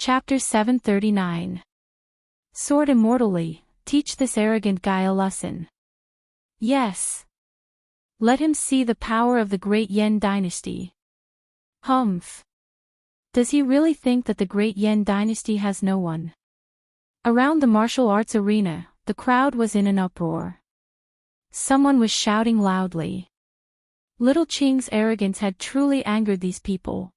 Chapter 739. Sword immortally, teach this arrogant guy a lesson. Yes. Let him see the power of the great Yen dynasty. Humph. Does he really think that the great Yen dynasty has no one? Around the martial arts arena, the crowd was in an uproar. Someone was shouting loudly. Little Qing's arrogance had truly angered these people.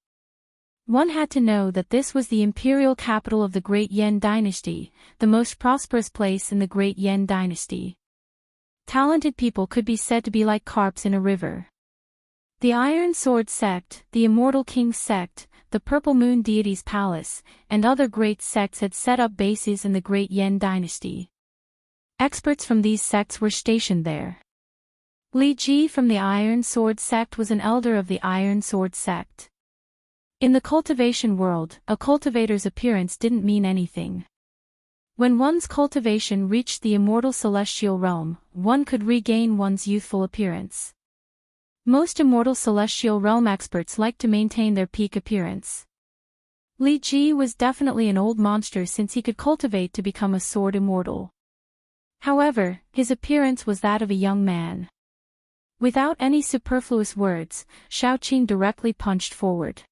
One had to know that this was the imperial capital of the great Yen dynasty, the most prosperous place in the great Yen dynasty. Talented people could be said to be like carps in a river. The Iron Sword sect, the Immortal King's sect, the Purple Moon Deity's palace, and other great sects had set up bases in the great Yen dynasty. Experts from these sects were stationed there. Li Ji from the Iron Sword sect was an elder of the Iron Sword sect. In the cultivation world, a cultivator's appearance didn't mean anything. When one's cultivation reached the immortal celestial realm, one could regain one's youthful appearance. Most immortal celestial realm experts like to maintain their peak appearance. Li Ji was definitely an old monster since he could cultivate to become a sword immortal. However, his appearance was that of a young man. Without any superfluous words, Xiaoqing directly punched forward.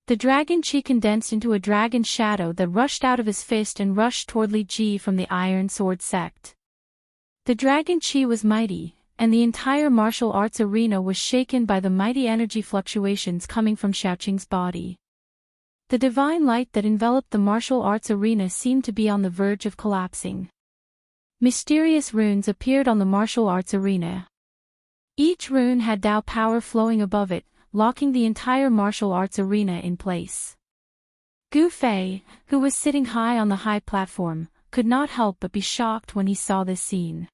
The dragon chi condensed into a dragon shadow that rushed out of his fist and rushed toward Li Ji from the Iron Sword sect. The dragon chi was mighty, and the entire martial arts arena was shaken by the mighty energy fluctuations coming from Xiaoqing's body. The divine light that enveloped the martial arts arena seemed to be on the verge of collapsing. Mysterious runes appeared on the martial arts arena. Each rune had Dao power flowing above it, locking the entire martial arts arena in place. Gu Fei, who was sitting high on the high platform, could not help but be shocked when he saw this scene.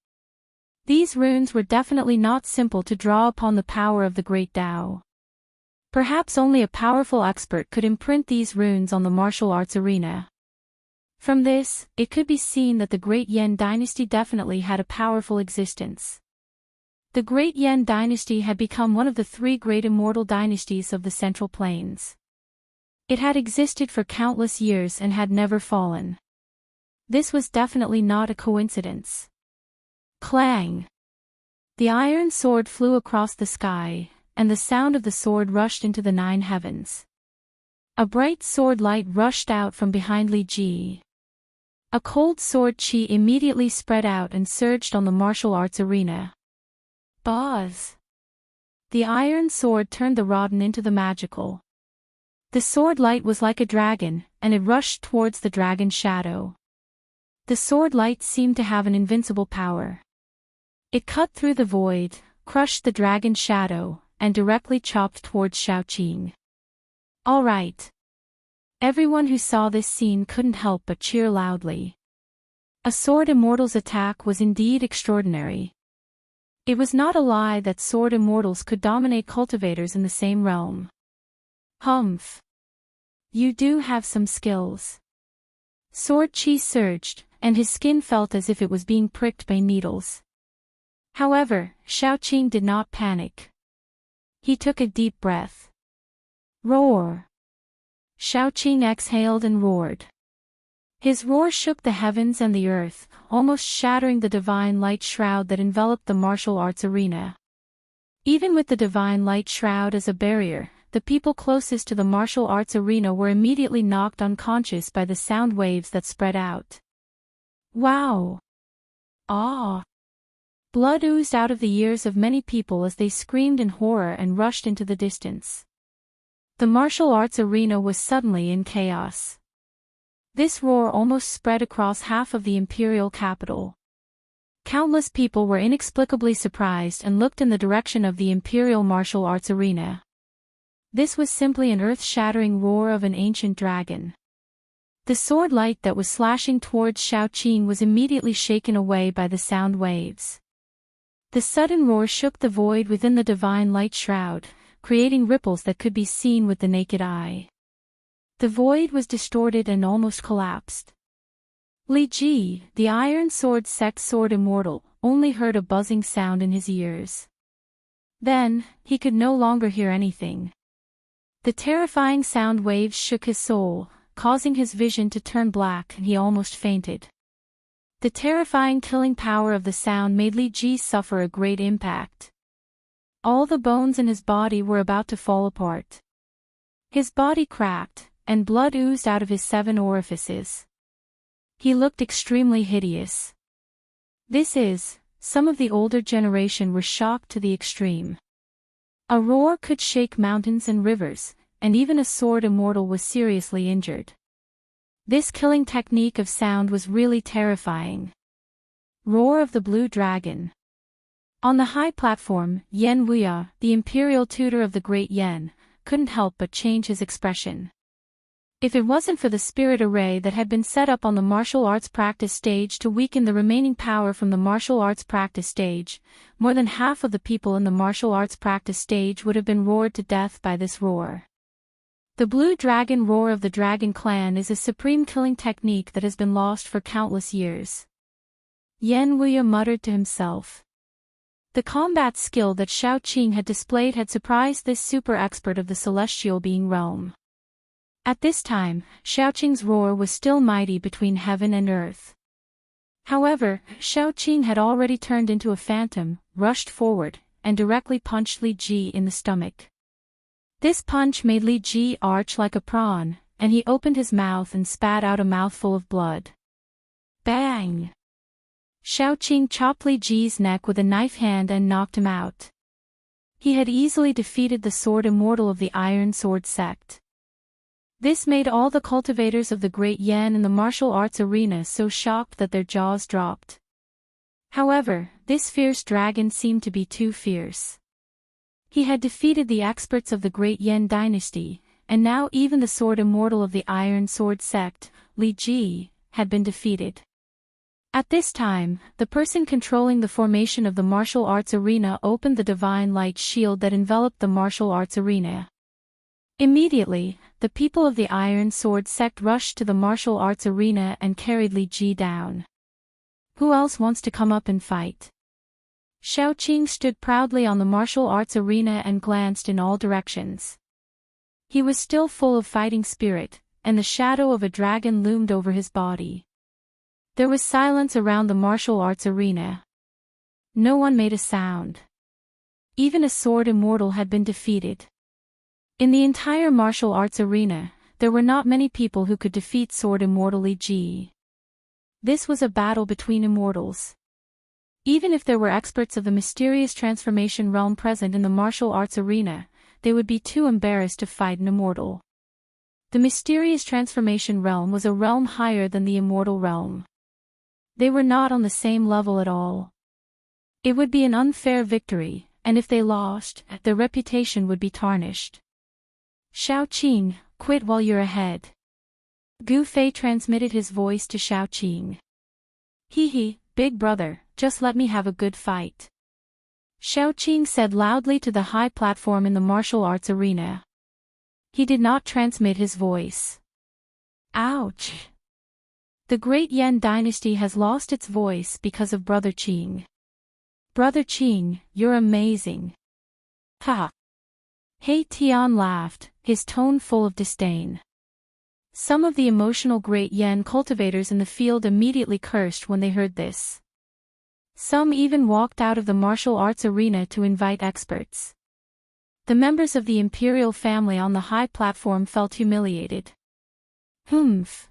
These runes were definitely not simple to draw upon the power of the great Dao. Perhaps only a powerful expert could imprint these runes on the martial arts arena. From this, it could be seen that the great Yen dynasty definitely had a powerful existence. The great Yen dynasty had become one of the three great immortal dynasties of the Central Plains. It had existed for countless years and had never fallen. This was definitely not a coincidence. Clang! The iron sword flew across the sky, and the sound of the sword rushed into the 9 heavens. A bright sword light rushed out from behind Li Ji. A cold sword chi immediately spread out and surged on the martial arts arena. Buzz! The iron sword turned the rodden into the magical. The sword light was like a dragon, and it rushed towards the dragon shadow. The sword light seemed to have an invincible power. It cut through the void, crushed the dragon shadow, and directly chopped towards Xiaoqing. All right. Everyone who saw this scene couldn't help but cheer loudly. A sword immortal's attack was indeed extraordinary. It was not a lie that sword immortals could dominate cultivators in the same realm. Humph. You do have some skills. Sword chi surged, and his skin felt as if it was being pricked by needles. However, Xiaoqing did not panic. He took a deep breath. Roar! Xiaoqing exhaled and roared. His roar shook the heavens and the earth, almost shattering the divine light shroud that enveloped the martial arts arena. Even with the divine light shroud as a barrier, the people closest to the martial arts arena were immediately knocked unconscious by the sound waves that spread out. Wow! Ah! Blood oozed out of the ears of many people as they screamed in horror and rushed into the distance. The martial arts arena was suddenly in chaos. This roar almost spread across half of the imperial capital. Countless people were inexplicably surprised and looked in the direction of the imperial martial arts arena. This was simply an earth-shattering roar of an ancient dragon. The sword light that was slashing towards Xiaoqing was immediately shaken away by the sound waves. The sudden roar shook the void within the divine light shroud, creating ripples that could be seen with the naked eye. The void was distorted and almost collapsed. Li Ji, the Iron Sword sect sword immortal, only heard a buzzing sound in his ears. Then, he could no longer hear anything. The terrifying sound waves shook his soul, causing his vision to turn black and he almost fainted. The terrifying killing power of the sound made Li Ji suffer a great impact. All the bones in his body were about to fall apart. His body cracked, and blood oozed out of his 7 orifices. He looked extremely hideous. Some of the older generation were shocked to the extreme. A roar could shake mountains and rivers, and even a sword immortal was seriously injured. This killing technique of sound was really terrifying. Roar of the Blue Dragon. On the high platform, Yen Wuya, the imperial tutor of the great Yen, couldn't help but change his expression. If it wasn't for the spirit array that had been set up on the martial arts practice stage to weaken the remaining power from the martial arts practice stage, more than half of the people in the martial arts practice stage would have been roared to death by this roar. The Blue Dragon Roar of the Dragon Clan is a supreme killing technique that has been lost for countless years. Yen Wuya muttered to himself. The combat skill that Shao Qing had displayed had surprised this super expert of the celestial being realm. At this time, Shao Qing's roar was still mighty between heaven and earth. However, Shao Qing had already turned into a phantom, rushed forward, and directly punched Li Ji in the stomach. This punch made Li Ji arch like a prawn, and he opened his mouth and spat out a mouthful of blood. Bang! Shao Qing chopped Li Ji's neck with a knife hand and knocked him out. He had easily defeated the sword immortal of the Iron Sword sect. This made all the cultivators of the great Yen in the martial arts arena so shocked that their jaws dropped. However, this fierce dragon seemed to be too fierce. He had defeated the experts of the great Yen dynasty, and now even the sword immortal of the Iron Sword sect, Li Ji, had been defeated. At this time, the person controlling the formation of the martial arts arena opened the divine light shield that enveloped the martial arts arena. Immediately, the people of the Iron Sword sect rushed to the martial arts arena and carried Li Ji down. Who else wants to come up and fight? Shao Qing stood proudly on the martial arts arena and glanced in all directions. He was still full of fighting spirit, and the shadow of a dragon loomed over his body. There was silence around the martial arts arena. No one made a sound. Even a sword immortal had been defeated. In the entire martial arts arena, there were not many people who could defeat sword immortal Li Ji. This was a battle between immortals. Even if there were experts of the mysterious transformation realm present in the martial arts arena, they would be too embarrassed to fight an immortal. The mysterious transformation realm was a realm higher than the immortal realm. They were not on the same level at all. It would be an unfair victory, and if they lost, their reputation would be tarnished. Shao Qing, quit while you're ahead. Gu Fei transmitted his voice to Shao Qing. Hee, big brother, just let me have a good fight. Shao Qing said loudly to the high platform in the martial arts arena. He did not transmit his voice. Ouch! The great Yen dynasty has lost its voice because of Brother Qing. Brother Qing, you're amazing. Ha! He Tian laughed, his tone full of disdain. Some of the emotional great Yen cultivators in the field immediately cursed when they heard this. Some even walked out of the martial arts arena to invite experts. The members of the imperial family on the high platform felt humiliated. Humph.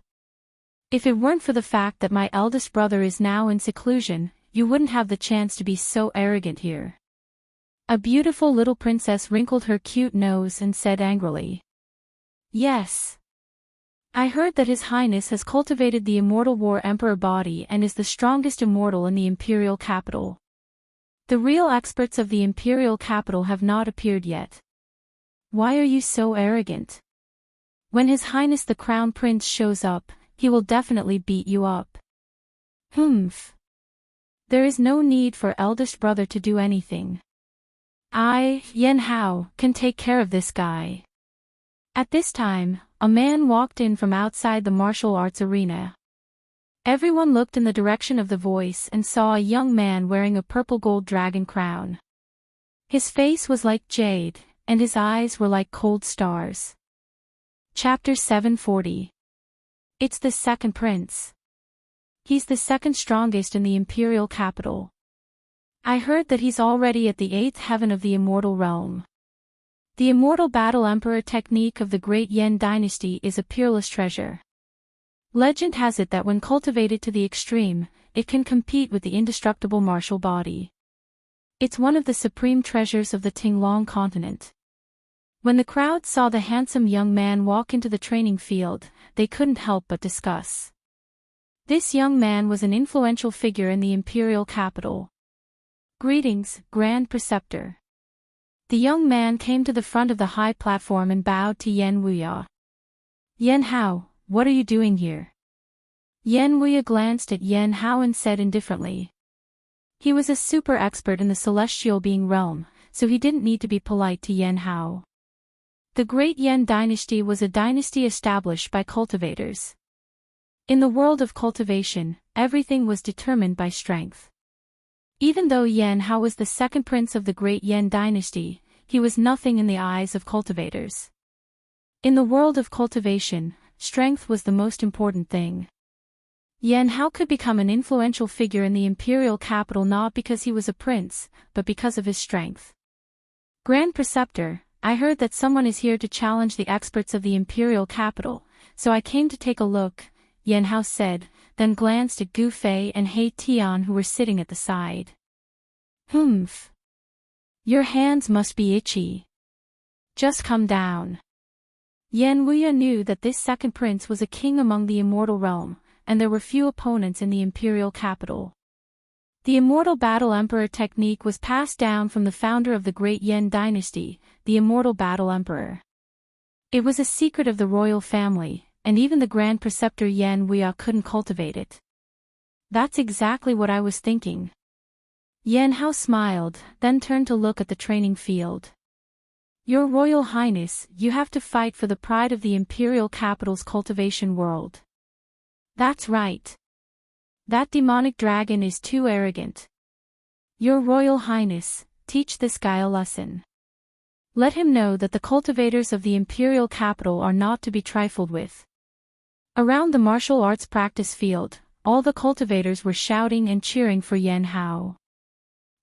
If it weren't for the fact that my eldest brother is now in seclusion, you wouldn't have the chance to be so arrogant here. A beautiful little princess wrinkled her cute nose and said angrily. Yes. I heard that His Highness has cultivated the immortal War Emperor body and is the strongest immortal in the imperial capital. The real experts of the imperial capital have not appeared yet. Why are you so arrogant? When His Highness the Crown Prince shows up, he will definitely beat you up. Humph. There is no need for eldest brother to do anything. I, Yen Hao, can take care of this guy. At this time, a man walked in from outside the martial arts arena. Everyone looked in the direction of the voice and saw a young man wearing a purple gold dragon crown. His face was like jade, and his eyes were like cold stars. Chapter 740. It's the second prince. He's the second strongest in the imperial capital. I heard that he's already at the 8th heaven of the immortal realm. The immortal battle emperor technique of the great Yen dynasty is a peerless treasure. Legend has it that when cultivated to the extreme, it can compete with the indestructible martial body. It's one of the supreme treasures of the Tinglong continent. When the crowd saw the handsome young man walk into the training field, they couldn't help but discuss. This young man was an influential figure in the imperial capital. Greetings, Grand Preceptor. The young man came to the front of the high platform and bowed to Yen Wuya. Yen Hao, what are you doing here? Yen Wuya glanced at Yen Hao and said indifferently. He was a super expert in the celestial being realm, so he didn't need to be polite to Yen Hao. The Great Yen dynasty was a dynasty established by cultivators. In the world of cultivation, everything was determined by strength. Even though Yen Hao was the second prince of the Great Yen dynasty, he was nothing in the eyes of cultivators. In the world of cultivation, strength was the most important thing. Yen Hao could become an influential figure in the imperial capital not because he was a prince, but because of his strength. Grand Preceptor, I heard that someone is here to challenge the experts of the imperial capital, so I came to take a look, Yen Hao said, then glanced at Gu Fei and He Tian who were sitting at the side. Humph. Your hands must be itchy. Just come down. Yen Wuya knew that this second prince was a king among the immortal realm, and there were few opponents in the imperial capital. The immortal battle emperor technique was passed down from the founder of the Great Yen dynasty, the immortal battle emperor. It was a secret of the royal family, and even the Grand Preceptor Yen Wuya couldn't cultivate it. That's exactly what I was thinking. Yen Hao smiled, then turned to look at the training field. Your Royal Highness, you have to fight for the pride of the imperial capital's cultivation world. That's right. That demonic dragon is too arrogant. Your Royal Highness, teach this guy a lesson. Let him know that the cultivators of the imperial capital are not to be trifled with. Around the martial arts practice field, all the cultivators were shouting and cheering for Yen Hao.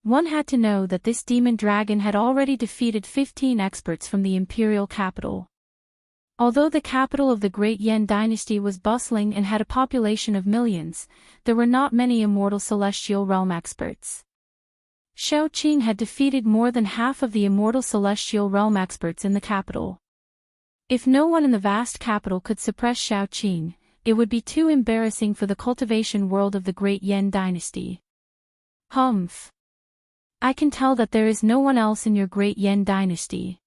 One had to know that this demon dragon had already defeated 15 experts from the imperial capital. Although the capital of the Great Yen dynasty was bustling and had a population of millions, there were not many immortal celestial realm experts. Xiao Qing had defeated more than half of the immortal celestial realm experts in the capital. If no one in the vast capital could suppress Xiao Qing, it would be too embarrassing for the cultivation world of the Great Yen dynasty. Humph. I can tell that there is no one else in your Great Yen dynasty.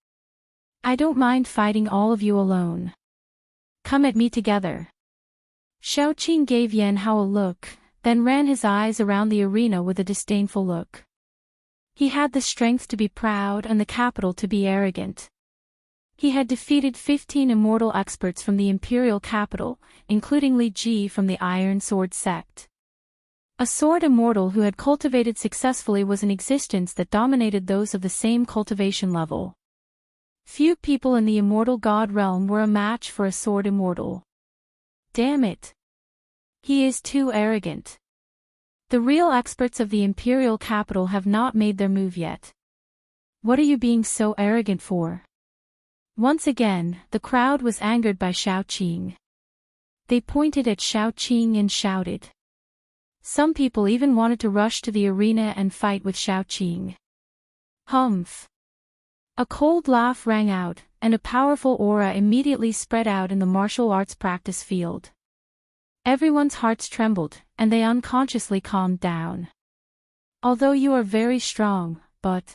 I don't mind fighting all of you alone. Come at me together. Xiao Qing gave Yen Hao a look, then ran his eyes around the arena with a disdainful look. He had the strength to be proud and the capital to be arrogant. He had defeated 15 immortal experts from the imperial capital, including Li Ji from the Iron Sword sect. A sword immortal who had cultivated successfully was an existence that dominated those of the same cultivation level. Few people in the immortal god realm were a match for a sword immortal. Damn it. He is too arrogant. The real experts of the imperial capital have not made their move yet. What are you being so arrogant for? Once again, the crowd was angered by Xiao Qing. They pointed at Xiao Qing and shouted. Some people even wanted to rush to the arena and fight with Xiao Qing. Humph. A cold laugh rang out, and a powerful aura immediately spread out in the martial arts practice field. Everyone's hearts trembled, and they unconsciously calmed down. Although you are very strong, but...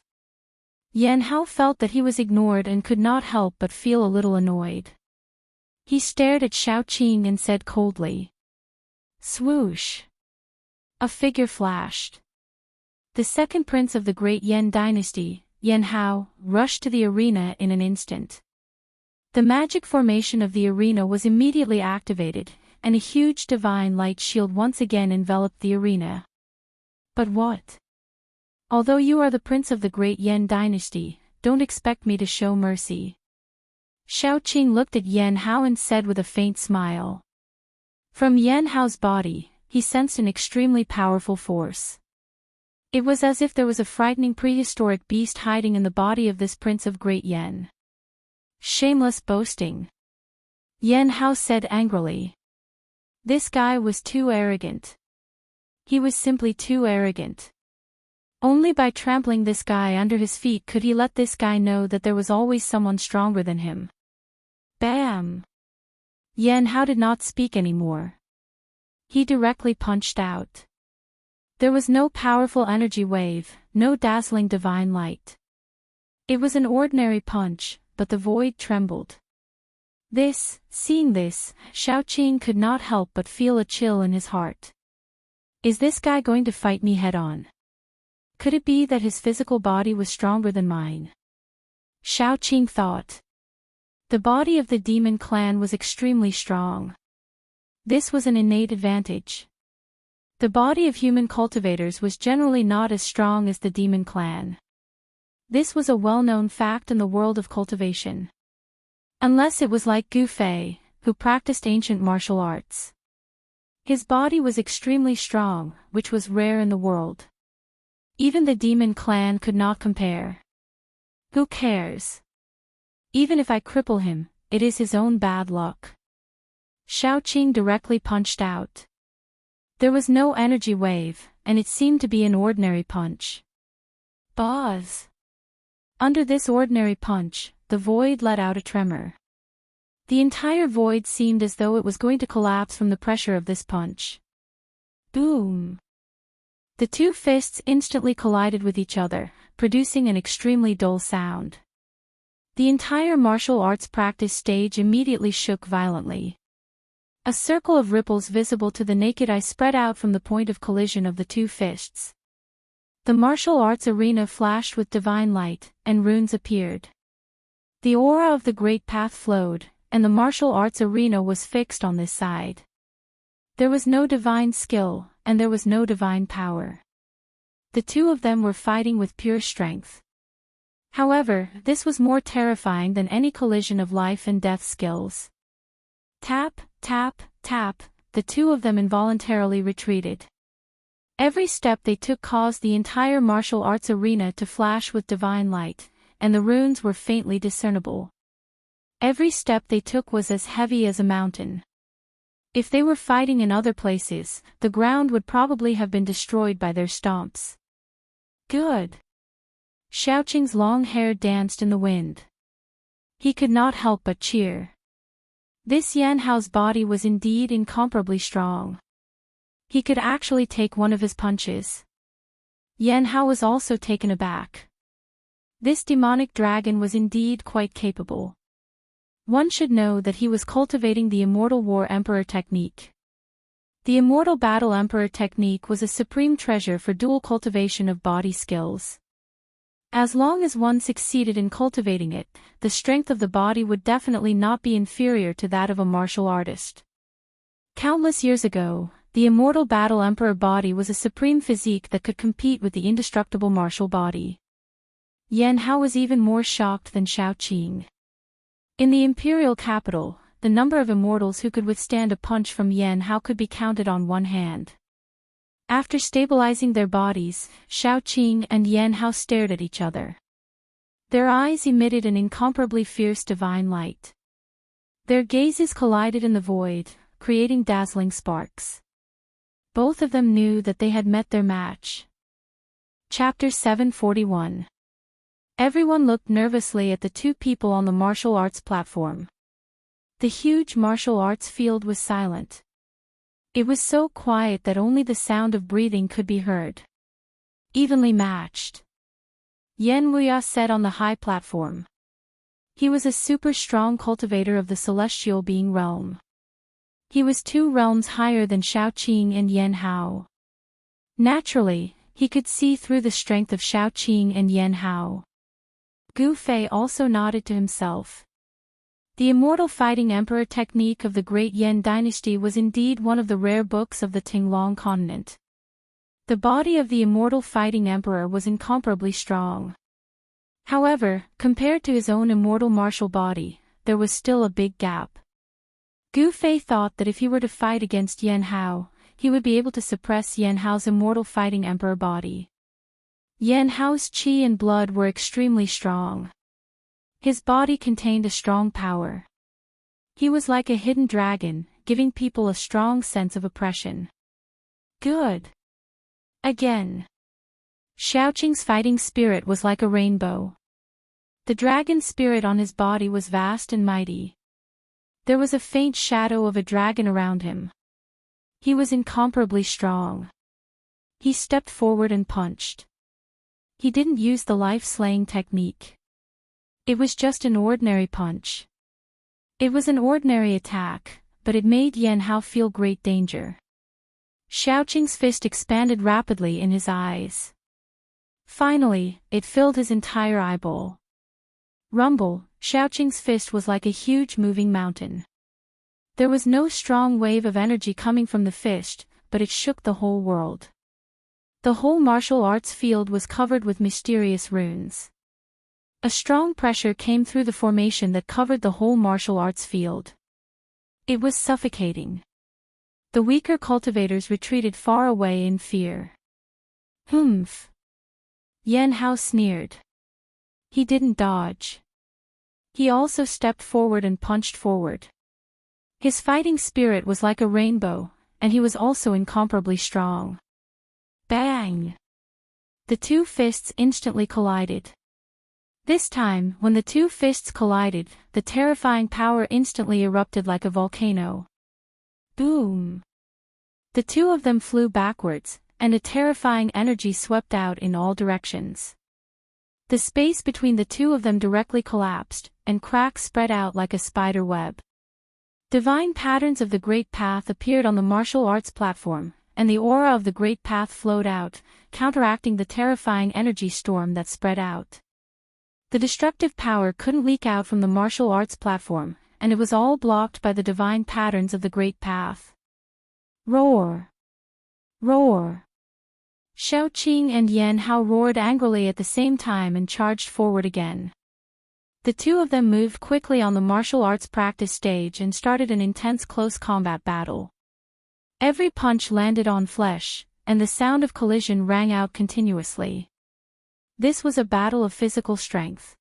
Yen Hao felt that he was ignored and could not help but feel a little annoyed. He stared at Xiao Qing and said coldly. Swoosh. A figure flashed. The second prince of the Great Yen dynasty, Yen Hao, rushed to the arena in an instant. The magic formation of the arena was immediately activated, and a huge divine light shield once again enveloped the arena. But what? Although you are the prince of the Great Yen dynasty, don't expect me to show mercy. Xiao Qing looked at Yen Hao and said with a faint smile. From Yan Hao's body, he sensed an extremely powerful force. It was as if there was a frightening prehistoric beast hiding in the body of this prince of Great Yen. Shameless boasting, Yan Hao said angrily. This guy was too arrogant. He was simply too arrogant. Only by trampling this guy under his feet could he let this guy know that there was always someone stronger than him. Bam! Yan Hao did not speak anymore. He directly punched out. There was no powerful energy wave, no dazzling divine light. It was an ordinary punch, but the void trembled. Seeing this, Shaoqing could not help but feel a chill in his heart. Is this guy going to fight me head-on? Could it be that his physical body was stronger than mine? Shaoqing thought. The body of the demon clan was extremely strong. This was an innate advantage. The body of human cultivators was generally not as strong as the demon clan. This was a well-known fact in the world of cultivation. Unless it was like Gu Fei, who practiced ancient martial arts. His body was extremely strong, which was rare in the world. Even the demon clan could not compare. Who cares? Even if I cripple him, it is his own bad luck. Shaoqing directly punched out. There was no energy wave, and it seemed to be an ordinary punch. Buzz! Under this ordinary punch, the void let out a tremor. The entire void seemed as though it was going to collapse from the pressure of this punch. Boom! The two fists instantly collided with each other, producing an extremely dull sound. The entire martial arts practice stage immediately shook violently. A circle of ripples visible to the naked eye spread out from the point of collision of the two fists. The martial arts arena flashed with divine light, and runes appeared. The aura of the great path flowed, and the martial arts arena was fixed on this side. There was no divine skill, and there was no divine power. The two of them were fighting with pure strength. However, this was more terrifying than any collision of life and death skills. Tap, tap, tap, the two of them involuntarily retreated. Every step they took caused the entire martial arts arena to flash with divine light, and the runes were faintly discernible. Every step they took was as heavy as a mountain. If they were fighting in other places, the ground would probably have been destroyed by their stomps. Good! Shaoqing's long hair danced in the wind. He could not help but cheer. This Yan Hao's body was indeed incomparably strong. He could actually take one of his punches. Yan Hao was also taken aback. This demonic dragon was indeed quite capable. One should know that he was cultivating the Immortal War Emperor technique. The Immortal Battle Emperor technique was a supreme treasure for dual cultivation of body skills. As long as one succeeded in cultivating it, the strength of the body would definitely not be inferior to that of a martial artist. Countless years ago, the Immortal Battle Emperor body was a supreme physique that could compete with the indestructible martial body. Yan Hao was even more shocked than Shaoqing. In the imperial capital, the number of immortals who could withstand a punch from Yan Hao could be counted on one hand. After stabilizing their bodies, Shaoqing and Yan Hao stared at each other. Their eyes emitted an incomparably fierce divine light. Their gazes collided in the void, creating dazzling sparks. Both of them knew that they had met their match. Chapter 741. Everyone looked nervously at the two people on the martial arts platform. The huge martial arts field was silent. It was so quiet that only the sound of breathing could be heard. Evenly matched, Yen Wuxia said on the high platform. He was a super strong cultivator of the celestial being realm. He was 2 realms higher than Shaoqing and Yan Hao. Naturally, he could see through the strength of Shaoqing and Yan Hao. Gu Fei also nodded to himself. The Immortal Fighting Emperor technique of the Great Yen dynasty was indeed one of the rare books of the Tinglong continent. The body of the Immortal Fighting Emperor was incomparably strong. However, compared to his own immortal martial body, there was still a big gap. Gu Fei thought that if he were to fight against Yan Hao, he would be able to suppress Yan Hao's immortal fighting emperor body. Yan Hao's qi and blood were extremely strong. His body contained a strong power. He was like a hidden dragon, giving people a strong sense of oppression. Good. Again. Xiaoqing's fighting spirit was like a rainbow. The dragon spirit on his body was vast and mighty. There was a faint shadow of a dragon around him. He was incomparably strong. He stepped forward and punched. He didn't use the life-slaying technique. It was just an ordinary punch. It was an ordinary attack, but it made Yan Hao feel great danger. Xiaoqing's fist expanded rapidly in his eyes. Finally, it filled his entire eyeball. Rumble, Xiaoqing's fist was like a huge moving mountain. There was no strong wave of energy coming from the fist, but it shook the whole world. The whole martial arts field was covered with mysterious runes. A strong pressure came through the formation that covered the whole martial arts field. It was suffocating. The weaker cultivators retreated far away in fear. Humph. Yan Hao sneered. He didn't dodge. He also stepped forward and punched forward. His fighting spirit was like a rainbow, and he was also incomparably strong. Bang! The two fists instantly collided. This time, when the two fists collided, the terrifying power instantly erupted like a volcano. Boom! The two of them flew backwards, and a terrifying energy swept out in all directions. The space between the two of them directly collapsed, and cracks spread out like a spider web. Divine patterns of the Great Path appeared on the martial arts platform, and the aura of the Great Path flowed out, counteracting the terrifying energy storm that spread out. The destructive power couldn't leak out from the martial arts platform, and it was all blocked by the divine patterns of the Great Path. Roar! Roar! Xiaoqing and Yan Hao roared angrily at the same time and charged forward again. The two of them moved quickly on the martial arts practice stage and started an intense close combat battle. Every punch landed on flesh, and the sound of collision rang out continuously. This was a battle of physical strength.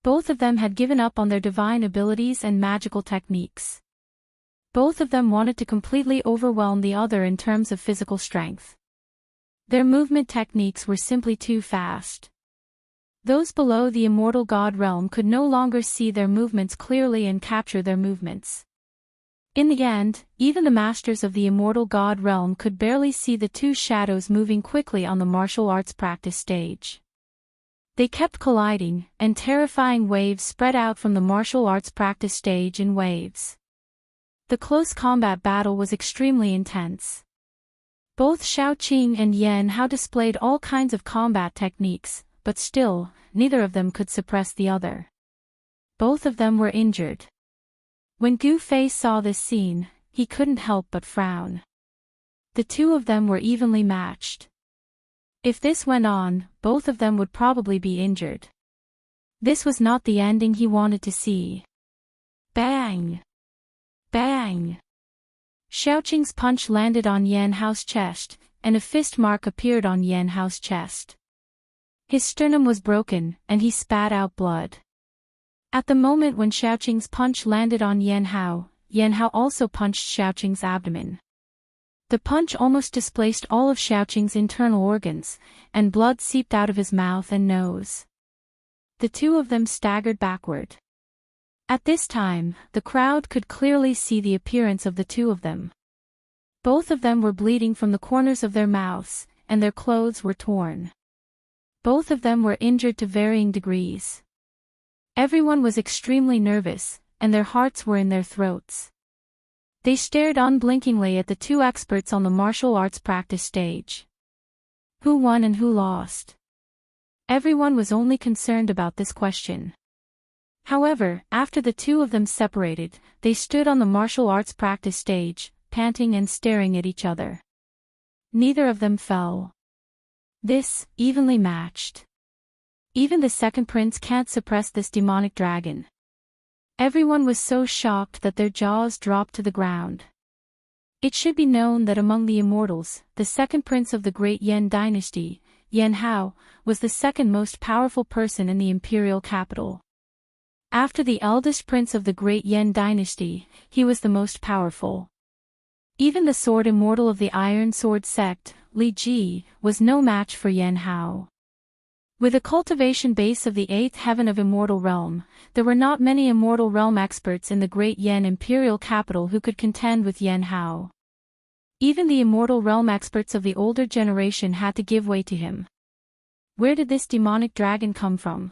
Both of them had given up on their divine abilities and magical techniques. Both of them wanted to completely overwhelm the other in terms of physical strength. Their movement techniques were simply too fast. Those below the immortal god realm could no longer see their movements clearly and capture their movements. In the end, even the masters of the immortal god realm could barely see the two shadows moving quickly on the martial arts practice stage. They kept colliding, and terrifying waves spread out from the martial arts practice stage in waves. The close combat battle was extremely intense. Both Xiaoqing and Yan Hao displayed all kinds of combat techniques, but still, neither of them could suppress the other. Both of them were injured. When Gu Fei saw this scene, he couldn't help but frown. The two of them were evenly matched. If this went on, both of them would probably be injured. This was not the ending he wanted to see. Bang! Bang! Xiaoqing's punch landed on Yan Hao's chest, and a fist mark appeared on Yan Hao's chest. His sternum was broken, and he spat out blood. At the moment when Xiaoqing's punch landed on Yan Hao also punched Xiaoqing's abdomen. The punch almost displaced all of Xiaoqing's internal organs, and blood seeped out of his mouth and nose. The two of them staggered backward. At this time, the crowd could clearly see the appearance of the two of them. Both of them were bleeding from the corners of their mouths, and their clothes were torn. Both of them were injured to varying degrees. Everyone was extremely nervous, and their hearts were in their throats. They stared unblinkingly at the two experts on the martial arts practice stage. Who won and who lost? Everyone was only concerned about this question. However, after the two of them separated, they stood on the martial arts practice stage, panting and staring at each other. Neither of them fell. This, evenly matched. Even the second prince can't suppress this demonic dragon. Everyone was so shocked that their jaws dropped to the ground. It should be known that among the immortals, the second prince of the great Yan dynasty, Yan Hao, was the second most powerful person in the imperial capital. After the eldest prince of the great Yan dynasty, he was the most powerful. Even the sword immortal of the Iron Sword sect, Li Ji, was no match for Yan Hao. With a cultivation base of the 8th heaven of Immortal Realm, there were not many Immortal Realm experts in the great Yan imperial capital who could contend with Yan Hao. Even the Immortal Realm experts of the older generation had to give way to him. Where did this demonic dragon come from?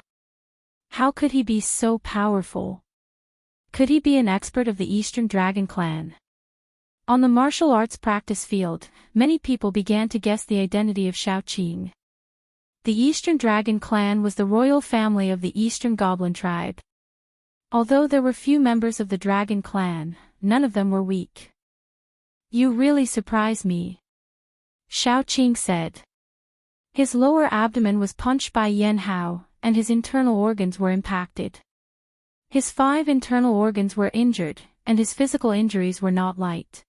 How could he be so powerful? Could he be an expert of the Eastern Dragon clan? On the martial arts practice field, many people began to guess the identity of Shaoqing. The Eastern Dragon clan was the royal family of the Eastern Goblin tribe. Although there were few members of the Dragon clan, none of them were weak. "You really surprise me," Shaoqing said. His lower abdomen was punched by Yan Hao, and his internal organs were impacted. His 5 internal organs were injured, and his physical injuries were not light.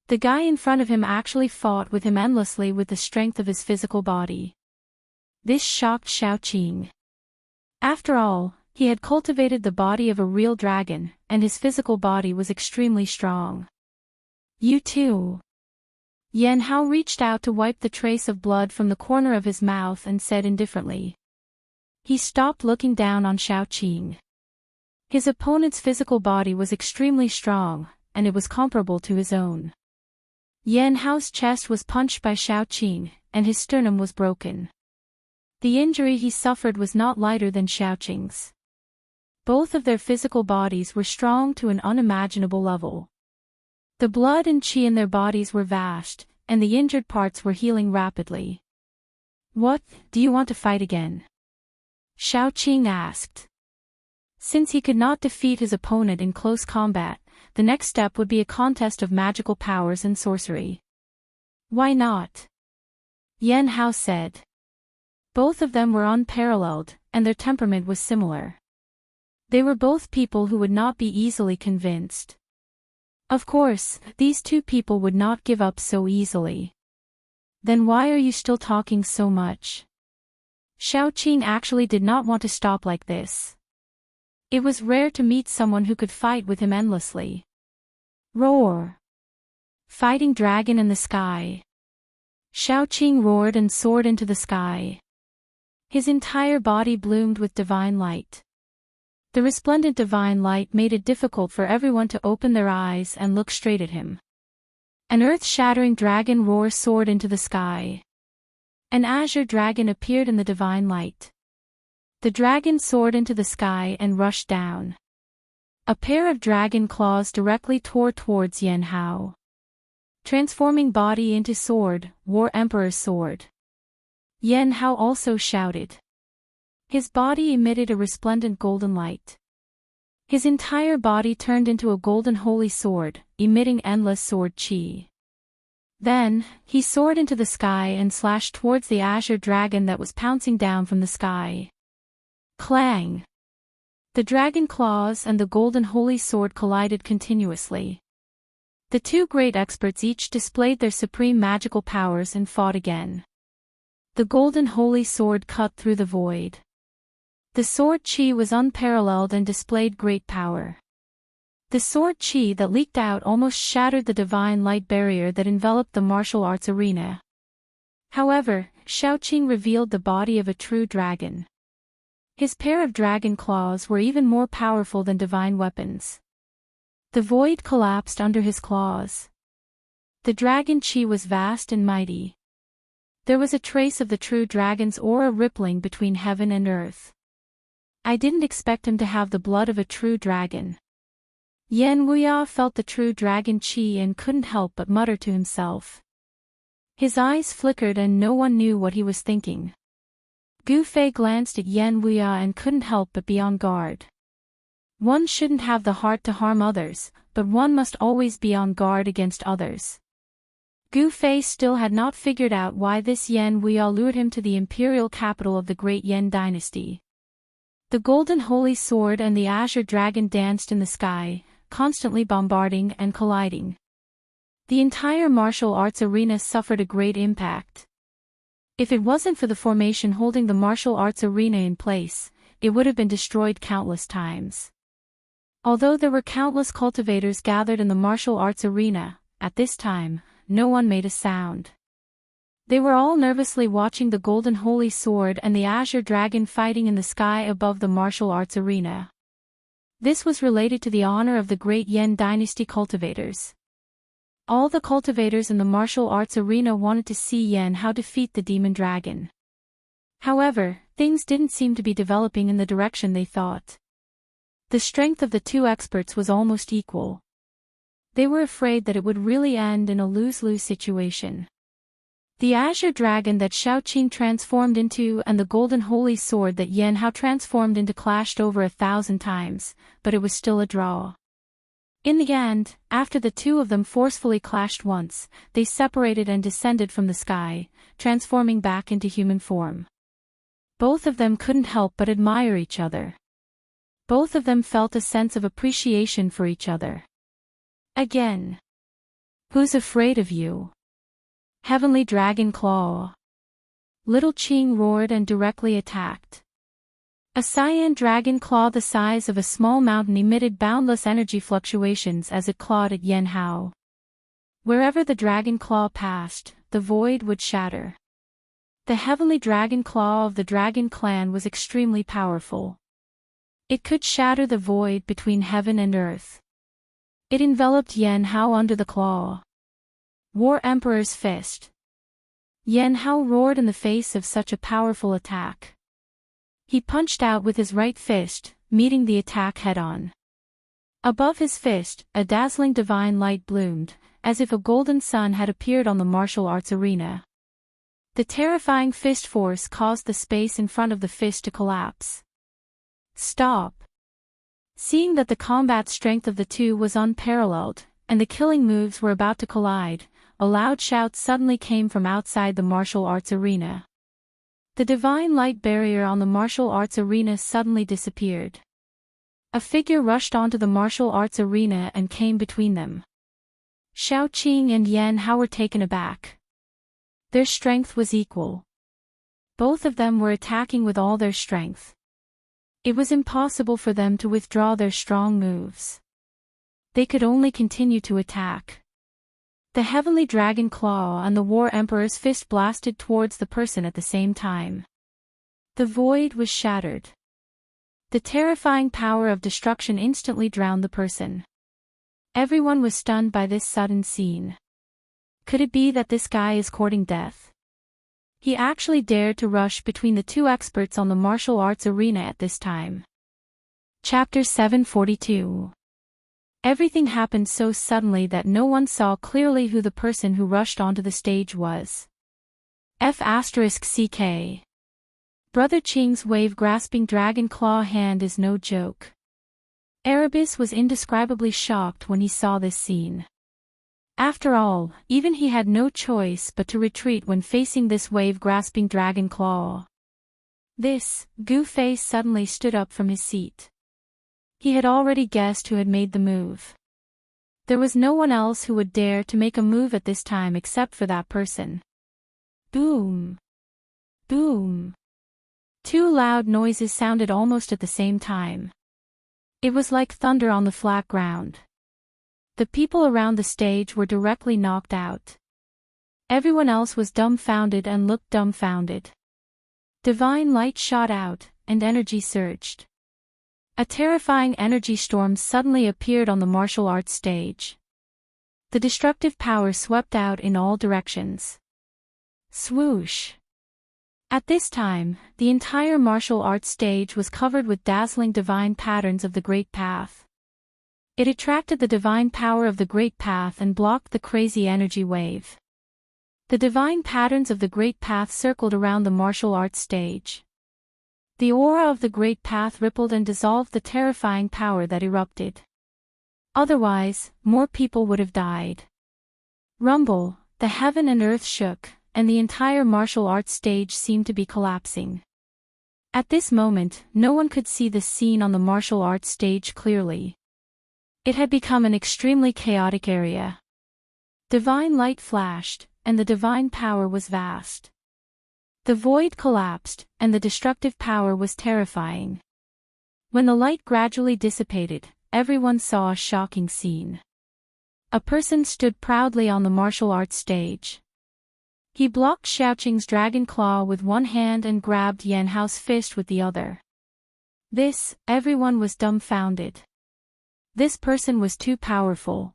The guy in front of him actually fought with him endlessly with the strength of his physical body. This shocked Shaoqing. After all, he had cultivated the body of a real dragon, and his physical body was extremely strong. "You too." Yan Hao reached out to wipe the trace of blood from the corner of his mouth and said indifferently. He stopped looking down on Shaoqing. His opponent's physical body was extremely strong, and it was comparable to his own. Yan Hao's chest was punched by Shaoqing, and his sternum was broken. The injury he suffered was not lighter than Shaoqing's. Both of their physical bodies were strong to an unimaginable level. The blood and qi in their bodies were vast, and the injured parts were healing rapidly. "What, do you want to fight again?" Shaoqing asked. Since he could not defeat his opponent in close combat, the next step would be a contest of magical powers and sorcery. "Why not?" Yan Hao said. Both of them were unparalleled, and their temperament was similar. They were both people who would not be easily convinced. Of course, these two people would not give up so easily. "Then why are you still talking so much?" Shaoqing actually did not want to stop like this. It was rare to meet someone who could fight with him endlessly. Roar! Fighting dragon in the sky. Shaoqing roared and soared into the sky. His entire body bloomed with divine light. The resplendent divine light made it difficult for everyone to open their eyes and look straight at him. An earth-shattering dragon roar soared into the sky. An azure dragon appeared in the divine light. The dragon soared into the sky and rushed down. A pair of dragon claws directly tore towards Yan Hao. Transforming body into sword, War Emperor's sword. Yan Hao also shouted. His body emitted a resplendent golden light. His entire body turned into a golden holy sword, emitting endless sword qi. Then, he soared into the sky and slashed towards the azure dragon that was pouncing down from the sky. Clang! The dragon claws and the golden holy sword collided continuously. The two great experts each displayed their supreme magical powers and fought again. The golden holy sword cut through the void. The sword qi was unparalleled and displayed great power. The sword qi that leaked out almost shattered the divine light barrier that enveloped the martial arts arena. However, Shaoqing revealed the body of a true dragon. His pair of dragon claws were even more powerful than divine weapons. The void collapsed under his claws. The dragon qi was vast and mighty. There was a trace of the true dragon's aura rippling between heaven and earth. I didn't expect him to have the blood of a true dragon. Yan Wuya felt the true dragon qi and couldn't help but mutter to himself. His eyes flickered and no one knew what he was thinking. Gu Fei glanced at Yan Wuya and couldn't help but be on guard. One shouldn't have the heart to harm others, but one must always be on guard against others. Gu Fei still had not figured out why this Yan Wuya lured him to the imperial capital of the great Yan dynasty. The golden holy sword and the azure dragon danced in the sky, constantly bombarding and colliding. The entire martial arts arena suffered a great impact. If it wasn't for the formation holding the martial arts arena in place, it would have been destroyed countless times. Although there were countless cultivators gathered in the martial arts arena, at this time, no one made a sound. They were all nervously watching the golden holy sword and the azure dragon fighting in the sky above the martial arts arena. This was related to the honor of the great Yen dynasty cultivators. All the cultivators in the martial arts arena wanted to see Yen Hao defeat the demon dragon. However, things didn't seem to be developing in the direction they thought. The strength of the two experts was almost equal. They were afraid that it would really end in a lose-lose situation. The azure dragon that Shaoqing transformed into and the golden holy sword that Yen Hao transformed into clashed over 1,000 times, but it was still a draw. In the end, after the two of them forcefully clashed once, they separated and descended from the sky, transforming back into human form. Both of them couldn't help but admire each other. Both of them felt a sense of appreciation for each other. Again. Who's afraid of you? Heavenly Dragon Claw. Little Qing roared and directly attacked. A cyan dragon claw the size of a small mountain emitted boundless energy fluctuations as it clawed at Yen Hao. Wherever the dragon claw passed, the void would shatter. The heavenly dragon claw of the dragon clan was extremely powerful. It could shatter the void between heaven and earth. It enveloped Yen Hao under the claw. War Emperor's Fist. Yen Hao roared in the face of such a powerful attack. He punched out with his right fist, meeting the attack head-on. Above his fist, a dazzling divine light bloomed, as if a golden sun had appeared on the martial arts arena. The terrifying fist force caused the space in front of the fist to collapse. Stop! Seeing that the combat strength of the two was unparalleled, and the killing moves were about to collide, a loud shout suddenly came from outside the martial arts arena. The divine light barrier on the martial arts arena suddenly disappeared. A figure rushed onto the martial arts arena and came between them. Shaoqing and Yen Hao were taken aback. Their strength was equal. Both of them were attacking with all their strength. It was impossible for them to withdraw their strong moves. They could only continue to attack. The heavenly dragon claw and the war emperor's fist blasted towards the person at the same time. The void was shattered. The terrifying power of destruction instantly drowned the person. Everyone was stunned by this sudden scene. Could it be that this guy is courting death? He actually dared to rush between the two experts on the martial arts arena at this time. Chapter 742. Everything happened so suddenly that no one saw clearly who the person who rushed onto the stage was. F***CK. Brother Qing's wave-grasping dragon claw hand is no joke. Erebus was indescribably shocked when he saw this scene. After all, even he had no choice but to retreat when facing this wave-grasping dragon claw. This, Gu Fei suddenly stood up from his seat. He had already guessed who had made the move. There was no one else who would dare to make a move at this time except for that person. Boom! Boom! Two loud noises sounded almost at the same time. It was like thunder on the flat ground. The people around the stage were directly knocked out. Everyone else was dumbfounded and looked dumbfounded. Divine light shot out, and energy surged. A terrifying energy storm suddenly appeared on the martial arts stage. The destructive power swept out in all directions. Swoosh! At this time, the entire martial arts stage was covered with dazzling divine patterns of the Great Path. It attracted the divine power of the Great Path and blocked the crazy energy wave. The divine patterns of the Great Path circled around the martial arts stage. The aura of the Great Path rippled and dissolved the terrifying power that erupted. Otherwise, more people would have died. Rumble, the heaven and earth shook, and the entire martial arts stage seemed to be collapsing. At this moment, no one could see the scene on the martial arts stage clearly. It had become an extremely chaotic area. Divine light flashed, and the divine power was vast. The void collapsed, and the destructive power was terrifying. When the light gradually dissipated, everyone saw a shocking scene. A person stood proudly on the martial arts stage. He blocked Xiaoqing's dragon claw with one hand and grabbed Yan Hao's fist with the other. Everyone was dumbfounded. This person was too powerful.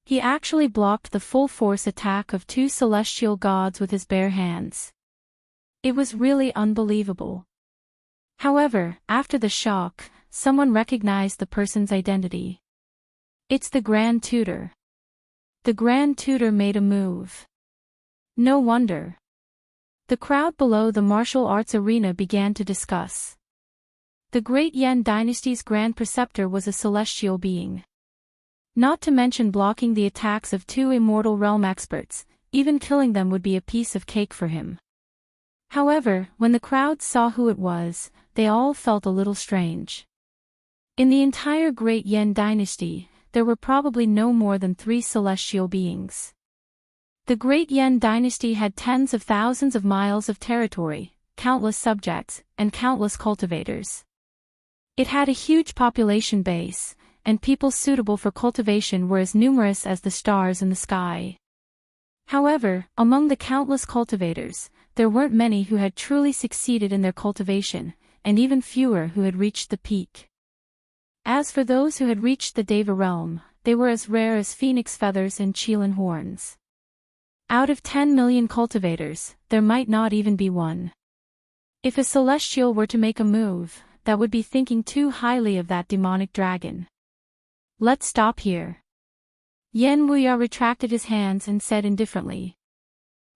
He actually blocked the full-force attack of two celestial gods with his bare hands. It was really unbelievable. However, after the shock, someone recognized the person's identity. It's the Grand Tutor. The Grand Tutor made a move. No wonder. The crowd below the martial arts arena began to discuss. The Great Yan Dynasty's Grand Preceptor was a celestial being. Not to mention blocking the attacks of two immortal realm experts, even killing them would be a piece of cake for him. However, when the crowd saw who it was, they all felt a little strange. In the entire Great Yan Dynasty, there were probably no more than 3 celestial beings. The Great Yan Dynasty had tens of thousands of miles of territory, countless subjects, and countless cultivators. It had a huge population base, and people suitable for cultivation were as numerous as the stars in the sky. However, among the countless cultivators, there weren't many who had truly succeeded in their cultivation, and even fewer who had reached the peak. As for those who had reached the Deva realm, they were as rare as phoenix feathers and Qilin horns. Out of 10 million cultivators, there might not even be one. If a celestial were to make a move, that would be thinking too highly of that demonic dragon. Let's stop here. Yan Wuya retracted his hands and said indifferently.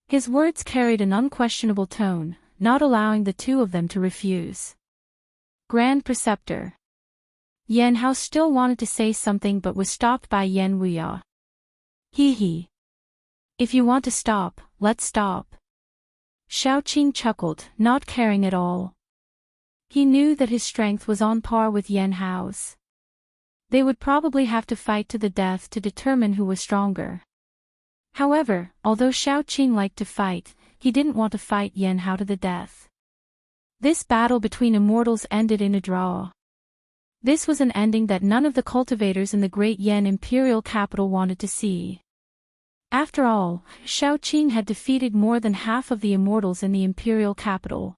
His words carried an unquestionable tone, not allowing the two of them to refuse. Grand Preceptor. Yan Hao still wanted to say something but was stopped by Yan Wuya. He. If you want to stop, let's stop. Xiaoqing chuckled, not caring at all. He knew that his strength was on par with Yan Hao's. They would probably have to fight to the death to determine who was stronger. However, although Xiaoqing liked to fight, he didn't want to fight Yan Hao to the death. This battle between immortals ended in a draw. This was an ending that none of the cultivators in the Great Yan Imperial capital wanted to see. After all, Xiaoqing had defeated more than half of the immortals in the Imperial capital.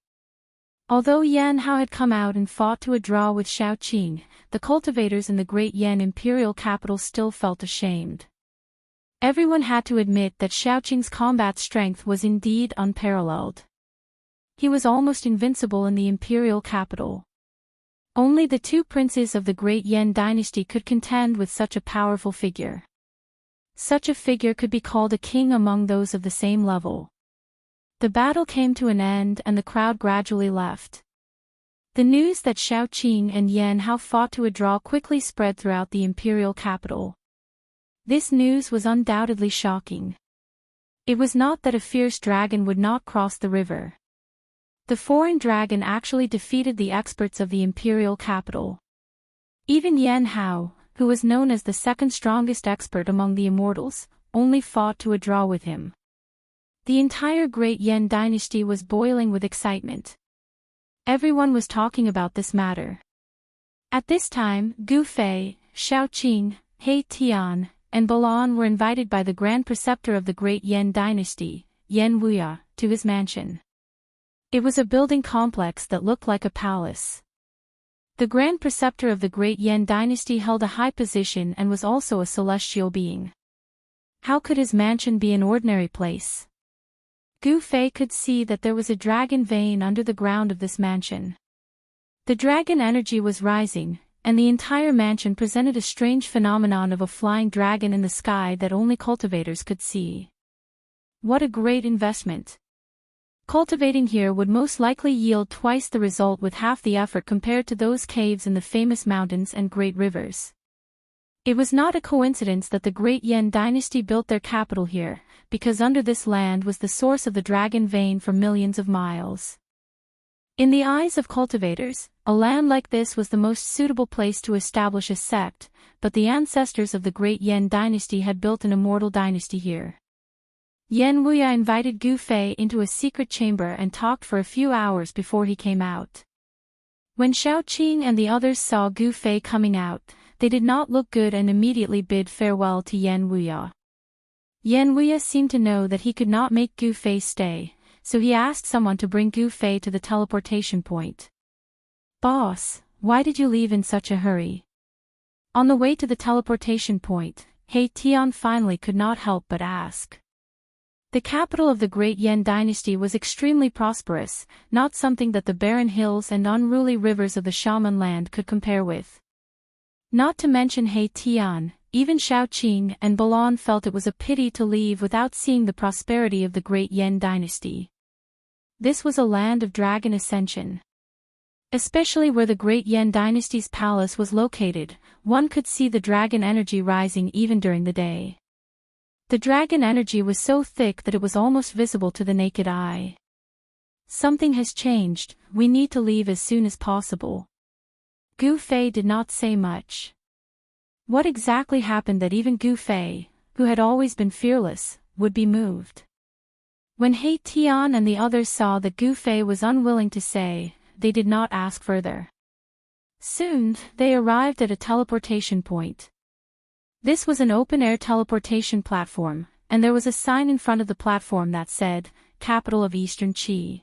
Although Yan Hao had come out and fought to a draw with Xiaoqing, the cultivators in the Great Yan Imperial capital still felt ashamed. Everyone had to admit that Xiaoqing's combat strength was indeed unparalleled. He was almost invincible in the Imperial capital. Only the 2 princes of the Great Yan Dynasty could contend with such a powerful figure. Such a figure could be called a king among those of the same level. The battle came to an end and the crowd gradually left. The news that Xiaoqing and Yan Hao fought to a draw quickly spread throughout the Imperial capital. This news was undoubtedly shocking. It was not that a fierce dragon would not cross the river. The foreign dragon actually defeated the experts of the Imperial capital. Even Yan Hao, who was known as the second strongest expert among the immortals, only fought to a draw with him. The entire Great Yan Dynasty was boiling with excitement. Everyone was talking about this matter. At this time, Gu Fei, Xiaoqing, He Tian, and Balan were invited by the Grand Preceptor of the Great Yan Dynasty, Yan Wuya, to his mansion. It was a building complex that looked like a palace. The Grand Preceptor of the Great Yan Dynasty held a high position and was also a celestial being. How could his mansion be an ordinary place? Gu Fei could see that there was a dragon vein under the ground of this mansion. The dragon energy was rising, and the entire mansion presented a strange phenomenon of a flying dragon in the sky that only cultivators could see. What a great investment! Cultivating here would most likely yield twice the result with half the effort compared to those caves in the famous mountains and great rivers. It was not a coincidence that the Great Yan Dynasty built their capital here, because under this land was the source of the dragon vein for millions of miles. In the eyes of cultivators, a land like this was the most suitable place to establish a sect, but the ancestors of the great Yan dynasty had built an immortal dynasty here. Yan Wuya invited Gu Fei into a secret chamber and talked for a few hours before he came out. When Shaoqing and the others saw Gu Fei coming out, they did not look good and immediately bid farewell to Yan Wuya. Yan Wuya seemed to know that he could not make Gu Fei stay, so he asked someone to bring Gu Fei to the teleportation point. "Boss, why did you leave in such a hurry?" On the way to the teleportation point, He Tian finally could not help but ask. The capital of the great Yan dynasty was extremely prosperous, not something that the barren hills and unruly rivers of the Shaman land could compare with. Not to mention He Tian, even Shaoqing and Balan felt it was a pity to leave without seeing the prosperity of the great Yan dynasty. This was a land of dragon ascension. Especially where the great Yan dynasty's palace was located, one could see the dragon energy rising even during the day. The dragon energy was so thick that it was almost visible to the naked eye. "Something has changed, we need to leave as soon as possible." Gu Fei did not say much. What exactly happened that even Gu Fei, who had always been fearless, would be moved? When He Tian and the others saw that Gu Fei was unwilling to say, they did not ask further. Soon, they arrived at a teleportation point. This was an open-air teleportation platform, and there was a sign in front of the platform that said, "Capital of Eastern Qi."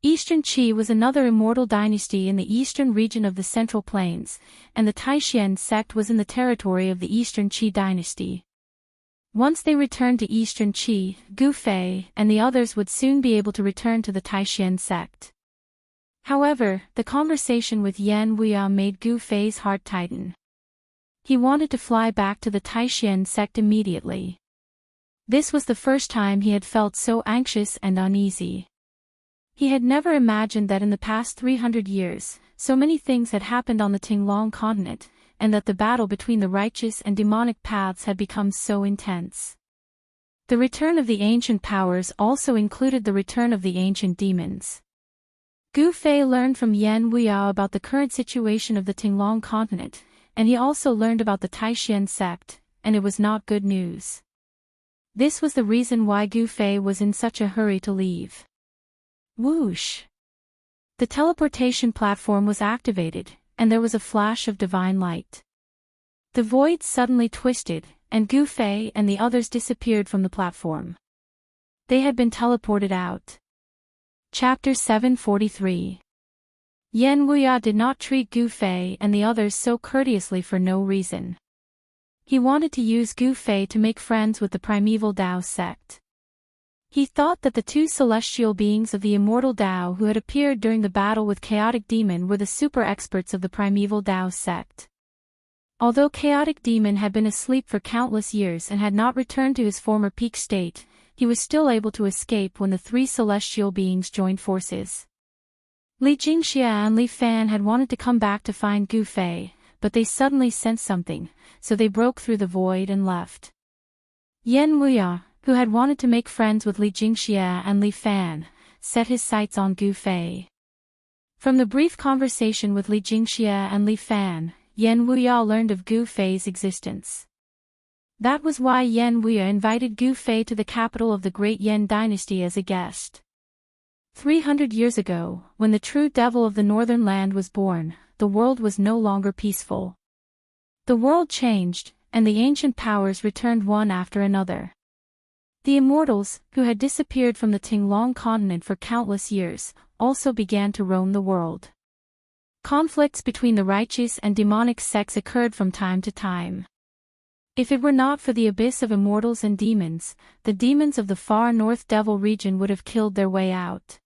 Eastern Qi was another immortal dynasty in the eastern region of the Central Plains, and the Taishan sect was in the territory of the Eastern Qi dynasty. Once they returned to Eastern Qi, Gu Fei and the others would soon be able to return to the Taishan sect. However, the conversation with Yan Wuya made Gu Fei's heart tighten. He wanted to fly back to the Taishan sect immediately. This was the first time he had felt so anxious and uneasy. He had never imagined that in the past 300 years, so many things had happened on the Tinglong continent, and that the battle between the righteous and demonic paths had become so intense. The return of the ancient powers also included the return of the ancient demons. Gu Fei learned from Yan Wuya about the current situation of the Tinglong continent, and he also learned about the Taishan sect, and it was not good news. This was the reason why Gu Fei was in such a hurry to leave. Whoosh! The teleportation platform was activated, and there was a flash of divine light. The void suddenly twisted, and Gu Fei and the others disappeared from the platform. They had been teleported out. Chapter 743. Yan Wuya did not treat Gu Fei and the others so courteously for no reason. He wanted to use Gu Fei to make friends with the primeval Dao sect. He thought that the two celestial beings of the immortal Dao who had appeared during the battle with Chaotic Demon were the super experts of the primeval Dao sect. Although Chaotic Demon had been asleep for countless years and had not returned to his former peak state, he was still able to escape when the three celestial beings joined forces. Li Jingxia and Li Fan had wanted to come back to find Gu Fei, but they suddenly sensed something, so they broke through the void and left. Yan Wuya, who had wanted to make friends with Li Jingxia and Li Fan, set his sights on Gu Fei. From the brief conversation with Li Jingxia and Li Fan, Yan Wuya learned of Gu Fei's existence. That was why Yan Wuya invited Gu Fei to the capital of the great Yan dynasty as a guest. 300 years ago, when the true devil of the northern land was born, the world was no longer peaceful. The world changed, and the ancient powers returned one after another. The immortals, who had disappeared from the Tinglong continent for countless years, also began to roam the world. Conflicts between the righteous and demonic sects occurred from time to time. If it were not for the abyss of immortals and demons, the demons of the far north devil region would have killed their way out.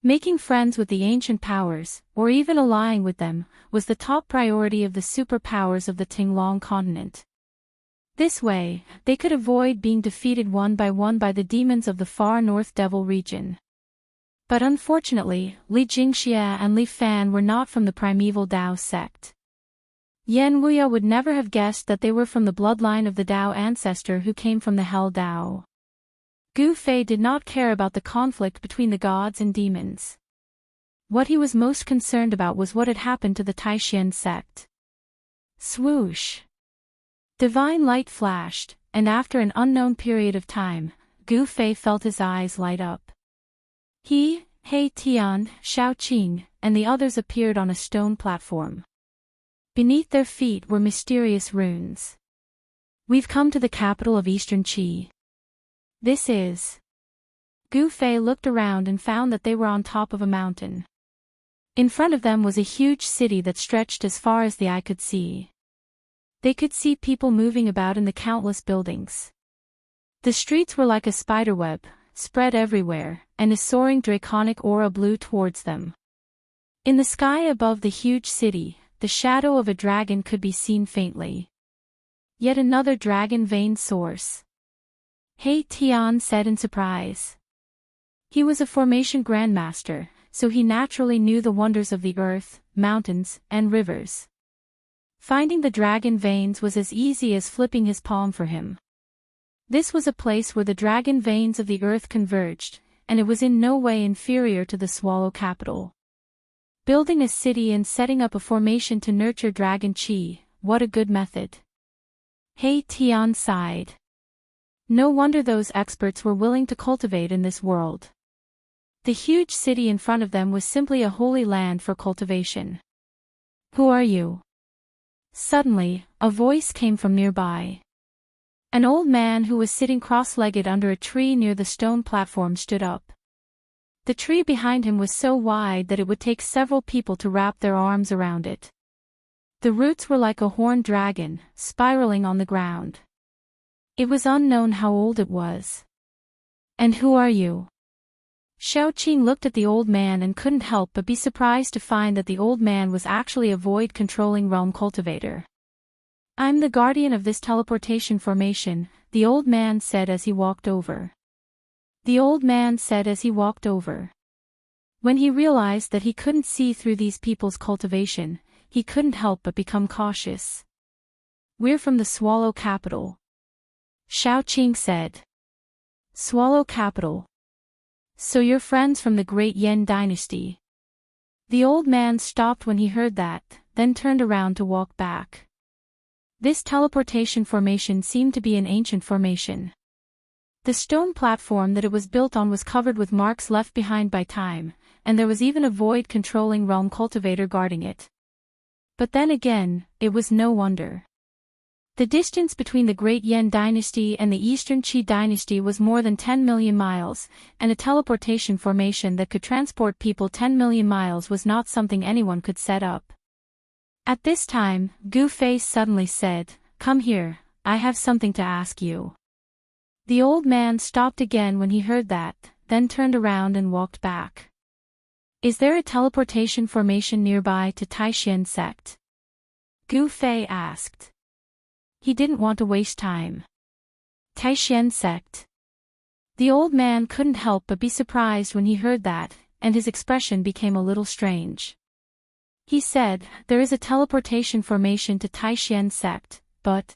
Making friends with the ancient powers, or even allying with them, was the top priority of the superpowers of the Tinglong continent. This way, they could avoid being defeated one by the demons of the far north devil region. But unfortunately, Li Jingxia and Li Fan were not from the primeval Dao sect. Yan Wuya would never have guessed that they were from the bloodline of the Dao ancestor who came from the Hell Dao. Gu Fei did not care about the conflict between the gods and demons. What he was most concerned about was what had happened to the Taishan sect. Swoosh! Divine light flashed, and after an unknown period of time, Gu Fei felt his eyes light up. He, He Tian, Xiao Qing, and the others appeared on a stone platform. Beneath their feet were mysterious runes. We've come to the capital of Eastern Qi. This is. Gu Fei looked around and found that they were on top of a mountain. In front of them was a huge city that stretched as far as the eye could see. They could see people moving about in the countless buildings. The streets were like a spiderweb, spread everywhere, and a soaring draconic aura blew towards them. In the sky above the huge city, the shadow of a dragon could be seen faintly. Yet another dragon veined source. He Tian said in surprise. He was a formation grandmaster, so he naturally knew the wonders of the earth, mountains, and rivers. Finding the dragon veins was as easy as flipping his palm for him. This was a place where the dragon veins of the earth converged, and it was in no way inferior to the swallow capital. Building a city and setting up a formation to nurture dragon chi, what a good method. He Tian sighed. No wonder those experts were willing to cultivate in this world. The huge city in front of them was simply a holy land for cultivation. Who are you? Suddenly, a voice came from nearby. An old man who was sitting cross-legged under a tree near the stone platform stood up. The tree behind him was so wide that it would take several people to wrap their arms around it. The roots were like a horned dragon, spiraling on the ground. It was unknown how old it was. And who are you? Xiao Qing looked at the old man and couldn't help but be surprised to find that the old man was actually a void-controlling realm cultivator. I'm the guardian of this teleportation formation, the old man said as he walked over. The old man said as he walked over. When he realized that he couldn't see through these people's cultivation, he couldn't help but become cautious. We're from the Swallow capital. Xiao Qing said. Swallow capital. So you're friends from the Great Yen dynasty. The old man stopped when he heard that, then turned around to walk back. This teleportation formation seemed to be an ancient formation. The stone platform that it was built on was covered with marks left behind by time, and there was even a void-controlling realm cultivator guarding it. But then again, it was no wonder. The distance between the Great Yen dynasty and the Eastern Qi dynasty was more than 10 million miles, and a teleportation formation that could transport people 10 million miles was not something anyone could set up. At this time, Gu Fei suddenly said, "Come here, I have something to ask you." The old man stopped again when he heard that, then turned around and walked back. Is there a teleportation formation nearby to Taishan sect? Gu Fei asked. He didn't want to waste time. Taishan sect. The old man couldn't help but be surprised when he heard that, and his expression became a little strange. He said, there is a teleportation formation to Taishan sect, but...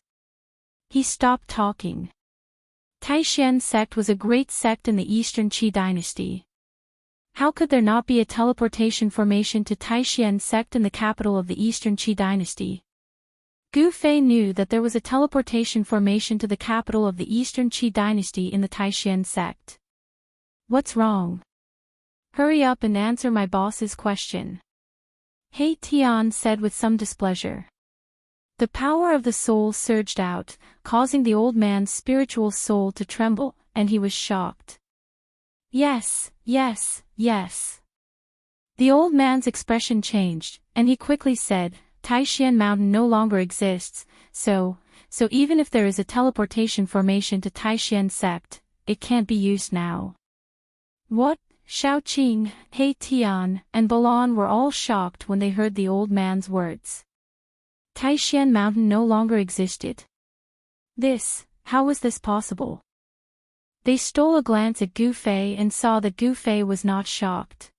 He stopped talking. Taishan sect was a great sect in the Eastern Qi dynasty. How could there not be a teleportation formation to Taishan sect in the capital of the Eastern Qi dynasty? Gu Fei knew that there was a teleportation formation to the capital of the Eastern Qi dynasty in the Taishan sect. What's wrong? Hurry up and answer my boss's question. He Tian said with some displeasure. The power of the soul surged out, causing the old man's spiritual soul to tremble, and he was shocked. Yes, yes, yes. The old man's expression changed, and he quickly said, Taishan Mountain no longer exists, so even if there is a teleportation formation to Taishan sect, it can't be used now. What? Xiao Qing, He Tian, and Balan were all shocked when they heard the old man's words. Taishan Mountain no longer existed. How was this possible? They stole a glance at Gu Fei and saw that Gu Fei was not shocked.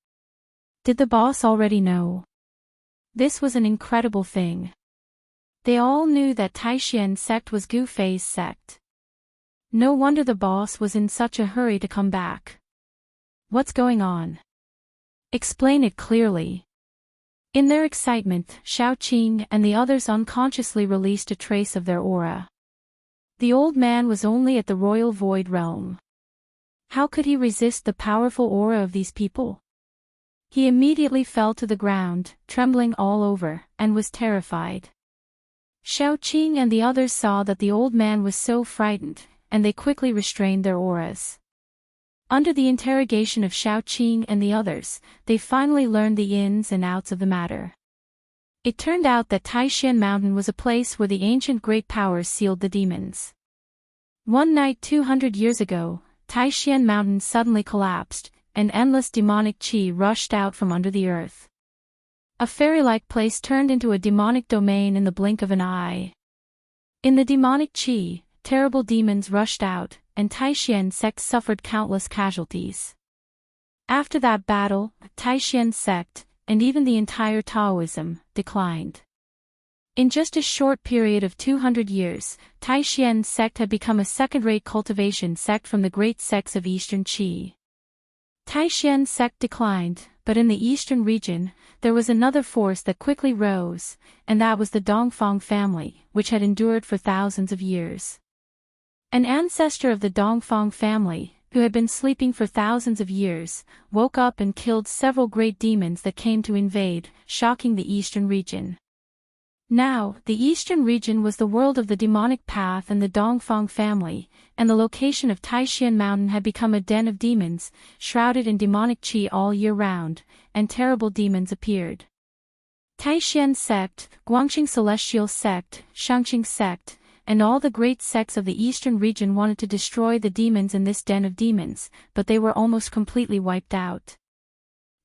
Did the boss already know? This was an incredible thing. They all knew that Taishan sect was Gu Fei's sect. No wonder the boss was in such a hurry to come back. What's going on? Explain it clearly. In their excitement, Shaoqing and the others unconsciously released a trace of their aura. The old man was only at the royal void realm. How could he resist the powerful aura of these people? He immediately fell to the ground, trembling all over, and was terrified. Shaoqing and the others saw that the old man was so frightened, and they quickly restrained their auras. Under the interrogation of Shaoqing and the others, they finally learned the ins and outs of the matter. It turned out that Taishan Mountain was a place where the ancient great powers sealed the demons. One night 200 years ago, Taishan Mountain suddenly collapsed, and endless demonic qi rushed out from under the earth. A fairy-like place turned into a demonic domain in the blink of an eye. In the demonic qi, terrible demons rushed out, and Taishan sect suffered countless casualties. After that battle, Taishan sect, and even the entire Taoism, declined. In just a short period of 200 years, Taishan sect had become a second-rate cultivation sect from the great sects of Eastern Qi. Taishan sect declined, but in the eastern region, there was another force that quickly rose, and that was the Dongfang family, which had endured for thousands of years. An ancestor of the Dongfang family, who had been sleeping for thousands of years, woke up and killed several great demons that came to invade, shocking the eastern region. Now, the eastern region was the world of the demonic path and the Dongfang family, and the location of Taishan Mountain had become a den of demons, shrouded in demonic qi all year round, and terrible demons appeared. Taishan sect, Guangxing celestial sect, Shangqing sect, and all the great sects of the eastern region wanted to destroy the demons in this den of demons, but they were almost completely wiped out.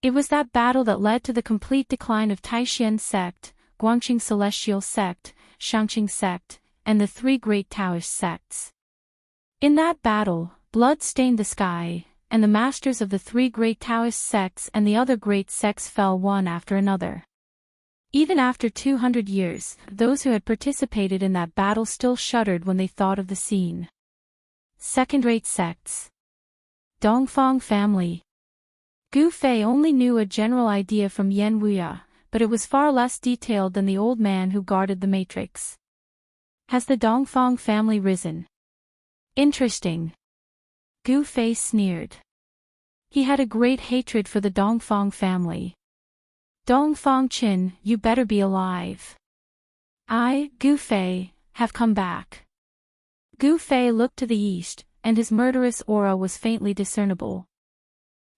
It was that battle that led to the complete decline of Taishan sect, Guangxing celestial sect, Shangqing sect, and the three great Taoist sects. In that battle, blood stained the sky, and the masters of the three great Taoist sects and the other great sects fell one after another. Even after 200 years, those who had participated in that battle still shuddered when they thought of the scene. Second-rate sects. Dongfang family. Gu Fei only knew a general idea from Yan Wuya, but it was far less detailed than the old man who guarded the matrix. Has the Dongfang family risen? Interesting. Gu Fei sneered. He had a great hatred for the Dongfang family. Dongfang Qin, you better be alive. I, Gu Fei, have come back. Gu Fei looked to the east, and his murderous aura was faintly discernible.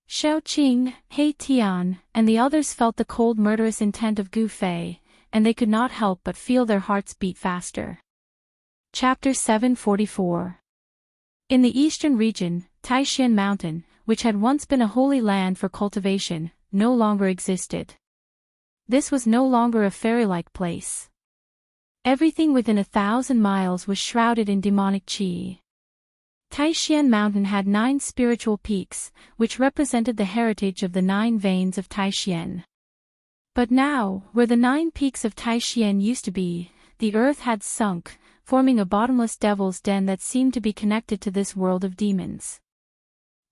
Shaoqing, He Tian, and the others felt the cold murderous intent of Gu Fei, and they could not help but feel their hearts beat faster. Chapter 744. In the eastern region, Taishan Mountain, which had once been a holy land for cultivation, no longer existed. This was no longer a fairy-like place. Everything within 1,000 miles was shrouded in demonic qi. Taishan Mountain had 9 spiritual peaks, which represented the heritage of the 9 veins of Taishan. But now, where the 9 peaks of Taishan used to be, the earth had sunk, forming a bottomless devil's den that seemed to be connected to this world of demons.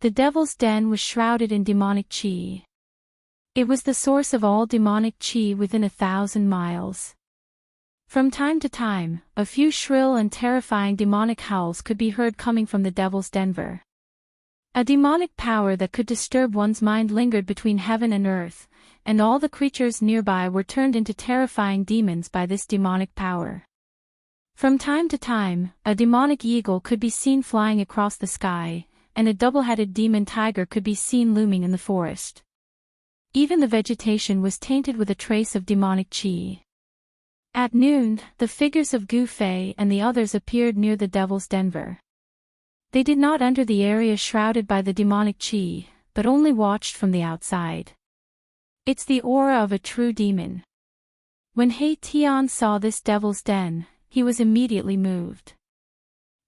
The devil's den was shrouded in demonic qi. It was the source of all demonic qi within 1,000 miles. From time to time, a few shrill and terrifying demonic howls could be heard coming from the devil's den. A demonic power that could disturb one's mind lingered between heaven and earth, and all the creatures nearby were turned into terrifying demons by this demonic power. From time to time, a demonic eagle could be seen flying across the sky, and a double-headed demon tiger could be seen looming in the forest. Even the vegetation was tainted with a trace of demonic qi. At noon, the figures of Gu Fei and the others appeared near the devil's den. They did not enter the area shrouded by the demonic qi, but only watched from the outside. It's the aura of a true demon. When He Tian saw this devil's den, he was immediately moved.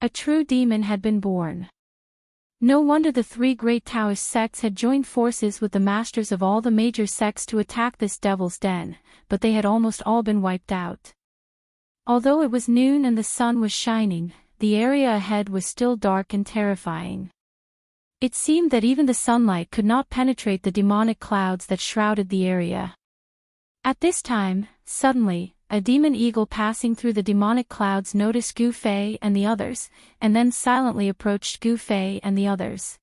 A true demon had been born. No wonder the 3 great Taoist sects had joined forces with the masters of all the major sects to attack this devil's den, but they had almost all been wiped out. Although it was noon and the sun was shining, the area ahead was still dark and terrifying. It seemed that even the sunlight could not penetrate the demonic clouds that shrouded the area. At this time, suddenly, a demon eagle passing through the demonic clouds noticed Gu Fei and the others, and then silently approached Gu Fei and the others.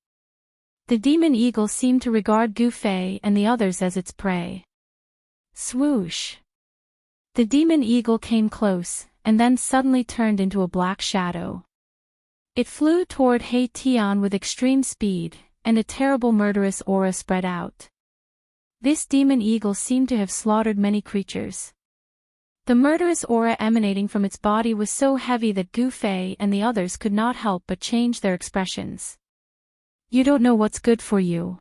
The demon eagle seemed to regard Gu Fei and the others as its prey. Swoosh! The demon eagle came close, and then suddenly turned into a black shadow. It flew toward He Tian with extreme speed, and a terrible murderous aura spread out. This demon eagle seemed to have slaughtered many creatures. The murderous aura emanating from its body was so heavy that Gu Fei and the others could not help but change their expressions. You don't know what's good for you.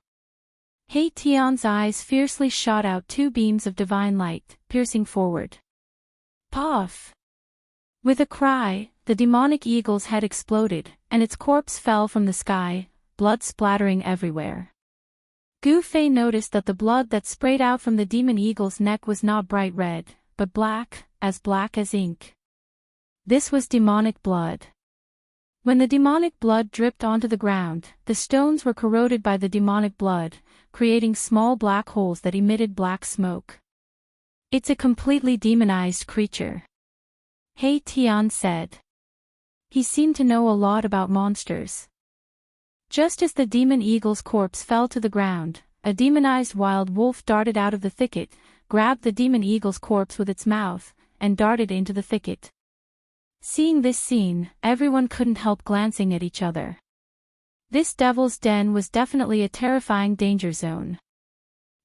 He Tian's eyes fiercely shot out two beams of divine light, piercing forward. Puff! With a cry, the demonic eagle's head exploded, and its corpse fell from the sky, blood splattering everywhere. Gu Fei noticed that the blood that sprayed out from the demon eagle's neck was not bright red, but black as ink. This was demonic blood. When the demonic blood dripped onto the ground, the stones were corroded by the demonic blood, creating small black holes that emitted black smoke. It's a completely demonized creature, He Tian said. He seemed to know a lot about monsters. Just as the demon eagle's corpse fell to the ground, a demonized wild wolf darted out of the thicket, grabbed the demon eagle's corpse with its mouth, and darted into the thicket. Seeing this scene, everyone couldn't help glancing at each other. This devil's den was definitely a terrifying danger zone.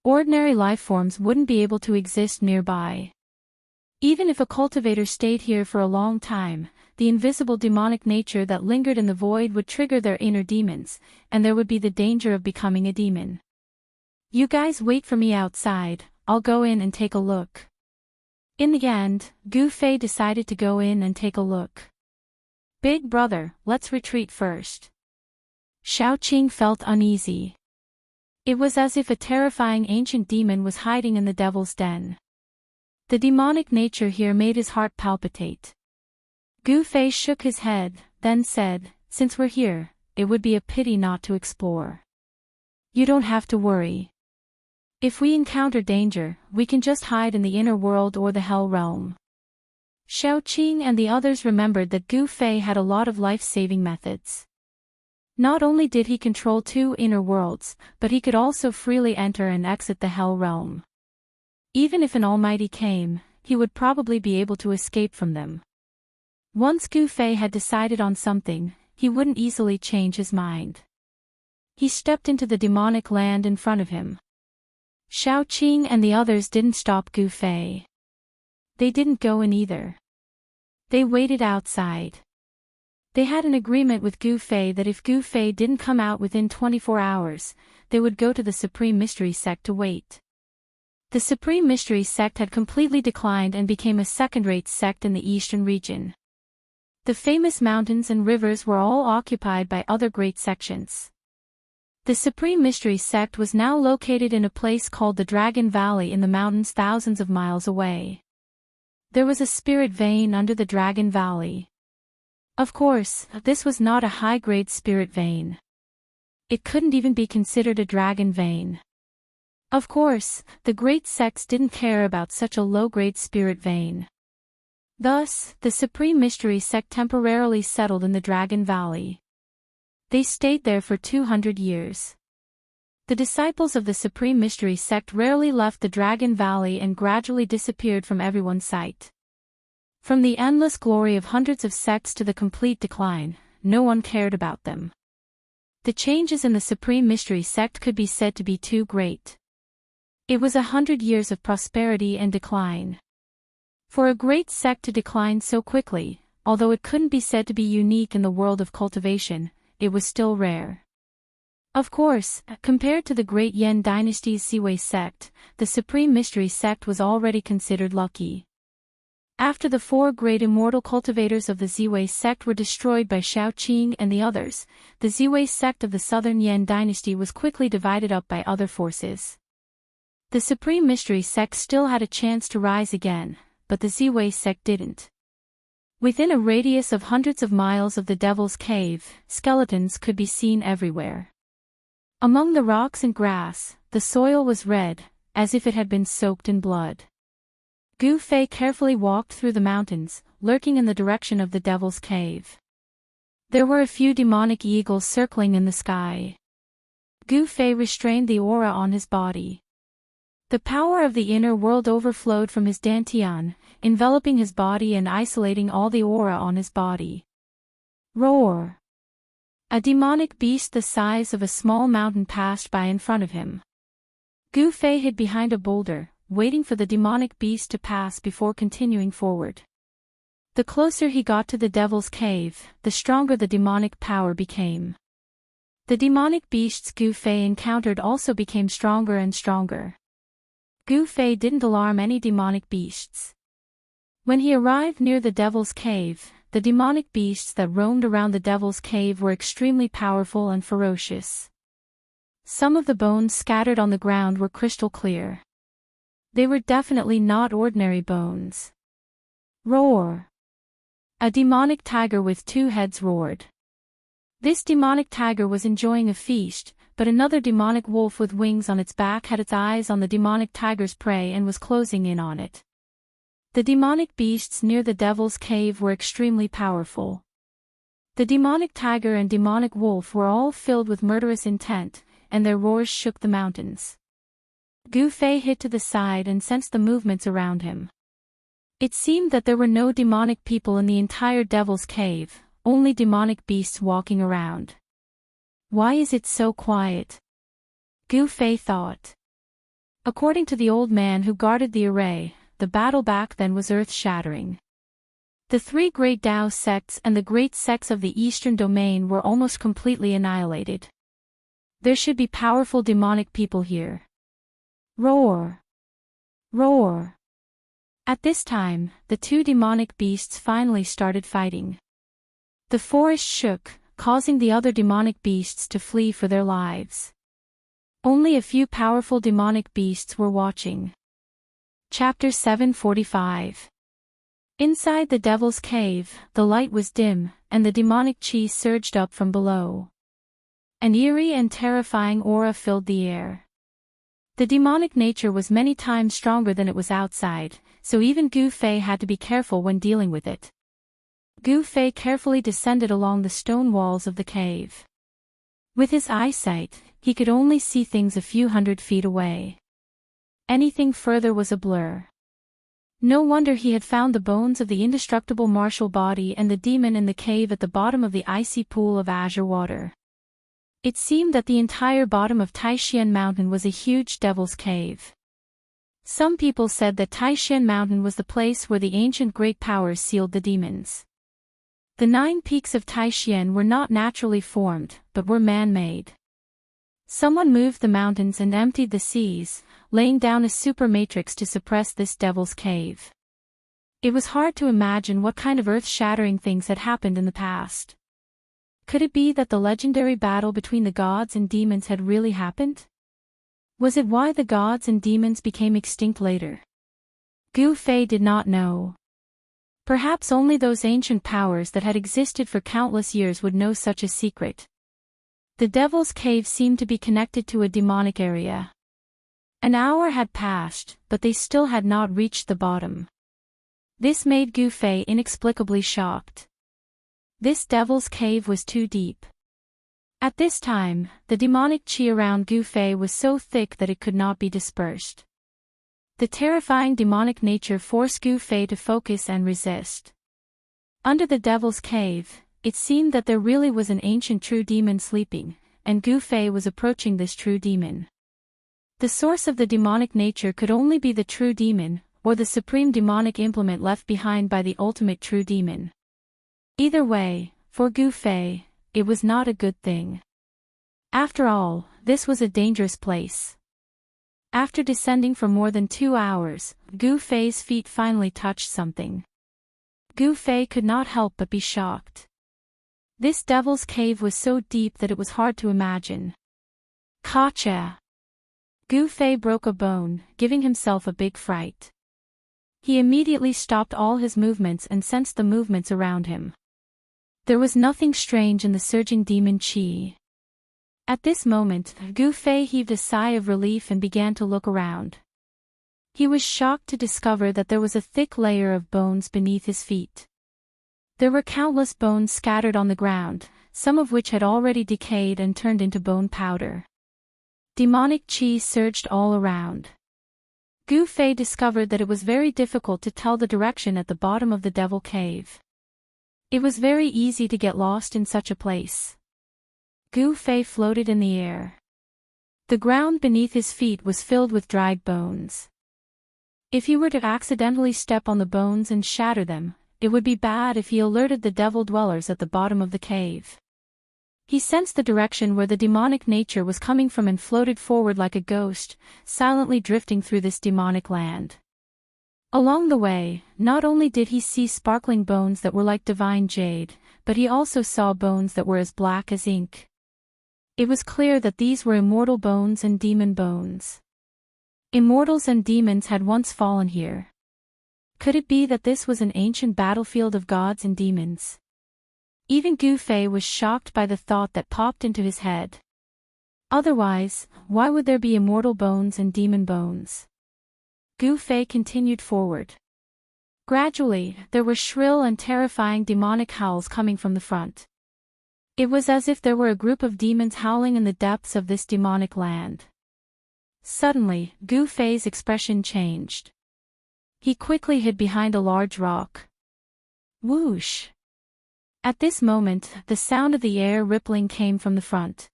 Ordinary lifeforms wouldn't be able to exist nearby. Even if a cultivator stayed here for a long time, the invisible demonic nature that lingered in the void would trigger their inner demons, and there would be the danger of becoming a demon. You guys wait for me outside, I'll go in and take a look. In the end, Gu Fei decided to go in and take a look. Big brother, let's retreat first. Xiaoqing felt uneasy. It was as if a terrifying ancient demon was hiding in the devil's den. The demonic nature here made his heart palpitate. Gu Fei shook his head, then said, since we're here, it would be a pity not to explore. You don't have to worry. If we encounter danger, we can just hide in the inner world or the hell realm. Xiaoqing and the others remembered that Gu Fei had a lot of life-saving methods. Not only did he control two inner worlds, but he could also freely enter and exit the hell realm. Even if an almighty came, he would probably be able to escape from them. Once Gu Fei had decided on something, he wouldn't easily change his mind. He stepped into the demonic land in front of him. Xiaoqing and the others didn't stop Gu Fei. They didn't go in either. They waited outside. They had an agreement with Gu Fei that if Gu Fei didn't come out within 24 hours, they would go to the Supreme Mystery Sect to wait. The Supreme Mystery Sect had completely declined and became a second-rate sect in the eastern region. The famous mountains and rivers were all occupied by other great sections. The Supreme Mystery Sect was now located in a place called the Dragon Valley in the mountains thousands of miles away. There was a spirit vein under the Dragon Valley. Of course, this was not a high-grade spirit vein. It couldn't even be considered a dragon vein. Of course, the great sects didn't care about such a low-grade spirit vein. Thus, the Supreme Mystery Sect temporarily settled in the Dragon Valley. They stayed there for 200 years. The disciples of the Supreme Mystery Sect rarely left the Dragon Valley and gradually disappeared from everyone's sight. From the endless glory of hundreds of sects to the complete decline, no one cared about them. The changes in the Supreme Mystery Sect could be said to be too great. It was 100 years of prosperity and decline. For a great sect to decline so quickly, although it couldn't be said to be unique in the world of cultivation, it was still rare. Of course, compared to the great Yan dynasty's Ziwei sect, the Supreme Mystery Sect was already considered lucky. After the four great immortal cultivators of the Ziwei sect were destroyed by Xiaoqing and the others, the Ziwei sect of the southern Yan dynasty was quickly divided up by other forces. The Supreme Mystery Sect still had a chance to rise again, but the Ziwei sect didn't. Within a radius of hundreds of miles of the Devil's Cave, skeletons could be seen everywhere. Among the rocks and grass, the soil was red, as if it had been soaked in blood. Gu Fei carefully walked through the mountains, lurking in the direction of the Devil's Cave. There were a few demonic eagles circling in the sky. Gu Fei restrained the aura on his body. The power of the inner world overflowed from his dantian, enveloping his body and isolating all the aura on his body. Roar! A demonic beast the size of a small mountain passed by in front of him. Gu Fei hid behind a boulder, waiting for the demonic beast to pass before continuing forward. The closer he got to the Devil's Cave, the stronger the demonic power became. The demonic beasts Gu Fei encountered also became stronger and stronger. Gu Fei didn't alarm any demonic beasts. When he arrived near the Devil's Cave, the demonic beasts that roamed around the Devil's Cave were extremely powerful and ferocious. Some of the bones scattered on the ground were crystal clear. They were definitely not ordinary bones. Roar! A demonic tiger with two heads roared. This demonic tiger was enjoying a feast, but another demonic wolf with wings on its back had its eyes on the demonic tiger's prey and was closing in on it. The demonic beasts near the Devil's Cave were extremely powerful. The demonic tiger and demonic wolf were all filled with murderous intent, and their roars shook the mountains. Gu Fei hid to the side and sensed the movements around him. It seemed that there were no demonic people in the entire Devil's Cave, only demonic beasts walking around. Why is it so quiet? Gu Fei thought. According to the old man who guarded the array, the battle back then was earth-shattering. The three great Dao sects and the great sects of the eastern domain were almost completely annihilated. There should be powerful demonic people here. Roar! Roar! At this time, the two demonic beasts finally started fighting. The forest shook, causing the other demonic beasts to flee for their lives. Only a few powerful demonic beasts were watching. Chapter 745. Inside the Devil's Cave, the light was dim, and the demonic chi surged up from below. An eerie and terrifying aura filled the air. The demonic nature was many times stronger than it was outside, so even Gu Fei had to be careful when dealing with it. Gu Fei carefully descended along the stone walls of the cave. With his eyesight, he could only see things a few hundred feet away. Anything further was a blur. No wonder he had found the bones of the indestructible martial body and the demon in the cave at the bottom of the icy pool of azure water. It seemed that the entire bottom of Taishan Mountain was a huge Devil's Cave. Some people said that Taishan Mountain was the place where the ancient great powers sealed the demons. The 9 peaks of Taishan were not naturally formed, but were man-made. Someone moved the mountains and emptied the seas, laying down a super matrix to suppress this Devil's Cave. It was hard to imagine what kind of earth-shattering things had happened in the past. Could it be that the legendary battle between the gods and demons had really happened? Was it why the gods and demons became extinct later? Gu Fei did not know. Perhaps only those ancient powers that had existed for countless years would know such a secret. The Devil's Cave seemed to be connected to a demonic area. An hour had passed, but they still had not reached the bottom. This made Gu Fei inexplicably shocked. This Devil's Cave was too deep. At this time, the demonic chi around Gu Fei was so thick that it could not be dispersed. The terrifying demonic nature forced Gu Fei to focus and resist. Under the Devil's Cave, it seemed that there really was an ancient true demon sleeping, and Gu Fei was approaching this true demon. The source of the demonic nature could only be the true demon, or the supreme demonic implement left behind by the ultimate true demon. Either way, for Gu Fei, it was not a good thing. After all, this was a dangerous place. After descending for more than 2 hours, Gu Fei's feet finally touched something. Gu Fei could not help but be shocked. This Devil's Cave was so deep that it was hard to imagine. Gotcha! Gu Fei broke a bone, giving himself a big fright. He immediately stopped all his movements and sensed the movements around him. There was nothing strange in the surging demon chi. At this moment, Gu Fei heaved a sigh of relief and began to look around. He was shocked to discover that there was a thick layer of bones beneath his feet. There were countless bones scattered on the ground, some of which had already decayed and turned into bone powder. Demonic chi surged all around. Gu Fei discovered that it was very difficult to tell the direction at the bottom of the devil cave. It was very easy to get lost in such a place. Gu Fei floated in the air. The ground beneath his feet was filled with dried bones. If he were to accidentally step on the bones and shatter them, it would be bad if he alerted the devil dwellers at the bottom of the cave. He sensed the direction where the demonic nature was coming from and floated forward like a ghost, silently drifting through this demonic land. Along the way, not only did he see sparkling bones that were like divine jade, but he also saw bones that were as black as ink. It was clear that these were immortal bones and demon bones. Immortals and demons had once fallen here. Could it be that this was an ancient battlefield of gods and demons? Even Gu Fei was shocked by the thought that popped into his head. Otherwise, why would there be immortal bones and demon bones? Gu Fei continued forward. Gradually, there were shrill and terrifying demonic howls coming from the front. It was as if there were a group of demons howling in the depths of this demonic land. Suddenly, Gu Fei's expression changed. He quickly hid behind a large rock. Whoosh! At this moment, the sound of the air rippling came from the front.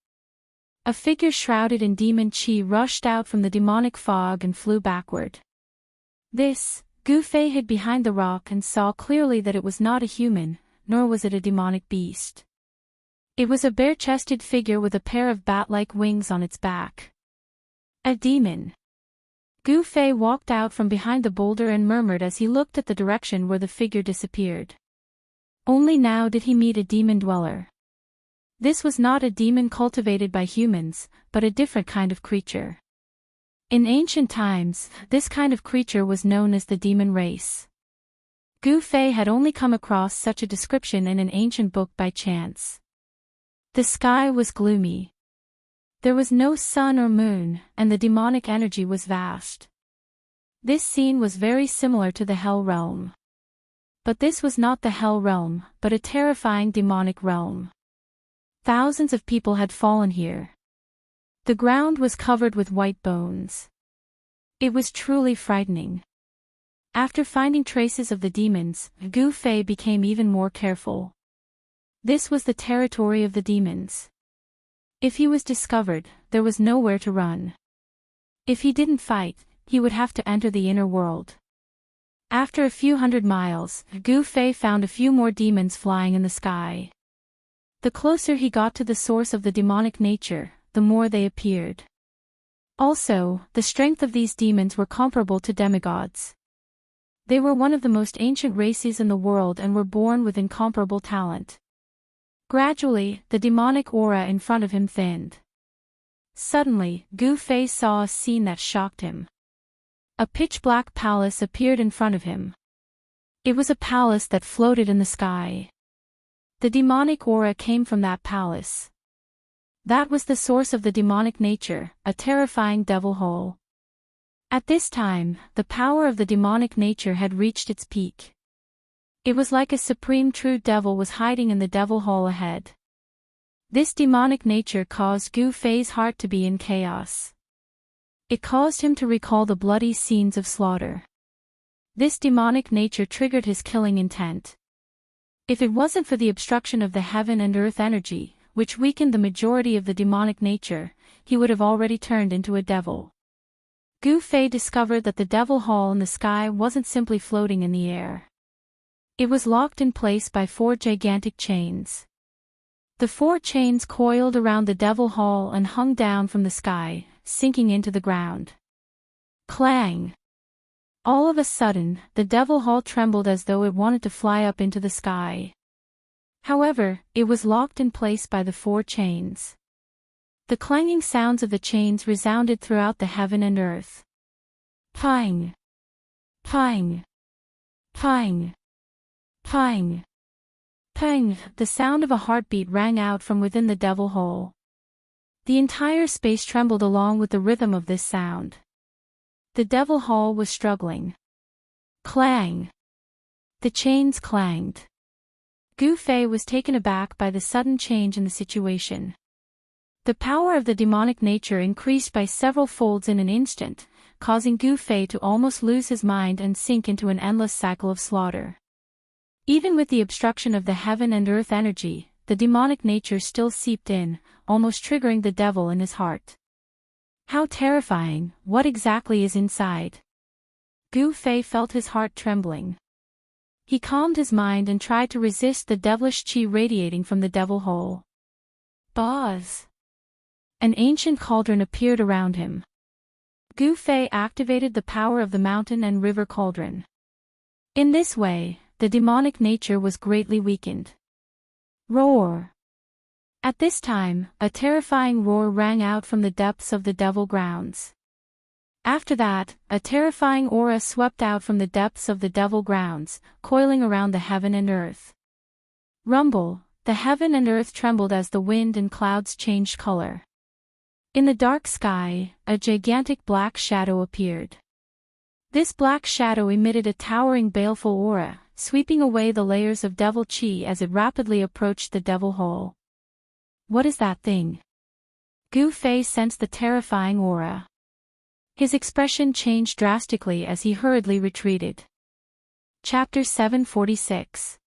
A figure shrouded in demon chi rushed out from the demonic fog and flew backward. Gu Fei hid behind the rock and saw clearly that it was not a human, nor was it a demonic beast. It was a bare-chested figure with a pair of bat-like wings on its back. A demon. Gu Fei walked out from behind the boulder and murmured as he looked at the direction where the figure disappeared. Only now did he meet a demon dweller. This was not a demon cultivated by humans, but a different kind of creature. In ancient times, this kind of creature was known as the demon race. Gu Fei had only come across such a description in an ancient book by chance. The sky was gloomy. There was no sun or moon, and the demonic energy was vast. This scene was very similar to the Hell realm. But this was not the Hell realm, but a terrifying demonic realm. Thousands of people had fallen here. The ground was covered with white bones. It was truly frightening. After finding traces of the demons, Gu Fei became even more careful. This was the territory of the demons. If he was discovered, there was nowhere to run. If he didn't fight, he would have to enter the inner world. After a few hundred miles, Gu Fei found a few more demons flying in the sky. The closer he got to the source of the demonic nature, the more they appeared. Also, the strength of these demons were comparable to demigods. They were one of the most ancient races in the world and were born with incomparable talent. Gradually, the demonic aura in front of him thinned. Suddenly, Gu Fei saw a scene that shocked him. A pitch-black palace appeared in front of him. It was a palace that floated in the sky. The demonic aura came from that palace. That was the source of the demonic nature, a terrifying devil hole. At this time, the power of the demonic nature had reached its peak. It was like a supreme true devil was hiding in the devil hole ahead. This demonic nature caused Gu Fei's heart to be in chaos. It caused him to recall the bloody scenes of slaughter. This demonic nature triggered his killing intent. If it wasn't for the obstruction of the heaven and earth energy, which weakened the majority of the demonic nature, he would have already turned into a devil. Gu Fei discovered that the devil hall in the sky wasn't simply floating in the air. It was locked in place by 4 gigantic chains. The 4 chains coiled around the devil hall and hung down from the sky, sinking into the ground. Clang! All of a sudden, the devil hall trembled as though it wanted to fly up into the sky. However, it was locked in place by the 4 chains. The clanging sounds of the chains resounded throughout the heaven and earth. Pang! Pang! Pang! Pang! Pang! The sound of a heartbeat rang out from within the devil hole. The entire space trembled along with the rhythm of this sound. The devil hall was struggling. Clang! The chains clanged. Gu Fei was taken aback by the sudden change in the situation. The power of the demonic nature increased by several folds in an instant, causing Gu Fei to almost lose his mind and sink into an endless cycle of slaughter. Even with the obstruction of the heaven and earth energy, the demonic nature still seeped in, almost triggering the devil in his heart. How terrifying! What exactly is inside? Gu Fei felt his heart trembling. He calmed his mind and tried to resist the devilish qi radiating from the devil hole. Buzz! An ancient cauldron appeared around him. Gu Fei activated the power of the mountain and river cauldron. In this way, the demonic nature was greatly weakened. Roar! At this time, a terrifying roar rang out from the depths of the devil grounds. After that, a terrifying aura swept out from the depths of the devil grounds, coiling around the heaven and earth. Rumble! The heaven and earth trembled as the wind and clouds changed color. In the dark sky, a gigantic black shadow appeared. This black shadow emitted a towering baleful aura, sweeping away the layers of devil qi as it rapidly approached the devil hole. What is that thing? Gu Fei sensed the terrifying aura. His expression changed drastically as he hurriedly retreated. Chapter 746.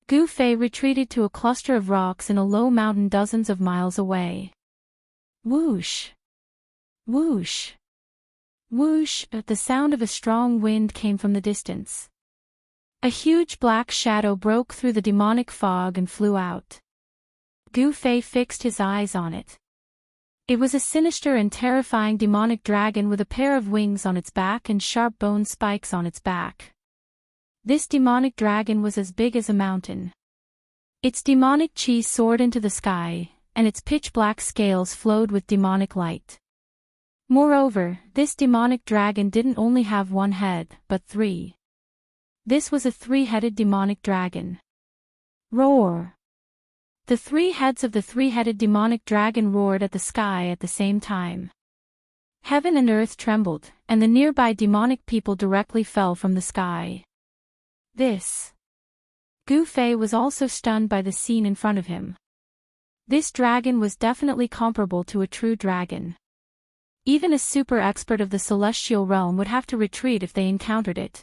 Gu Fei retreated to a cluster of rocks in a low mountain dozens of miles away. Whoosh! Whoosh! Whoosh! The sound of a strong wind came from the distance. A huge black shadow broke through the demonic fog and flew out. Gu Fei fixed his eyes on it. It was a sinister and terrifying demonic dragon with a pair of wings on its back and sharp bone spikes on its back. This demonic dragon was as big as a mountain. Its demonic qi soared into the sky, and its pitch-black scales flowed with demonic light. Moreover, this demonic dragon didn't only have one head, but three. This was a three-headed demonic dragon. Roar! The three heads of the three-headed demonic dragon roared at the sky at the same time. Heaven and earth trembled, and the nearby demonic people directly fell from the sky. Gu Fei was also stunned by the scene in front of him. This dragon was definitely comparable to a true dragon. Even a super expert of the celestial realm would have to retreat if they encountered it.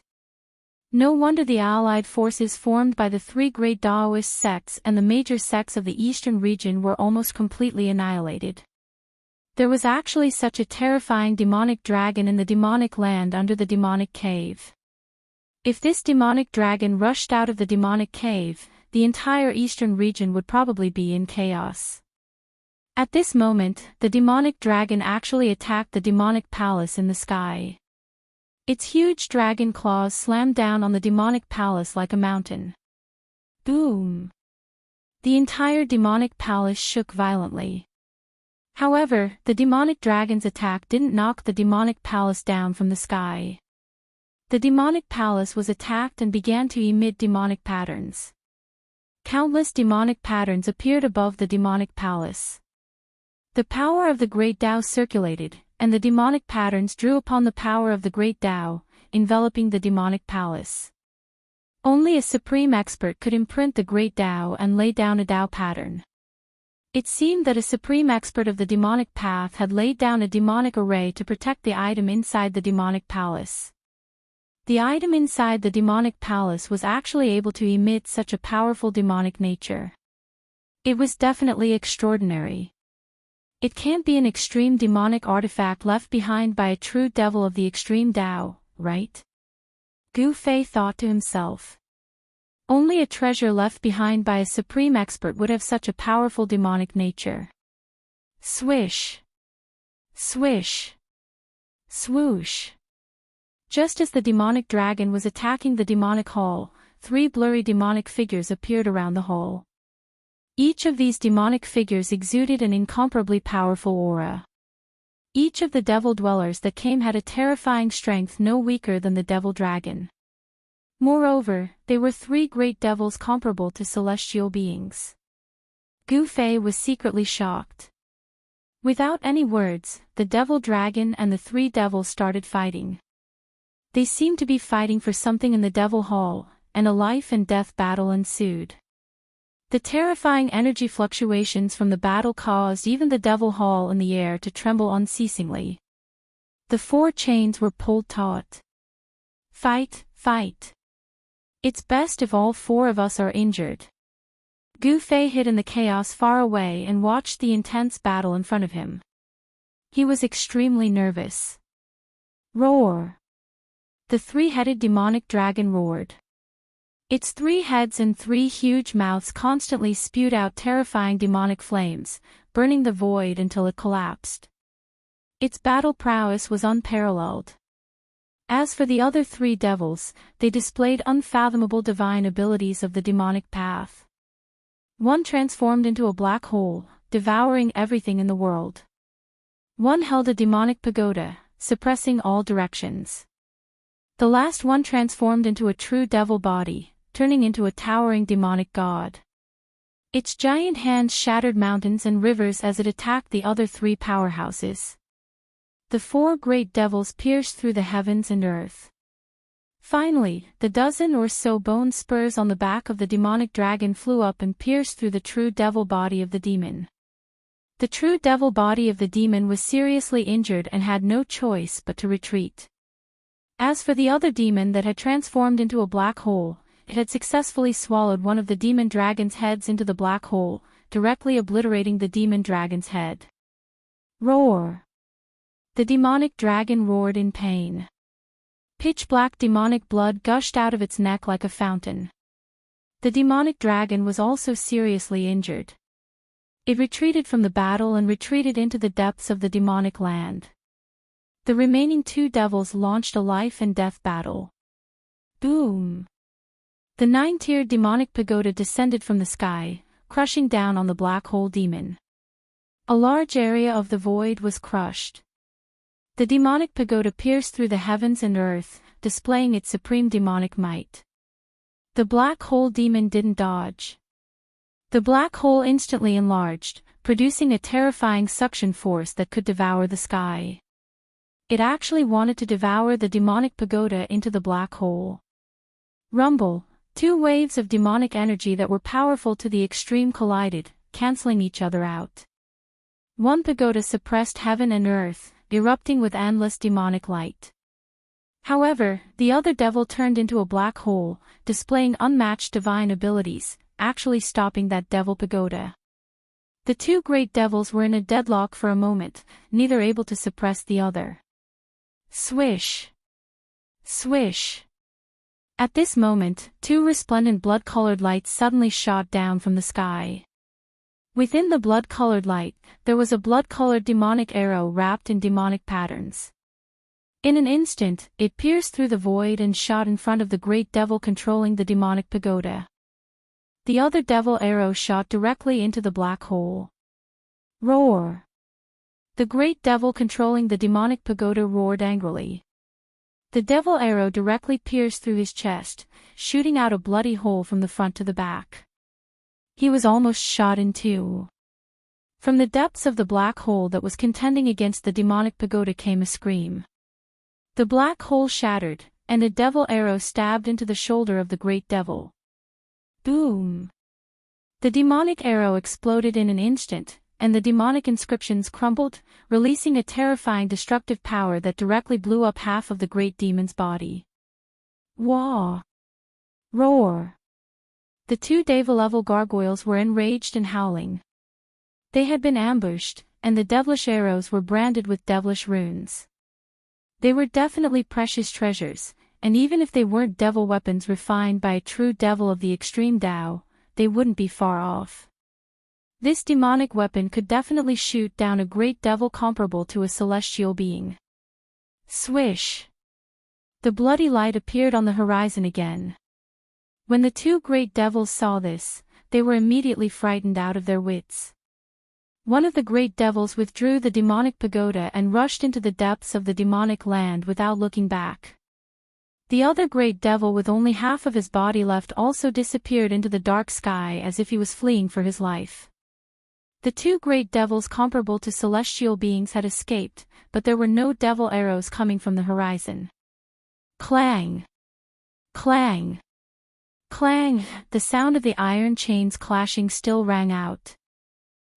No wonder the allied forces formed by the three great Taoist sects and the major sects of the eastern region were almost completely annihilated. There was actually such a terrifying demonic dragon in the demonic land under the demonic cave. If this demonic dragon rushed out of the demonic cave, the entire eastern region would probably be in chaos. At this moment, the demonic dragon actually attacked the demonic palace in the sky. Its huge dragon claws slammed down on the demonic palace like a mountain. Boom! The entire demonic palace shook violently. However, the demonic dragon's attack didn't knock the demonic palace down from the sky. The demonic palace was attacked and began to emit demonic patterns. Countless demonic patterns appeared above the demonic palace. The power of the Great Tao circulated, and the demonic patterns drew upon the power of the Great Tao, enveloping the demonic palace. Only a supreme expert could imprint the Great Tao and lay down a Tao pattern. It seemed that a supreme expert of the demonic path had laid down a demonic array to protect the item inside the demonic palace. The item inside the demonic palace was actually able to emit such a powerful demonic nature. It was definitely extraordinary. It can't be an extreme demonic artifact left behind by a true devil of the extreme Tao, right? Gu Fei thought to himself. Only a treasure left behind by a supreme expert would have such a powerful demonic nature. Swish! Swish! Swoosh! Just as the demonic dragon was attacking the demonic hall, three blurry demonic figures appeared around the hall. Each of these demonic figures exuded an incomparably powerful aura. Each of the devil dwellers that came had a terrifying strength no weaker than the devil dragon. Moreover, they were three great devils comparable to celestial beings. Gu Fei was secretly shocked. Without any words, the devil dragon and the three devils started fighting. They seemed to be fighting for something in the devil hall, and a life and death battle ensued. The terrifying energy fluctuations from the battle caused even the devil hall in the air to tremble unceasingly. The four chains were pulled taut. Fight, fight. It's best if all four of us are injured. Gu Fei hid in the chaos far away and watched the intense battle in front of him. He was extremely nervous. Roar! The three-headed demonic dragon roared. Its 3 heads and 3 huge mouths constantly spewed out terrifying demonic flames, burning the void until it collapsed. Its battle prowess was unparalleled. As for the other 3 devils, they displayed unfathomable divine abilities of the demonic path. One transformed into a black hole, devouring everything in the world. One held a demonic pagoda, suppressing all directions. The last one transformed into a true devil body, turning into a towering demonic god. Its giant hands shattered mountains and rivers as it attacked the other 3 powerhouses. The 4 great devils pierced through the heavens and earth. Finally, the dozen or so bone spurs on the back of the demonic dragon flew up and pierced through the true devil body of the demon. The true devil body of the demon was seriously injured and had no choice but to retreat. As for the other demon that had transformed into a black hole, it had successfully swallowed one of the demon dragon's heads into the black hole, directly obliterating the demon dragon's head. Roar! The demonic dragon roared in pain. Pitch-black demonic blood gushed out of its neck like a fountain. The demonic dragon was also seriously injured. It retreated from the battle and retreated into the depths of the demonic land. The remaining 2 devils launched a life and death battle. Boom! The 9-tiered demonic pagoda descended from the sky, crushing down on the black hole demon. A large area of the void was crushed. The demonic pagoda pierced through the heavens and earth, displaying its supreme demonic might. The black hole demon didn't dodge. The black hole instantly enlarged, producing a terrifying suction force that could devour the sky. It actually wanted to devour the demonic pagoda into the black hole. Rumble! 2 waves of demonic energy that were powerful to the extreme collided, canceling each other out. One pagoda suppressed heaven and earth, erupting with endless demonic light. However, the other devil turned into a black hole, displaying unmatched divine abilities, actually stopping that devil pagoda. The 2 great devils were in a deadlock for a moment, neither able to suppress the other. Swish! Swish! At this moment, 2 resplendent blood-colored lights suddenly shot down from the sky. Within the blood-colored light, there was a blood-colored demonic arrow wrapped in demonic patterns. In an instant, it pierced through the void and shot in front of the great devil controlling the demonic pagoda. The other devil arrow shot directly into the black hole. Roar! The great devil controlling the demonic pagoda roared angrily. The devil arrow directly pierced through his chest, shooting out a bloody hole from the front to the back. He was almost shot in 2. From the depths of the black hole that was contending against the demonic pagoda came a scream. The black hole shattered, and a devil arrow stabbed into the shoulder of the great devil. Boom! The demonic arrow exploded in an instant, and the demonic inscriptions crumbled, releasing a terrifying destructive power that directly blew up half of the great demon's body. Wah! Roar! The 2 devil-level gargoyles were enraged and howling. They had been ambushed, and the devilish arrows were branded with devilish runes. They were definitely precious treasures, and even if they weren't devil weapons refined by a true devil of the extreme Tao, they wouldn't be far off. This demonic weapon could definitely shoot down a great devil comparable to a celestial being. Swish! The bloody light appeared on the horizon again. When the 2 great devils saw this, they were immediately frightened out of their wits. One of the great devils withdrew the demonic pagoda and rushed into the depths of the demonic land without looking back. The other great devil with only half of his body left also disappeared into the dark sky as if he was fleeing for his life. The two great devils comparable to celestial beings had escaped, but there were no devil arrows coming from the horizon. Clang! Clang! Clang! The sound of the iron chains clashing still rang out.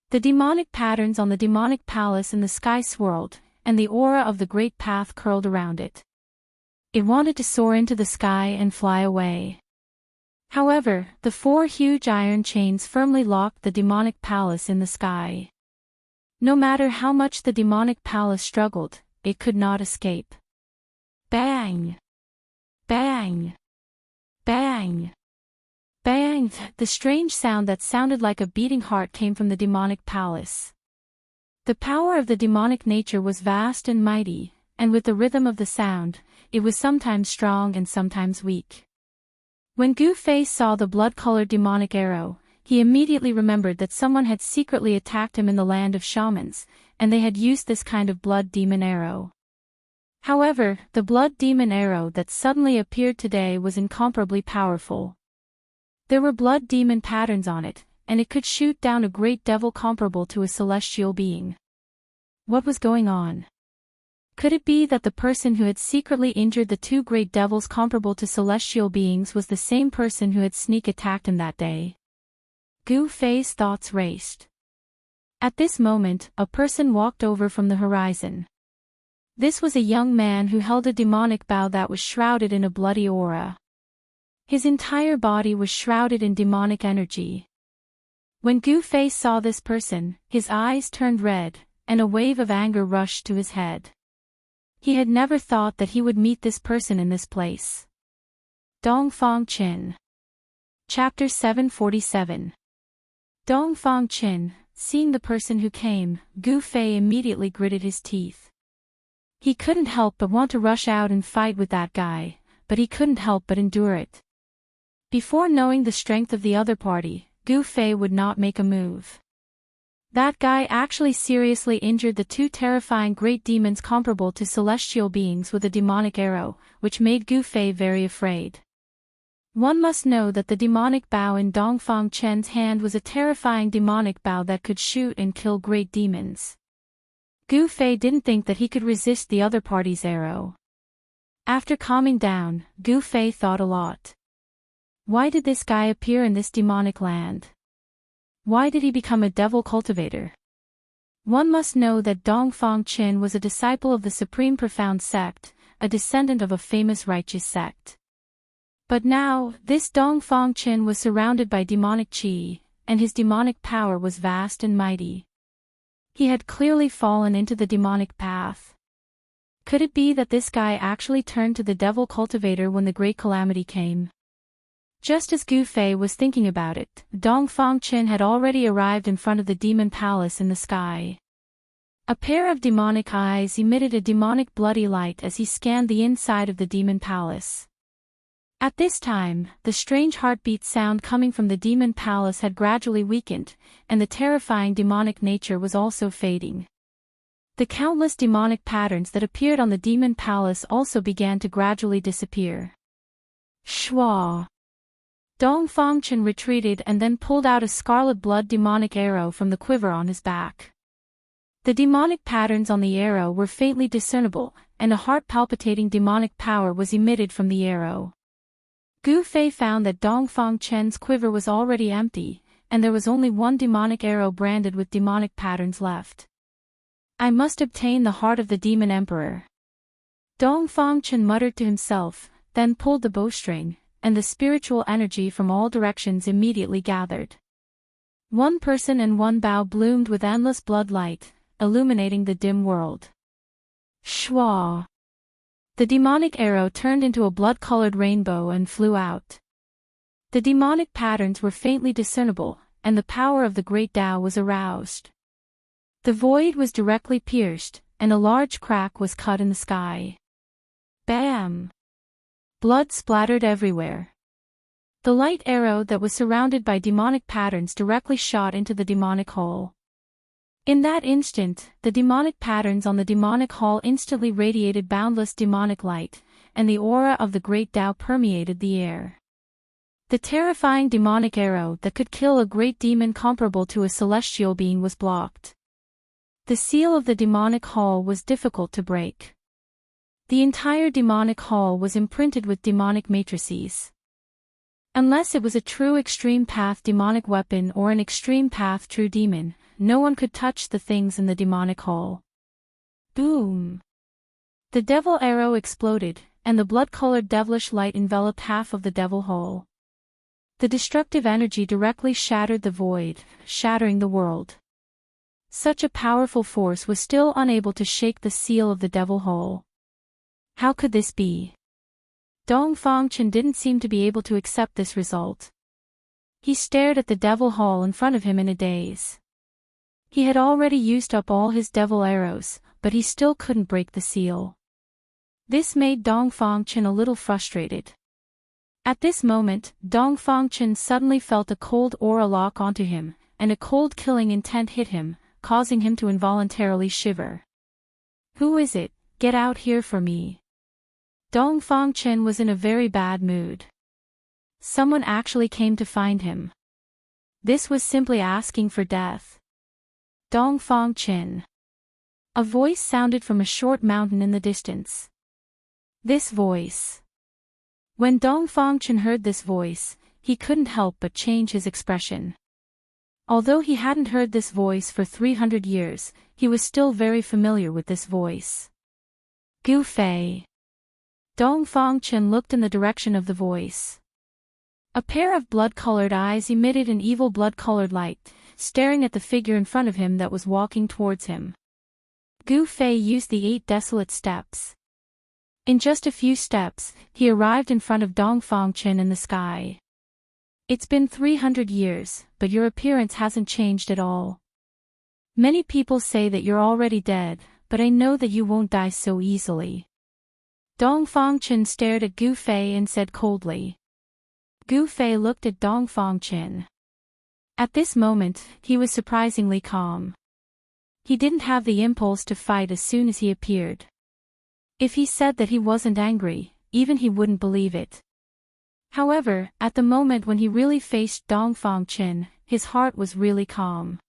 The demonic patterns on the demonic palace in the sky swirled, and the aura of the great path curled around it. It wanted to soar into the sky and fly away. However, the four huge iron chains firmly locked the demonic palace in the sky. No matter how much the demonic palace struggled, it could not escape. Bang! Bang! Bang! Bang! The strange sound that sounded like a beating heart came from the demonic palace. The power of the demonic nature was vast and mighty, and with the rhythm of the sound, it was sometimes strong and sometimes weak. When Gu Fei saw the blood-colored demonic arrow, he immediately remembered that someone had secretly attacked him in the land of shamans, and they had used this kind of blood demon arrow. However, the blood demon arrow that suddenly appeared today was incomparably powerful. There were blood demon patterns on it, and it could shoot down a great devil comparable to a celestial being. What was going on? Could it be that the person who had secretly injured the two great devils comparable to celestial beings was the same person who had sneak attacked him that day? Gu Fei's thoughts raced. At this moment, a person walked over from the horizon. This was a young man who held a demonic bow that was shrouded in a bloody aura. His entire body was shrouded in demonic energy. When Gu Fei saw this person, his eyes turned red, and a wave of anger rushed to his head. He had never thought that he would meet this person in this place. Dongfang Qin. Chapter 747. Dongfang Qin, seeing the person who came, Gu Fei immediately gritted his teeth. He couldn't help but want to rush out and fight with that guy, but he couldn't help but endure it. Before knowing the strength of the other party, Gu Fei would not make a move. That guy actually seriously injured the two terrifying great demons comparable to celestial beings with a demonic arrow, which made Gu Fei very afraid. One must know that the demonic bow in Dongfang Chen's hand was a terrifying demonic bow that could shoot and kill great demons. Gu Fei didn't think that he could resist the other party's arrow. After calming down, Gu Fei thought a lot. Why did this guy appear in this demonic land? Why did he become a devil cultivator? One must know that Dongfang Qin was a disciple of the Supreme Profound sect, a descendant of a famous righteous sect. But now, this Dongfang Qin was surrounded by demonic qi, and his demonic power was vast and mighty. He had clearly fallen into the demonic path. Could it be that this guy actually turned to the devil cultivator when the great calamity came? Just as Gu Fei was thinking about it, Dongfang Qin had already arrived in front of the demon palace in the sky. A pair of demonic eyes emitted a demonic bloody light as he scanned the inside of the demon palace. At this time, the strange heartbeat sound coming from the demon palace had gradually weakened, and the terrifying demonic nature was also fading. The countless demonic patterns that appeared on the demon palace also began to gradually disappear. Shwa! Dongfang Qin retreated and then pulled out a scarlet blood demonic arrow from the quiver on his back. The demonic patterns on the arrow were faintly discernible, and a heart-palpitating demonic power was emitted from the arrow. Gu Fei found that Dongfang Chen's quiver was already empty, and there was only one demonic arrow branded with demonic patterns left. I must obtain the heart of the demon emperor. Dongfang Chen muttered to himself, then pulled the bowstring, and the spiritual energy from all directions immediately gathered. One person and one bow bloomed with endless blood light, illuminating the dim world. Shwa! The demonic arrow turned into a blood-colored rainbow and flew out. The demonic patterns were faintly discernible, and the power of the great Tao was aroused. The void was directly pierced, and a large crack was cut in the sky. Bam! Blood splattered everywhere. The light arrow that was surrounded by demonic patterns directly shot into the demonic hole. In that instant, the demonic patterns on the demonic hall instantly radiated boundless demonic light, and the aura of the great Tao permeated the air. The terrifying demonic arrow that could kill a great demon comparable to a celestial being was blocked. The seal of the demonic hall was difficult to break. The entire demonic hall was imprinted with demonic matrices. Unless it was a true extreme path demonic weapon or an extreme path true demon, no one could touch the things in the demonic hall. Boom! The devil arrow exploded, and the blood-colored devilish light enveloped half of the devil hall. The destructive energy directly shattered the void, shattering the world. Such a powerful force was still unable to shake the seal of the devil hall. How could this be? Dongfang didn't seem to be able to accept this result. He stared at the devil hall in front of him in a daze. He had already used up all his devil arrows, but he still couldn't break the seal. This made Dongfang a little frustrated. At this moment, Dongfang suddenly felt a cold aura lock onto him, and a cold killing intent hit him, causing him to involuntarily shiver. "Who is it? Get out here for me." Dongfang was in a very bad mood. Someone actually came to find him. This was simply asking for death. Dongfang. A voice sounded from a short mountain in the distance. This voice. When Dongfang heard this voice, he couldn't help but change his expression. Although he hadn't heard this voice for 300 years, he was still very familiar with this voice. Gu Fei. Dongfang looked in the direction of the voice. A pair of blood-colored eyes emitted an evil blood-colored light, staring at the figure in front of him that was walking towards him. Gu Fei used the 8 desolate steps. In just a few steps, he arrived in front of Dongfang in the sky. "It's been 300 years, but your appearance hasn't changed at all. Many people say that you're already dead, but I know that you won't die so easily." Dongfang stared at Gu Fei and said coldly. Gu Fei looked at Dongfang. At this moment, he was surprisingly calm. He didn't have the impulse to fight as soon as he appeared. If he said that he wasn't angry, even he wouldn't believe it. However, at the moment when he really faced Dongfang, his heart was really calm.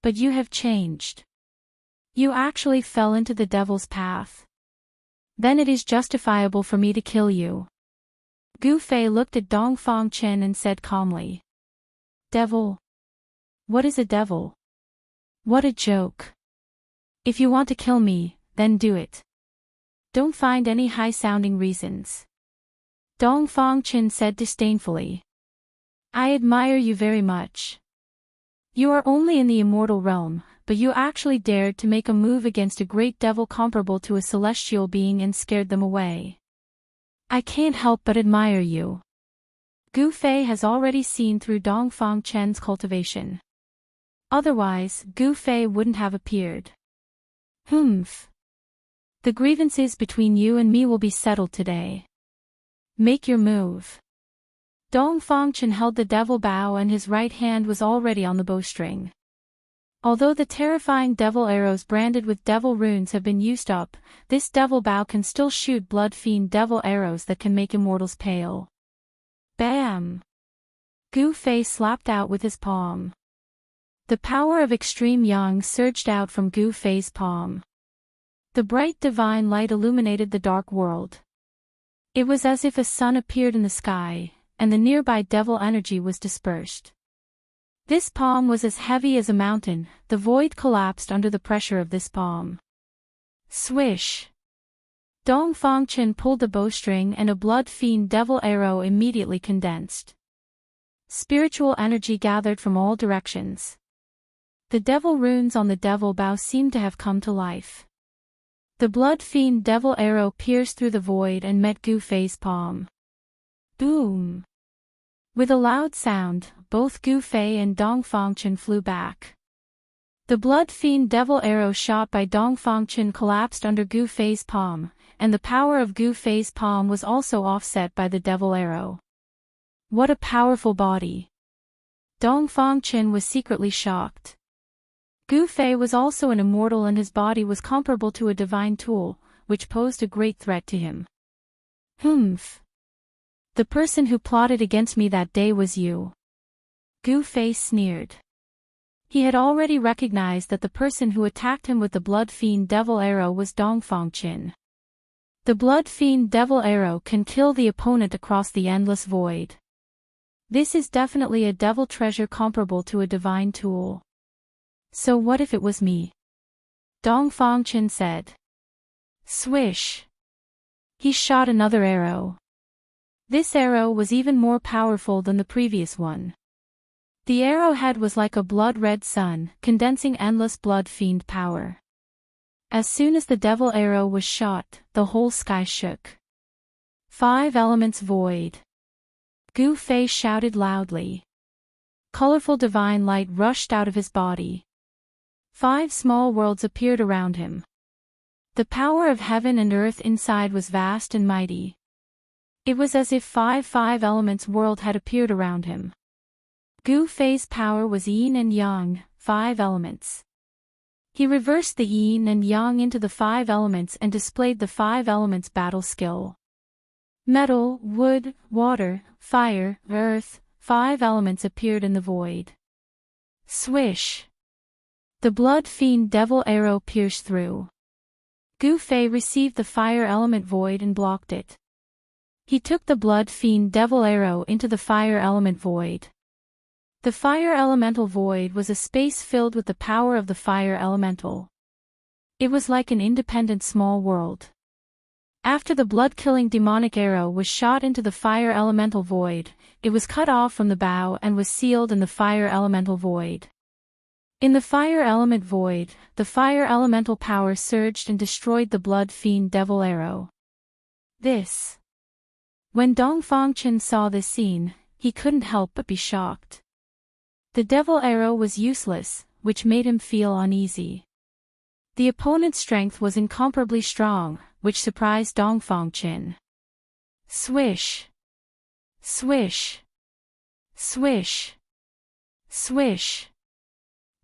"But you have changed. You actually fell into the devil's path. Then it is justifiable for me to kill you." Gu Fei looked at Dongfang and said calmly. "Devil? What is a devil? What a joke. If you want to kill me, then do it. Don't find any high-sounding reasons." Dongfang said disdainfully. "I admire you very much. You are only in the immortal realm, but you actually dared to make a move against a great devil comparable to a celestial being and scared them away. I can't help but admire you." Gu Fei has already seen through Dongfang's cultivation. Otherwise, Gu Fei wouldn't have appeared. "Humph. The grievances between you and me will be settled today. Make your move." Dongfang held the devil bow and his right hand was already on the bowstring. Although the terrifying devil arrows branded with devil runes have been used up, this devil bow can still shoot blood-fiend devil arrows that can make immortals pale. Bam! Gu Fei slapped out with his palm. The power of extreme yang surged out from Gu Fei's palm. The bright divine light illuminated the dark world. It was as if a sun appeared in the sky, and the nearby devil energy was dispersed. This palm was as heavy as a mountain, the void collapsed under the pressure of this palm. Swish! Dongfang pulled the bowstring and a blood-fiend devil arrow immediately condensed. Spiritual energy gathered from all directions. The devil runes on the devil bow seemed to have come to life. The blood-fiend devil arrow pierced through the void and met Gu Fei's palm. Boom! With a loud sound, both Gu Fei and Dongfang flew back. The blood-fiend devil arrow shot by Dongfang collapsed under Gu Fei's palm, and the power of Gu Fei's palm was also offset by the devil arrow. What a powerful body! Dongfang was secretly shocked. Gu Fei was also an immortal and his body was comparable to a divine tool, which posed a great threat to him. Humph! The person who plotted against me that day was you. Gu Fei sneered. He had already recognized that the person who attacked him with the Blood Fiend Devil Arrow was Dongfang Qin. The Blood Fiend Devil Arrow can kill the opponent across the endless void. This is definitely a devil treasure comparable to a divine tool. So what if it was me? Dongfang Qin said. Swish. He shot another arrow. This arrow was even more powerful than the previous one. The arrowhead was like a blood-red sun, condensing endless blood fiend power. As soon as the devil arrow was shot, the whole sky shook. 5 elements void. Gu Fei shouted loudly. Colorful divine light rushed out of his body. 5 small worlds appeared around him. The power of heaven and earth inside was vast and mighty. It was as if 5 elements world had appeared around him. Gu Fei's power was yin and yang, 5 elements. He reversed the yin and yang into the 5 elements and displayed the 5 elements battle skill. Metal, wood, water, fire, earth, 5 elements appeared in the void. Swish. The Blood Fiend Devil Arrow pierced through. Gu Fei received the fire element void and blocked it. He took the Blood Fiend Devil Arrow into the fire element void. The fire elemental void was a space filled with the power of the fire elemental. It was like an independent small world. After the blood-killing demonic arrow was shot into the fire elemental void, it was cut off from the bow and was sealed in the fire elemental void. In the fire element void, the fire elemental power surged and destroyed the Blood Fiend Devil Arrow. When Dongfang Qin saw this scene, he couldn't help but be shocked. The devil arrow was useless, which made him feel uneasy. The opponent's strength was incomparably strong, which surprised Dongfang Qin. Swish. Swish. Swish. Swish.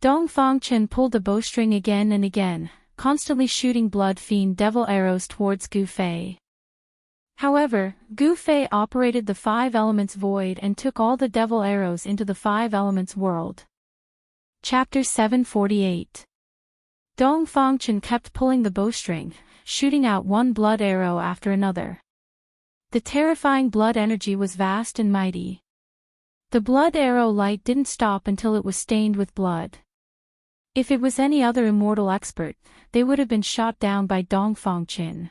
Dongfang Qin pulled the bowstring again and again, constantly shooting Blood Fiend Devil arrows towards Gu Fei. However, Gu Fei operated the 5 elements void and took all the devil arrows into the 5 elements world. Chapter 748. Dongfang Qin kept pulling the bowstring, shooting out one blood arrow after another. The terrifying blood energy was vast and mighty. The blood arrow light didn't stop until it was stained with blood. If it was any other immortal expert, they would have been shot down by Dongfang Qin.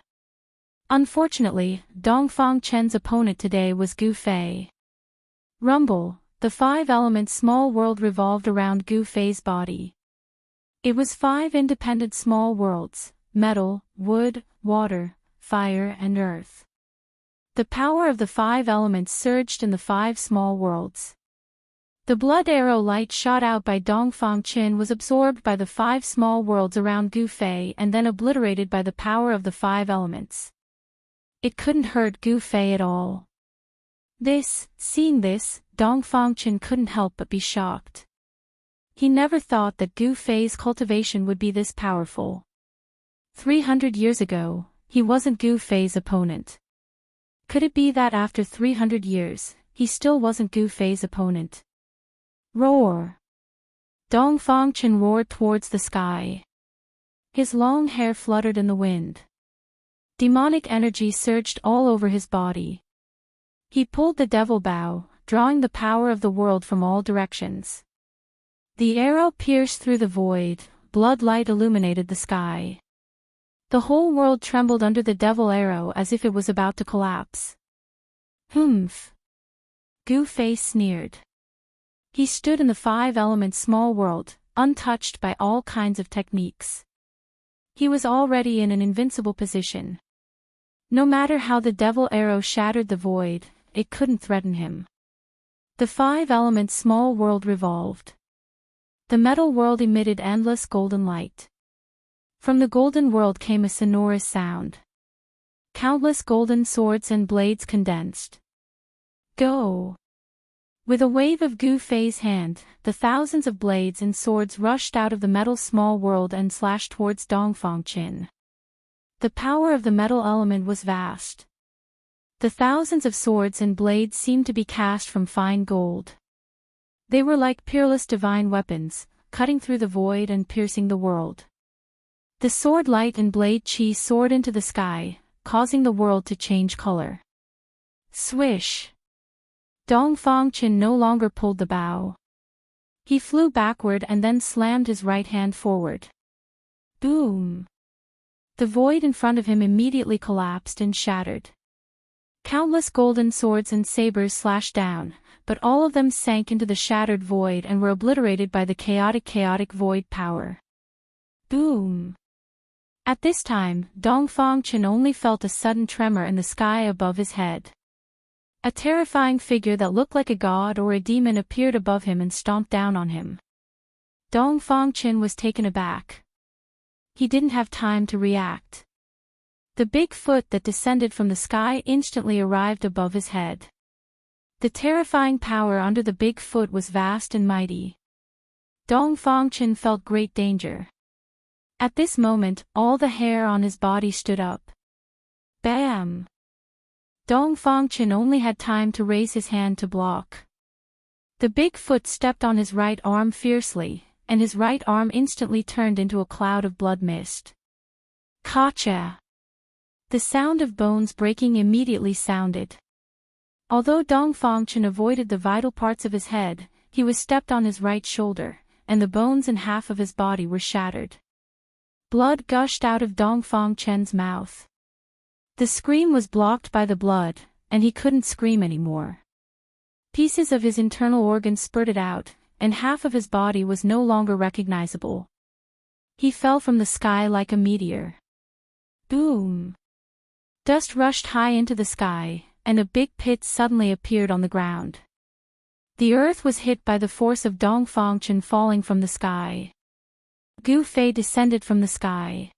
Unfortunately, Dongfang Qin's opponent today was Gu Fei. Rumble, the 5 elements small world revolved around Gu Fei's body. It was 5 independent small worlds: metal, wood, water, fire and earth. The power of the 5 elements surged in the 5 small worlds. The blood arrow light shot out by Dongfang Qin was absorbed by the 5 small worlds around Gu Fei and then obliterated by the power of the 5 elements. It couldn't hurt Gu Fei at all. Seeing this, Dongfang Qin couldn't help but be shocked. He never thought that Gu Fei's cultivation would be this powerful. 300 years ago, he wasn't Gu Fei's opponent. Could it be that after 300 years, he still wasn't Gu Fei's opponent? Roar! Dongfang Qin roared towards the sky. His long hair fluttered in the wind. Demonic energy surged all over his body. He pulled the devil bow, drawing the power of the world from all directions. The arrow pierced through the void, blood light illuminated the sky. The whole world trembled under the devil arrow as if it was about to collapse. Humph! Gu Fei sneered. He stood in the 5 elements small world, untouched by all kinds of techniques. He was already in an invincible position. No matter how the devil arrow shattered the void, it couldn't threaten him. The 5 elements small world revolved. The metal world emitted endless golden light. From the golden world came a sonorous sound. Countless golden swords and blades condensed. Go! With a wave of Gu Fei's hand, the thousands of blades and swords rushed out of the metal small world and slashed towards Dongfang Qin. The power of the metal element was vast. The thousands of swords and blades seemed to be cast from fine gold. They were like peerless divine weapons, cutting through the void and piercing the world. The sword light and blade chi soared into the sky, causing the world to change color. Swish! Dongfang Qin no longer pulled the bow. He flew backward and then slammed his right hand forward. Boom! The void in front of him immediately collapsed and shattered. Countless golden swords and sabers slashed down, but all of them sank into the shattered void and were obliterated by the chaotic void power. Boom! At this time, Dongfang Qin only felt a sudden tremor in the sky above his head. A terrifying figure that looked like a god or a demon appeared above him and stomped down on him. Dongfang Qin was taken aback. He didn't have time to react. The big foot that descended from the sky instantly arrived above his head. The terrifying power under the big foot was vast and mighty. Dongfang Qin felt great danger. At this moment, all the hair on his body stood up. Bam! Dongfang Qin only had time to raise his hand to block. The big foot stepped on his right arm fiercely, and his right arm instantly turned into a cloud of blood mist. Kacha! The sound of bones breaking immediately sounded. Although Dongfang Qin avoided the vital parts of his head, he was stepped on his right shoulder, and the bones in half of his body were shattered. Blood gushed out of Dongfang Qin's mouth. The scream was blocked by the blood, and he couldn't scream anymore. Pieces of his internal organs spurted out, and half of his body was no longer recognizable. He fell from the sky like a meteor. Boom! Dust rushed high into the sky, and a big pit suddenly appeared on the ground. The earth was hit by the force of Dongfang Qin falling from the sky. Gu Fei descended from the sky.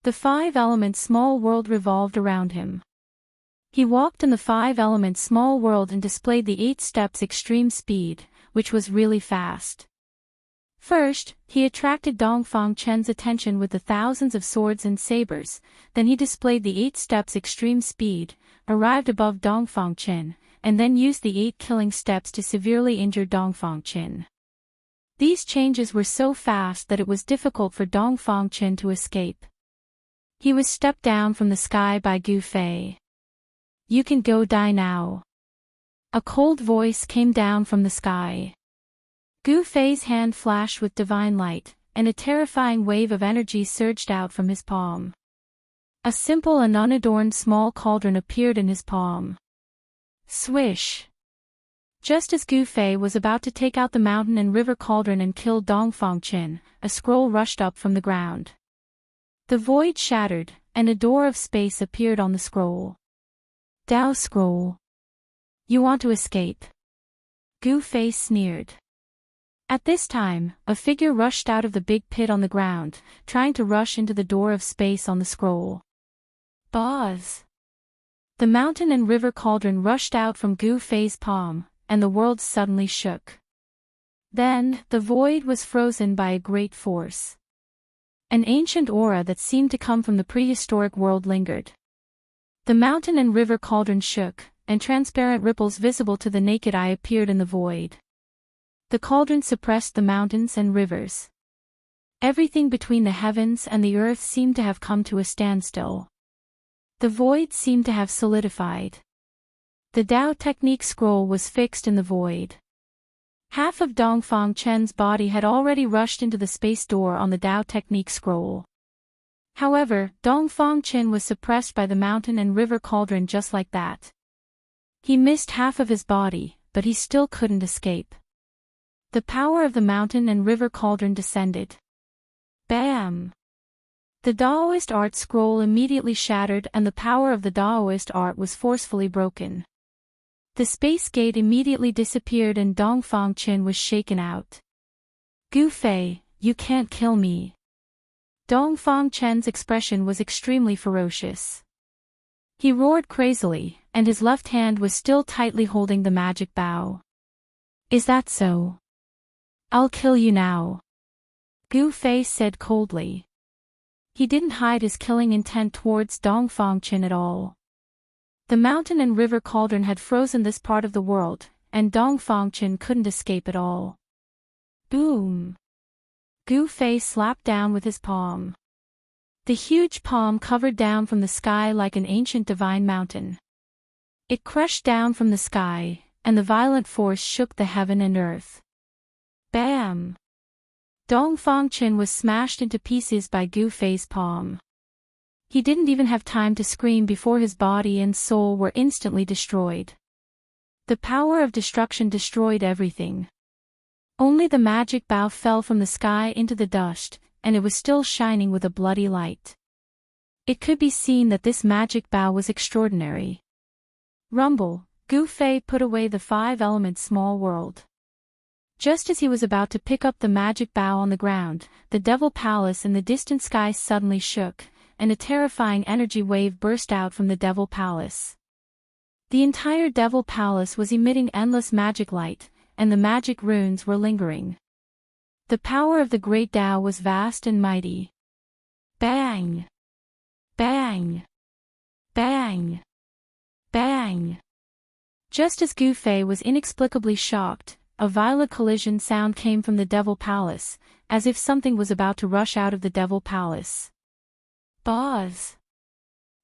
The five-element small world revolved around him. He walked in the five-element small world and displayed the 8 steps extreme speed, which was really fast. First, he attracted Dongfang Qin's attention with the thousands of swords and sabers, then he displayed the 8 steps extreme speed, arrived above Dongfang Qin, and then used the 8 killing steps to severely injure Dongfang Qin. These changes were so fast that it was difficult for Dongfang Qin to escape. He was stepped down from the sky by Gu Fei. "You can go die now." A cold voice came down from the sky. Gu Fei's hand flashed with divine light, and a terrifying wave of energy surged out from his palm. A simple and unadorned small cauldron appeared in his palm. Swish! Just as Gu Fei was about to take out the mountain and river cauldron and kill Dongfang Qin, a scroll rushed up from the ground. The void shattered, and a door of space appeared on the scroll. "Dao Scroll. You want to escape?" Gu Fei sneered. At this time, a figure rushed out of the big pit on the ground, trying to rush into the door of space on the scroll. Buzz! The mountain and river cauldron rushed out from Gu Fei's palm, and the world suddenly shook. Then, the void was frozen by a great force. An ancient aura that seemed to come from the prehistoric world lingered. The mountain and river cauldron shook, and transparent ripples visible to the naked eye appeared in the void. The cauldron suppressed the mountains and rivers. Everything between the heavens and the earth seemed to have come to a standstill. The void seemed to have solidified. The Tao technique scroll was fixed in the void. Half of Dongfang Qin's body had already rushed into the space door on the Tao technique scroll. However, Dongfang Qin was suppressed by the mountain and river cauldron just like that. He missed half of his body, but he still couldn't escape. The power of the mountain and river cauldron descended. Bam! The Daoist art scroll immediately shattered and the power of the Daoist art was forcefully broken. The space gate immediately disappeared and Dongfang Qin was shaken out. "Gu Fei, you can't kill me." Dongfang Qin's expression was extremely ferocious. He roared crazily, and his left hand was still tightly holding the magic bow. "Is that so? I'll kill you now," Gu Fei said coldly. He didn't hide his killing intent towards Dongfang Qin at all. The mountain and river cauldron had frozen this part of the world, and Dong Fangchen couldn't escape at all. Boom! Gu Fei slapped down with his palm. The huge palm covered down from the sky like an ancient divine mountain. It crushed down from the sky, and the violent force shook the heaven and earth. Bam! Dong Fangchen was smashed into pieces by Gu Fei's palm. He didn't even have time to scream before his body and soul were instantly destroyed. The power of destruction destroyed everything. Only the magic bow fell from the sky into the dust, and it was still shining with a bloody light. It could be seen that this magic bow was extraordinary. Rumble, Gu Fei put away the 5-element small world. Just as he was about to pick up the magic bow on the ground, the Devil Palace in the distant sky suddenly shook, and a terrifying energy wave burst out from the Devil Palace. The entire Devil Palace was emitting endless magic light, and the magic runes were lingering. The power of the Great Tao was vast and mighty. Bang! Bang! Bang! Bang! Just as Gu Fei was inexplicably shocked, a violent collision sound came from the Devil Palace, as if something was about to rush out of the Devil Palace. Buzz!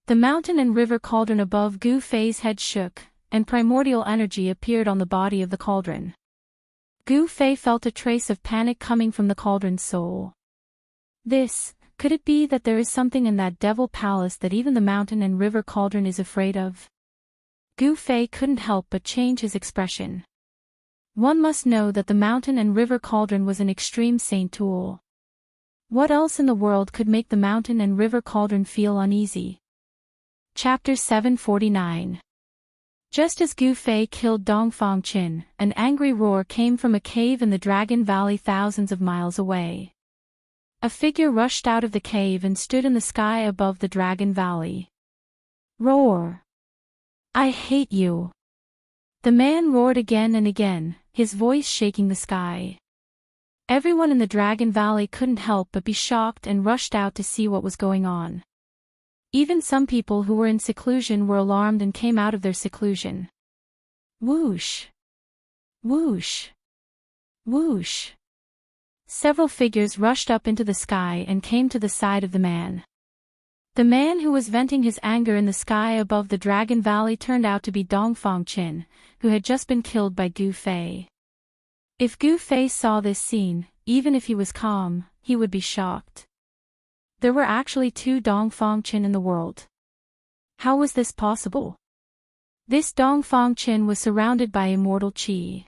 The mountain and river cauldron above Gu Fei's head shook, and primordial energy appeared on the body of the cauldron. Gu Fei felt a trace of panic coming from the cauldron's soul. Could it be that there is something in that Devil Palace that even the mountain and river cauldron is afraid of? Gu Fei couldn't help but change his expression. One must know that the mountain and river cauldron was an extreme saint tool. What else in the world could make the mountain and river cauldron feel uneasy? Chapter 749. Just as Gu Fei killed Dong Fangchen, an angry roar came from a cave in the Dragon Valley thousands of miles away. A figure rushed out of the cave and stood in the sky above the Dragon Valley. Roar! I hate you! The man roared again and again, his voice shaking the sky. Everyone in the Dragon Valley couldn't help but be shocked and rushed out to see what was going on. Even some people who were in seclusion were alarmed and came out of their seclusion. Whoosh! Whoosh! Whoosh! Several figures rushed up into the sky and came to the side of the man. The man who was venting his anger in the sky above the Dragon Valley turned out to be Dong Fangchen, who had just been killed by Gu Fei. If Gu Fei saw this scene, even if he was calm, he would be shocked. There were actually 2 Dong Fangchen in the world. How was this possible? This Dong Fangchen was surrounded by immortal qi.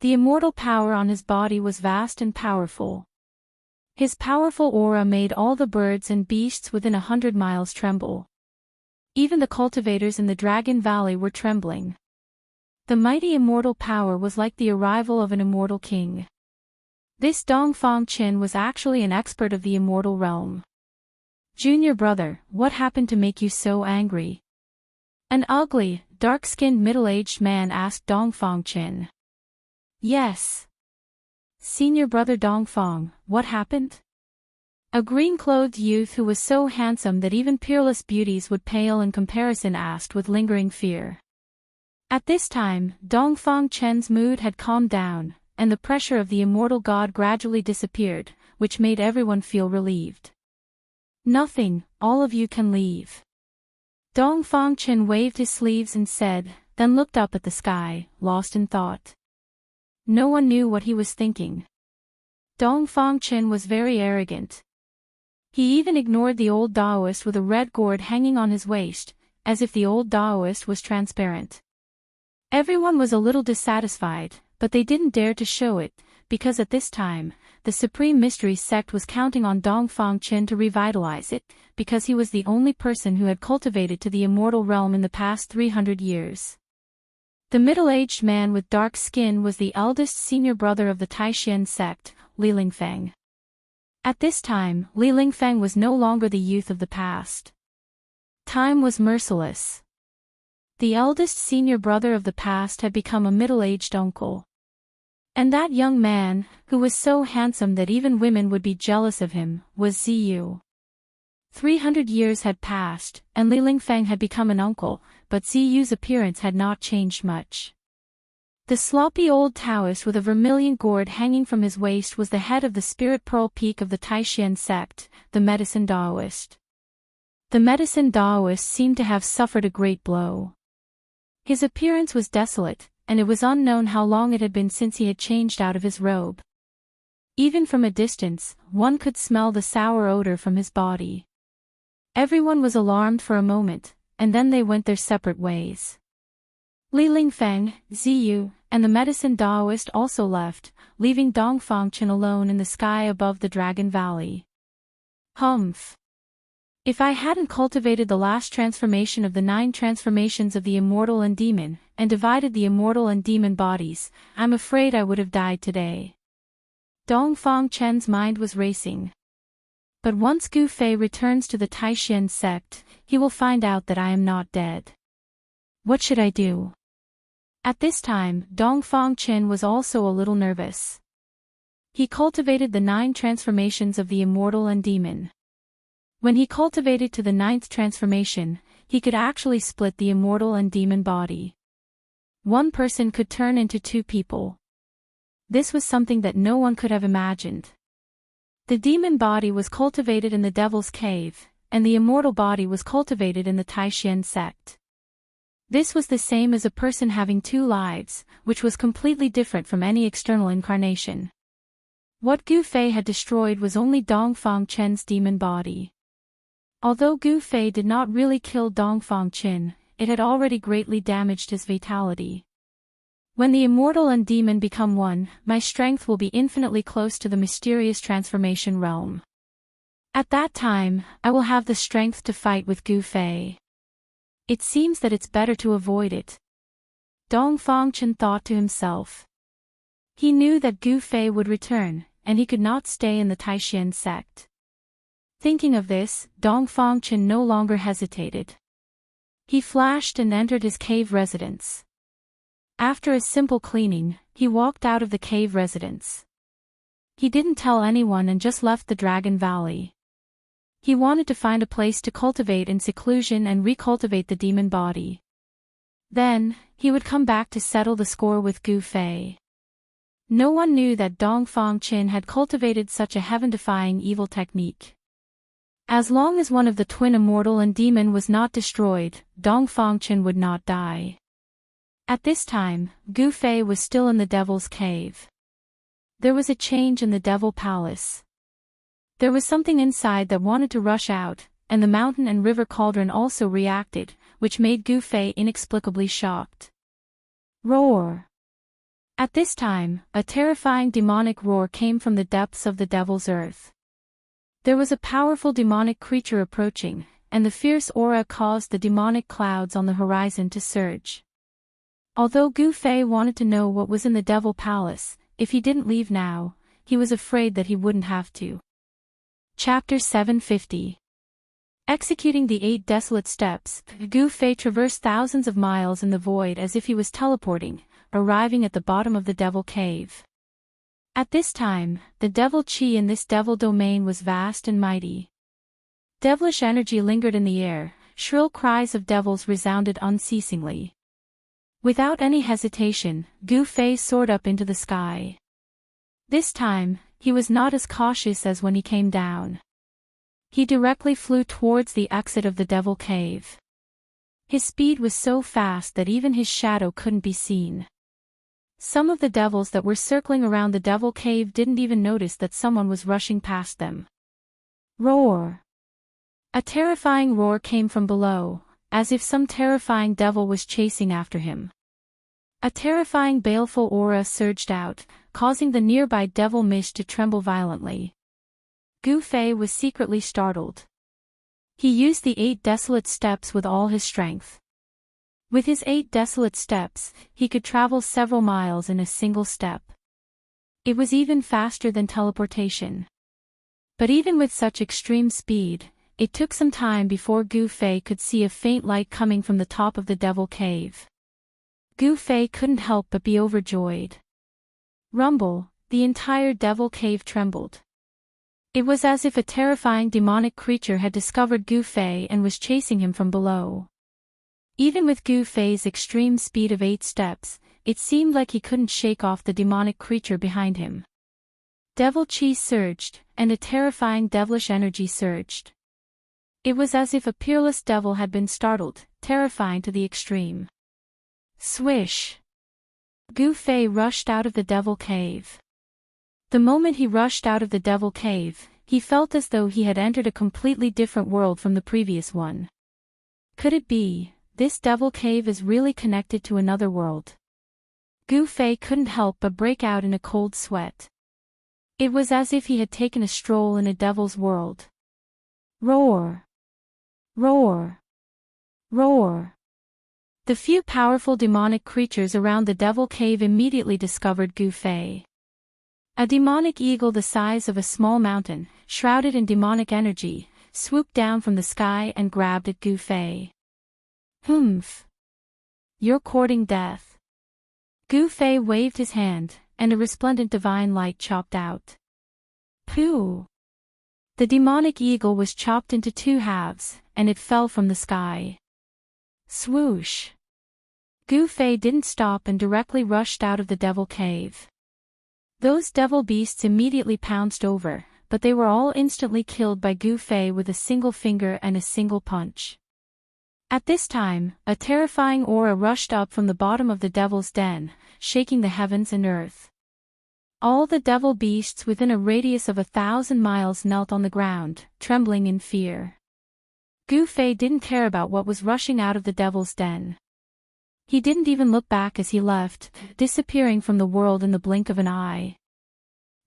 The immortal power on his body was vast and powerful. His powerful aura made all the birds and beasts within 100 miles tremble. Even the cultivators in the Dragon Valley were trembling. The mighty immortal power was like the arrival of an immortal king. This Dong Fangchen was actually an expert of the immortal realm. Junior brother, what happened to make you so angry? An ugly, dark-skinned middle-aged man asked Dong Fangchen. Yes. Senior brother Dong Fang, what happened? A green-clothed youth who was so handsome that even peerless beauties would pale in comparison asked with lingering fear. At this time, Dong Fangchen's mood had calmed down, and the pressure of the immortal god gradually disappeared, which made everyone feel relieved. Nothing, all of you can leave. Dong Fangchen waved his sleeves and said, then looked up at the sky, lost in thought. No one knew what he was thinking. Dong Fangchen was very arrogant. He even ignored the old Taoist with a red gourd hanging on his waist, as if the old Taoist was transparent. Everyone was a little dissatisfied, but they didn't dare to show it, because at this time, the Supreme Mystery sect was counting on Dong Fangchen to revitalize it, because he was the only person who had cultivated to the immortal realm in the past 300 years. The middle-aged man with dark skin was the eldest senior brother of the Taishan sect, Li Lingfeng. At this time, Li Lingfeng was no longer the youth of the past. Time was merciless. The eldest senior brother of the past had become a middle-aged uncle. And that young man, who was so handsome that even women would be jealous of him, was Ziyu. 300 years had passed, and Li Lingfeng had become an uncle, but Ziyu's appearance had not changed much. The sloppy old Taoist with a vermilion gourd hanging from his waist was the head of the Spirit Pearl Peak of the Taishan sect, the Medicine Daoist. The Medicine Daoist seemed to have suffered a great blow. His appearance was desolate, and it was unknown how long it had been since he had changed out of his robe. Even from a distance, one could smell the sour odor from his body. Everyone was alarmed for a moment, and then they went their separate ways. Li Lingfeng, Ziyu, and the Medicine Daoist also left, leaving Dongfangchen alone in the sky above the Dragon Valley. Humph! If I hadn't cultivated the last transformation of the 9 transformations of the Immortal and Demon, and divided the Immortal and Demon bodies, I'm afraid I would have died today. Dongfangchen's mind was racing. But once Gu Fei returns to the Taishan sect, he will find out that I am not dead. What should I do? At this time, Dongfangchen was also a little nervous. He cultivated the 9 transformations of the Immortal and Demon. When he cultivated to the 9th transformation, he could actually split the Immortal and Demon body. One person could turn into 2 people. This was something that no one could have imagined. The demon body was cultivated in the Devil's Cave, and the immortal body was cultivated in the Taishan sect. This was the same as a person having 2 lives, which was completely different from any external incarnation. What Gu Fei had destroyed was only Dongfangchen's demon body. Although Gu Fei did not really kill Dongfangchen, it had already greatly damaged his vitality. When the immortal and demon become one, my strength will be infinitely close to the mysterious transformation realm. At that time, I will have the strength to fight with Gu Fei. It seems that it's better to avoid it. Dongfangchen thought to himself. He knew that Gu Fei would return, and he could not stay in the Taishan sect. Thinking of this, Dongfangchen no longer hesitated. He flashed and entered his cave residence. After a simple cleaning, he walked out of the cave residence. He didn't tell anyone and just left the Dragon Valley. He wanted to find a place to cultivate in seclusion and recultivate the demon body. Then, he would come back to settle the score with Gu Fei. No one knew that Dongfangchen had cultivated such a heaven-defying evil technique. As long as one of the twin immortal and demon was not destroyed, Dongfangchen would not die. At this time, Gu Fei was still in the Devil's Cave. There was a change in the Devil Palace. There was something inside that wanted to rush out, and the mountain and river cauldron also reacted, which made Gu Fei inexplicably shocked. Roar! At this time, a terrifying demonic roar came from the depths of the Devil's Earth. There was a powerful demonic creature approaching, and the fierce aura caused the demonic clouds on the horizon to surge. Although Gu Fei wanted to know what was in the Devil Palace, if he didn't leave now, he was afraid that he wouldn't have to. Chapter 750. Executing the 8 desolate steps, Gu Fei traversed thousands of miles in the void as if he was teleporting, arriving at the bottom of the Devil Cave. At this time, the devil chi in this devil domain was vast and mighty. Devilish energy lingered in the air, shrill cries of devils resounded unceasingly. Without any hesitation, Gu Fei soared up into the sky. This time, he was not as cautious as when he came down. He directly flew towards the exit of the Devil Cave. His speed was so fast that even his shadow couldn't be seen. Some of the devils that were circling around the Devil Cave didn't even notice that someone was rushing past them. Roar! A terrifying roar came from below, as if some terrifying devil was chasing after him. A terrifying baleful aura surged out, causing the nearby devil mist to tremble violently. Gu Fei was secretly startled. He used the 8 desolate steps with all his strength. With his 8 desolate steps, he could travel several miles in a single step. It was even faster than teleportation. But even with such extreme speed, it took some time before Gu Fei could see a faint light coming from the top of the Devil Cave. Gu Fei couldn't help but be overjoyed. Rumble, the entire Devil Cave trembled. It was as if a terrifying demonic creature had discovered Gu Fei and was chasing him from below. Even with Gu Fei's extreme speed of 8 steps, it seemed like he couldn't shake off the demonic creature behind him. Devil chi surged, and a terrifying devilish energy surged. It was as if a peerless devil had been startled, terrifying to the extreme. Swish! Gu Fei rushed out of the devil cave. The moment he rushed out of the devil cave, he felt as though he had entered a completely different world from the previous one. Could it be, this devil cave is really connected to another world? Gu Fei couldn't help but break out in a cold sweat. It was as if he had taken a stroll in a devil's world. Roar! Roar! Roar! The few powerful demonic creatures around the devil cave immediately discovered Gu Fei. A demonic eagle the size of a small mountain, shrouded in demonic energy, swooped down from the sky and grabbed at Gu Fei. Humph! You're courting death. Gu Fei waved his hand, and a resplendent divine light chopped out. Pooh! The demonic eagle was chopped into 2 halves, and it fell from the sky. Swoosh! Gu Fei didn't stop and directly rushed out of the devil cave. Those devil beasts immediately pounced over, but they were all instantly killed by Gu Fei with a single finger and a single punch. At this time, a terrifying aura rushed up from the bottom of the devil's den, shaking the heavens and earth. All the devil beasts within a radius of 1,000 miles knelt on the ground, trembling in fear. Gu Fei didn't care about what was rushing out of the devil's den. He didn't even look back as he left, disappearing from the world in the blink of an eye.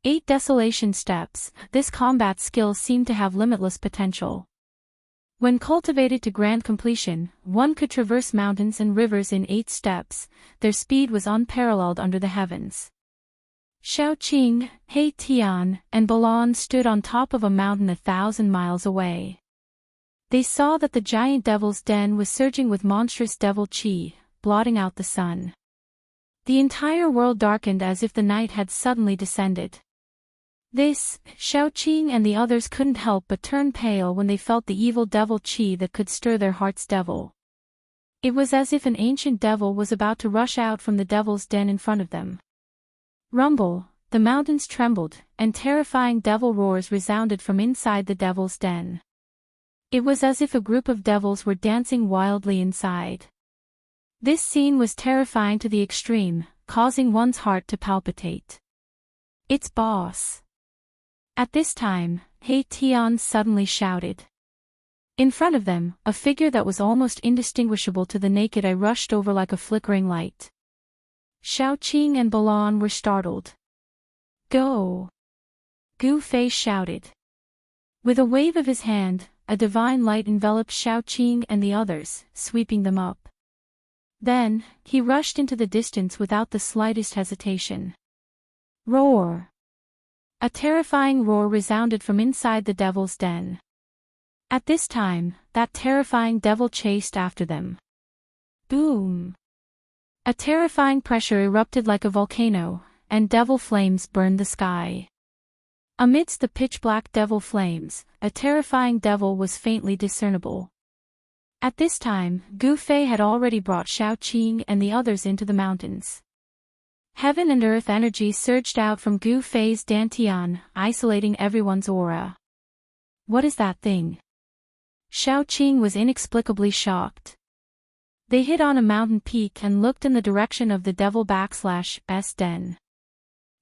8 desolation steps, this combat skill seemed to have limitless potential. When cultivated to grand completion, one could traverse mountains and rivers in 8 steps, their speed was unparalleled under the heavens. Shaoqing, He Tian, and Balan stood on top of a mountain 1,000 miles away. They saw that the giant devil's den was surging with monstrous devil chi, blotting out the sun. The entire world darkened as if the night had suddenly descended. Shaoqing and the others couldn't help but turn pale when they felt the evil devil chi that could stir their heart's devil. It was as if an ancient devil was about to rush out from the devil's den in front of them. Rumble, the mountains trembled, and terrifying devil roars resounded from inside the devil's den. It was as if a group of devils were dancing wildly inside. This scene was terrifying to the extreme, causing one's heart to palpitate. It's boss. At this time, He Tian suddenly shouted. In front of them, a figure that was almost indistinguishable to the naked eye rushed over like a flickering light. Shaoqing and Balan were startled. Go! Gu Fei shouted. With a wave of his hand, a divine light enveloped Shaoqing and the others, sweeping them up. Then, he rushed into the distance without the slightest hesitation. Roar! A terrifying roar resounded from inside the devil's den. At this time, that terrifying devil chased after them. Boom! A terrifying pressure erupted like a volcano, and devil flames burned the sky. Amidst the pitch-black devil flames, a terrifying devil was faintly discernible. At this time, Gu Fei had already brought Shaoqing and the others into the mountains. Heaven and earth energy surged out from Gu Fei's dantian, isolating everyone's aura. What is that thing? Shaoqing was inexplicably shocked. They hit on a mountain peak and looked in the direction of the devil /s den.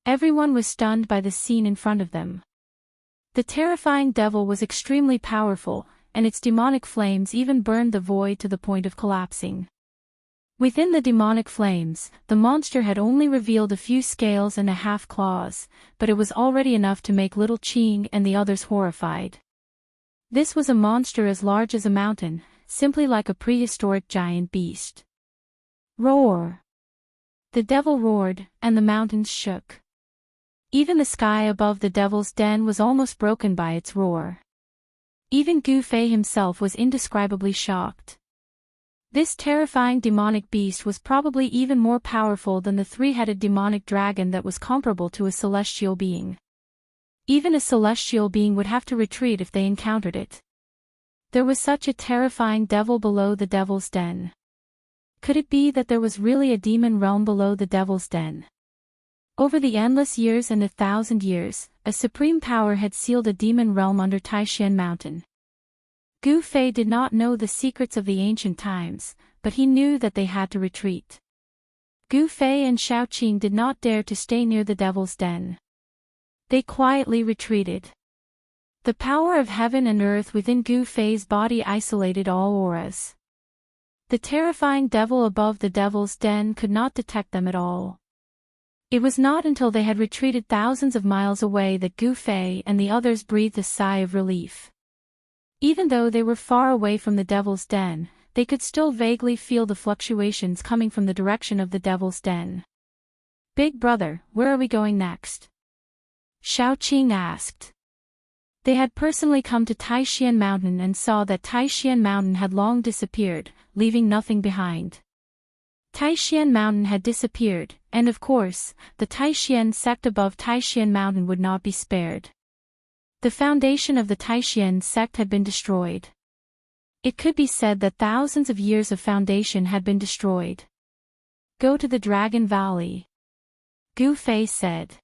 Everyone was stunned by the scene in front of them. The terrifying devil was extremely powerful, and its demonic flames even burned the void to the point of collapsing. Within the demonic flames, the monster had only revealed a few scales and a half claws, but it was already enough to make little Qing and the others horrified. This was a monster as large as a mountain, simply like a prehistoric giant beast. Roar! The devil roared, and the mountains shook. Even the sky above the devil's den was almost broken by its roar. Even Gu Fei himself was indescribably shocked. This terrifying demonic beast was probably even more powerful than the 3-headed demonic dragon that was comparable to a celestial being. Even a celestial being would have to retreat if they encountered it. There was such a terrifying devil below the devil's den. Could it be that there was really a demon realm below the devil's den? Over the endless years and 1,000 years, a supreme power had sealed a demon realm under Taishan Mountain. Gu Fei did not know the secrets of the ancient times, but he knew that they had to retreat. Gu Fei and Xiaoqing did not dare to stay near the devil's den. They quietly retreated. The power of heaven and earth within Gu Fei's body isolated all auras. The terrifying devil above the devil's den could not detect them at all. It was not until they had retreated thousands of miles away that Gu Fei and the others breathed a sigh of relief. Even though they were far away from the devil's den, they could still vaguely feel the fluctuations coming from the direction of the devil's den. "Big brother, where are we going next?" Xiaoqing asked. They had personally come to Taishan Mountain and saw that Taishan Mountain had long disappeared, leaving nothing behind. Taishan Mountain had disappeared, and of course, the Taishan sect above Taishan Mountain would not be spared. The foundation of the Taishan sect had been destroyed. It could be said that thousands of years of foundation had been destroyed. "Go to the Dragon Valley," Gu Fei said.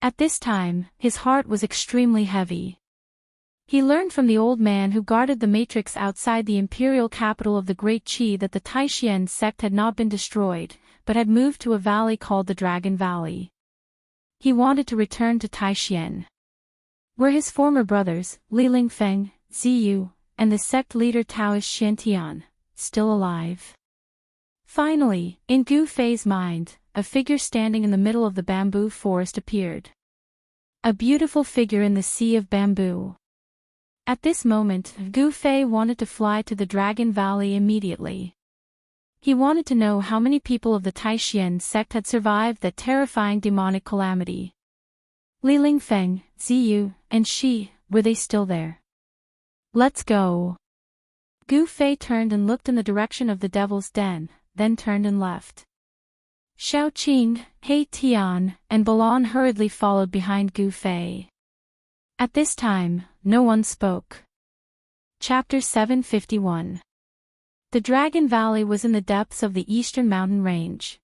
At this time, his heart was extremely heavy. He learned from the old man who guarded the matrix outside the imperial capital of the Great Qi that the Taishan sect had not been destroyed, but had moved to a valley called the Dragon Valley. He wanted to return to Taishan. Were his former brothers, Li Lingfeng, Ziyu, and the sect leader Taoist Xiantian, still alive? Finally, in Gu Fei's mind, a figure standing in the middle of the bamboo forest appeared. A beautiful figure in the sea of bamboo. At this moment, Gu Fei wanted to fly to the Dragon Valley immediately. He wanted to know how many people of the Taishan sect had survived that terrifying demonic calamity. Li Lingfeng, Ziyu, and Shi, were they still there? "Let's go." Gu Fei turned and looked in the direction of the devil's den, then turned and left. Xiaoqing, He Tian, and Balan hurriedly followed behind Gu Fei. At this time, no one spoke. Chapter 751. The Dragon Valley was in the depths of the eastern mountain range.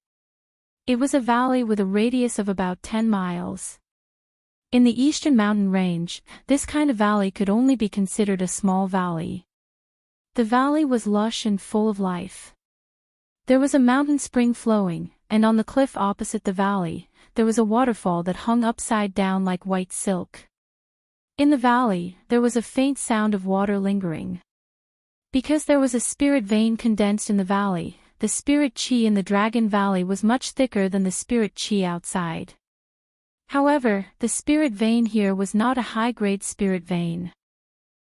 It was a valley with a radius of about 10 miles. In the eastern mountain range, this kind of valley could only be considered a small valley. The valley was lush and full of life. There was a mountain spring flowing, and on the cliff opposite the valley, there was a waterfall that hung upside down like white silk. In the valley, there was a faint sound of water lingering. Because there was a spirit vein condensed in the valley, the spirit qi in the Dragon Valley was much thicker than the spirit qi outside. However, the spirit vein here was not a high-grade spirit vein.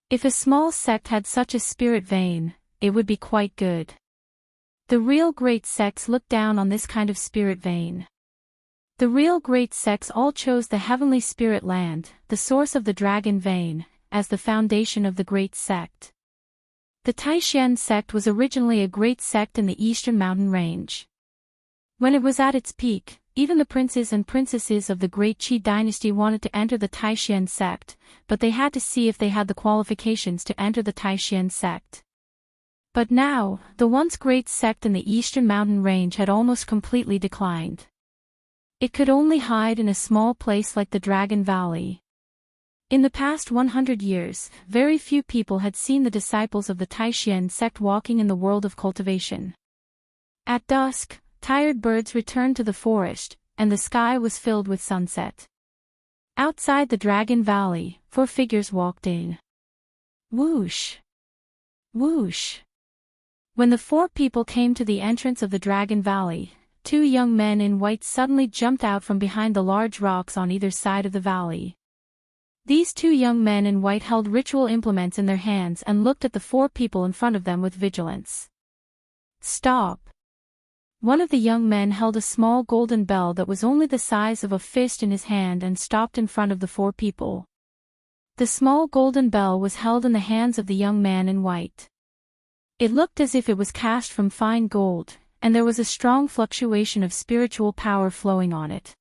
If a small sect had such a spirit vein, it would be quite good. The real great sects looked down on this kind of spirit vein. The real great sects all chose the heavenly spirit land, the source of the dragon vein, as the foundation of the great sect. The Taishan sect was originally a great sect in the eastern mountain range. When it was at its peak, even the princes and princesses of the great Qi dynasty wanted to enter the Taishan sect, but they had to see if they had the qualifications to enter the Taishan sect. But now, the once great sect in the eastern mountain range had almost completely declined. It could only hide in a small place like the Dragon Valley. In the past 100 years, very few people had seen the disciples of the Taishan sect walking in the world of cultivation. At dusk, tired birds returned to the forest, and the sky was filled with sunset. Outside the Dragon Valley, 4 figures walked in. Whoosh! Whoosh! When the 4 people came to the entrance of the Dragon Valley, 2 young men in white suddenly jumped out from behind the large rocks on either side of the valley. These 2 young men in white held ritual implements in their hands and looked at the 4 people in front of them with vigilance. Stop! One of the young men held a small golden bell that was only the size of a fist in his hand and stopped in front of the 4 people. The small golden bell was held in the hands of the young man in white. It looked as if it was cast from fine gold, and there was a strong fluctuation of spiritual power flowing on it.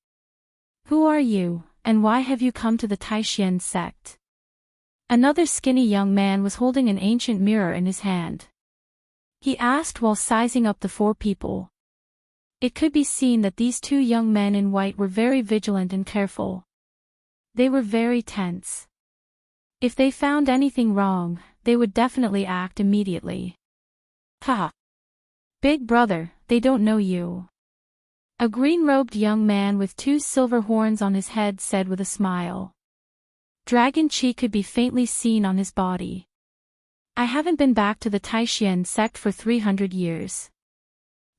"Who are you?" and why have you come to the Taishan sect? Another skinny young man was holding an ancient mirror in his hand. He asked while sizing up the four people. It could be seen that these two young men in white were very vigilant and careful. They were very tense. If they found anything wrong, they would definitely act immediately. Ha! Big brother, they don't know you. A green-robed young man with two silver horns on his head said with a smile. Dragon chi could be faintly seen on his body. I haven't been back to the Taishan sect for 300 years.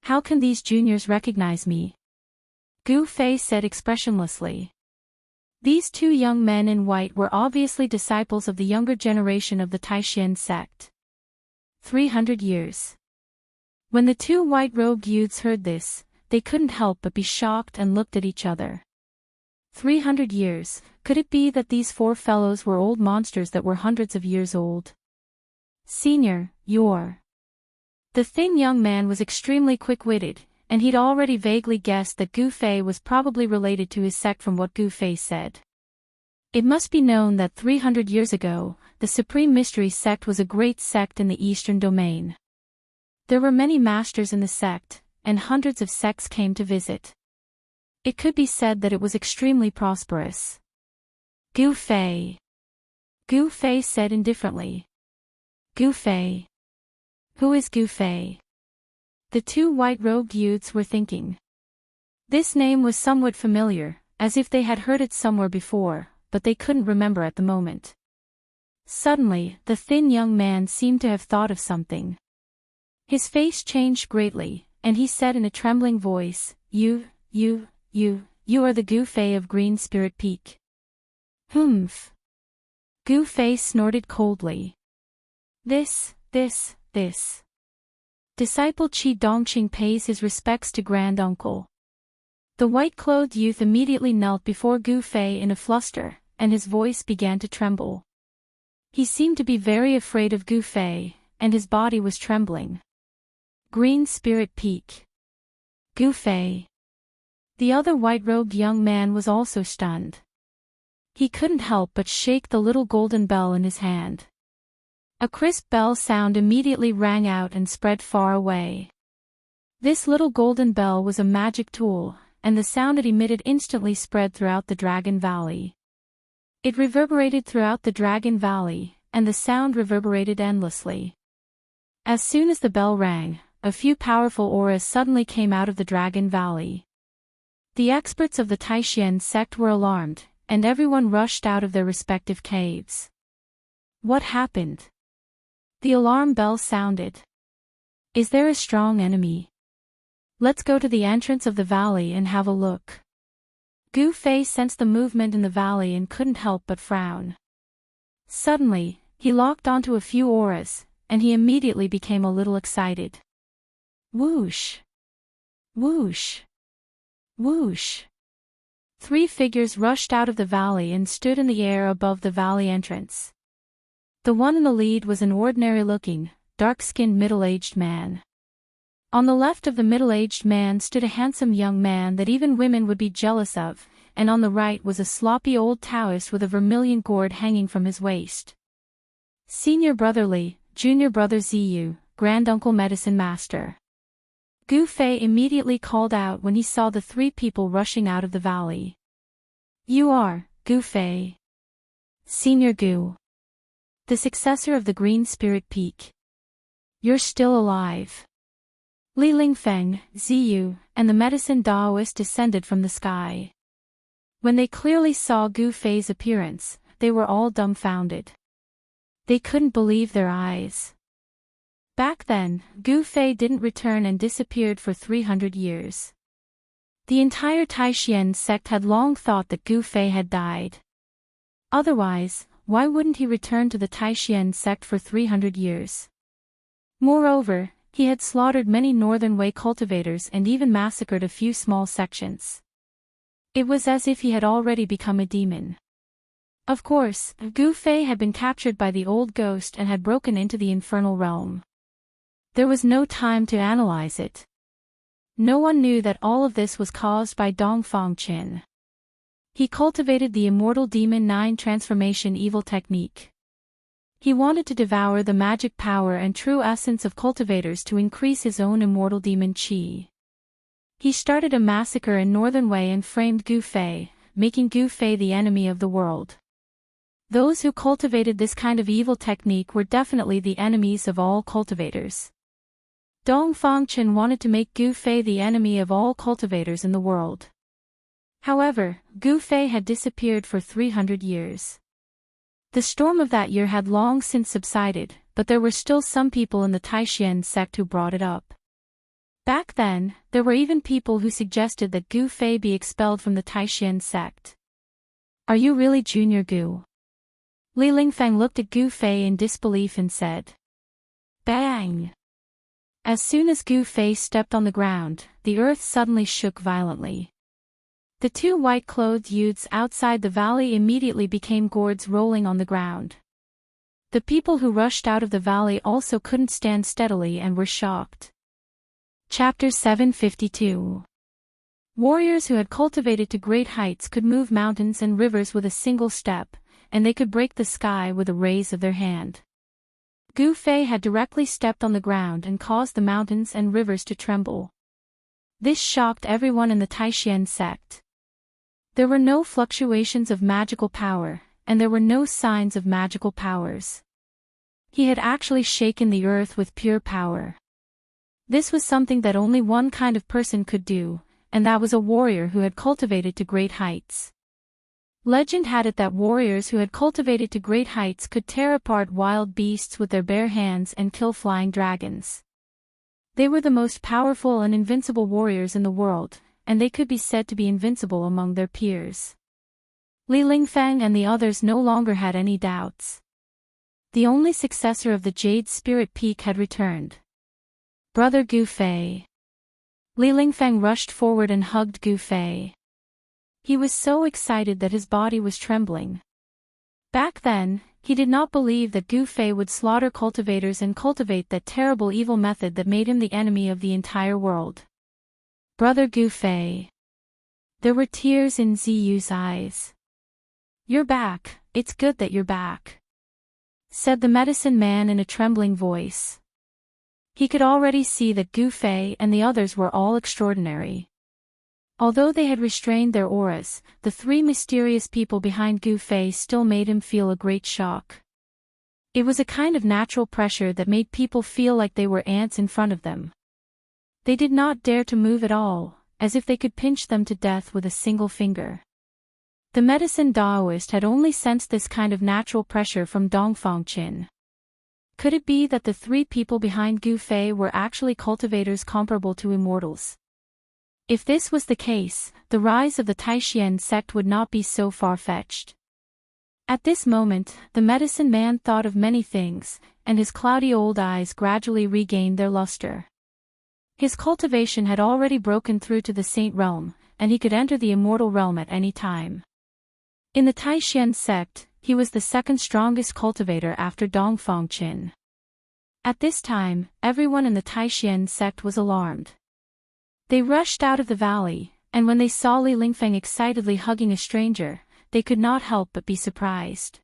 How can these juniors recognize me? Gu Fei said expressionlessly. These two young men in white were obviously disciples of the younger generation of the Taishan sect. 300 years. When the two white-robed youths heard this, they couldn't help but be shocked and looked at each other. 300 years, could it be that these four fellows were old monsters that were hundreds of years old? Senior, you're... The thin young man was extremely quick-witted, and he'd already vaguely guessed that Gu Fei was probably related to his sect from what Gu Fei said. It must be known that 300 years ago, the Supreme Mystery sect was a great sect in the Eastern Domain. There were many masters in the sect, and hundreds of sects came to visit. It could be said that it was extremely prosperous. Gu Fei. Gu Fei said indifferently. Gu Fei. Who is Gu Fei? The two white-robed youths were thinking. This name was somewhat familiar, as if they had heard it somewhere before, but they couldn't remember at the moment. Suddenly, the thin young man seemed to have thought of something. His face changed greatly, and he said in a trembling voice, You are the Gu Fei of Green Spirit Peak. Humph. Gu Fei snorted coldly. This. Disciple Qi Dongqing pays his respects to Grand Uncle. The white-clothed youth immediately knelt before Gu Fei in a fluster, and his voice began to tremble. He seemed to be very afraid of Gu Fei, and his body was trembling. Green Spirit Peak. Gu Fei. The other white-robed young man was also stunned. He couldn't help but shake the little golden bell in his hand. A crisp bell sound immediately rang out and spread far away. This little golden bell was a magic tool, and the sound it emitted instantly spread throughout the Dragon Valley. It reverberated throughout the Dragon Valley, and the sound reverberated endlessly. As soon as the bell rang, a few powerful auras suddenly came out of the Dragon Valley. The experts of the Taishan sect were alarmed, and everyone rushed out of their respective caves. What happened? The alarm bell sounded. Is there a strong enemy? Let's go to the entrance of the valley and have a look. Gu Fei sensed the movement in the valley and couldn't help but frown. Suddenly, he locked onto a few auras, and he immediately became a little excited. Whoosh! Whoosh! Whoosh! 3 figures rushed out of the valley and stood in the air above the valley entrance. The one in the lead was an ordinary-looking, dark-skinned middle-aged man. On the left of the middle-aged man stood a handsome young man that even women would be jealous of, and on the right was a sloppy old Taoist with a vermilion gourd hanging from his waist. Senior Brother Li, Junior Brother Ziyu, Granduncle Medicine Master. Gu Fei immediately called out when he saw the 3 people rushing out of the valley. You are, Gu Fei. Senior Gu. The successor of the Green Spirit Peak. You're still alive. Li Lingfeng, Ziyu, and the medicine Daoist descended from the sky. When they clearly saw Gu Fei's appearance, they were all dumbfounded. They couldn't believe their eyes. Back then, Gu Fei didn't return and disappeared for 300 years. The entire Taishan sect had long thought that Gu Fei had died. Otherwise, why wouldn't he return to the Taishan sect for 300 years? Moreover, he had slaughtered many Northern Way cultivators and even massacred a few small sections. It was as if he had already become a demon. Of course, Gu Fei had been captured by the old ghost and had broken into the infernal realm. There was no time to analyze it. No one knew that all of this was caused by Dongfang Qin. He cultivated the Immortal Demon 9 transformation evil technique. He wanted to devour the magic power and true essence of cultivators to increase his own immortal demon chi. He started a massacre in Northern Wei and framed Gu Fei, making Gu Fei the enemy of the world. Those who cultivated this kind of evil technique were definitely the enemies of all cultivators. Dong Fangchen wanted to make Gu Fei the enemy of all cultivators in the world. However, Gu Fei had disappeared for 300 years. The storm of that year had long since subsided, but there were still some people in the Taishan sect who brought it up. Back then, there were even people who suggested that Gu Fei be expelled from the Taishan sect. Are you really Junior Gu? Li Lingfeng looked at Gu Fei in disbelief and said. Bang! As soon as Gu Fei stepped on the ground, the earth suddenly shook violently. The two white-clothed youths outside the valley immediately became gourds rolling on the ground. The people who rushed out of the valley also couldn't stand steadily and were shocked. Chapter 752. Warriors who had cultivated to great heights could move mountains and rivers with a single step, and they could break the sky with a raise of their hand. Gu Fei had directly stepped on the ground and caused the mountains and rivers to tremble. This shocked everyone in the Taishan sect. There were no fluctuations of magical power, and there were no signs of magical powers. He had actually shaken the earth with pure power. This was something that only one kind of person could do, and that was a warrior who had cultivated to great heights. Legend had it that warriors who had cultivated to great heights could tear apart wild beasts with their bare hands and kill flying dragons. They were the most powerful and invincible warriors in the world, and they could be said to be invincible among their peers. Li Lingfeng and the others no longer had any doubts. The only successor of the Jade Spirit Peak had returned. Brother Gu Fei. Li Lingfeng rushed forward and hugged Gu Fei. He was so excited that his body was trembling. Back then, he did not believe that Gu Fei would slaughter cultivators and cultivate that terrible evil method that made him the enemy of the entire world. Brother Gu Fei. There were tears in Ziyu's eyes. You're back, it's good that you're back, said the medicine man in a trembling voice. He could already see that Gu Fei and the others were all extraordinary. Although they had restrained their auras, the three mysterious people behind Gu Fei still made him feel a great shock. It was a kind of natural pressure that made people feel like they were ants in front of them. They did not dare to move at all, as if they could pinch them to death with a single finger. The medicine Daoist had only sensed this kind of natural pressure from Dongfang Qin. Could it be that the three people behind Gu Fei were actually cultivators comparable to immortals? If this was the case, the rise of the Taishan sect would not be so far-fetched. At this moment, the medicine man thought of many things, and his cloudy old eyes gradually regained their luster. His cultivation had already broken through to the Saint Realm, and he could enter the Immortal Realm at any time. In the Taishan sect, he was the second strongest cultivator after Dongfang Qin. At this time, everyone in the Taishan sect was alarmed. They rushed out of the valley, and when they saw Li Lingfeng excitedly hugging a stranger, they could not help but be surprised.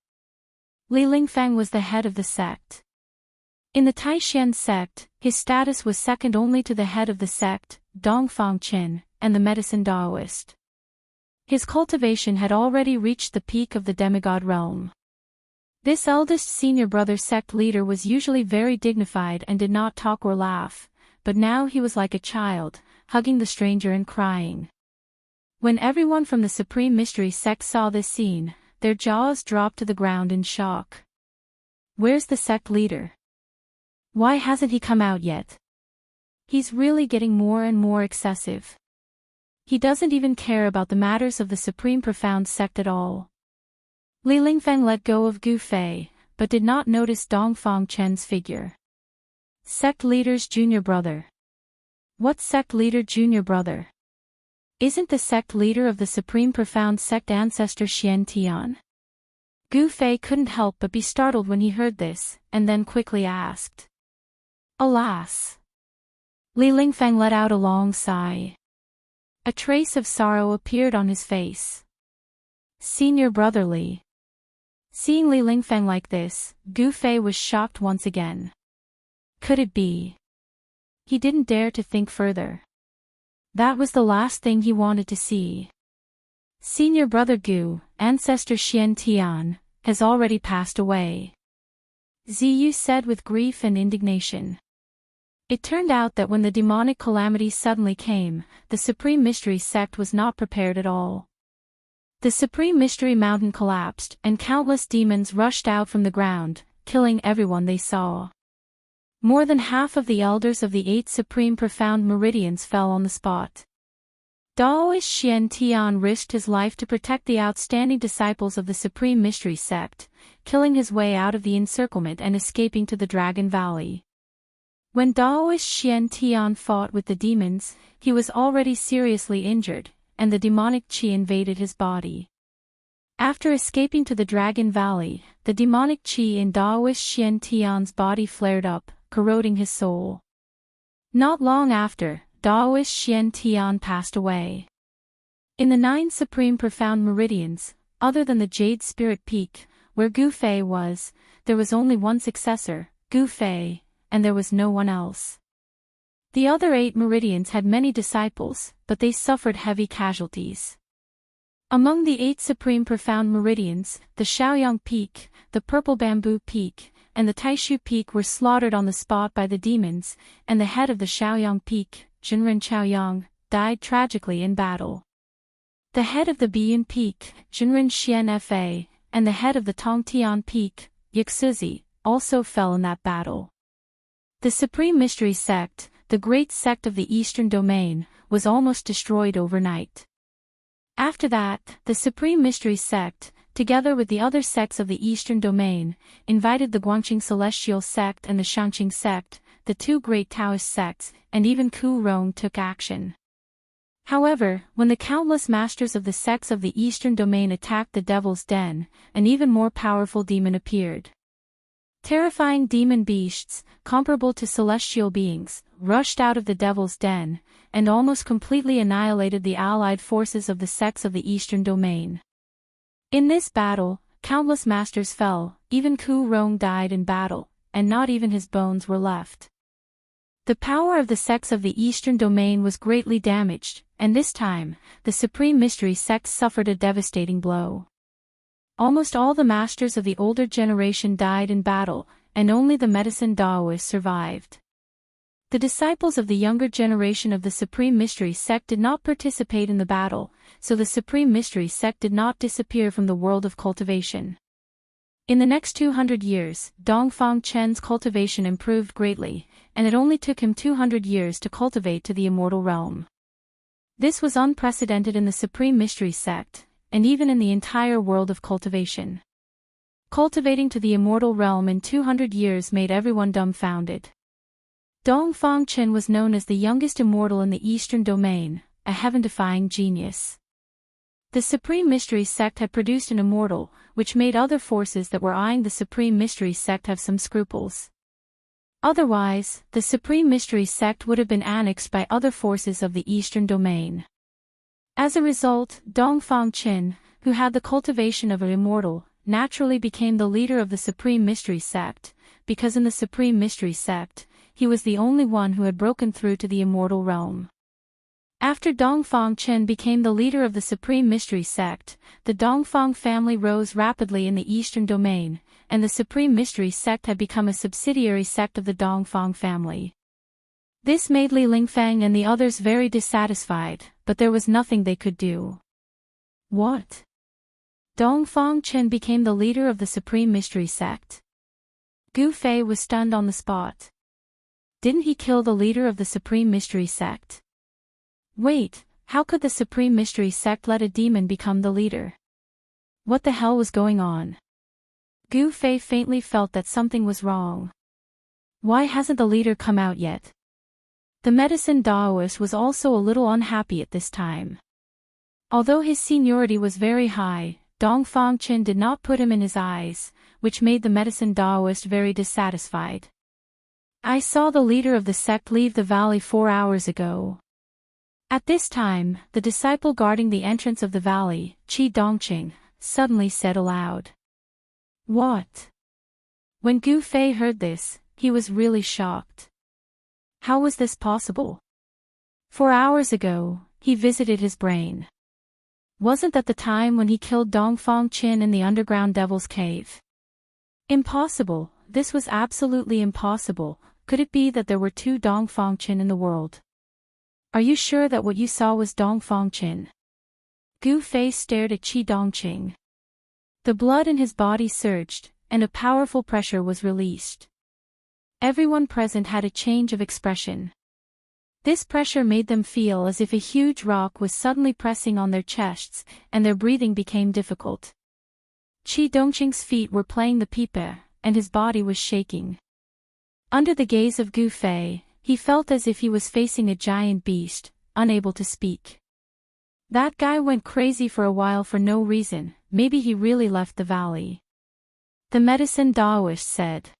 Li Lingfeng was the head of the sect. In the Taishan sect, his status was second only to the head of the sect, Dongfang Qin, and the medicine Daoist. His cultivation had already reached the peak of the demigod realm. This eldest senior brother sect leader was usually very dignified and did not talk or laugh, but now he was like a child, hugging the stranger and crying. When everyone from the Supreme Mystery sect saw this scene, their jaws dropped to the ground in shock. Where's the sect leader? Why hasn't he come out yet? He's really getting more and more excessive. He doesn't even care about the matters of the Supreme Profound sect at all. Li Lingfeng let go of Gu Fei, but did not notice Dongfang Chen's figure. Sect leader's junior brother. What sect leader junior brother? Isn't the sect leader of the Supreme Profound sect ancestor Xian Tian? Gu Fei couldn't help but be startled when he heard this, and then quickly asked. Alas! Li Lingfeng let out a long sigh. A trace of sorrow appeared on his face. Senior brotherly. Seeing Li Lingfeng like this, Gu Fei was shocked once again. Could it be? He didn't dare to think further. That was the last thing he wanted to see. Senior brother Gu, ancestor Xian Tian, has already passed away, Ziyu said with grief and indignation. It turned out that when the demonic calamity suddenly came, the Supreme Mystery sect was not prepared at all. The Supreme Mystery Mountain collapsed, and countless demons rushed out from the ground, killing everyone they saw. More than half of the elders of the 8 Supreme Profound Meridians fell on the spot. Daoist Xian Tian risked his life to protect the outstanding disciples of the Supreme Mystery sect, killing his way out of the encirclement and escaping to the Dragon Valley. When Daoist Xian Tian fought with the demons, he was already seriously injured, and the demonic qi invaded his body. After escaping to the Dragon Valley, the demonic qi in Daoist Xian Tian's body flared up, corroding his soul. Not long after, Daoist Xian Tian passed away. In the 9 Supreme Profound Meridians, other than the Jade Spirit Peak, where Gu Fei was, there was only one successor, Gu Fei, and there was no one else. The other 8 meridians had many disciples, but they suffered heavy casualties. Among the 8 Supreme Profound Meridians, the Shaoyang Peak, the Purple Bamboo Peak, and the Taishu Peak were slaughtered on the spot by the demons, and the head of the Shaoyang Peak, Jinren Chaoyang, died tragically in battle. The head of the Biyun Peak, Jinren Xian Fa, and the head of the Tongtian Peak, Yixuzi, also fell in that battle. The Supreme Mystery Sect, the great sect of the Eastern Domain, was almost destroyed overnight. After that, the Supreme Mystery Sect, together with the other sects of the Eastern Domain, invited the Guangqing Celestial Sect and the Shangqing Sect, the 2 great Taoist sects, and even Ku Rong took action. However, when the countless masters of the sects of the Eastern Domain attacked the Devil's Den, an even more powerful demon appeared. Terrifying demon beasts, comparable to celestial beings, rushed out of the Devil's Den, and almost completely annihilated the allied forces of the sects of the Eastern Domain. In this battle, countless masters fell, even Ku Rong died in battle, and not even his bones were left. The power of the sects of the Eastern Domain was greatly damaged, and this time, the Supreme Mystery Sect suffered a devastating blow. Almost all the masters of the older generation died in battle, and only the medicine Daoists survived. The disciples of the younger generation of the Supreme Mystery Sect did not participate in the battle, so the Supreme Mystery Sect did not disappear from the world of cultivation. In the next 200 years, Dongfang Chen's cultivation improved greatly, and it only took him 200 years to cultivate to the immortal realm. This was unprecedented in the Supreme Mystery Sect, and even in the entire world of cultivation. Cultivating to the immortal realm in 200 years made everyone dumbfounded. Dongfang Chen was known as the youngest immortal in the Eastern Domain, a heaven-defying genius. The Supreme Mystery Sect had produced an immortal, which made other forces that were eyeing the Supreme Mystery Sect have some scruples. Otherwise, the Supreme Mystery Sect would have been annexed by other forces of the Eastern Domain. As a result, Dongfang Chen, who had the cultivation of an immortal, naturally became the leader of the Supreme Mystery Sect, because in the Supreme Mystery Sect, he was the only one who had broken through to the immortal realm. After Dongfang Chen became the leader of the Supreme Mystery Sect, the Dongfang family rose rapidly in the Eastern Domain, and the Supreme Mystery Sect had become a subsidiary sect of the Dongfang family. This made Li Lingfeng and the others very dissatisfied, but there was nothing they could do. What? Dongfang Chen became the leader of the Supreme Mystery Sect? Gu Fei was stunned on the spot. Didn't he kill the leader of the Supreme Mystery Sect? Wait, how could the Supreme Mystery Sect let a demon become the leader? What the hell was going on? Gu Fei faintly felt that something was wrong. Why hasn't the leader come out yet? The medicine Daoist was also a little unhappy at this time. Although his seniority was very high, Dongfang Chen did not put him in his eyes, which made the medicine Daoist very dissatisfied. I saw the leader of the sect leave the valley 4 hours ago. At this time, the disciple guarding the entrance of the valley, Qi Dongqing, suddenly said aloud. What? When Gu Fei heard this, he was really shocked. How was this possible? 4 hours ago, he visited his brain. Wasn't that the time when he killed Dongfang Qin in the underground devil's cave? Impossible, this was absolutely impossible. Could it be that there were two Dongfang Qin in the world? Are you sure that what you saw was Dongfang Qin? Gu Fei stared at Qi Dongqing. The blood in his body surged, and a powerful pressure was released. Everyone present had a change of expression. This pressure made them feel as if a huge rock was suddenly pressing on their chests, and their breathing became difficult. Qi Dongqing's feet were playing the pipe, and his body was shaking. Under the gaze of Gu Fei, he felt as if he was facing a giant beast, unable to speak. That guy went crazy for a while for no reason, maybe he really left the valley. The medicine Daoist said.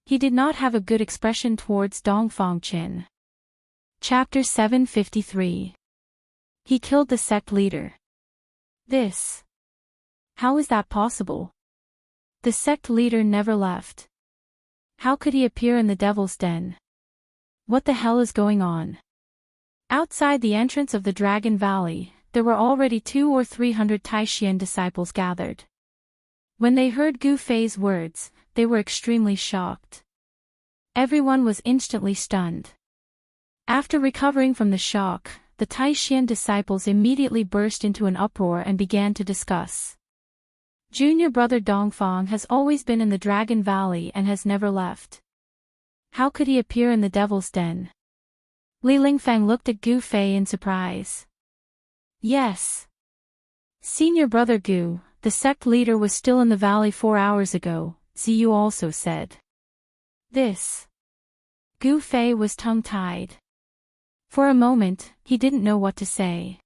He did not have a good expression towards Dongfang Qin. Chapter 753. He killed the sect leader. This. How is that possible? The sect leader never left. How could he appear in the devil's den? What the hell is going on? Outside the entrance of the Dragon Valley, there were already 200 or 300 Taishian disciples gathered. When they heard Gu Fei's words, they were extremely shocked. Everyone was instantly stunned. After recovering from the shock, the Taishian disciples immediately burst into an uproar and began to discuss. Junior brother Dongfang has always been in the Dragon Valley and has never left. How could he appear in the devil's den? Li Lingfeng looked at Gu Fei in surprise. Yes. Senior brother Gu, the sect leader was still in the valley 4 hours ago, Ziyu also said. This. Gu Fei was tongue-tied. For a moment, he didn't know what to say.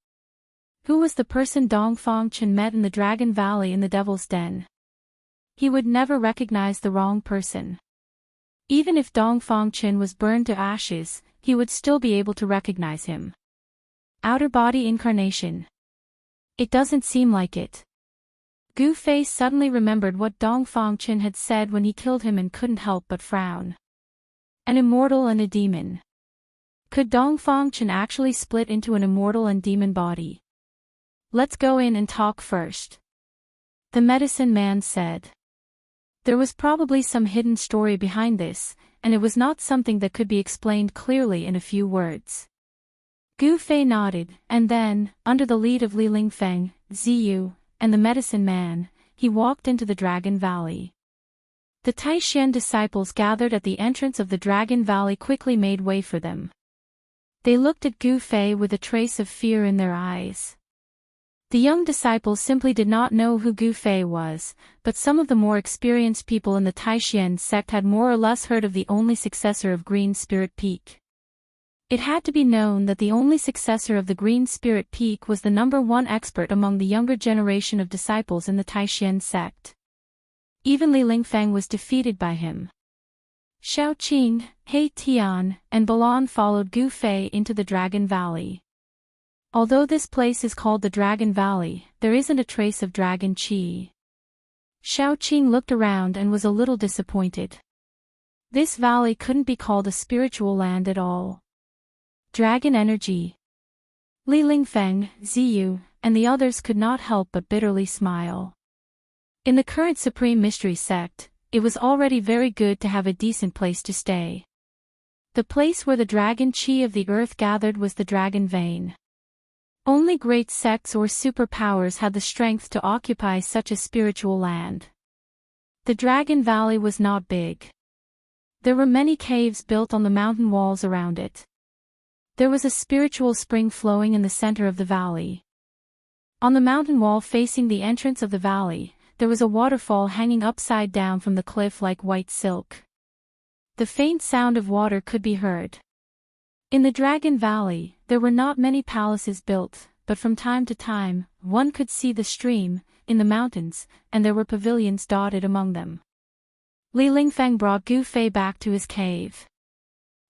Who was the person Dongfang Qin met in the Dragon Valley in the Devil's Den? He would never recognize the wrong person. Even if Dongfang Qin was burned to ashes, he would still be able to recognize him. Outer body incarnation. It doesn't seem like it. Gu Fei suddenly remembered what Dongfang Qin had said when he killed him and couldn't help but frown. An immortal and a demon. Could Dongfang Qin actually split into an immortal and demon body? Let's go in and talk first. The medicine man said. There was probably some hidden story behind this, and it was not something that could be explained clearly in a few words. Gu Fei nodded, and then, under the lead of Li Lingfeng, Ziyu, and the medicine man, he walked into the Dragon Valley. The Taishian disciples gathered at the entrance of the Dragon Valley quickly made way for them. They looked at Gu Fei with a trace of fear in their eyes. The young disciples simply did not know who Gu Fei was, but some of the more experienced people in the Taishian sect had more or less heard of the only successor of Green Spirit Peak. It had to be known that the only successor of the Green Spirit Peak was the #1 expert among the younger generation of disciples in the Taishian sect. Even Li Lingfeng was defeated by him. Xiao Qing, He Tian, and Balan followed Gu Fei into the Dragon Valley. Although this place is called the Dragon Valley, there isn't a trace of dragon qi. Xiao Qing looked around and was a little disappointed. This valley couldn't be called a spiritual land at all. Dragon energy. Li Lingfeng, Ziyu, and the others could not help but bitterly smile. In the current Supreme Mystery sect, it was already very good to have a decent place to stay. The place where the dragon qi of the earth gathered was the Dragon Vein. Only great sects or superpowers had the strength to occupy such a spiritual land. The Dragon Valley was not big. There were many caves built on the mountain walls around it. There was a spiritual spring flowing in the center of the valley. On the mountain wall facing the entrance of the valley, there was a waterfall hanging upside down from the cliff like white silk. The faint sound of water could be heard. In the Dragon Valley, there were not many palaces built, but from time to time, one could see the stream, in the mountains, and there were pavilions dotted among them. Li Lingfeng brought Gu Fei back to his cave.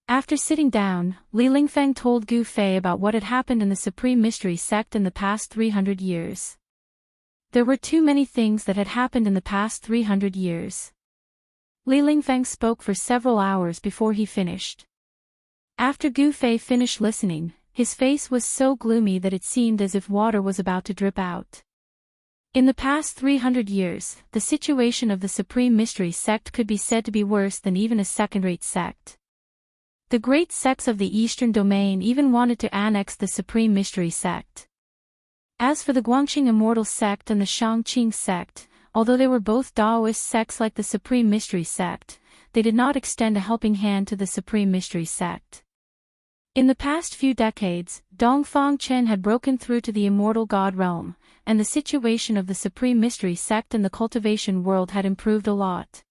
After sitting down, Li Lingfeng told Gu Fei about what had happened in the Supreme Mystery sect in the past 300 years. There were too many things that had happened in the past 300 years. Li Lingfeng spoke for several hours before he finished. After Gu Fei finished listening, his face was so gloomy that it seemed as if water was about to drip out. In the past 300 years, the situation of the Supreme Mystery Sect could be said to be worse than even a second-rate sect. The great sects of the Eastern Domain even wanted to annex the Supreme Mystery Sect. As for the Guangxing Immortal Sect and the Shangqing Sect, although they were both Taoist sects like the Supreme Mystery Sect, they did not extend a helping hand to the Supreme Mystery Sect. In the past few decades, Dongfang Chen had broken through to the Immortal God realm, and the situation of the Supreme Mystery Sect and the Cultivation world had improved a lot.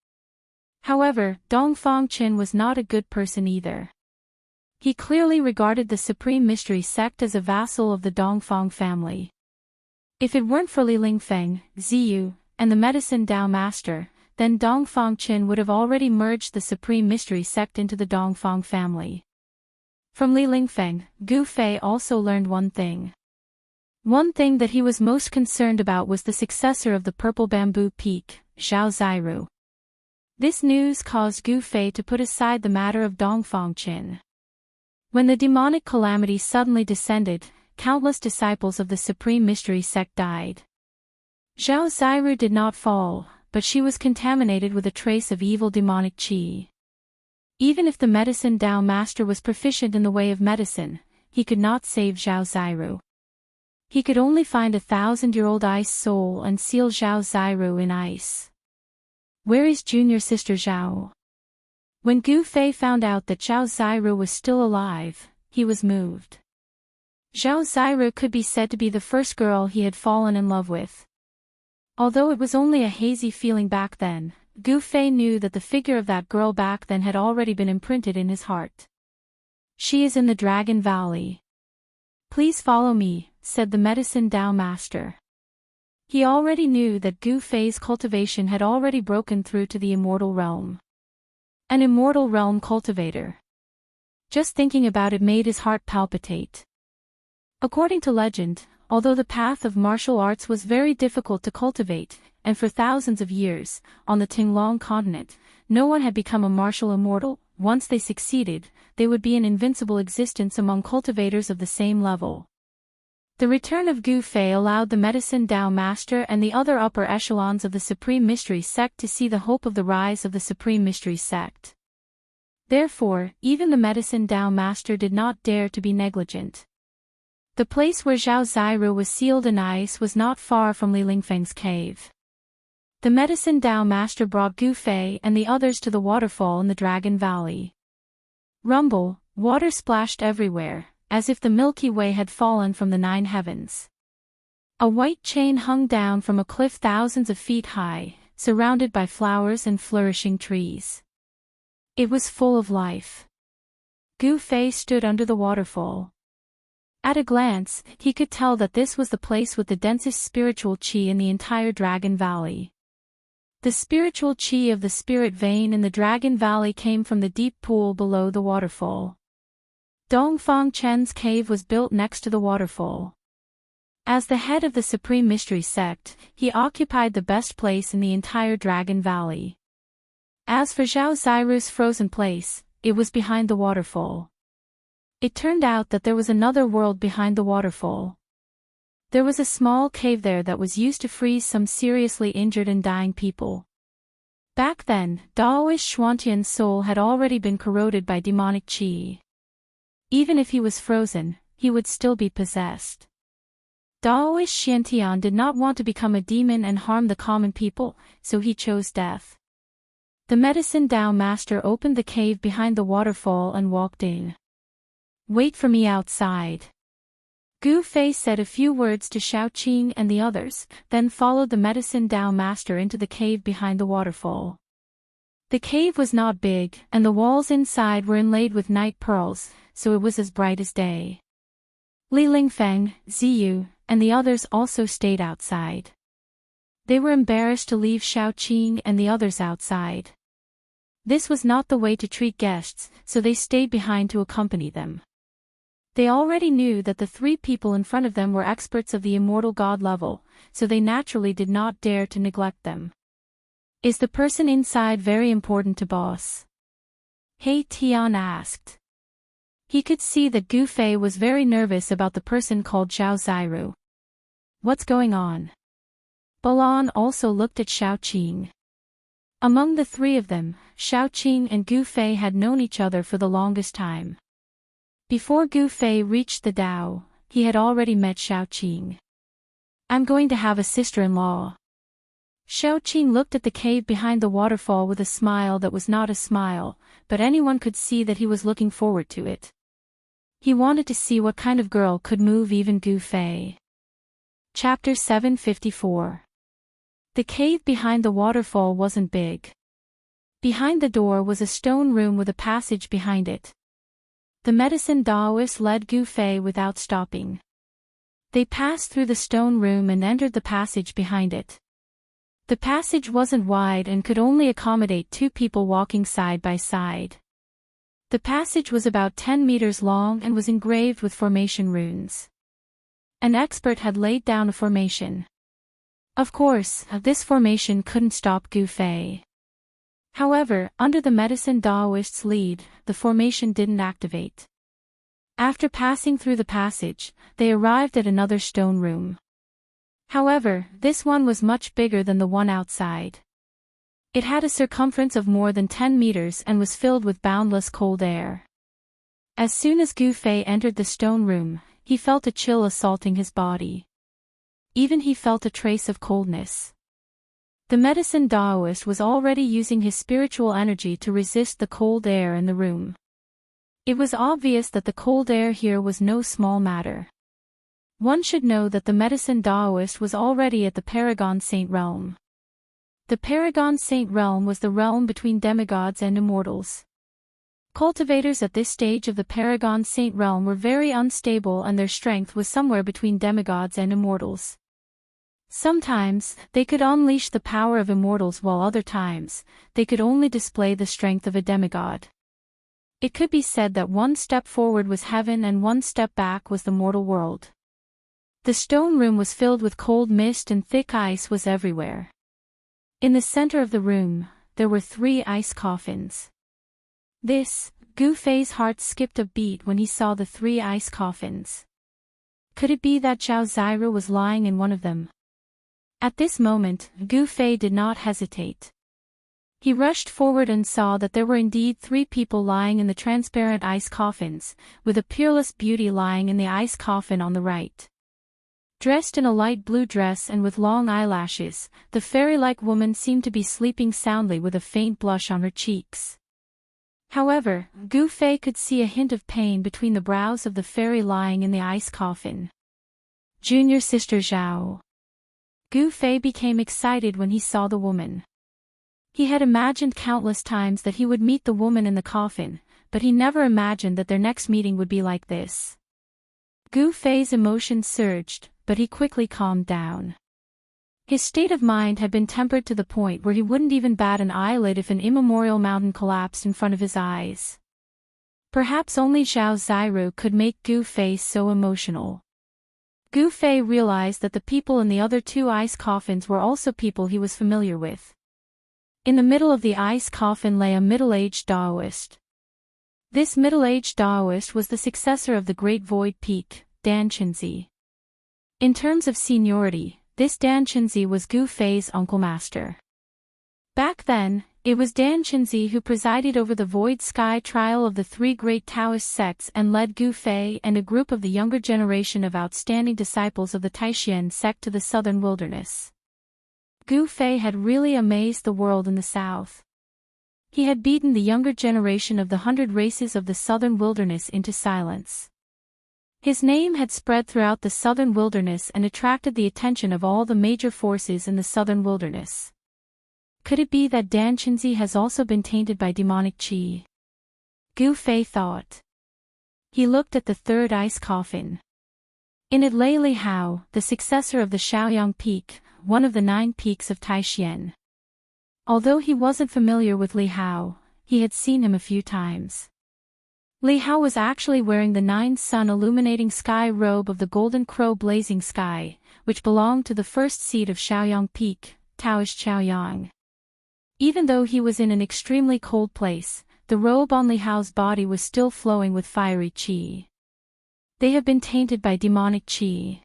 However, Dongfang Chen was not a good person either. He clearly regarded the Supreme Mystery Sect as a vassal of the Dongfang family. If it weren't for Li Lingfeng, Ziyu, and the Medicine Dao Master, then Dongfang Chen would have already merged the Supreme Mystery Sect into the Dongfang family. From Li Lingfeng, Gu Fei also learned one thing. One thing that he was most concerned about was the successor of the Purple Bamboo Peak, Zhao Ziru. This news caused Gu Fei to put aside the matter of Dongfang Chen. When the demonic calamity suddenly descended, countless disciples of the Supreme Mystery Sect died. Zhao Ziru did not fall, but she was contaminated with a trace of evil demonic qi. Even if the Medicine Dao Master was proficient in the way of medicine, he could not save Zhao Ziru. He could only find a 1,000-year-old ice soul and seal Zhao Ziru in ice. Where is junior sister Zhao? When Gu Fei found out that Zhao Ziru was still alive, he was moved. Zhao Ziru could be said to be the first girl he had fallen in love with. Although it was only a hazy feeling back then, Gu Fei knew that the figure of that girl back then had already been imprinted in his heart. She is in the Dragon Valley. Please follow me, said the Medicine Dao Master. He already knew that Gu Fei's cultivation had already broken through to the Immortal Realm. An Immortal Realm cultivator. Just thinking about it made his heart palpitate. According to legend, although the path of martial arts was very difficult to cultivate, and for thousands of years, on the Tinglong continent, no one had become a martial immortal, once they succeeded, they would be an invincible existence among cultivators of the same level. The return of Gu Fei allowed the Medicine Dao Master and the other upper echelons of the Supreme Mystery Sect to see the hope of the rise of the Supreme Mystery Sect. Therefore, even the Medicine Dao Master did not dare to be negligent. The place where Zhao Ziru was sealed in ice was not far from Li Lingfeng's cave. The Medicine Dao Master brought Gu Fei and the others to the waterfall in the Dragon Valley. Rumble, water splashed everywhere, as if the Milky Way had fallen from the 9 heavens. A white chain hung down from a cliff thousands of feet high, surrounded by flowers and flourishing trees. It was full of life. Gu Fei stood under the waterfall. At a glance, he could tell that this was the place with the densest spiritual qi in the entire Dragon Valley. The spiritual qi of the spirit vein in the Dragon Valley came from the deep pool below the waterfall. Dongfang Chen's cave was built next to the waterfall. As the head of the Supreme Mystery Sect, he occupied the best place in the entire Dragon Valley. As for Zhao Ziru's frozen place, it was behind the waterfall. It turned out that there was another world behind the waterfall. There was a small cave there that was used to freeze some seriously injured and dying people. Back then, Daoist Xuantian's soul had already been corroded by demonic qi. Even if he was frozen, he would still be possessed. Daoist Xuantian did not want to become a demon and harm the common people, so he chose death. The Medicine Dao Master opened the cave behind the waterfall and walked in. Wait for me outside. Gu Fei said a few words to Shaoqing and the others, then followed the Medicine Dao Master into the cave behind the waterfall. The cave was not big, and the walls inside were inlaid with night pearls, so it was as bright as day. Li Lingfeng, Ziyu, and the others also stayed outside. They were embarrassed to leave Shaoqing and the others outside. This was not the way to treat guests, so they stayed behind to accompany them. They already knew that the three people in front of them were experts of the immortal god level, so they naturally did not dare to neglect them. Is the person inside very important to boss? He Tian asked. He could see that Gu Fei was very nervous about the person called Xiao Ziru. What's going on? Balan also looked at Xiao Qing. Among the three of them, Xiao Qing and Gu Fei had known each other for the longest time. Before Gu Fei reached the Dao, he had already met Xiao Qing. I'm going to have a sister-in-law. Xiao Qing looked at the cave behind the waterfall with a smile that was not a smile, but anyone could see that he was looking forward to it. He wanted to see what kind of girl could move even Gu Fei. Chapter 754. The cave behind the waterfall wasn't big. Behind the door was a stone room with a passage behind it. The medicine Taoist led Gu Fei without stopping. They passed through the stone room and entered the passage behind it. The passage wasn't wide and could only accommodate two people walking side by side. The passage was about 10 meters long and was engraved with formation runes. An expert had laid down a formation. Of course, this formation couldn't stop Gu Fei. However, under the medicine Taoist's lead, the formation didn't activate. After passing through the passage, they arrived at another stone room. However, this one was much bigger than the one outside. It had a circumference of more than 10 meters and was filled with boundless cold air. As soon as Gu Fei entered the stone room, he felt a chill assaulting his body. Even he felt a trace of coldness. The medicine Taoist was already using his spiritual energy to resist the cold air in the room. It was obvious that the cold air here was no small matter. One should know that the medicine Taoist was already at the Paragon Saint realm. The Paragon Saint realm was the realm between demigods and immortals. Cultivators at this stage of the Paragon Saint realm were very unstable and their strength was somewhere between demigods and immortals. Sometimes, they could unleash the power of immortals while other times, they could only display the strength of a demigod. It could be said that one step forward was heaven and one step back was the mortal world. The stone room was filled with cold mist and thick ice was everywhere. In the center of the room, there were 3 ice coffins. Gu Fei's heart skipped a beat when he saw the 3 ice coffins. Could it be that Xiao Ziru was lying in one of them? At this moment, Gu Fei did not hesitate. He rushed forward and saw that there were indeed 3 people lying in the transparent ice coffins, with a peerless beauty lying in the ice coffin on the right. Dressed in a light blue dress and with long eyelashes, the fairy-like woman seemed to be sleeping soundly with a faint blush on her cheeks. However, Gu Fei could see a hint of pain between the brows of the fairy lying in the ice coffin. Junior sister Zhao. Gu Fei became excited when he saw the woman. He had imagined countless times that he would meet the woman in the coffin, but he never imagined that their next meeting would be like this. Gu Fei's emotions surged, but he quickly calmed down. His state of mind had been tempered to the point where he wouldn't even bat an eyelid if an immemorial mountain collapsed in front of his eyes. Perhaps only Xiao Ziru could make Gu Fei so emotional. Gu Fei realized that the people in the other 2 ice coffins were also people he was familiar with. In the middle of the ice coffin lay a middle-aged Taoist. This middle-aged Taoist was the successor of the Great Void Peak, Dan Chenzi. In terms of seniority, this Dan Chenzi was Gu Fei's uncle master. Back then, it was Dan Chenzi who presided over the Void Sky trial of the 3 great Taoist sects and led Gu Fei and a group of the younger generation of outstanding disciples of the Taishan sect to the southern wilderness. Gu Fei had really amazed the world in the south. He had beaten the younger generation of the 100 races of the southern wilderness into silence. His name had spread throughout the southern wilderness and attracted the attention of all the major forces in the southern wilderness. Could it be that Dan Chenzi has also been tainted by demonic qi? Gu Fei thought. He looked at the 3rd ice coffin. In it lay Li Hao, the successor of the Shaoyang Peak, one of the 9 peaks of Taishan. Although he wasn't familiar with Li Hao, he had seen him a few times. Li Hao was actually wearing the 9-sun illuminating sky robe of the golden crow blazing sky, which belonged to the first seed of Shaoyang Peak, Taoish Chaoyang. Even though he was in an extremely cold place, the robe on Li Hao's body was still flowing with fiery qi. They have been tainted by demonic qi.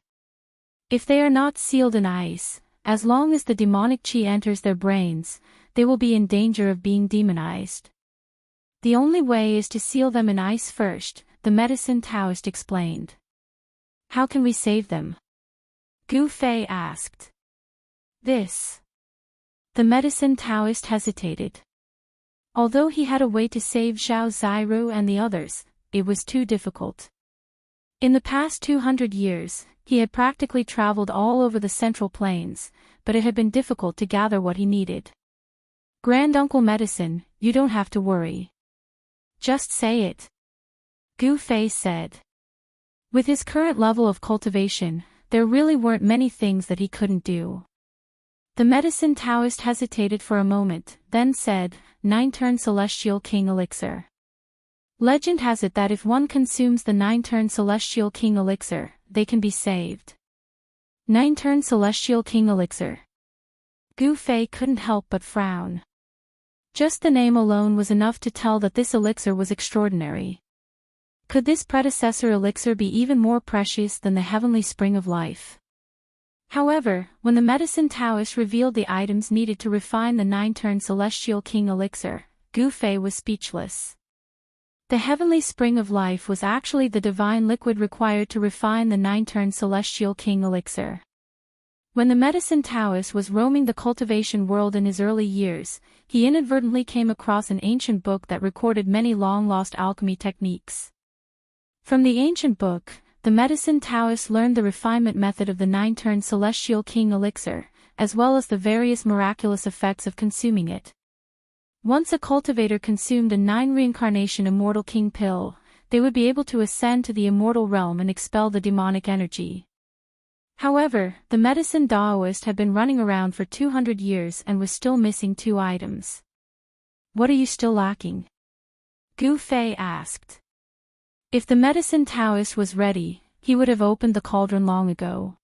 If they are not sealed in ice, as long as the demonic qi enters their brains, they will be in danger of being demonized. The only way is to seal them in ice first, the medicine Taoist explained. How can we save them? Gu Fei asked. The medicine Taoist hesitated. Although he had a way to save Zhao Ziru and the others, it was too difficult. In the past 200 years, he had practically traveled all over the Central Plains, but it had been difficult to gather what he needed. Granduncle Medicine, you don't have to worry. Just say it. Gu Fei said. With his current level of cultivation, there really weren't many things that he couldn't do. The medicine Taoist hesitated for a moment, then said, 9-turn Celestial King Elixir. Legend has it that if one consumes the 9-turn Celestial King Elixir, they can be saved. 9-turn Celestial King Elixir. Gu Fei couldn't help but frown. Just the name alone was enough to tell that this elixir was extraordinary. Could this predecessor elixir be even more precious than the heavenly spring of life? However, when the medicine Taoist revealed the items needed to refine the 9-turn Celestial King elixir, Gu Fei was speechless. The heavenly spring of life was actually the divine liquid required to refine the 9-turn Celestial King elixir. When the medicine Taoist was roaming the cultivation world in his early years, he inadvertently came across an ancient book that recorded many long-lost alchemy techniques. From the ancient book, the medicine Taoist learned the refinement method of the 9-turn Celestial King elixir, as well as the various miraculous effects of consuming it. Once a cultivator consumed a 9-reincarnation Immortal King pill, they would be able to ascend to the immortal realm and expel the demonic energy. However, the medicine Taoist had been running around for 200 years and was still missing 2 items. What are you still lacking? Gu Fei asked. If the medicine Taoist was ready, he would have opened the cauldron long ago.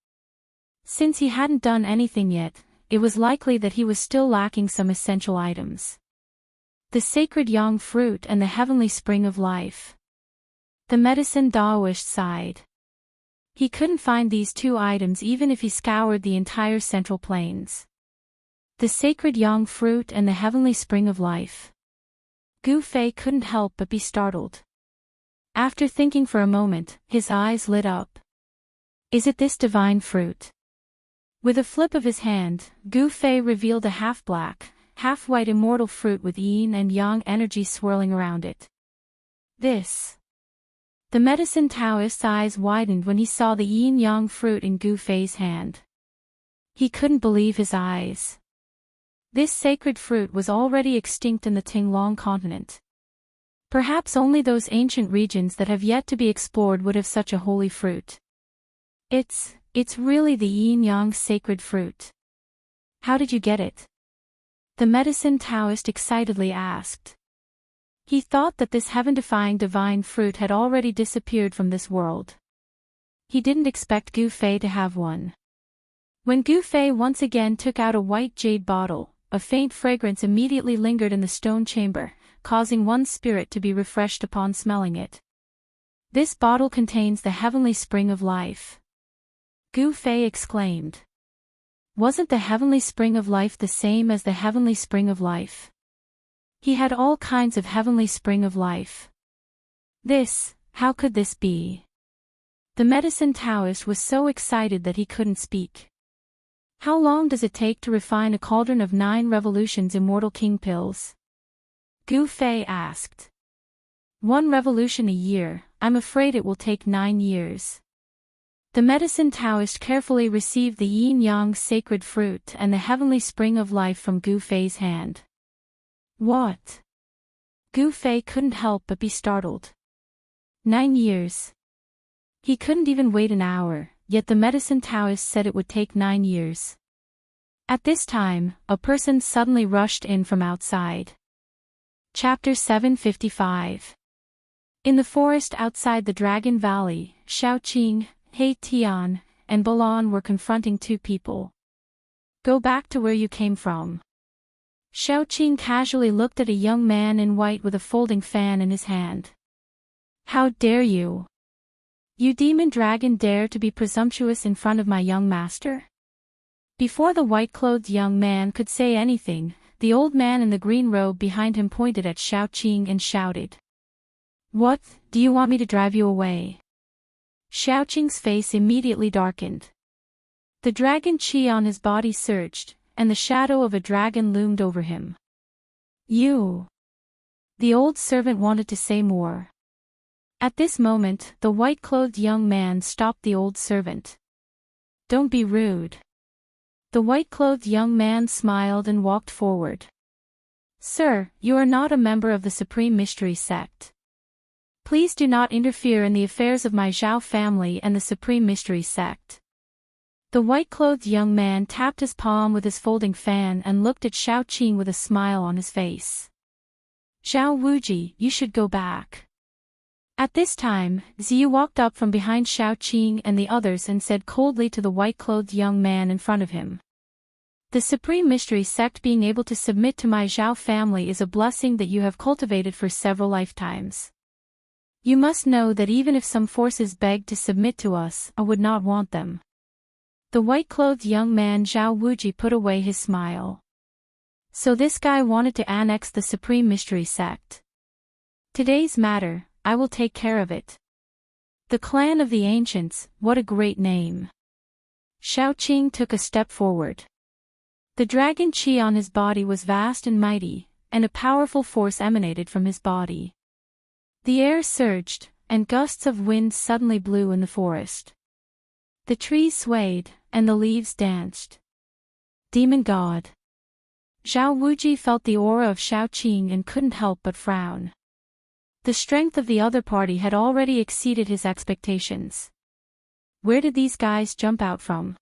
Since he hadn't done anything yet, it was likely that he was still lacking some essential items. The sacred yang fruit and the heavenly spring of life. The medicine Taoist sighed. He couldn't find these 2 items even if he scoured the entire Central Plains. The sacred yang fruit and the heavenly spring of life. Gu Fei couldn't help but be startled. After thinking for a moment, his eyes lit up. Is it this divine fruit? With a flip of his hand, Gu Fei revealed a half-black, half-white immortal fruit with yin and yang energy swirling around it. The medicine Taoist's eyes widened when he saw the yin-yang fruit in Gu Fei's hand. He couldn't believe his eyes. This sacred fruit was already extinct in the Tinglong continent. Perhaps only those ancient regions that have yet to be explored would have such a holy fruit. It's really the yin-yang sacred fruit. How did you get it? The medicine Taoist excitedly asked. He thought that this heaven-defying divine fruit had already disappeared from this world. He didn't expect Gu Fei to have one. When Gu Fei once again took out a white jade bottle, a faint fragrance immediately lingered in the stone chamber, causing one's spirit to be refreshed upon smelling it. This bottle contains the heavenly spring of life. Gu Fei exclaimed. Wasn't the heavenly spring of life the same as the heavenly spring of life? He had all kinds of heavenly spring of life. How could this be? The medicine Taoist was so excited that he couldn't speak. How long does it take to refine a cauldron of 9 revolutions Immortal King pills? Gu Fei asked. 1 revolution a year, I'm afraid it will take 9 years. The medicine Taoist carefully received the yin-yang sacred fruit and the heavenly spring of life from Gu Fei's hand. What? Gu Fei couldn't help but be startled. 9 years. He couldn't even wait an hour, yet the medicine Taoist said it would take 9 years. At this time, a person suddenly rushed in from outside. Chapter 755. In the forest outside the Dragon Valley, Xiaoqing, He Tian, and Balan were confronting two people. Go back to where you came from. Xiaoqing casually looked at a young man in white with a folding fan in his hand. How dare you? You demon dragon dare to be presumptuous in front of my young master? Before the white-clothed young man could say anything, the old man in the green robe behind him pointed at Xiaoqing and shouted. What, do you want me to drive you away? Xiaoqing's face immediately darkened. The dragon chi on his body surged, and the shadow of a dragon loomed over him. You! The old servant wanted to say more. At this moment, the white-clothed young man stopped the old servant. Don't be rude. The white-clothed young man smiled and walked forward. Sir, you are not a member of the Supreme Mystery Sect. Please do not interfere in the affairs of my Zhao family and the Supreme Mystery Sect. The white-clothed young man tapped his palm with his folding fan and looked at Xiaoqing with a smile on his face. Zhao Wuji, you should go back. At this time, Ziyu walked up from behind Xiaoqing and the others and said coldly to the white-clothed young man in front of him. The Supreme Mystery Sect being able to submit to my Zhao family is a blessing that you have cultivated for several lifetimes. You must know that even if some forces begged to submit to us, I would not want them. The white-clothed young man Zhao Wuji put away his smile. So this guy wanted to annex the Supreme Mystery Sect. Today's matter, I will take care of it. The Clan of the Ancients, what a great name. Xiaoqing took a step forward. The dragon chi on his body was vast and mighty, and a powerful force emanated from his body. The air surged, and gusts of wind suddenly blew in the forest. The trees swayed, and the leaves danced. Demon God. Zhao Wuji felt the aura of Xiaoqing and couldn't help but frown. The strength of the other party had already exceeded his expectations. Where did these guys jump out from?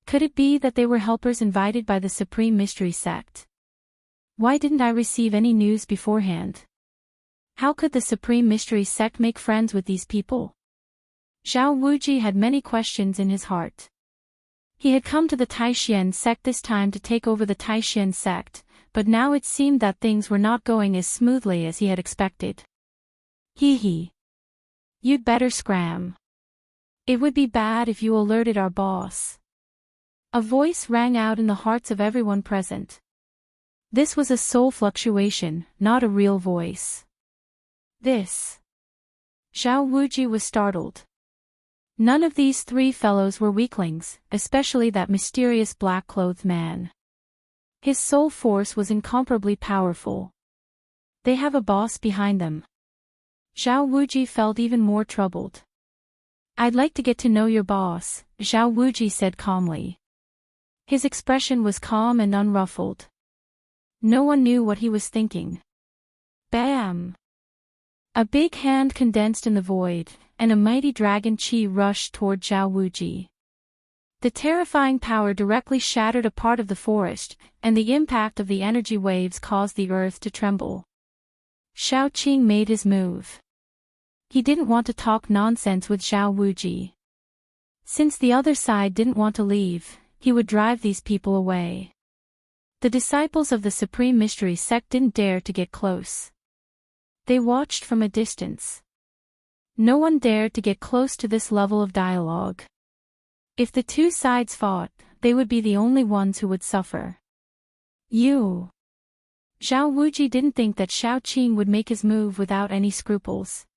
Could it be that they were helpers invited by the Supreme Mystery Sect? Why didn't I receive any news beforehand? How could the Supreme Mystery Sect make friends with these people? Zhao Wuji had many questions in his heart. He had come to the Taishan sect this time to take over the Taishan sect, but now it seemed that things were not going as smoothly as he had expected. Hee. You'd better scram. It would be bad if you alerted our boss. A voice rang out in the hearts of everyone present. This was a soul fluctuation, not a real voice. This. Zhao Wuji was startled. None of these three fellows were weaklings, especially that mysterious black-clothed man. His soul force was incomparably powerful. They have a boss behind them. Zhao Wuji felt even more troubled. I'd like to get to know your boss, Zhao Wuji said calmly. His expression was calm and unruffled. No one knew what he was thinking. Bam! A big hand condensed in the void, and a mighty dragon chi rushed toward Zhao Wuji. The terrifying power directly shattered a part of the forest, and the impact of the energy waves caused the earth to tremble. Xiaoqing made his move. He didn't want to talk nonsense with Zhao Wuji. Since the other side didn't want to leave, he would drive these people away. The disciples of the Supreme Mystery Sect didn't dare to get close. They watched from a distance. No one dared to get close to this level of dialogue. If the two sides fought, they would be the only ones who would suffer. Zhao Wuji didn't think that Xiaoqing would make his move without any scruples.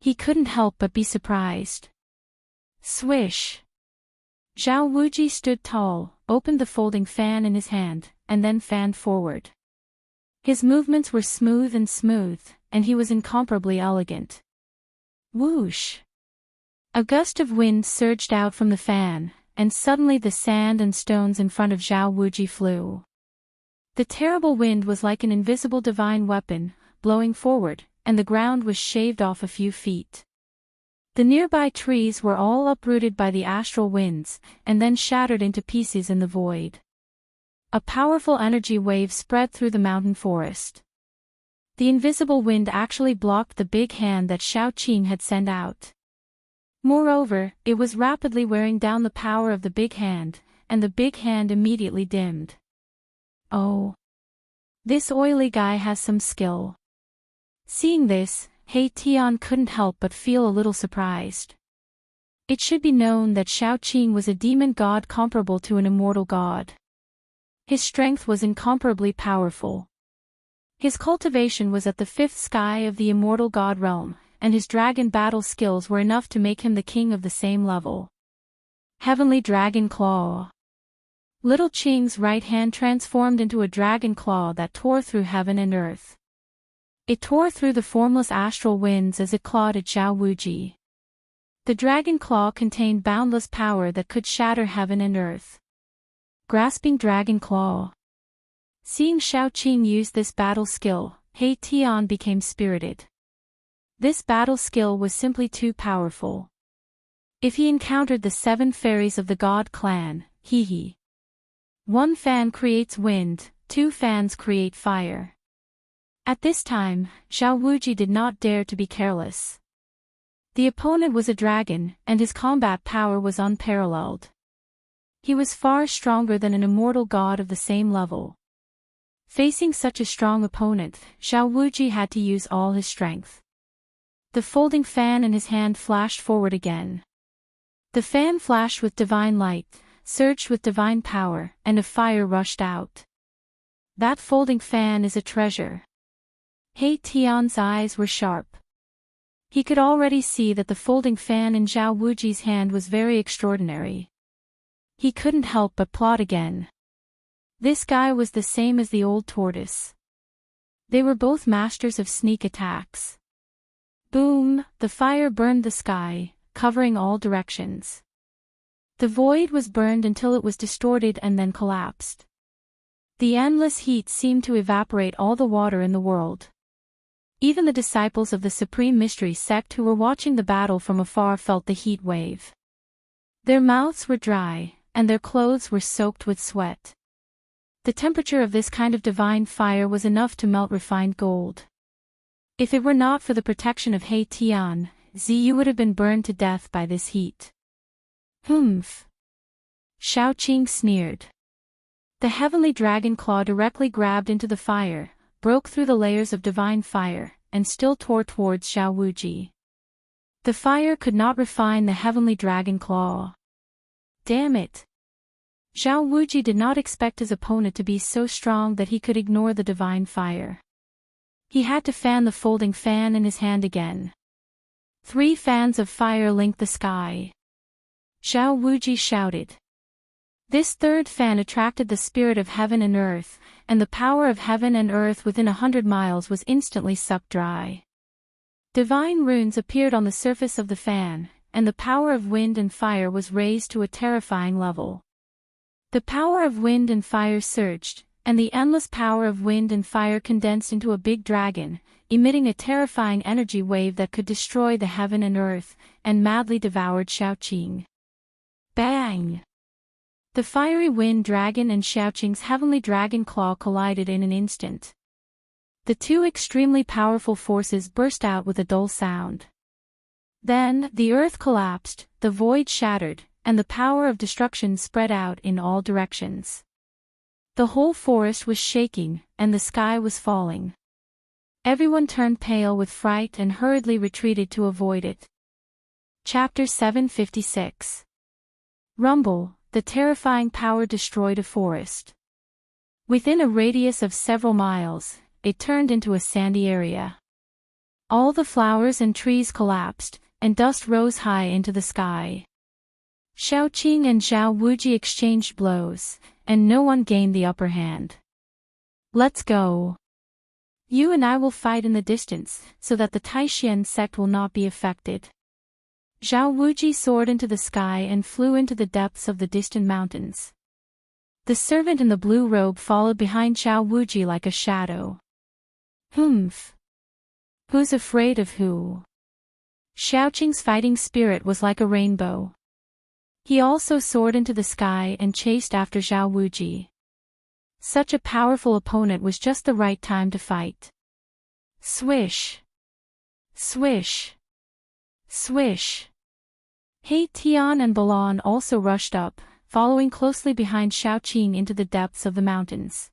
He couldn't help but be surprised. Swish! Zhao Wuji stood tall, opened the folding fan in his hand, and then fanned forward. His movements were smooth, and he was incomparably elegant. Whoosh! A gust of wind surged out from the fan, and suddenly the sand and stones in front of Zhao Wuji flew. The terrible wind was like an invisible divine weapon, blowing forward, and the ground was shaved off a few feet. The nearby trees were all uprooted by the astral winds, and then shattered into pieces in the void. A powerful energy wave spread through the mountain forest. The invisible wind actually blocked the big hand that Xiaoqing had sent out. Moreover, it was rapidly wearing down the power of the big hand, and the big hand immediately dimmed. Oh. This oily guy has some skill. Seeing this, He Tian couldn't help but feel a little surprised. It should be known that Xiaoqing was a demon god comparable to an immortal god. His strength was incomparably powerful. His cultivation was at the fifth sky of the immortal god realm, and his dragon battle skills were enough to make him the king of the same level. Heavenly Dragon Claw. Little Qing's right hand transformed into a dragon claw that tore through heaven and earth. It tore through the formless astral winds as it clawed at Zhao Wuji. The dragon claw contained boundless power that could shatter heaven and earth. Grasping Dragon Claw. Seeing Xiaoqing use this battle skill, He Tian became spirited. This battle skill was simply too powerful. If he encountered the 7 fairies of the god clan, he. 1 fan creates wind, 2 fans create fire. At this time, Zhao Wuji did not dare to be careless. The opponent was a dragon, and his combat power was unparalleled. He was far stronger than an immortal god of the same level. Facing such a strong opponent, Zhao Wuji had to use all his strength. The folding fan in his hand flashed forward again. The fan flashed with divine light, surged with divine power, and a fire rushed out. That folding fan is a treasure. He Tian's eyes were sharp. He could already see that the folding fan in Zhao Wuji's hand was very extraordinary. He couldn't help but plot again. This guy was the same as the old tortoise. They were both masters of sneak attacks. Boom, the fire burned the sky, covering all directions. The void was burned until it was distorted and then collapsed. The endless heat seemed to evaporate all the water in the world. Even the disciples of the Supreme Mystery sect who were watching the battle from afar felt the heat wave. Their mouths were dry, and their clothes were soaked with sweat. The temperature of this kind of divine fire was enough to melt refined gold. If it were not for the protection of He Tian, Ziyu would have been burned to death by this heat. Humph! Xiaoqing sneered. The heavenly dragon claw directly grabbed into the fire, broke through the layers of divine fire, and still tore towards Zhao Wuji. The fire could not refine the heavenly dragon claw. Damn it! Zhao Wuji did not expect his opponent to be so strong that he could ignore the divine fire. He had to fan the folding fan in his hand again. 3 fans of fire linked the sky. Zhao Wuji shouted. This 3rd fan attracted the spirit of heaven and earth, and the power of heaven and earth within 100 miles was instantly sucked dry. Divine runes appeared on the surface of the fan, and the power of wind and fire was raised to a terrifying level. The power of wind and fire surged, and the endless power of wind and fire condensed into a big dragon, emitting a terrifying energy wave that could destroy the heaven and earth, and madly devoured Xiaoqing. Bang! The fiery wind dragon and Xiaoqing's heavenly dragon claw collided in an instant. The 2 extremely powerful forces burst out with a dull sound. Then, the earth collapsed, the void shattered, and the power of destruction spread out in all directions. The whole forest was shaking, and the sky was falling. Everyone turned pale with fright and hurriedly retreated to avoid it. Chapter 756. Rumble, the terrifying power destroyed a forest. Within a radius of several miles, it turned into a sandy area. All the flowers and trees collapsed, and dust rose high into the sky. Xiaoqing and Zhao Wuji exchanged blows, and no one gained the upper hand. Let's go. You and I will fight in the distance, so that the Taishan sect will not be affected. Zhao Wuji soared into the sky and flew into the depths of the distant mountains. The servant in the blue robe followed behind Zhao Wuji like a shadow. Humph! Who's afraid of who? Xiaoqing's fighting spirit was like a rainbow. He also soared into the sky and chased after Zhao Wuji. Such a powerful opponent was just the right time to fight. Swish. Swish. Swish. He Tian and Balan also rushed up, following closely behind Shaoqing into the depths of the mountains.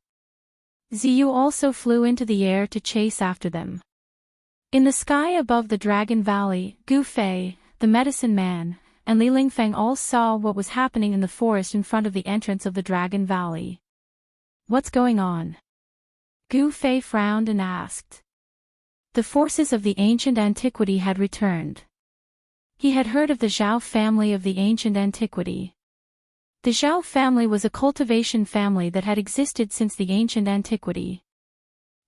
Ziyu also flew into the air to chase after them. In the sky above the Dragon Valley, Gu Fei, the medicine man, and Li Lingfeng all saw what was happening in the forest in front of the entrance of the Dragon Valley. What's going on? Gu Fei frowned and asked. The forces of the ancient antiquity had returned. He had heard of the Zhao family of the ancient antiquity. The Zhao family was a cultivation family that had existed since the ancient antiquity.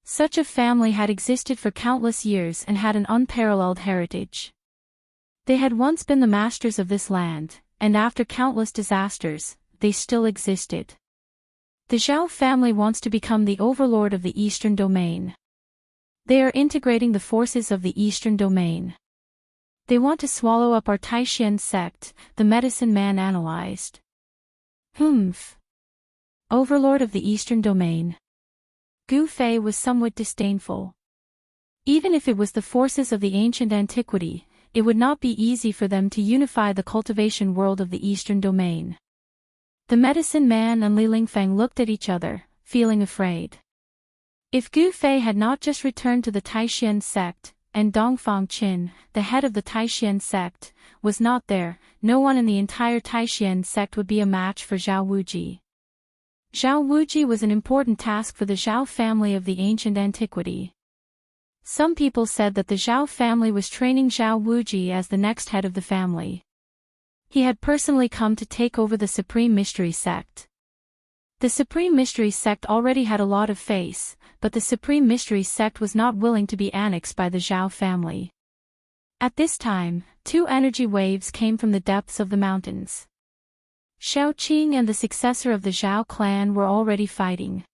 Such a family had existed for countless years and had an unparalleled heritage. They had once been the masters of this land, and after countless disasters, they still existed. The Zhao family wants to become the overlord of the Eastern Domain. They are integrating the forces of the Eastern Domain. They want to swallow up our Taishan sect, the medicine man analyzed. Humph. Overlord of the Eastern Domain. Gu Fei was somewhat disdainful. Even if it was the forces of the ancient antiquity, it would not be easy for them to unify the cultivation world of the Eastern Domain. The medicine man and Li Lingfeng looked at each other, feeling afraid. If Gu Fei had not just returned to the Taishan sect, and Dongfang Qin, the head of the Taishan sect, was not there, no one in the entire Taishan sect would be a match for Zhao Wuji. Zhao Wuji was an important task for the Zhao family of the ancient antiquity. Some people said that the Zhao family was training Zhao Wuji as the next head of the family. He had personally come to take over the Supreme Mystery Sect. The Supreme Mystery Sect already had a lot of face, but the Supreme Mystery Sect was not willing to be annexed by the Zhao family. At this time, two energy waves came from the depths of the mountains. Shaoqing and the successor of the Zhao clan were already fighting.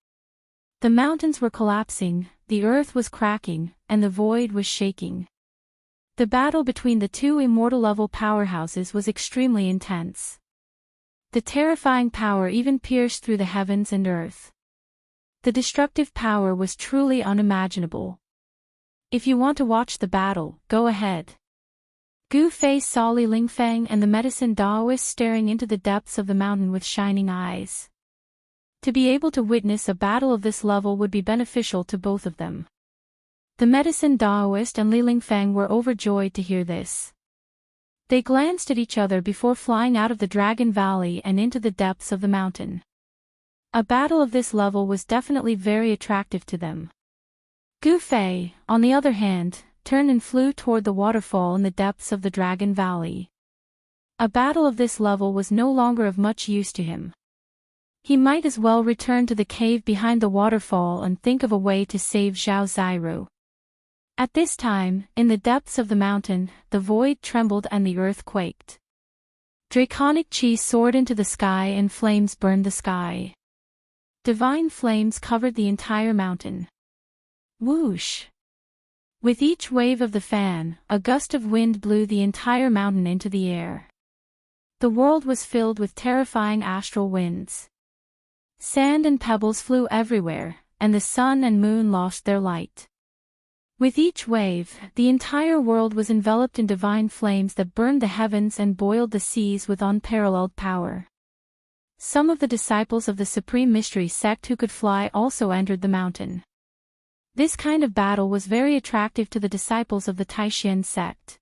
The mountains were collapsing, the earth was cracking, and the void was shaking. The battle between the two immortal-level powerhouses was extremely intense. The terrifying power even pierced through the heavens and earth. The destructive power was truly unimaginable. If you want to watch the battle, go ahead. Gu Fei saw Li Lingfeng and the medicine Daoist staring into the depths of the mountain with shining eyes. To be able to witness a battle of this level would be beneficial to both of them. The medicine Daoist and Li Lingfeng were overjoyed to hear this. They glanced at each other before flying out of the Dragon Valley and into the depths of the mountain. A battle of this level was definitely very attractive to them. Gu Fei, on the other hand, turned and flew toward the waterfall in the depths of the Dragon Valley. A battle of this level was no longer of much use to him. He might as well return to the cave behind the waterfall and think of a way to save Zhao Zairu. At this time, in the depths of the mountain, the void trembled and the earth quaked. Draconic chi soared into the sky and flames burned the sky. Divine flames covered the entire mountain. Whoosh! With each wave of the fan, a gust of wind blew the entire mountain into the air. The world was filled with terrifying astral winds. Sand and pebbles flew everywhere, and the sun and moon lost their light. With each wave, the entire world was enveloped in divine flames that burned the heavens and boiled the seas with unparalleled power. Some of the disciples of the Supreme Mystery Sect who could fly also entered the mountain. This kind of battle was very attractive to the disciples of the Taishan sect.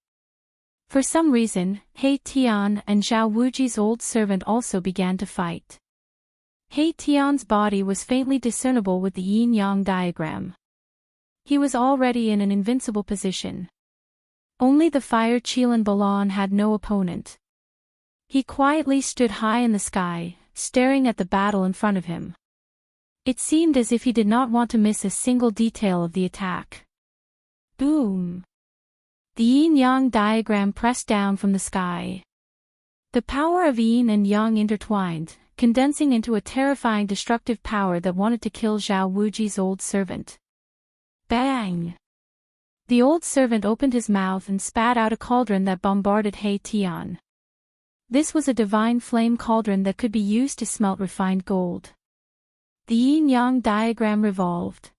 For some reason, He Tian and Zhao Wuji's old servant also began to fight. He Tian's body was faintly discernible with the yin-yang diagram. He was already in an invincible position. Only the fire Qilan Balan had no opponent. He quietly stood high in the sky, staring at the battle in front of him. It seemed as if he did not want to miss a single detail of the attack. Boom! The yin-yang diagram pressed down from the sky. The power of yin and yang intertwined, condensing into a terrifying destructive power that wanted to kill Zhao Wuji's old servant. Bang! The old servant opened his mouth and spat out a cauldron that bombarded He Tian. This was a divine flame cauldron that could be used to smelt refined gold. The yin-yang diagram revolved.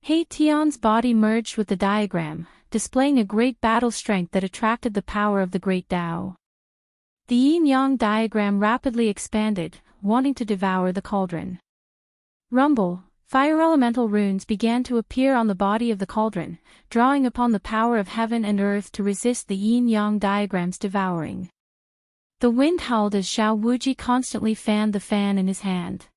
He Tian's body merged with the diagram, displaying a great battle strength that attracted the power of the great Tao. The yin-yang diagram rapidly expanded, wanting to devour the cauldron. Rumble, fire elemental runes began to appear on the body of the cauldron, drawing upon the power of heaven and earth to resist the yin-yang diagram's devouring. The wind howled as Zhao Wuji constantly fanned the fan in his hand.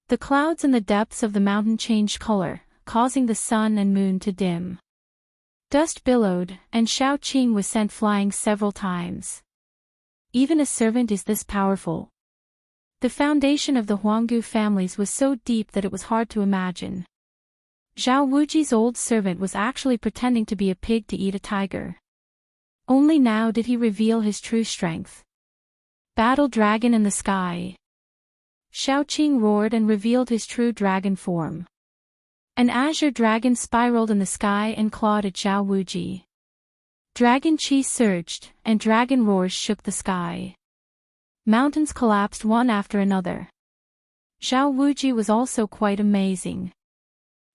The clouds in the depths of the mountain changed color, causing the sun and moon to dim. Dust billowed, and Shao Qing was sent flying several times. Even a servant is this powerful. The foundation of the Huanggu families was so deep that it was hard to imagine. Zhao Wuji's old servant was actually pretending to be a pig to eat a tiger. Only now did he reveal his true strength. Battle dragon in the sky. Shao Qing roared and revealed his true dragon form. An azure dragon spiraled in the sky and clawed at Zhao Wuji. Dragon chi surged, and dragon roars shook the sky. Mountains collapsed one after another. Zhao Wuji was also quite amazing.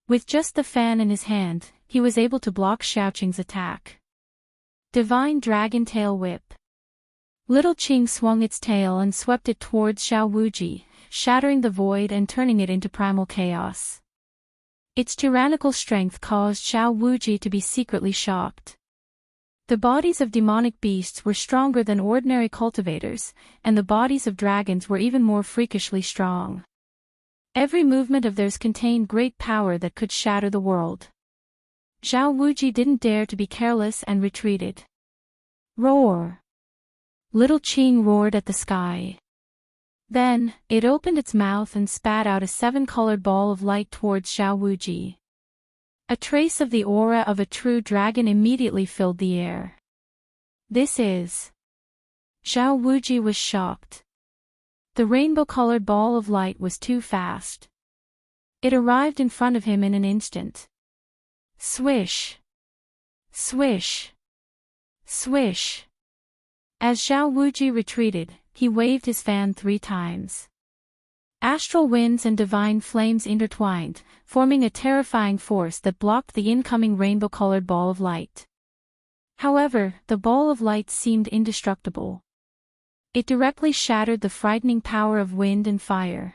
With just the fan in his hand, he was able to block Xiaoqing's attack. Divine Dragon Tail Whip. Little Qing swung its tail and swept it towards Zhao Wuji, shattering the void and turning it into primal chaos. Its tyrannical strength caused Zhao Wuji to be secretly shocked. The bodies of demonic beasts were stronger than ordinary cultivators, and the bodies of dragons were even more freakishly strong. Every movement of theirs contained great power that could shatter the world. Zhao Wuji didn't dare to be careless and retreated. Roar! Little Qing roared at the sky. Then, it opened its mouth and spat out a seven-colored ball of light towards Zhao Wuji. A trace of the aura of a true dragon immediately filled the air. This is... Zhao Wuji was shocked. The rainbow-colored ball of light was too fast. It arrived in front of him in an instant. Swish! Swish! Swish! As Zhao Wuji retreated, he waved his fan 3 times. Astral winds and divine flames intertwined, forming a terrifying force that blocked the incoming rainbow-colored ball of light. However, the ball of light seemed indestructible. It directly shattered the frightening power of wind and fire.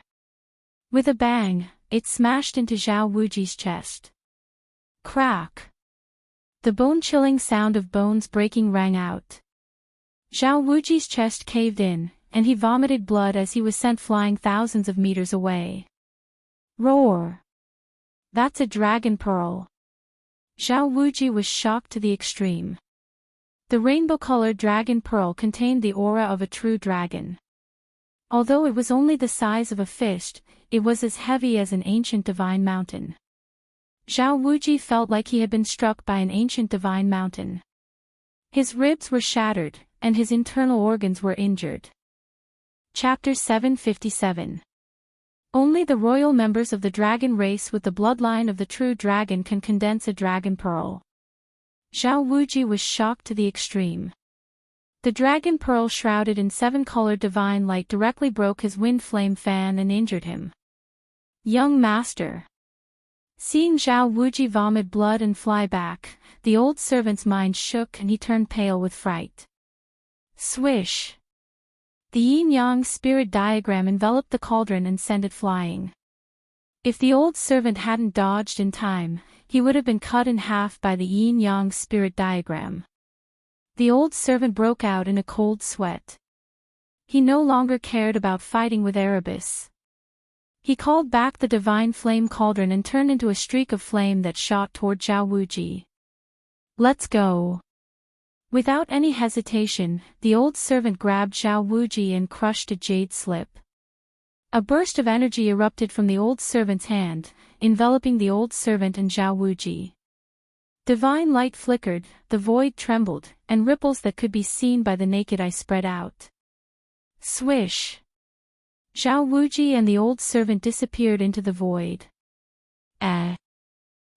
With a bang, it smashed into Zhao Wuji's chest. Crack! The bone-chilling sound of bones breaking rang out. Zhao Wuji's chest caved in, and he vomited blood as he was sent flying thousands of meters away. Roar! That's a dragon pearl. Zhao Wuji was shocked to the extreme. The rainbow-colored dragon pearl contained the aura of a true dragon. Although it was only the size of a fist, it was as heavy as an ancient divine mountain. Zhao Wuji felt like he had been struck by an ancient divine mountain. His ribs were shattered, and his internal organs were injured. Chapter 757. Only the royal members of the dragon race with the bloodline of the true dragon can condense a dragon pearl. Zhao Wuji was shocked to the extreme. The dragon pearl shrouded in 7-colored divine light directly broke his wind flame fan and injured him. Young master. Seeing Zhao Wuji vomit blood and fly back, the old servant's mind shook and he turned pale with fright. Swish! The yin-yang spirit diagram enveloped the cauldron and sent it flying. If the old servant hadn't dodged in time, he would have been cut in half by the yin-yang spirit diagram. The old servant broke out in a cold sweat. He no longer cared about fighting with Erebus. He called back the divine flame cauldron and turned into a streak of flame that shot toward Zhao Wuji. Let's go! Without any hesitation, the old servant grabbed Zhao Wuji and crushed a jade slip. A burst of energy erupted from the old servant's hand, enveloping the old servant and Zhao Wuji. Divine light flickered, the void trembled, and ripples that could be seen by the naked eye spread out. Swish! Zhao Wuji and the old servant disappeared into the void.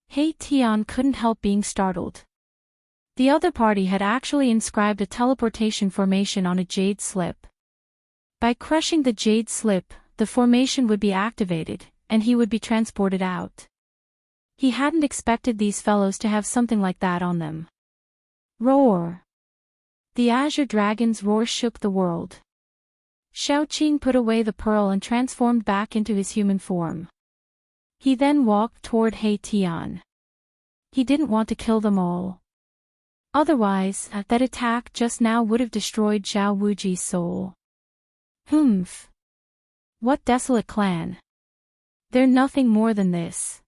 He Tian couldn't help being startled. The other party had actually inscribed a teleportation formation on a jade slip. By crushing the jade slip, the formation would be activated, and he would be transported out. He hadn't expected these fellows to have something like that on them. Roar! The azure dragon's roar shook the world. Xiaoqing put away the pearl and transformed back into his human form. He then walked toward He Tian. He didn't want to kill them all. Otherwise, that attack just now would have destroyed Zhao Wuji's soul. Humph! What desolate clan! They're nothing more than this.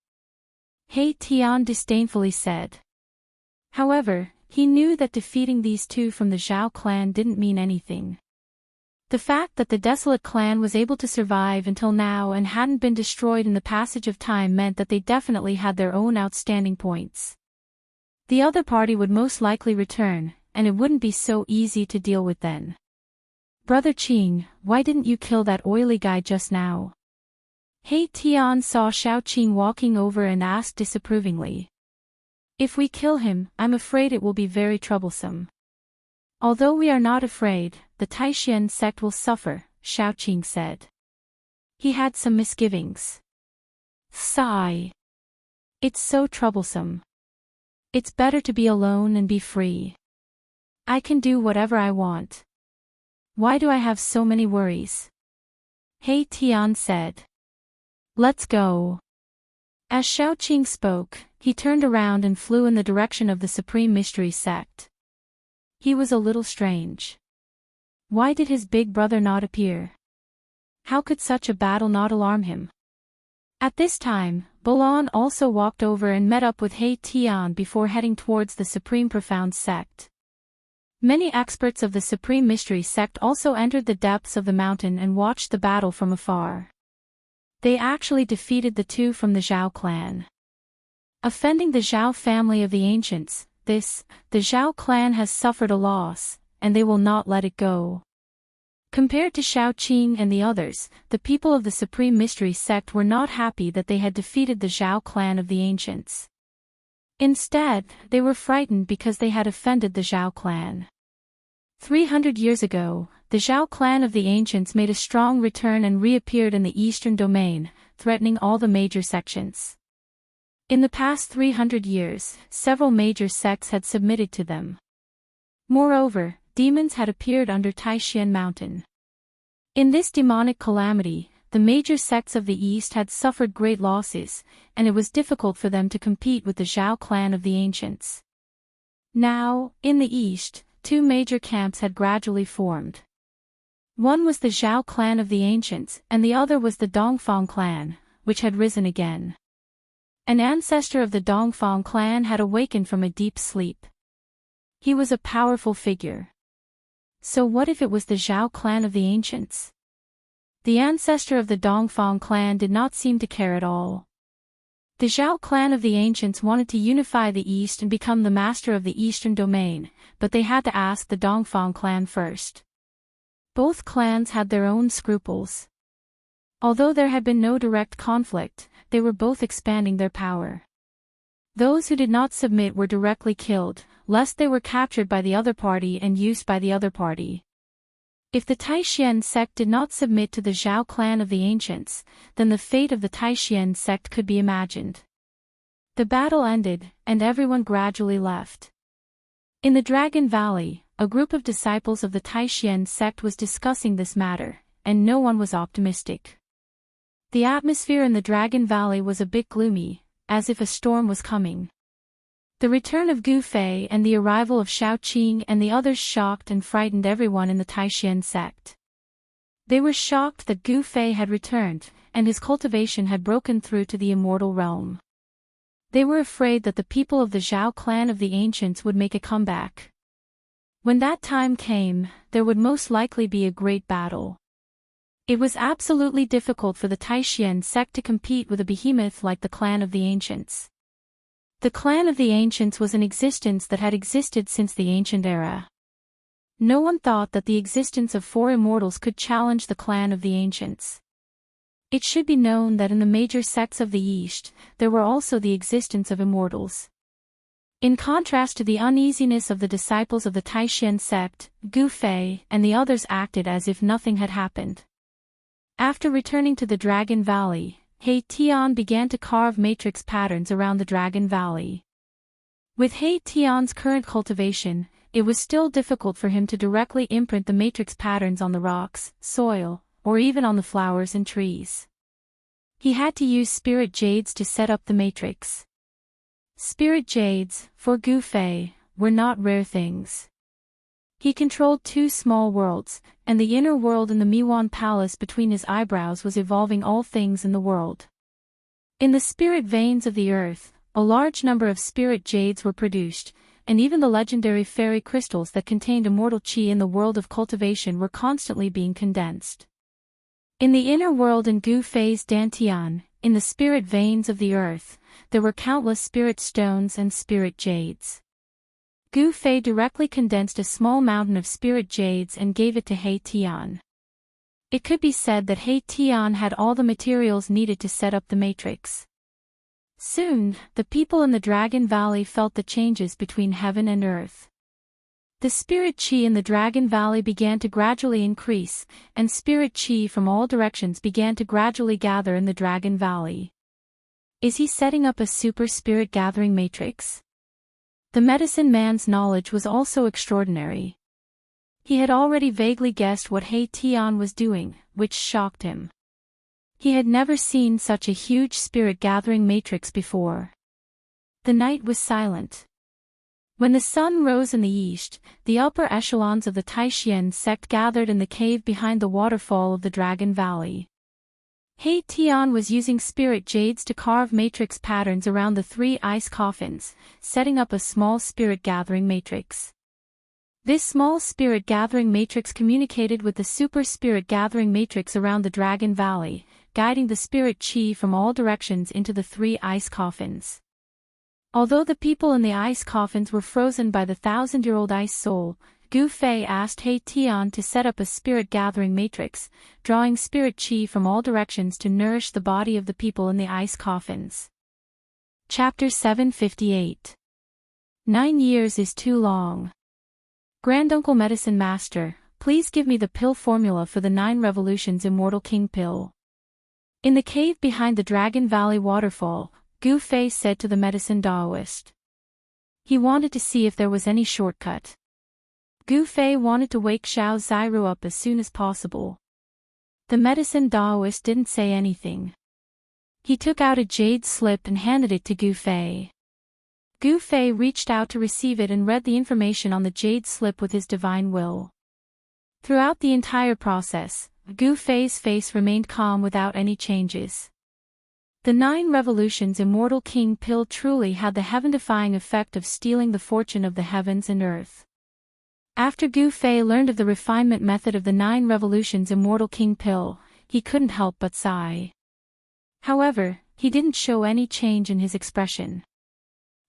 He Tian disdainfully said. However, he knew that defeating these two from the Zhao clan didn't mean anything. The fact that the desolate clan was able to survive until now and hadn't been destroyed in the passage of time meant that they definitely had their own outstanding points. The other party would most likely return, and it wouldn't be so easy to deal with then. Brother Qing, why didn't you kill that oily guy just now? He Tian saw Xiaoqing walking over and asked disapprovingly. If we kill him, I'm afraid it will be very troublesome. Although we are not afraid, the Taishan sect will suffer, Xiaoqing said. He had some misgivings. Sigh. It's so troublesome. It's better to be alone and be free. I can do whatever I want. Why do I have so many worries? He Tian said. Let's go. As Xiaoqing spoke, he turned around and flew in the direction of the Supreme Mystery Sect. He was a little strange. Why did his big brother not appear? How could such a battle not alarm him? At this time, Bolon also walked over and met up with He Tian before heading towards the Supreme Profound Sect. Many experts of the Supreme Mystery Sect also entered the depths of the mountain and watched the battle from afar. They actually defeated the two from the Zhao clan. Offending the Zhao family of the ancients, the Zhao clan has suffered a loss, and they will not let it go. Compared to Xiaoqing and the others, the people of the Supreme Mystery Sect were not happy that they had defeated the Zhao clan of the ancients. Instead, they were frightened because they had offended the Zhao clan. 300 years ago, the Zhao clan of the ancients made a strong return and reappeared in the eastern domain, threatening all the major sections. In the past 300 years, several major sects had submitted to them. Moreover, demons had appeared under Taishan Mountain. In this demonic calamity, the major sects of the east had suffered great losses, and it was difficult for them to compete with the Zhao clan of the ancients. Now, in the east, two major camps had gradually formed. One was the Zhao clan of the ancients, and the other was the Dongfang clan, which had risen again. An ancestor of the Dongfang clan had awakened from a deep sleep. He was a powerful figure. So what if it was the Zhao clan of the ancients? The ancestor of the Dongfang clan did not seem to care at all. The Zhao clan of the ancients wanted to unify the east and become the master of the eastern domain, but they had to ask the Dongfang clan first. Both clans had their own scruples. Although there had been no direct conflict, they were both expanding their power. Those who did not submit were directly killed, lest they were captured by the other party and used by the other party. If the Taishan sect did not submit to the Zhao clan of the ancients, then the fate of the Taishan sect could be imagined. The battle ended, and everyone gradually left. In the Dragon Valley, a group of disciples of the Taishan sect was discussing this matter, and no one was optimistic. The atmosphere in the Dragon Valley was a bit gloomy, as if a storm was coming. The return of Gu Fei and the arrival of Xiaoqing and the others shocked and frightened everyone in the Taishan sect. They were shocked that Gu Fei had returned, and his cultivation had broken through to the immortal realm. They were afraid that the people of the Zhao clan of the ancients would make a comeback. When that time came, there would most likely be a great battle. It was absolutely difficult for the Taishan sect to compete with a behemoth like the clan of the ancients. The clan of the ancients was an existence that had existed since the ancient era. No one thought that the existence of 4 immortals could challenge the clan of the ancients. It should be known that in the major sects of the East, there were also the existence of immortals. In contrast to the uneasiness of the disciples of the Taishan sect, Gu Fei and the others acted as if nothing had happened. After returning to the Dragon Valley, He Tian began to carve matrix patterns around the Dragon Valley. With He Tian's current cultivation, it was still difficult for him to directly imprint the matrix patterns on the rocks, soil, or even on the flowers and trees. He had to use spirit jades to set up the matrix. Spirit jades, for Gu Fei, were not rare things. He controlled 2 small worlds, and the inner world in the Miwan Palace between his eyebrows was evolving all things in the world. In the spirit veins of the earth, a large number of spirit jades were produced, and even the legendary fairy crystals that contained immortal qi in the world of cultivation were constantly being condensed. In the inner world in Gu Fei's Dantian, in the spirit veins of the earth, there were countless spirit stones and spirit jades. Gu Fei directly condensed a small mountain of spirit jades and gave it to He Tian. It could be said that He Tian had all the materials needed to set up the matrix. Soon, the people in the Dragon Valley felt the changes between heaven and earth. The spirit qi in the Dragon Valley began to gradually increase, and spirit qi from all directions began to gradually gather in the Dragon Valley. Is he setting up a super spirit gathering matrix? The medicine man's knowledge was also extraordinary. He had already vaguely guessed what He Tian was doing, which shocked him. He had never seen such a huge spirit-gathering matrix before. The night was silent. When the sun rose in the east, the upper echelons of the Taishian sect gathered in the cave behind the waterfall of the Dragon Valley. He Tian was using spirit jades to carve matrix patterns around the 3 ice coffins, setting up a small spirit-gathering matrix. This small spirit-gathering matrix communicated with the super spirit-gathering matrix around the Dragon Valley, guiding the spirit qi from all directions into the 3 ice coffins. Although the people in the ice coffins were frozen by the 1,000-year-old ice soul, Gu Fei asked He Tian to set up a spirit-gathering matrix, drawing spirit qi from all directions to nourish the body of the people in the ice coffins. Chapter 758. 9 years is too long. Granduncle Medicine Master, please give me the pill formula for the 9 Revolutions Immortal King pill. In the cave behind the Dragon Valley waterfall, Gu Fei said to the medicine Daoist. He wanted to see if there was any shortcut. Gu Fei wanted to wake Xiao Xiru up as soon as possible. The medicine Daoist didn't say anything. He took out a jade slip and handed it to Gu Fei. Gu Fei reached out to receive it and read the information on the jade slip with his divine will. Throughout the entire process, Gu Fei's face remained calm without any changes. The 9 Revolutions Immortal King pill truly had the heaven-defying effect of stealing the fortune of the heavens and earth. After Gu Fei learned of the refinement method of the 9 Revolutions Immortal King pill, he couldn't help but sigh. However, he didn't show any change in his expression.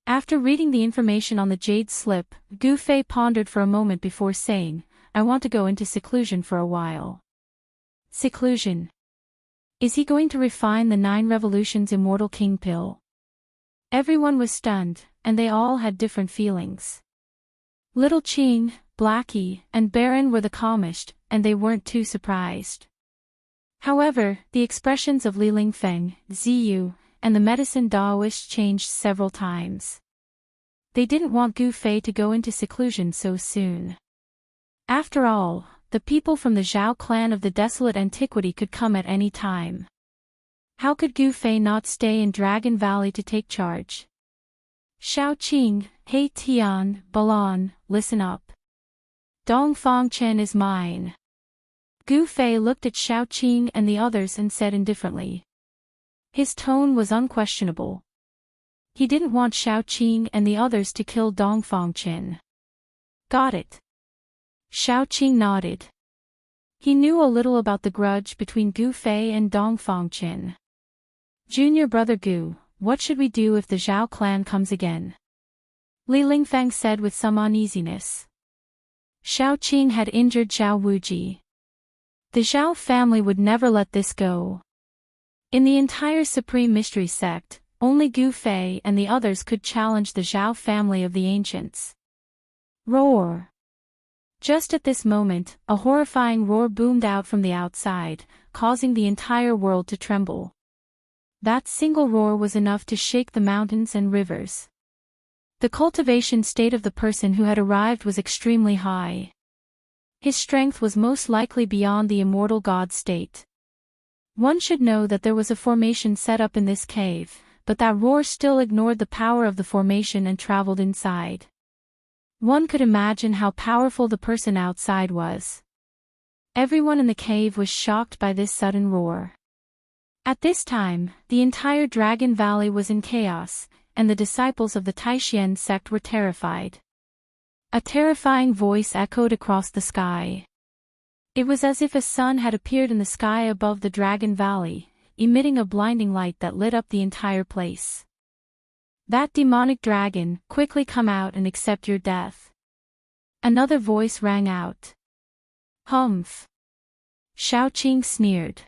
After reading the information on the jade slip, Gu Fei pondered for a moment before saying, "I want to go into seclusion for a while." Seclusion. Is he going to refine the 9 Revolutions Immortal King pill? Everyone was stunned, and they all had different feelings. Little Qing, Blackie, and Baron were the calmest, and they weren't too surprised. However, the expressions of Li Lingfeng, Ziyu, and the medicine Daoist changed several times. They didn't want Gu Fei to go into seclusion so soon. After all, the people from the Zhao clan of the desolate antiquity could come at any time. How could Gu Fei not stay in Dragon Valley to take charge? Xiao Qing, He Tian, Balan, listen up. Dongfang Chen is mine. Gu Fei looked at Xiao Qing and the others and said indifferently. His tone was unquestionable. He didn't want Xiao Qing and the others to kill Dongfang Chen. Got it. Xiao Qing nodded. He knew a little about the grudge between Gu Fei and Dongfang Chen. Junior brother Gu, what should we do if the Zhao clan comes again? Li Lingfeng said with some uneasiness. Xiao Qing had injured Zhao Wuji. The Zhao family would never let this go. In the entire Supreme Mystery sect, only Gu Fei and the others could challenge the Zhao family of the ancients. Roar! Just at this moment, a horrifying roar boomed out from the outside, causing the entire world to tremble. That single roar was enough to shake the mountains and rivers. The cultivation state of the person who had arrived was extremely high. His strength was most likely beyond the immortal god state. One should know that there was a formation set up in this cave, but that roar still ignored the power of the formation and traveled inside. One could imagine how powerful the person outside was. Everyone in the cave was shocked by this sudden roar. At this time, the entire Dragon Valley was in chaos, and the disciples of the Taishan sect were terrified. A terrifying voice echoed across the sky. It was as if a sun had appeared in the sky above the Dragon Valley, emitting a blinding light that lit up the entire place. That demonic dragon, quickly come out and accept your death. Another voice rang out. Humph. Shaoqing sneered.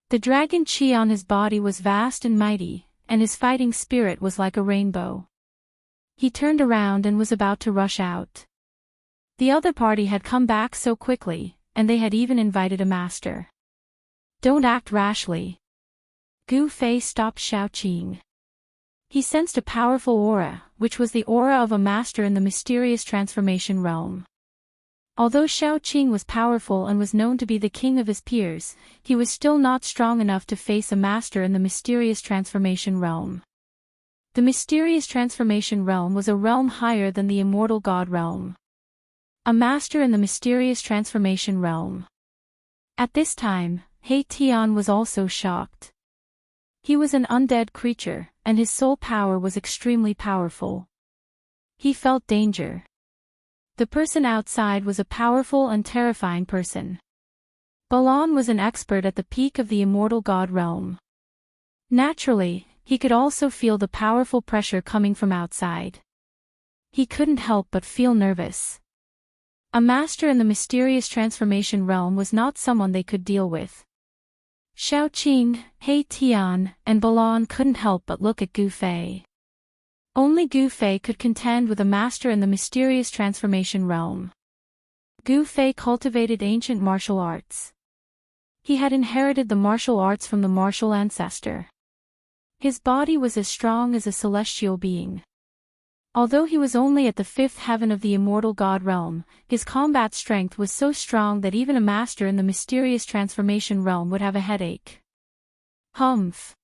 The dragon chi on his body was vast and mighty, and his fighting spirit was like a rainbow. He turned around and was about to rush out. The other party had come back so quickly, and they had even invited a master. Don't act rashly. Gu Fei stopped Shaoqing. He sensed a powerful aura, which was the aura of a master in the mysterious transformation realm. Although Shaoqing was powerful and was known to be the king of his peers, he was still not strong enough to face a master in the mysterious transformation realm. The mysterious transformation realm was a realm higher than the immortal god realm. A master in the mysterious transformation realm. At this time, He Tian was also shocked. He was an undead creature, and his soul power was extremely powerful. He felt danger. The person outside was a powerful and terrifying person. Balan was an expert at the peak of the immortal god realm. Naturally, he could also feel the powerful pressure coming from outside. He couldn't help but feel nervous. A master in the mysterious transformation realm was not someone they could deal with. Shaoqing, He Tian, and Balan couldn't help but look at Gu Fei. Only Gu Fei could contend with a master in the mysterious transformation realm. Gu Fei cultivated ancient martial arts. He had inherited the martial arts from the martial ancestor. His body was as strong as a celestial being. Although he was only at the fifth heaven of the immortal god realm, his combat strength was so strong that even a master in the mysterious transformation realm would have a headache. Humph.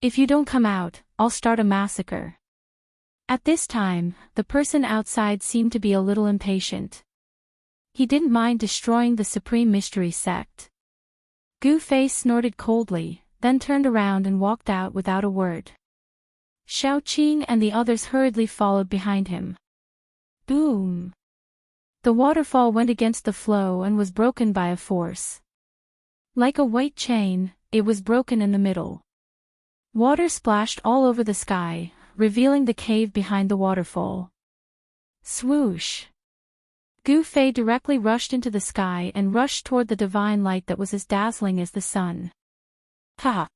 If you don't come out, I'll start a massacre. At this time, the person outside seemed to be a little impatient. He didn't mind destroying the Supreme Mystery sect. Gu Fei snorted coldly, then turned around and walked out without a word. Shaoqing and the others hurriedly followed behind him. Boom! The waterfall went against the flow and was broken by a force. Like a white chain, it was broken in the middle. Water splashed all over the sky, revealing the cave behind the waterfall. Swoosh! Gu Fei directly rushed into the sky and rushed toward the divine light that was as dazzling as the sun. Ha!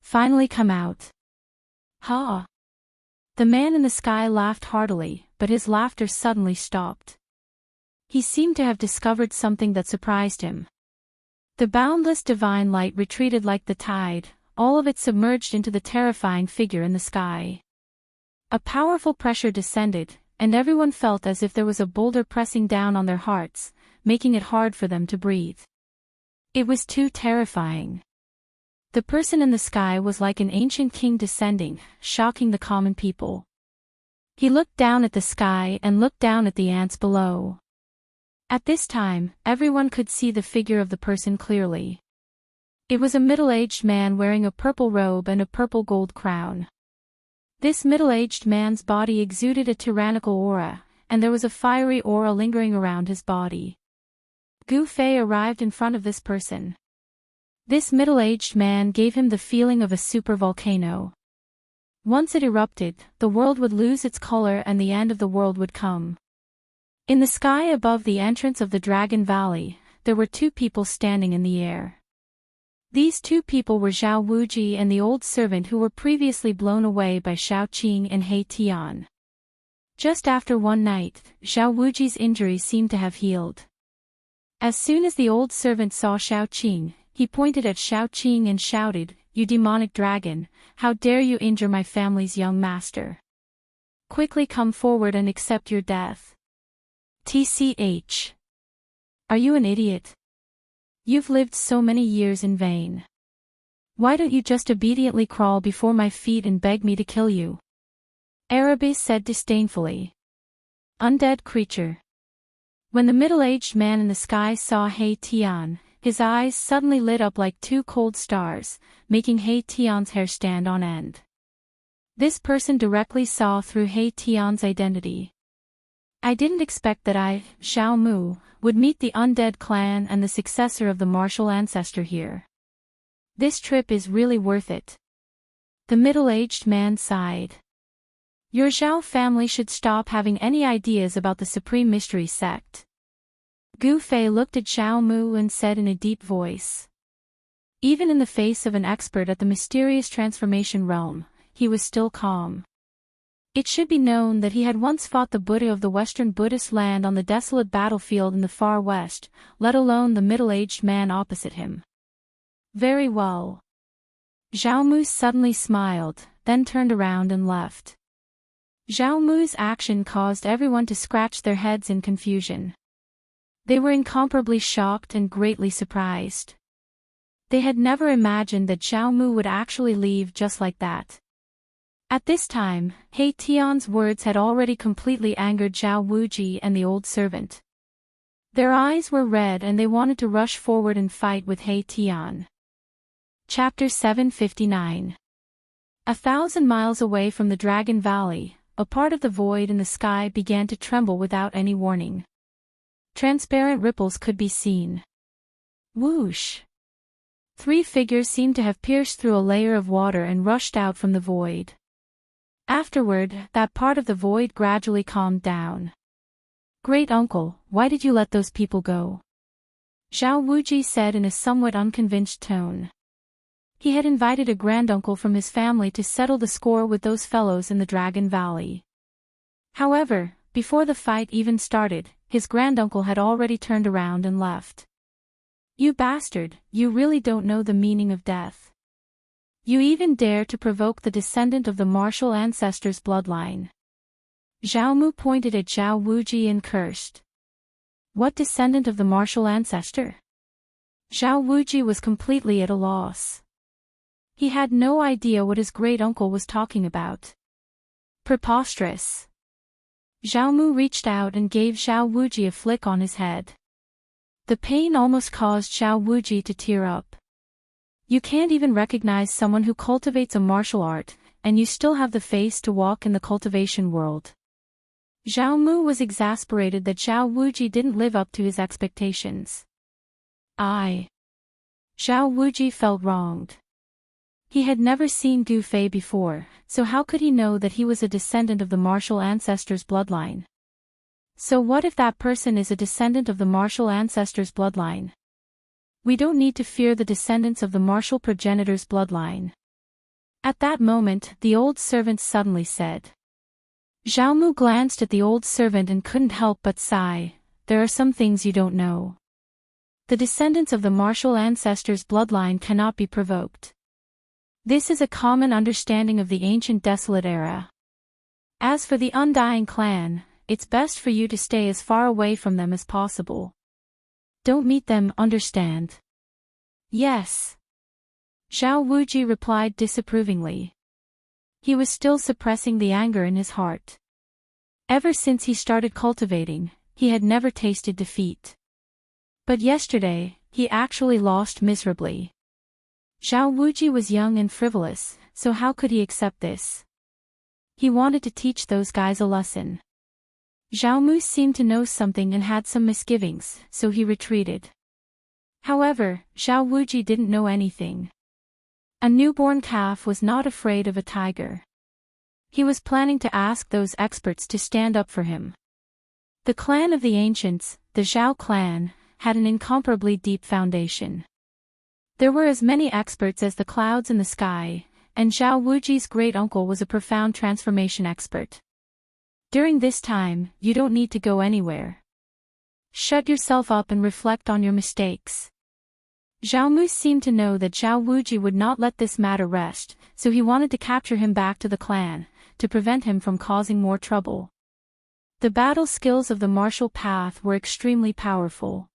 Finally come out. Ha! The man in the sky laughed heartily, but his laughter suddenly stopped. He seemed to have discovered something that surprised him. The boundless divine light retreated like the tide, all of it submerged into the terrifying figure in the sky. A powerful pressure descended, and everyone felt as if there was a boulder pressing down on their hearts, making it hard for them to breathe. It was too terrifying. The person in the sky was like an ancient king descending, shocking the common people. He looked down at the sky and looked down at the ants below. At this time, everyone could see the figure of the person clearly. It was a middle-aged man wearing a purple robe and a purple gold crown. This middle-aged man's body exuded a tyrannical aura, and there was a fiery aura lingering around his body. Gu Fei arrived in front of this person. This middle-aged man gave him the feeling of a supervolcano. Once it erupted, the world would lose its color and the end of the world would come. In the sky above the entrance of the Dragon Valley, there were two people standing in the air. These two people were Zhao Wuji and the old servant who were previously blown away by Shaoqing and He Tian. Just after one night, Zhao Wuji's injuries seemed to have healed. As soon as the old servant saw Shaoqing, he pointed at Shaoqing and shouted, you demonic dragon, how dare you injure my family's young master? Quickly come forward and accept your death. TCH. Are you an idiot? You've lived so many years in vain. Why don't you just obediently crawl before my feet and beg me to kill you? Arabis said disdainfully. Undead creature. When the middle-aged man in the sky saw He Tian, his eyes suddenly lit up like two cold stars, making He Tian's hair stand on end. This person directly saw through He Tian's identity. I didn't expect that I, Xiao Mu, would meet the undead clan and the successor of the martial ancestor here. This trip is really worth it. The middle-aged man sighed. Your Zhao family should stop having any ideas about the Supreme Mystery Sect. Gu Fei looked at Xiao Mu and said in a deep voice. Even in the face of an expert at the mysterious transformation realm, he was still calm. It should be known that he had once fought the Buddha of the Western Buddhist land on the desolate battlefield in the far west, let alone the middle-aged man opposite him. Very well. Zhao Mu suddenly smiled, then turned around and left. Zhao Mu's action caused everyone to scratch their heads in confusion. They were incomparably shocked and greatly surprised. They had never imagined that Zhao Mu would actually leave just like that. At this time, He Tian's words had already completely angered Zhao Wuji and the old servant. Their eyes were red and they wanted to rush forward and fight with He Tian. Chapter 759. 1,000 miles away from the Dragon Valley, a part of the void in the sky began to tremble without any warning. Transparent ripples could be seen. Whoosh! 3 figures seemed to have pierced through a layer of water and rushed out from the void. Afterward, that part of the void gradually calmed down. Great uncle, why did you let those people go? Zhao Wuji said in a somewhat unconvinced tone. He had invited a granduncle from his family to settle the score with those fellows in the Dragon Valley. However, before the fight even started, his granduncle had already turned around and left. You bastard, you really don't know the meaning of death. You even dare to provoke the descendant of the martial ancestor's bloodline. Zhao Mu pointed at Zhao Wuji and cursed. What descendant of the martial ancestor? Zhao Wuji was completely at a loss. He had no idea what his great-uncle was talking about. Preposterous. Zhao Mu reached out and gave Zhao Wuji a flick on his head. The pain almost caused Zhao Wuji to tear up. You can't even recognize someone who cultivates a martial art, and you still have the face to walk in the cultivation world. Zhao Mu was exasperated that Zhao Wuji didn't live up to his expectations. Zhao Wuji felt wronged. He had never seen Gu Fei before, so how could he know that he was a descendant of the martial ancestor's bloodline? So what if that person is a descendant of the martial ancestor's bloodline? We don't need to fear the descendants of the martial progenitor's bloodline. At that moment, the old servant suddenly said. Zhao Mu glanced at the old servant and couldn't help but sigh. There are some things you don't know. The descendants of the martial ancestor's bloodline cannot be provoked. This is a common understanding of the ancient desolate era. As for the Undying clan, it's best for you to stay as far away from them as possible. Don't meet them, understand? Yes. Zhao Wuji replied disapprovingly. He was still suppressing the anger in his heart. Ever since he started cultivating, he had never tasted defeat. But yesterday, he actually lost miserably. Zhao Wuji was young and frivolous, so how could he accept this? He wanted to teach those guys a lesson. Zhao Mu seemed to know something and had some misgivings, so he retreated. However, Zhao Wuji didn't know anything. A newborn calf was not afraid of a tiger. He was planning to ask those experts to stand up for him. The clan of the ancients, the Zhao clan, had an incomparably deep foundation. There were as many experts as the clouds in the sky, and Zhao Wuji's great-uncle was a profound transformation expert. During this time, you don't need to go anywhere. Shut yourself up and reflect on your mistakes. Zhao Mu seemed to know that Zhao Wuji would not let this matter rest, so he wanted to capture him back to the clan, to prevent him from causing more trouble. The battle skills of the martial path were extremely powerful.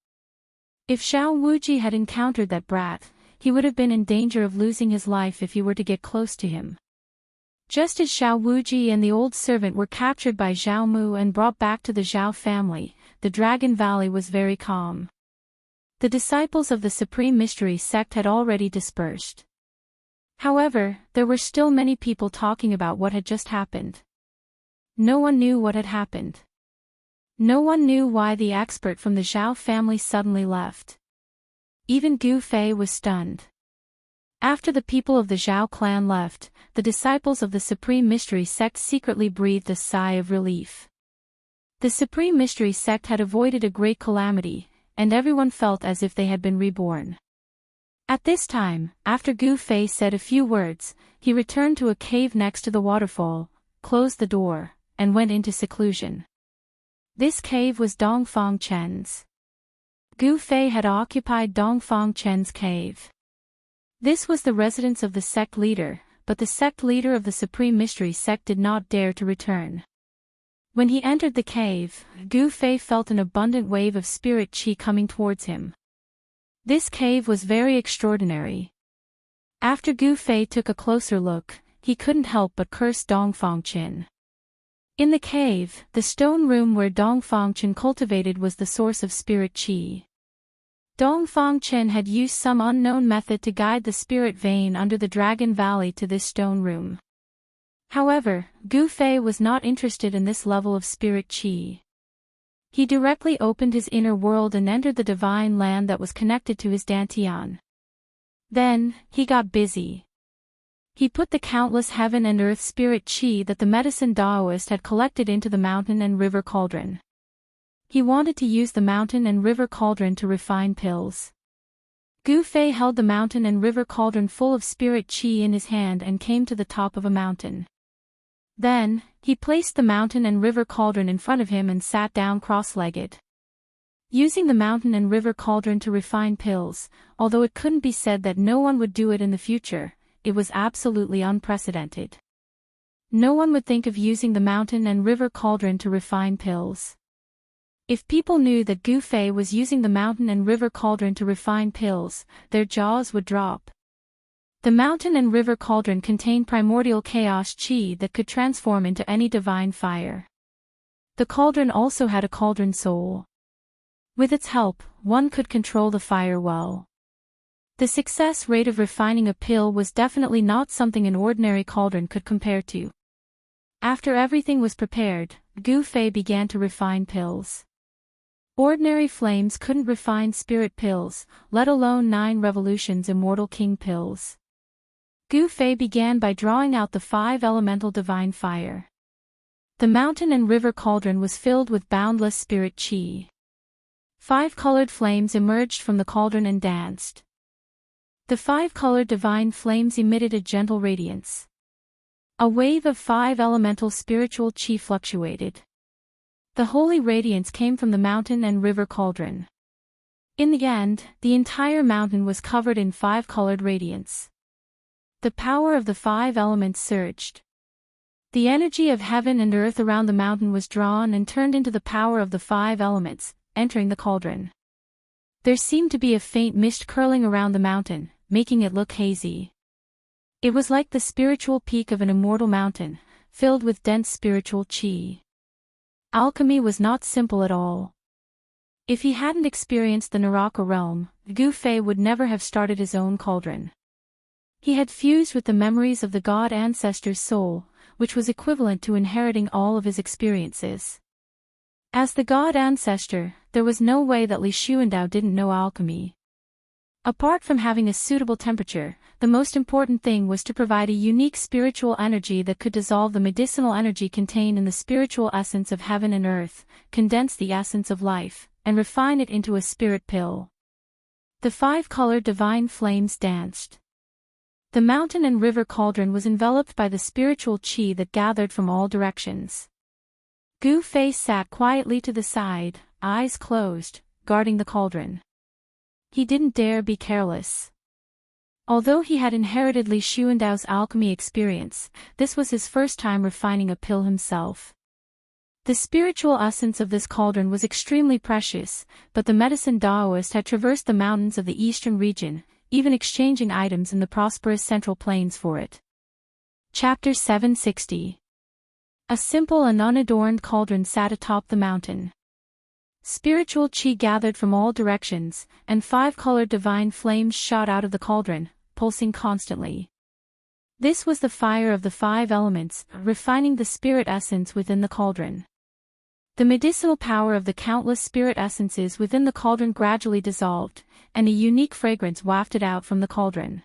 If Zhao Wuji had encountered that brat, he would have been in danger of losing his life if he were to get close to him. Just as Zhao Wuji and the old servant were captured by Zhao Mu and brought back to the Zhao family, the Dragon Valley was very calm. The disciples of the Supreme Mystery sect had already dispersed. However, there were still many people talking about what had just happened. No one knew what had happened. No one knew why the expert from the Zhao family suddenly left. Even Gu Fei was stunned. After the people of the Zhao clan left, the disciples of the Supreme Mystery sect secretly breathed a sigh of relief. The Supreme Mystery sect had avoided a great calamity, and everyone felt as if they had been reborn. At this time, after Gu Fei said a few words, he returned to a cave next to the waterfall, closed the door, and went into seclusion. This cave was Dongfang Chen's. Gu Fei had occupied Dongfang Chen's cave. This was the residence of the sect leader, but the sect leader of the Supreme Mystery sect did not dare to return. When he entered the cave, Gu Fei felt an abundant wave of spirit qi coming towards him. This cave was very extraordinary. After Gu Fei took a closer look, he couldn't help but curse Dongfang Chen. In the cave, the stone room where Dongfang Chen cultivated was the source of spirit qi. Dongfang Chen had used some unknown method to guide the spirit vein under the Dragon Valley to this stone room. However, Gu Fei was not interested in this level of spirit qi. He directly opened his inner world and entered the divine land that was connected to his dantian. Then, he got busy. He put the countless heaven and earth spirit qi that the medicine Taoist had collected into the mountain and river cauldron. He wanted to use the mountain and river cauldron to refine pills. Gu Fei held the mountain and river cauldron full of spirit qi in his hand and came to the top of a mountain. Then, he placed the mountain and river cauldron in front of him and sat down cross-legged. Using the mountain and river cauldron to refine pills, although it couldn't be said that no one would do it in the future, it was absolutely unprecedented. No one would think of using the mountain and river cauldron to refine pills. If people knew that Gu Fei was using the mountain and river cauldron to refine pills, their jaws would drop. The mountain and river cauldron contained primordial chaos qi that could transform into any divine fire. The cauldron also had a cauldron soul. With its help, one could control the fire well. The success rate of refining a pill was definitely not something an ordinary cauldron could compare to. After everything was prepared, Gu Fei began to refine pills. Ordinary flames couldn't refine spirit pills, let alone 9 revolutions Immortal King pills. Gu Fei began by drawing out the 5 elemental divine fire. The mountain and river cauldron was filled with boundless spirit qi. 5 colored flames emerged from the cauldron and danced. The 5 colored divine flames emitted a gentle radiance. A wave of 5 elemental spiritual qi fluctuated. The holy radiance came from the mountain and river cauldron. In the end, the entire mountain was covered in 5 colored radiance. The power of the 5 elements surged. The energy of heaven and earth around the mountain was drawn and turned into the power of the 5 elements, entering the cauldron. There seemed to be a faint mist curling around the mountain, making it look hazy. It was like the spiritual peak of an immortal mountain, filled with dense spiritual qi. Alchemy was not simple at all. If he hadn't experienced the Naraka realm, Gu Fei would never have started his own cauldron. He had fused with the memories of the god ancestor's soul, which was equivalent to inheriting all of his experiences. As the god ancestor, there was no way that Li Xuandao didn't know alchemy. Apart from having a suitable temperature, the most important thing was to provide a unique spiritual energy that could dissolve the medicinal energy contained in the spiritual essence of heaven and earth, condense the essence of life, and refine it into a spirit pill. The 5-colored divine flames danced. The mountain and river cauldron was enveloped by the spiritual qi that gathered from all directions. Gu Fei sat quietly to the side, eyes closed, guarding the cauldron. he didn't dare be careless. Although he had inherited Li Xuandao's alchemy experience, this was his first time refining a pill himself. The spiritual essence of this cauldron was extremely precious, but the medicine Daoist had traversed the mountains of the eastern region, even exchanging items in the prosperous central plains for it. Chapter 760. A simple and unadorned cauldron sat atop the mountain. Spiritual qi gathered from all directions, and 5-colored divine flames shot out of the cauldron, pulsing constantly. This was the fire of the 5 elements, refining the spirit essence within the cauldron. The medicinal power of the countless spirit essences within the cauldron gradually dissolved, and a unique fragrance wafted out from the cauldron.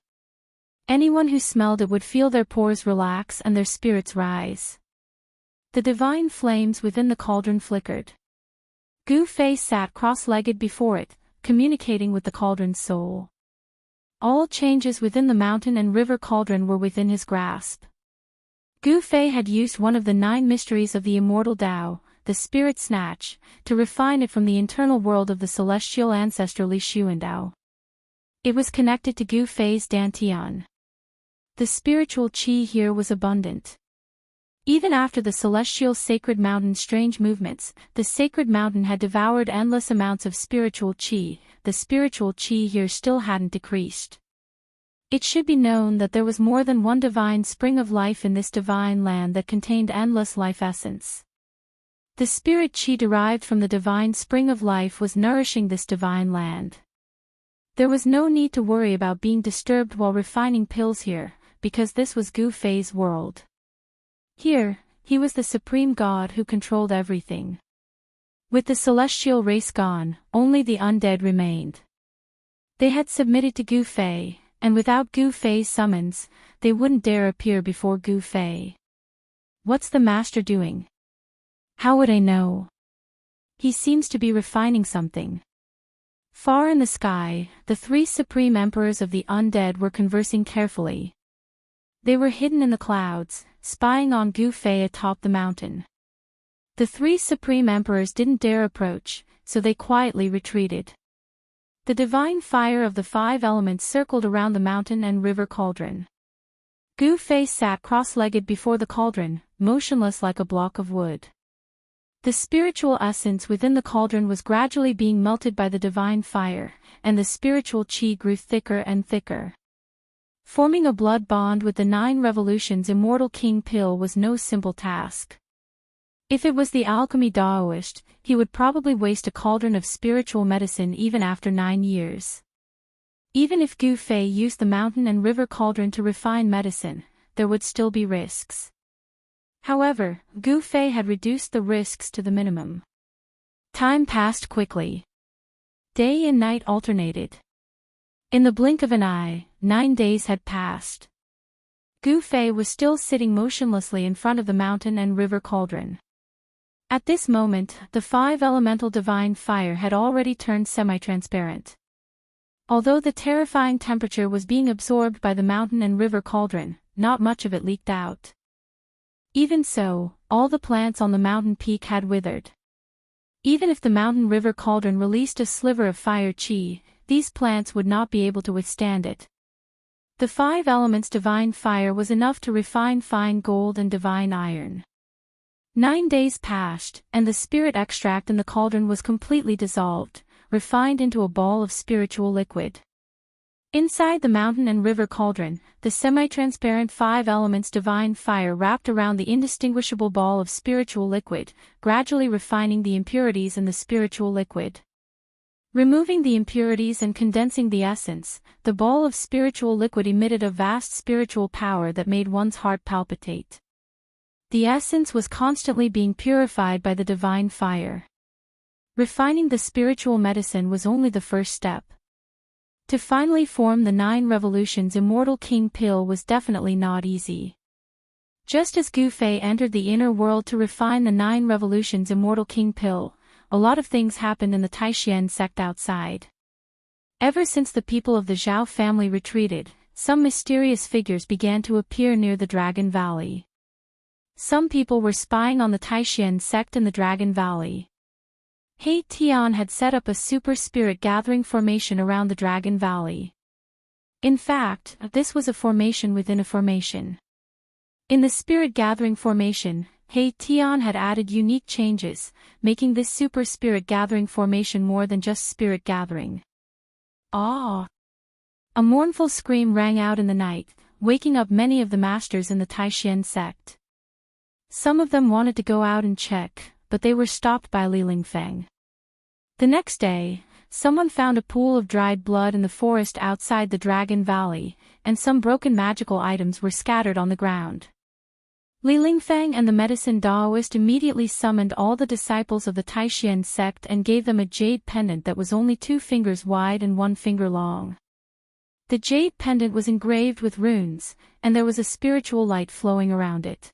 Anyone who smelled it would feel their pores relax and their spirits rise. The divine flames within the cauldron flickered. Gu Fei sat cross-legged before it, communicating with the cauldron's soul. All changes within the mountain and river cauldron were within his grasp. Gu Fei had used one of the 9 mysteries of the immortal Tao, the spirit snatch, to refine it from the internal world of the celestial ancestor Li Xuandao. It was connected to Gu Fei's dantian. The spiritual qi here was abundant. Even after the celestial sacred mountain's strange movements, the sacred mountain had devoured endless amounts of spiritual qi. The spiritual qi here still hadn't decreased. It should be known that there was more than one divine spring of life in this divine land that contained endless life essence. The spirit qi derived from the divine spring of life was nourishing this divine land. There was no need to worry about being disturbed while refining pills here, because this was Gu Fei's world. Here, he was the supreme god who controlled everything. With the celestial race gone, only the undead remained. They had submitted to Gu Fei, and without Gu Fei's summons, they wouldn't dare appear before Gu Fei. What's the master doing? How would I know? He seems to be refining something. Far in the sky, the 3 supreme emperors of the undead were conversing carefully. They were hidden in the clouds, spying on Gu Fei atop the mountain. The 3 supreme emperors didn't dare approach, so they quietly retreated. The divine fire of the 5 elements circled around the mountain and river cauldron. Gu Fei sat cross-legged before the cauldron, motionless like a block of wood. The spiritual essence within the cauldron was gradually being melted by the divine fire, and the spiritual qi grew thicker and thicker. Forming a blood bond with the 9 revolutions Immortal King Pill was no simple task. If it was the alchemy Daoist, he would probably waste a cauldron of spiritual medicine even after 9 years. Even if Gu Fei used the mountain and river cauldron to refine medicine, there would still be risks. However, Gu Fei had reduced the risks to the minimum. Time passed quickly. Day and night alternated. In the blink of an eye, 9 days had passed. Gu Fei was still sitting motionlessly in front of the mountain and river cauldron. At this moment, the 5 elemental divine fire had already turned semi-transparent. Although the terrifying temperature was being absorbed by the mountain and river cauldron, not much of it leaked out. Even so, all the plants on the mountain peak had withered. Even if the mountain river cauldron released a sliver of fire qi, these plants would not be able to withstand it. The 5 elements divine fire was enough to refine fine gold and divine iron. 9 days passed, and the spirit extract in the cauldron was completely dissolved, refined into a ball of spiritual liquid. Inside the mountain and river cauldron, the semi-transparent 5 elements divine fire wrapped around the indistinguishable ball of spiritual liquid, gradually refining the impurities in the spiritual liquid. Removing the impurities and condensing the essence, the ball of spiritual liquid emitted a vast spiritual power that made one's heart palpitate. The essence was constantly being purified by the divine fire. Refining the spiritual medicine was only the first step. To finally form the 9 revolutions Immortal King Pill was definitely not easy. Just as Gu Fei entered the inner world to refine the 9 revolutions Immortal King Pill, a lot of things happened in the Taishan sect outside. Ever since the people of the Zhao family retreated, some mysterious figures began to appear near the Dragon Valley. Some people were spying on the Taishan sect in the Dragon Valley. He Tian had set up a super spirit gathering formation around the Dragon Valley. In fact, this was a formation within a formation. In the spirit gathering formation, He Tian had added unique changes, making this super spirit gathering formation more than just spirit gathering. Ah! A mournful scream rang out in the night, waking up many of the masters in the Taishan sect. Some of them wanted to go out and check, but they were stopped by Li Lingfeng. The next day, someone found a pool of dried blood in the forest outside the Dragon Valley, and some broken magical items were scattered on the ground. Li Lingfeng and the medicine Daoist immediately summoned all the disciples of the Taishan sect and gave them a jade pendant that was only 2 fingers wide and 1 finger long. The jade pendant was engraved with runes, and there was a spiritual light flowing around it.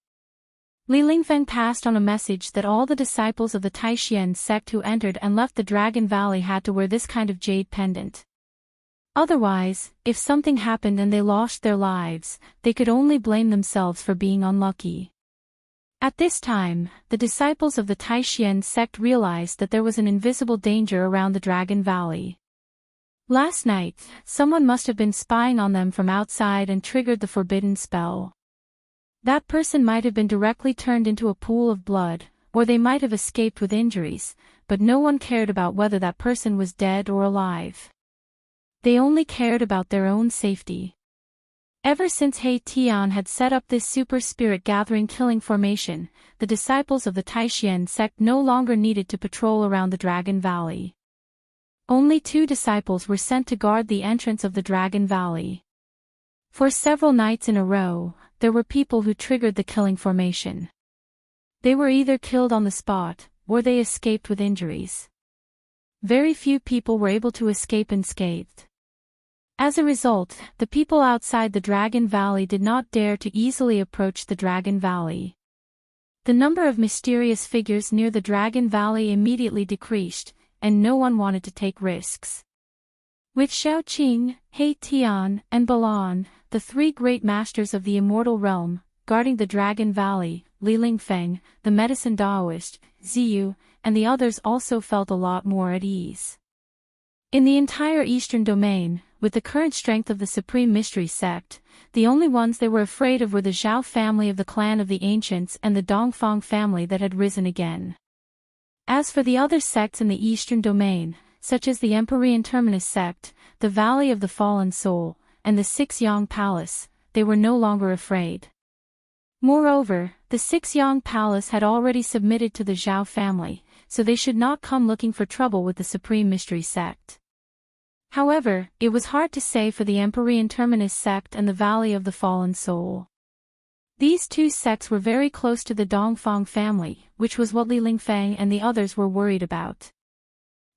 Li Lingfeng passed on a message that all the disciples of the Taishan sect who entered and left the Dragon Valley had to wear this kind of jade pendant. Otherwise, if something happened and they lost their lives, they could only blame themselves for being unlucky. At this time, the disciples of the Taishan sect realized that there was an invisible danger around the Dragon Valley. Last night, someone must have been spying on them from outside and triggered the forbidden spell. That person might have been directly turned into a pool of blood, or they might have escaped with injuries, but no one cared about whether that person was dead or alive. They only cared about their own safety. Ever since He Tian had set up this super spirit gathering killing formation, the disciples of the Taishan sect no longer needed to patrol around the Dragon Valley. Only 2 disciples were sent to guard the entrance of the Dragon Valley. For several nights in a row, there were people who triggered the killing formation. They were either killed on the spot, or they escaped with injuries. Very few people were able to escape unscathed. As a result, the people outside the Dragon Valley did not dare to easily approach the Dragon Valley. The number of mysterious figures near the Dragon Valley immediately decreased, and no one wanted to take risks. With Xiaoqing, He Tian, and Balan, the 3 great masters of the Immortal Realm, guarding the Dragon Valley, Li Lingfeng, the medicine Daoist, Ziyu, and the others also felt a lot more at ease. In the entire Eastern Domain, with the current strength of the Supreme Mystery Sect, the only ones they were afraid of were the Zhao family of the Clan of the Ancients and the Dongfang family that had risen again. As for the other sects in the Eastern Domain, such as the Empyrean Terminus sect, the Valley of the Fallen Soul, and the 6 Yang Palace, they were no longer afraid. Moreover, the 6 Yang Palace had already submitted to the Zhao family, so they should not come looking for trouble with the Supreme Mystery Sect. However, it was hard to say for the Empyrean Terminus sect and the Valley of the Fallen Soul. These 2 sects were very close to the Dongfang family, which was what Li Lingfeng and the others were worried about.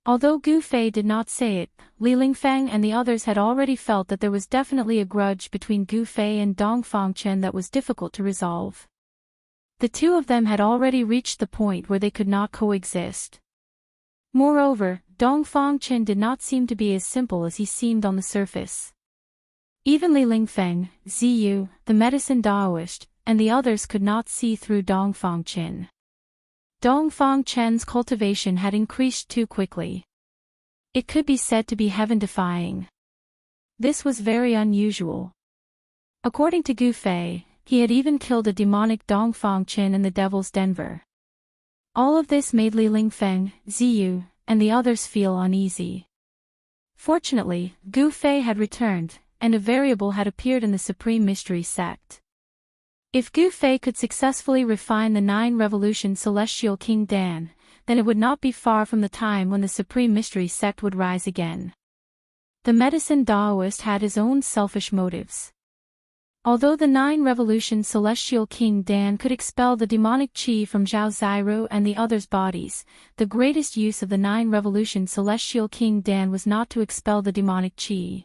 Although Gu Fei did not say it, Li Lingfeng and the others had already felt that there was definitely a grudge between Gu Fei and Dongfang Chen that was difficult to resolve. The 2 of them had already reached the point where they could not coexist. Moreover, Dongfang Chen did not seem to be as simple as he seemed on the surface. Even Li Lingfeng, Ziyu, the medicine Daoist, and the others could not see through Dongfang Chen. Dongfang Chen's cultivation had increased too quickly. It could be said to be heaven-defying. This was very unusual. According to Gu Fei, he had even killed a demonic Dongfang Chen in the Devil's Denver. All of this made Li Lingfeng, Ziyu, and the others feel uneasy. Fortunately, Gu Fei had returned, and a variable had appeared in the Supreme Mystery Sect. If Gu Fei could successfully refine the 9 Revolution Celestial King Dan, then it would not be far from the time when the Supreme Mystery Sect would rise again. The medicine Daoist had his own selfish motives. Although the 9 Revolution Celestial King Dan could expel the demonic qi from Zhao Ziru and the others' bodies, the greatest use of the 9 Revolution Celestial King Dan was not to expel the demonic qi.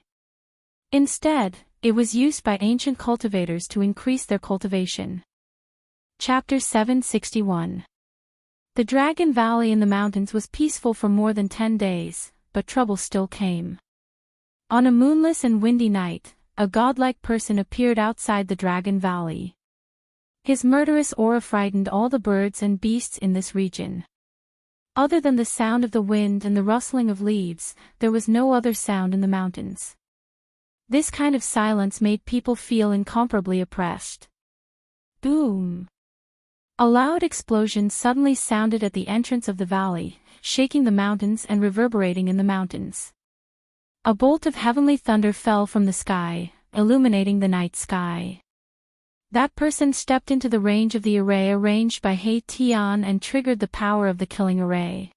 Instead, it was used by ancient cultivators to increase their cultivation. Chapter 761. The Dragon Valley in the mountains was peaceful for more than 10 days, but trouble still came. On a moonless and windy night, a godlike person appeared outside the Dragon Valley. His murderous aura frightened all the birds and beasts in this region. Other than the sound of the wind and the rustling of leaves, there was no other sound in the mountains. This kind of silence made people feel incomparably oppressed. Boom! A loud explosion suddenly sounded at the entrance of the valley, shaking the mountains and reverberating in the mountains. A bolt of heavenly thunder fell from the sky, illuminating the night sky. That person stepped into the range of the array arranged by He Tian and triggered the power of the killing array.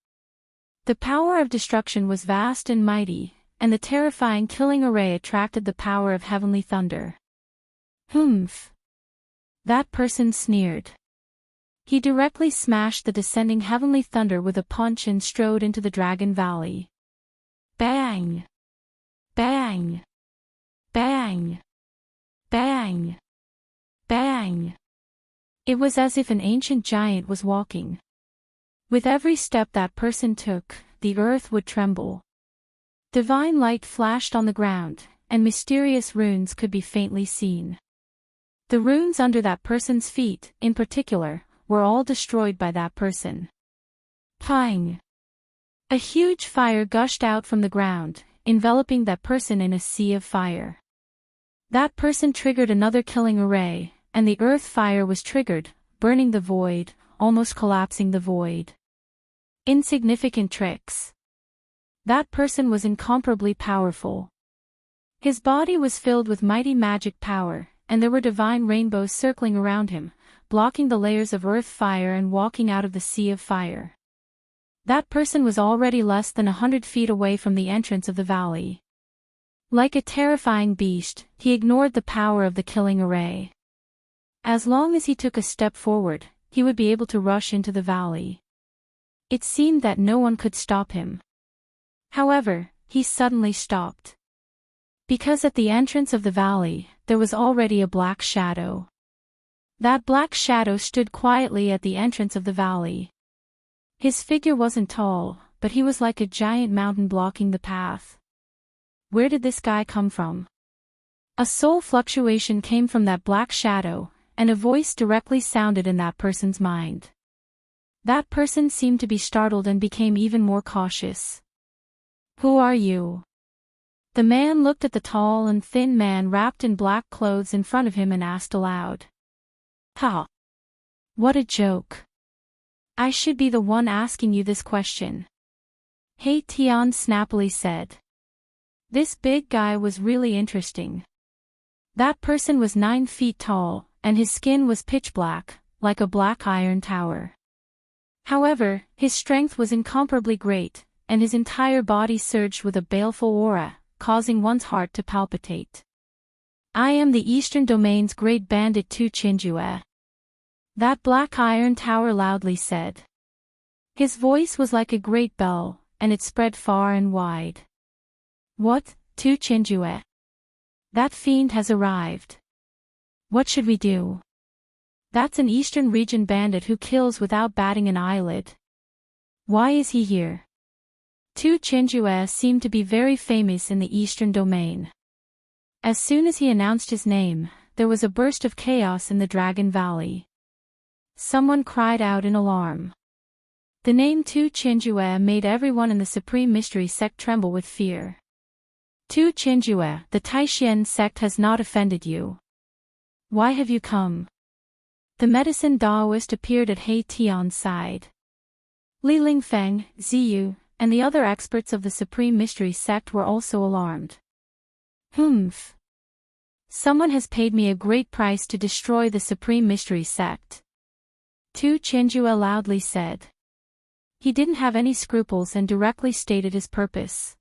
The power of destruction was vast and mighty, and the terrifying killing array attracted the power of heavenly thunder. Humph! That person sneered. He directly smashed the descending heavenly thunder with a punch and strode into the Dragon Valley. Bang! Bang! Bang! Bang! Bang! It was as if an ancient giant was walking. With every step that person took, the earth would tremble. Divine light flashed on the ground, and mysterious runes could be faintly seen. The runes under that person's feet, in particular, were all destroyed by that person. Pang! A huge fire gushed out from the ground, enveloping that person in a sea of fire. That person triggered another killing array, and the earth fire was triggered, burning the void, almost collapsing the void. Insignificant tricks. That person was incomparably powerful. His body was filled with mighty magic power, and there were divine rainbows circling around him, blocking the layers of earth fire and walking out of the sea of fire. That person was already less than 100 feet away from the entrance of the valley. Like a terrifying beast, he ignored the power of the killing array. As long as he took a step forward, he would be able to rush into the valley. It seemed that no one could stop him. However, he suddenly stopped. Because at the entrance of the valley, there was already a black shadow. That black shadow stood quietly at the entrance of the valley. His figure wasn't tall, but he was like a giant mountain blocking the path. Where did this guy come from? A soul fluctuation came from that black shadow, and a voice directly sounded in that person's mind. That person seemed to be startled and became even more cautious. Who are you? The man looked at the tall and thin man wrapped in black clothes in front of him and asked aloud. Ha! What a joke. I should be the one asking you this question. He Tian snappily said. This big guy was really interesting. That person was 9 feet tall, and his skin was pitch black, like a black iron tower. However, his strength was incomparably great, and his entire body surged with a baleful aura, causing one's heart to palpitate. I am the Eastern Domain's great bandit Tu Chinjue. That black iron tower loudly said. His voice was like a great bell, and it spread far and wide. What, Tu Chinjue? That fiend has arrived. What should we do? That's an Eastern region bandit who kills without batting an eyelid. Why is he here? Tu Chinjue seemed to be very famous in the Eastern Domain. As soon as he announced his name, there was a burst of chaos in the Dragon Valley. Someone cried out in alarm. The name Tu Chinjue made everyone in the Supreme Mystery Sect tremble with fear. Tu Chinjue, the Taishian sect has not offended you. Why have you come? The medicine Daoist appeared at He Tian's side. Li Lingfeng, Ziyu, and the other experts of the Supreme Mystery Sect were also alarmed. Humph. Someone has paid me a great price to destroy the Supreme Mystery Sect. Tu Chinjue loudly said. He didn't have any scruples and directly stated his purpose.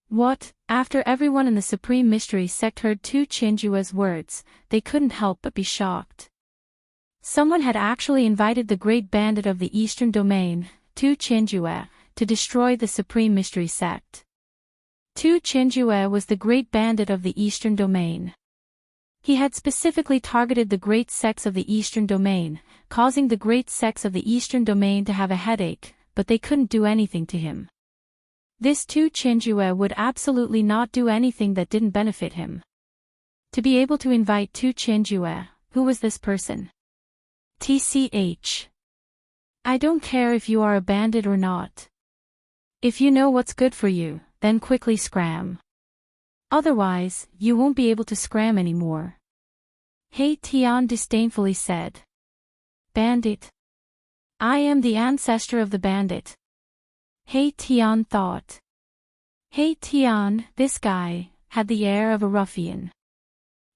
What? After everyone in the Supreme Mystery Sect heard Tu Chinjue's words, they couldn't help but be shocked. Someone had actually invited the great bandit of the Eastern Domain, Tu Chinjue, to destroy the Supreme Mystery Sect. Tu Chinjue was the great bandit of the Eastern Domain. He had specifically targeted the great sects of the Eastern Domain, causing the great sects of the Eastern Domain to have a headache, but they couldn't do anything to him. This Tu Chinjue would absolutely not do anything that didn't benefit him. To be able to invite Tu Chinjue, who was this person? TCH. I don't care if you are a bandit or not. If you know what's good for you, then quickly scram. Otherwise, you won't be able to scram anymore. He Tian disdainfully said. Bandit. I am the ancestor of the bandit. He Tian thought. He Tian, this guy, had the air of a ruffian.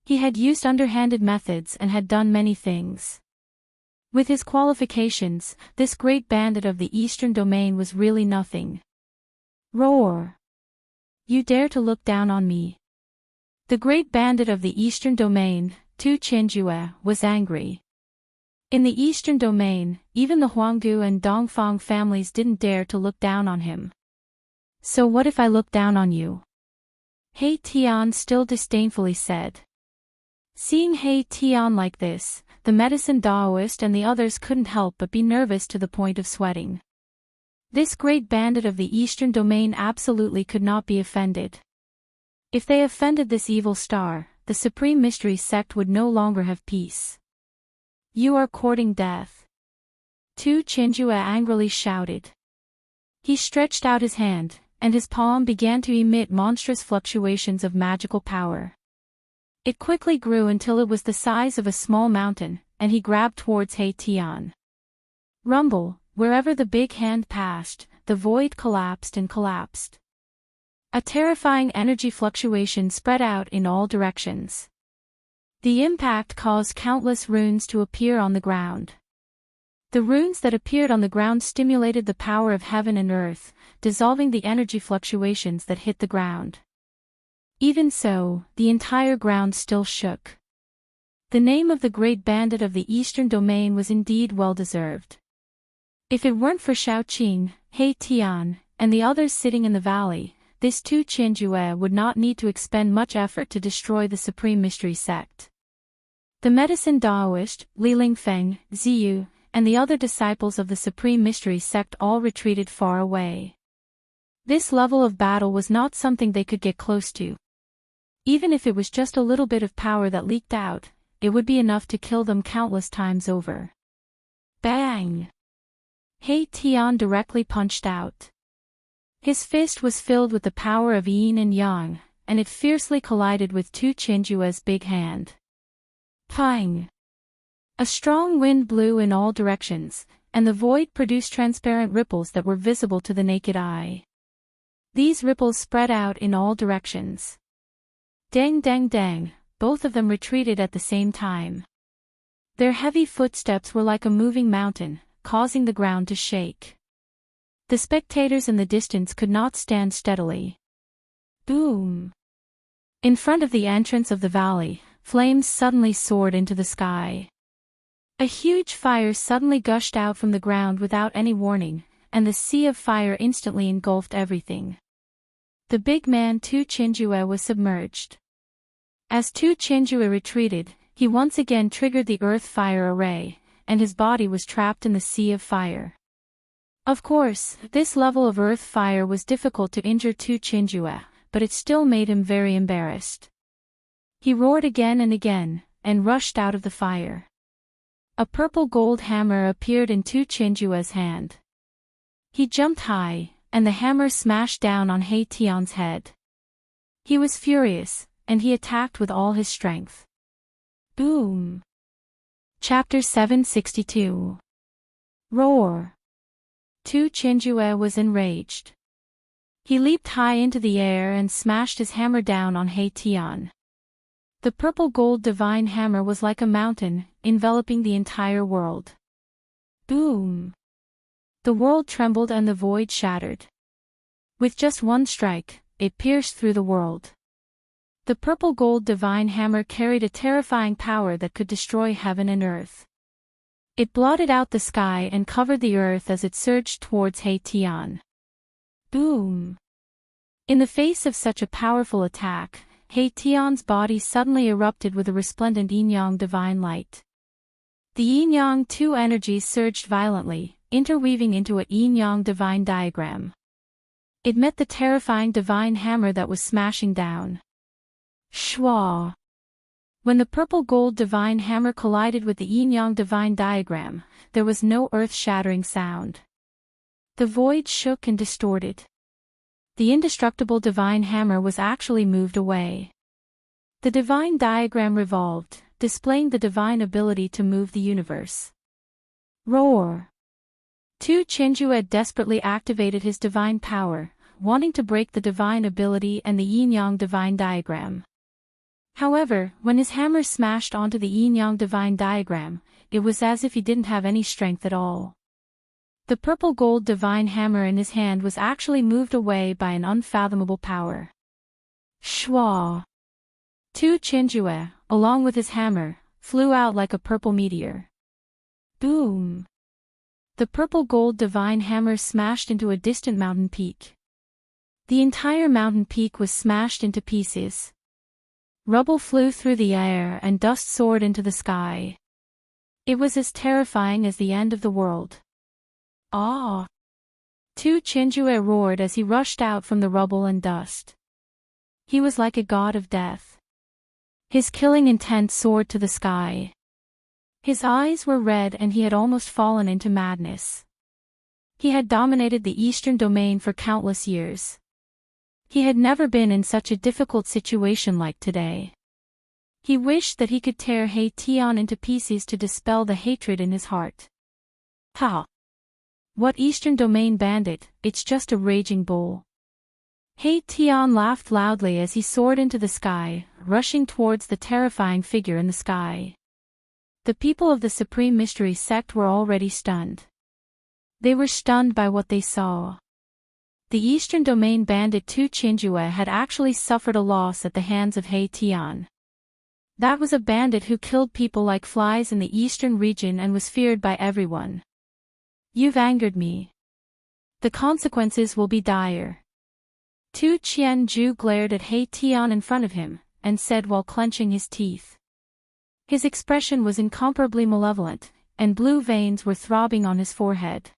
He had used underhanded methods and had done many things. With his qualifications, this great bandit of the Eastern Domain was really nothing. Roar! You dare to look down on me? The great bandit of the Eastern Domain, Tu Qinjue, was angry. In the Eastern Domain, even the Huanggu and Dongfang families didn't dare to look down on him. So what if I look down on you? He Tian still disdainfully said. Seeing He Tian like this, the medicine Daoist and the others couldn't help but be nervous to the point of sweating. This great bandit of the Eastern Domain absolutely could not be offended. If they offended this evil star, the Supreme Mystery Sect would no longer have peace. You are courting death. Tu Qinjue angrily shouted. He stretched out his hand, and his palm began to emit monstrous fluctuations of magical power. It quickly grew until it was the size of a small mountain, and he grabbed towards He Tian. Rumble, wherever the big hand passed, the void collapsed and collapsed. A terrifying energy fluctuation spread out in all directions. The impact caused countless runes to appear on the ground. The runes that appeared on the ground stimulated the power of heaven and earth, dissolving the energy fluctuations that hit the ground. Even so, the entire ground still shook. The name of the great bandit of the Eastern Domain was indeed well-deserved. If it weren't for Shaoqing, He Tian, and the others sitting in the valley, this Tu Qinjue would not need to expend much effort to destroy the Supreme Mystery Sect. The medicine Daoist, Li Lingfeng, Ziyu, and the other disciples of the Supreme Mystery Sect all retreated far away. This level of battle was not something they could get close to. Even if it was just a little bit of power that leaked out, it would be enough to kill them countless times over. Bang! He Tian directly punched out. His fist was filled with the power of yin and yang, and it fiercely collided with Tu Qinjue's big hand. Pang! A strong wind blew in all directions, and the void produced transparent ripples that were visible to the naked eye. These ripples spread out in all directions. Dang dang dang, both of them retreated at the same time. Their heavy footsteps were like a moving mountain, causing the ground to shake. The spectators in the distance could not stand steadily. Boom! In front of the entrance of the valley, flames suddenly soared into the sky. A huge fire suddenly gushed out from the ground without any warning, and the sea of fire instantly engulfed everything. The big man Tu Qinjue was submerged. As Tu Qinjue retreated, he once again triggered the earth fire array, and his body was trapped in the sea of fire. Of course, this level of earth fire was difficult to injure Tu Qinjue, but it still made him very embarrassed. He roared again and again, and rushed out of the fire. A purple gold hammer appeared in Tu Qinjue's hand. He jumped high, and the hammer smashed down on He Tian's head. He was furious, and he attacked with all his strength. Boom! Chapter 762. Roar! Tu Qinjue was enraged. He leaped high into the air and smashed his hammer down on He Tian. The purple gold divine hammer was like a mountain, enveloping the entire world. Boom! The world trembled and the void shattered. With just one strike, it pierced through the world. The purple gold divine hammer carried a terrifying power that could destroy heaven and earth. It blotted out the sky and covered the earth as it surged towards He Tian. Boom! In the face of such a powerful attack, He Tian's body suddenly erupted with a resplendent yin-yang divine light. The yin-yang two energies surged violently, interweaving into a yin-yang divine diagram. It met the terrifying divine hammer that was smashing down. Shwa! When the purple-gold divine hammer collided with the yin-yang divine diagram, there was no earth-shattering sound. The void shook and distorted. The indestructible divine hammer was actually moved away. The divine diagram revolved, displaying the divine ability to move the universe. Roar! Tu Qianjue desperately activated his divine power, wanting to break the divine ability and the yin-yang divine diagram. However, when his hammer smashed onto the yin-yang divine diagram, it was as if he didn't have any strength at all. The purple-gold divine hammer in his hand was actually moved away by an unfathomable power. Shwa! Tu Qianjue, along with his hammer, flew out like a purple meteor. Boom! The purple-gold divine hammer smashed into a distant mountain peak. The entire mountain peak was smashed into pieces. Rubble flew through the air and dust soared into the sky. It was as terrifying as the end of the world. Ah! Tu Qianjue roared as he rushed out from the rubble and dust. He was like a god of death. His killing intent soared to the sky. His eyes were red and he had almost fallen into madness. He had dominated the eastern domain for countless years. He had never been in such a difficult situation like today. He wished that he could tear He Tian into pieces to dispel the hatred in his heart. Ha! What eastern domain bandit, it's just a raging bull. He Tian laughed loudly as he soared into the sky, rushing towards the terrifying figure in the sky. The people of the Supreme Mystery sect were already stunned. They were stunned by what they saw. The Eastern Domain bandit Tu Qianjue had actually suffered a loss at the hands of He Tian. That was a bandit who killed people like flies in the eastern region and was feared by everyone. You've angered me. The consequences will be dire. Tu Qianju glared at He Tian in front of him, and said while clenching his teeth. His expression was incomparably malevolent, and blue veins were throbbing on his forehead.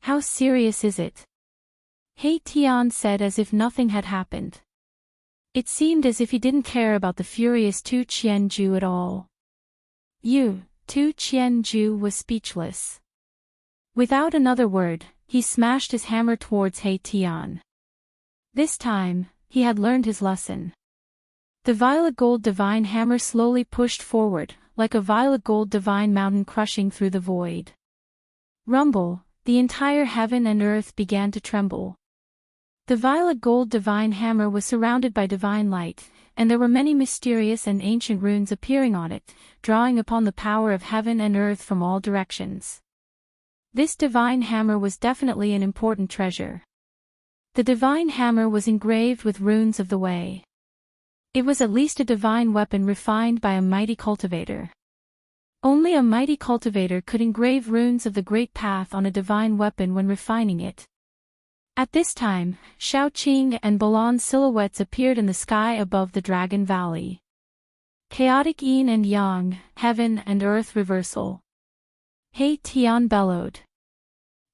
How serious is it? He Tian said as if nothing had happened. It seemed as if he didn't care about the furious Tu Qianju at all. Tu Qianju was speechless. Without another word, he smashed his hammer towards He Tian. This time, he had learned his lesson. The violet gold divine hammer slowly pushed forward, like a violet gold divine mountain crushing through the void. Rumble, the entire heaven and earth began to tremble. The violet gold divine hammer was surrounded by divine light, and there were many mysterious and ancient runes appearing on it, drawing upon the power of heaven and earth from all directions. This divine hammer was definitely an important treasure. The divine hammer was engraved with runes of the way. It was at least a divine weapon refined by a mighty cultivator. Only a mighty cultivator could engrave runes of the great path on a divine weapon when refining it. At this time, Shaoqing and Balan silhouettes appeared in the sky above the Dragon Valley. Chaotic yin and yang, heaven and earth reversal. He Tian bellowed.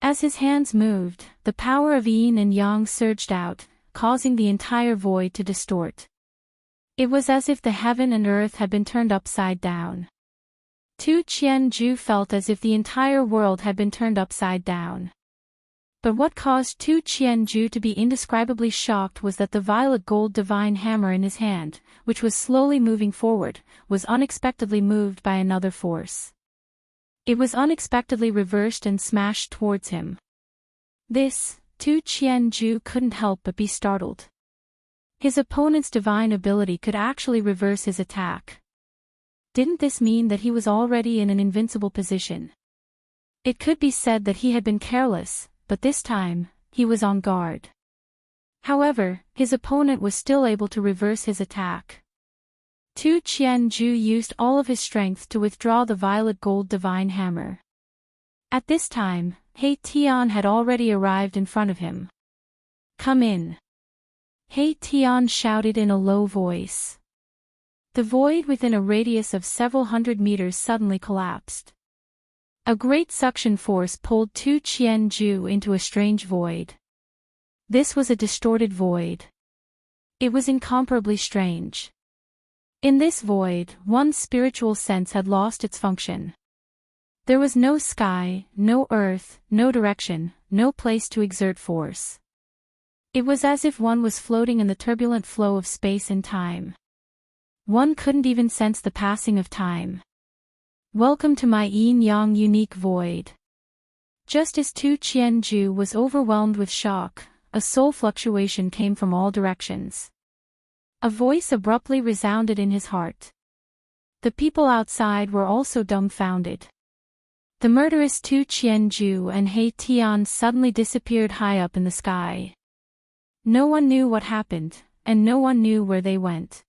As his hands moved, the power of yin and yang surged out, causing the entire void to distort. It was as if the heaven and earth had been turned upside down. Tu Qianju felt as if the entire world had been turned upside down. But what caused Tu Qianju to be indescribably shocked was that the violet gold divine hammer in his hand, which was slowly moving forward, was unexpectedly moved by another force. It was unexpectedly reversed and smashed towards him. This, Tu Qianju couldn't help but be startled. His opponent's divine ability could actually reverse his attack. Didn't this mean that he was already in an invincible position? It could be said that he had been careless, but this time, he was on guard. However, his opponent was still able to reverse his attack. Tu Qianju used all of his strength to withdraw the violet gold divine hammer. At this time, He Tian had already arrived in front of him. Come in. He Tian shouted in a low voice. The void within a radius of several hundred meters suddenly collapsed. A great suction force pulled Tu Qianju into a strange void. This was a distorted void. It was incomparably strange. In this void, one's spiritual sense had lost its function. There was no sky, no earth, no direction, no place to exert force. It was as if one was floating in the turbulent flow of space and time. One couldn't even sense the passing of time. Welcome to my yin-yang unique void. Just as Tu Qianju was overwhelmed with shock, a soul fluctuation came from all directions. A voice abruptly resounded in his heart. The people outside were also dumbfounded. The murderous Tu Qianju and He Tian suddenly disappeared high up in the sky. No one knew what happened, and no one knew where they went.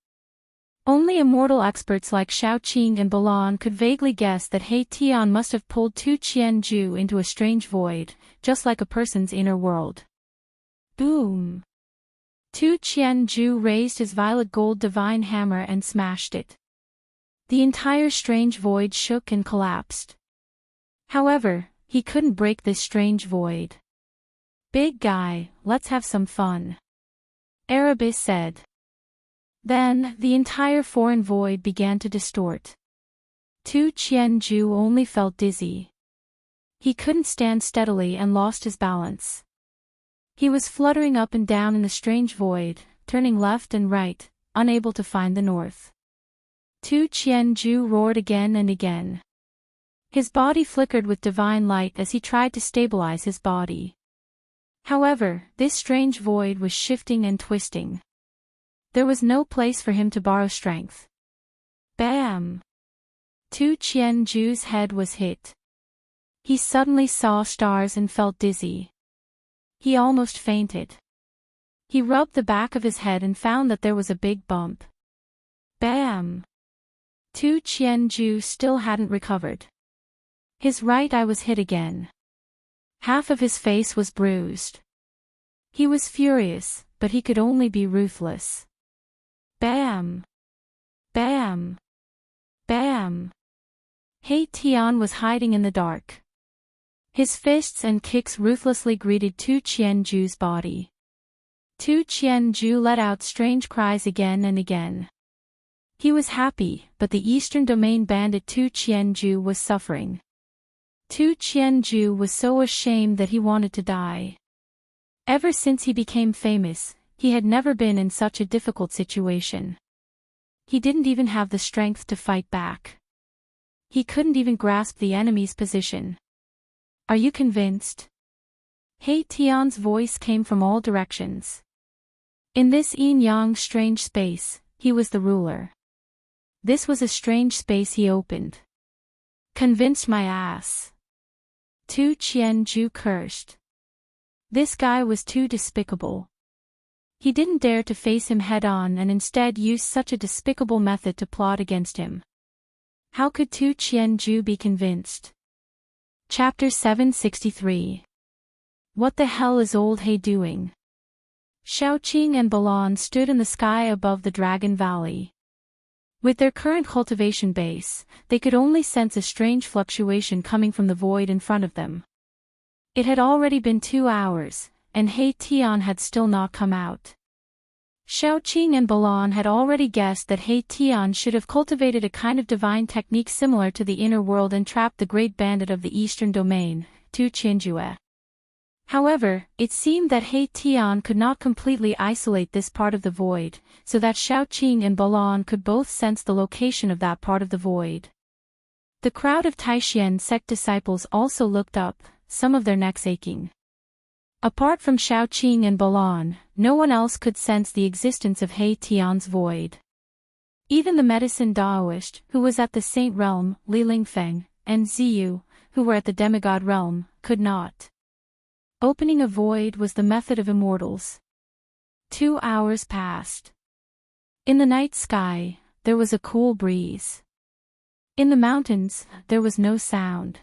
Only immortal experts like Shaoqing and Balan could vaguely guess that He Tian must have pulled Tu Qianju into a strange void, just like a person's inner world. Boom! Tu Qianju raised his violet gold divine hammer and smashed it. The entire strange void shook and collapsed. However, he couldn't break this strange void. "Big guy, let's have some fun," Erebus said. Then, the entire foreign void began to distort. Tu Qianju only felt dizzy. He couldn't stand steadily and lost his balance. He was fluttering up and down in the strange void, turning left and right, unable to find the north. Tu Qianju roared again and again. His body flickered with divine light as he tried to stabilize his body. However, this strange void was shifting and twisting. There was no place for him to borrow strength. Bam! Tu Qianju's head was hit. He suddenly saw stars and felt dizzy. He almost fainted. He rubbed the back of his head and found that there was a big bump. Bam! Tu Qianju still hadn't recovered. His right eye was hit again. Half of his face was bruised. He was furious, but he could only be ruthless. Bam! Bam! Bam! He Tian was hiding in the dark. His fists and kicks ruthlessly greeted Tu Qianju's body. Tu Qianju let out strange cries again and again. He was happy, but the Eastern Domain bandit Tu Qianju was suffering. Tu Qianju was so ashamed that he wanted to die. Ever since he became famous, he had never been in such a difficult situation. He didn't even have the strength to fight back. He couldn't even grasp the enemy's position. "Are you convinced?" He Tian's voice came from all directions. In this yin-yang strange space, he was the ruler. This was a strange space he opened. "Convinced my ass," Tu Qianju cursed. This guy was too despicable. He didn't dare to face him head-on and instead used such a despicable method to plot against him. How could Tu Qianju be convinced? Chapter 763. What the hell is old He doing? Shaoqing and Balan stood in the sky above the Dragon Valley. With their current cultivation base, they could only sense a strange fluctuation coming from the void in front of them. It had already been 2 hours, and He Tian had still not come out. Shaoqing and Balan had already guessed that He Tian should have cultivated a kind of divine technique similar to the inner world and trapped the great bandit of the Eastern Domain, Tu Qianju. However, it seemed that He Tian could not completely isolate this part of the void, so that Shaoqing and Balan could both sense the location of that part of the void. The crowd of Taishan sect disciples also looked up, some of their necks aching. Apart from Shaoqing and Balan, no one else could sense the existence of He Tian's void. Even the medicine Daoist, who was at the Saint Realm, Li Lingfeng, and Ziyu, who were at the Demigod Realm, could not. Opening a void was the method of immortals. 2 hours passed. In the night sky, there was a cool breeze. In the mountains, there was no sound.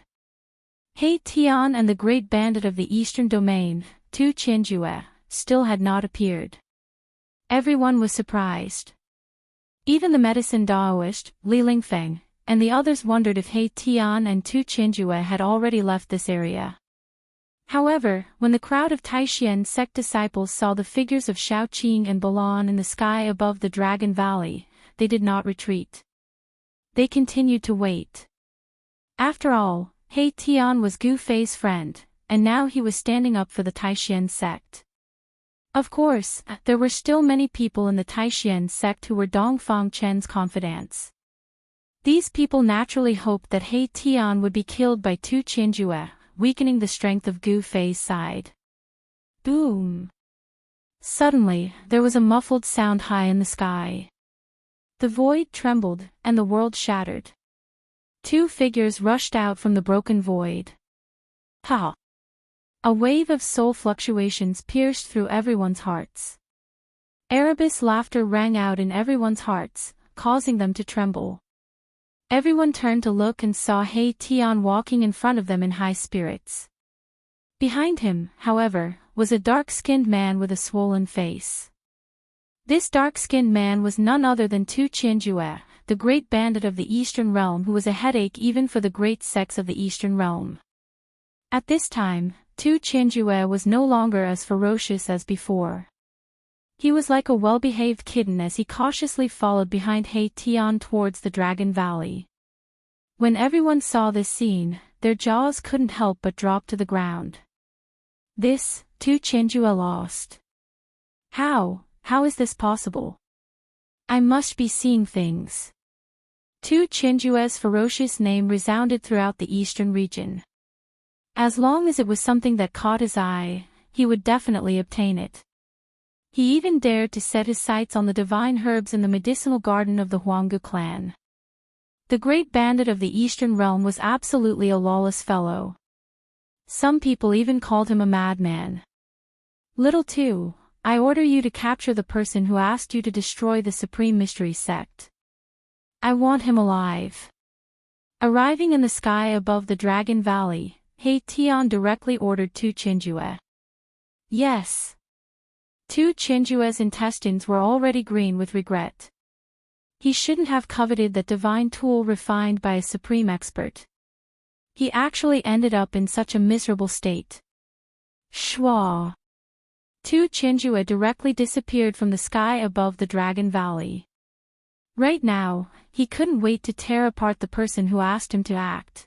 He Tian and the great bandit of the Eastern Domain, Tu Qianju, still had not appeared. Everyone was surprised. Even the medicine Daoist, Li Lingfeng, and the others wondered if He Tian and Tu Qianju had already left this area. However, when the crowd of Taishan sect disciples saw the figures of Shaoqing and Balan in the sky above the Dragon Valley, they did not retreat. They continued to wait. After all, He Tian was Gu Fei's friend, and now he was standing up for the Taishan sect. Of course, there were still many people in the Taishan sect who were Dongfang Chen's confidants. These people naturally hoped that He Tian would be killed by Tu Qianjue, weakening the strength of Gu Fei's side. Boom! Suddenly, there was a muffled sound high in the sky. The void trembled, and the world shattered. Two figures rushed out from the broken void. Ha! A wave of soul fluctuations pierced through everyone's hearts. Erebus laughter rang out in everyone's hearts, causing them to tremble. Everyone turned to look and saw He Tian walking in front of them in high spirits. Behind him, however, was a dark-skinned man with a swollen face. This dark-skinned man was none other than Tu Qianjue, the great bandit of the Eastern Realm who was a headache even for the great sects of the Eastern Realm. At this time, Tu Qianjue was no longer as ferocious as before. He was like a well-behaved kitten as he cautiously followed behind He Tian towards the Dragon Valley. When everyone saw this scene, their jaws couldn't help but drop to the ground. This, Tu Qianjue lost. How is this possible? I must be seeing things. Tu Qianjue's ferocious name resounded throughout the eastern region. As long as it was something that caught his eye, he would definitely obtain it. He even dared to set his sights on the divine herbs in the medicinal garden of the Huanggu clan. The great bandit of the Eastern Realm was absolutely a lawless fellow. Some people even called him a madman. Little Tu, I order you to capture the person who asked you to destroy the Supreme Mystery Sect. I want him alive. Arriving in the sky above the Dragon Valley, He Tian directly ordered Tu Qianjue. Yes. Tu Qianjue's intestines were already green with regret. He shouldn't have coveted that divine tool refined by a supreme expert. He actually ended up in such a miserable state. Shwa! Tu Qianjue directly disappeared from the sky above the Dragon Valley. Right now, he couldn't wait to tear apart the person who asked him to act.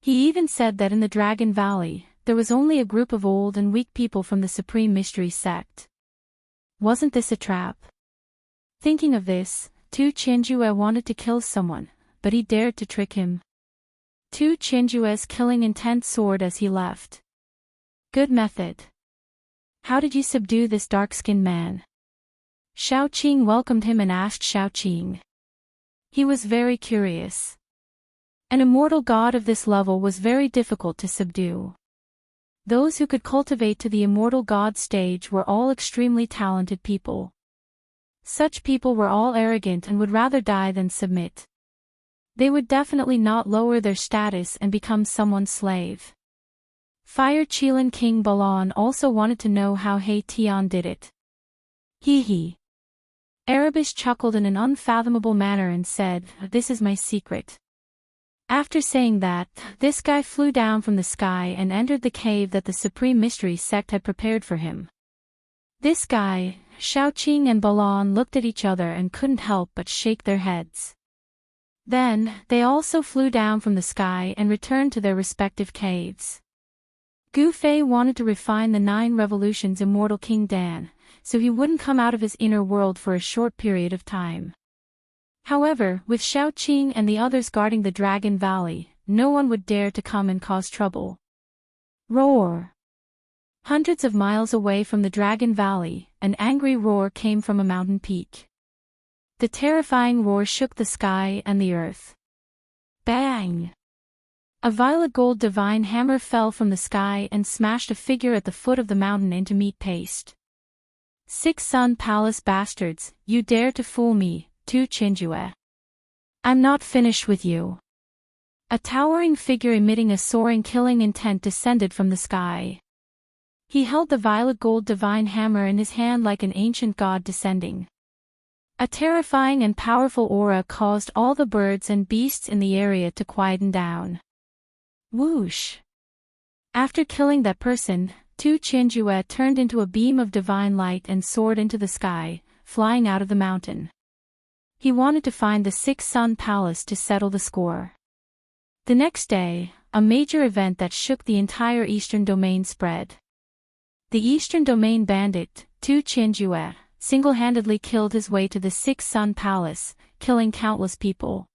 He even said that in the Dragon Valley, there was only a group of old and weak people from the Supreme Mystery Sect. Wasn't this a trap? Thinking of this, Tu Qianjue wanted to kill someone, but he dared to trick him. Tu Qianjue's killing intent soared as he left. Good method. How did you subdue this dark-skinned man? Shao Qing welcomed him and asked Shao Qing. He was very curious. An immortal god of this level was very difficult to subdue. Those who could cultivate to the immortal god stage were all extremely talented people. Such people were all arrogant and would rather die than submit. They would definitely not lower their status and become someone's slave. Fire Qilin King Balan also wanted to know how He Tian did it. Hee. Erebus chuckled in an unfathomable manner and said, "This is my secret." After saying that, this guy flew down from the sky and entered the cave that the Supreme Mystery Sect had prepared for him. This guy, Shao Qing and Balan looked at each other and couldn't help but shake their heads. Then, they also flew down from the sky and returned to their respective caves. Gu Fei wanted to refine the 9 revolutions immortal King Dan, so he wouldn't come out of his inner world for a short period of time. However, with Shao Qing and the others guarding the Dragon Valley, no one would dare to come and cause trouble. Roar! Hundreds of miles away from the Dragon Valley, an angry roar came from a mountain peak. The terrifying roar shook the sky and the earth. Bang! A violet gold divine hammer fell from the sky and smashed a figure at the foot of the mountain into meat paste. 6 Sun Palace bastards, you dare to fool me, Tu Qianjue. I'm not finished with you. A towering figure emitting a soaring killing intent descended from the sky. He held the violet gold divine hammer in his hand like an ancient god descending. A terrifying and powerful aura caused all the birds and beasts in the area to quieten down. Whoosh! After killing that person, Tu Qianjue turned into a beam of divine light and soared into the sky, flying out of the mountain. He wanted to find the Six Sun Palace to settle the score. The next day, a major event that shook the entire Eastern Domain spread. The Eastern Domain bandit, Tu Qianjue, single-handedly killed his way to the Six Sun Palace, killing countless people.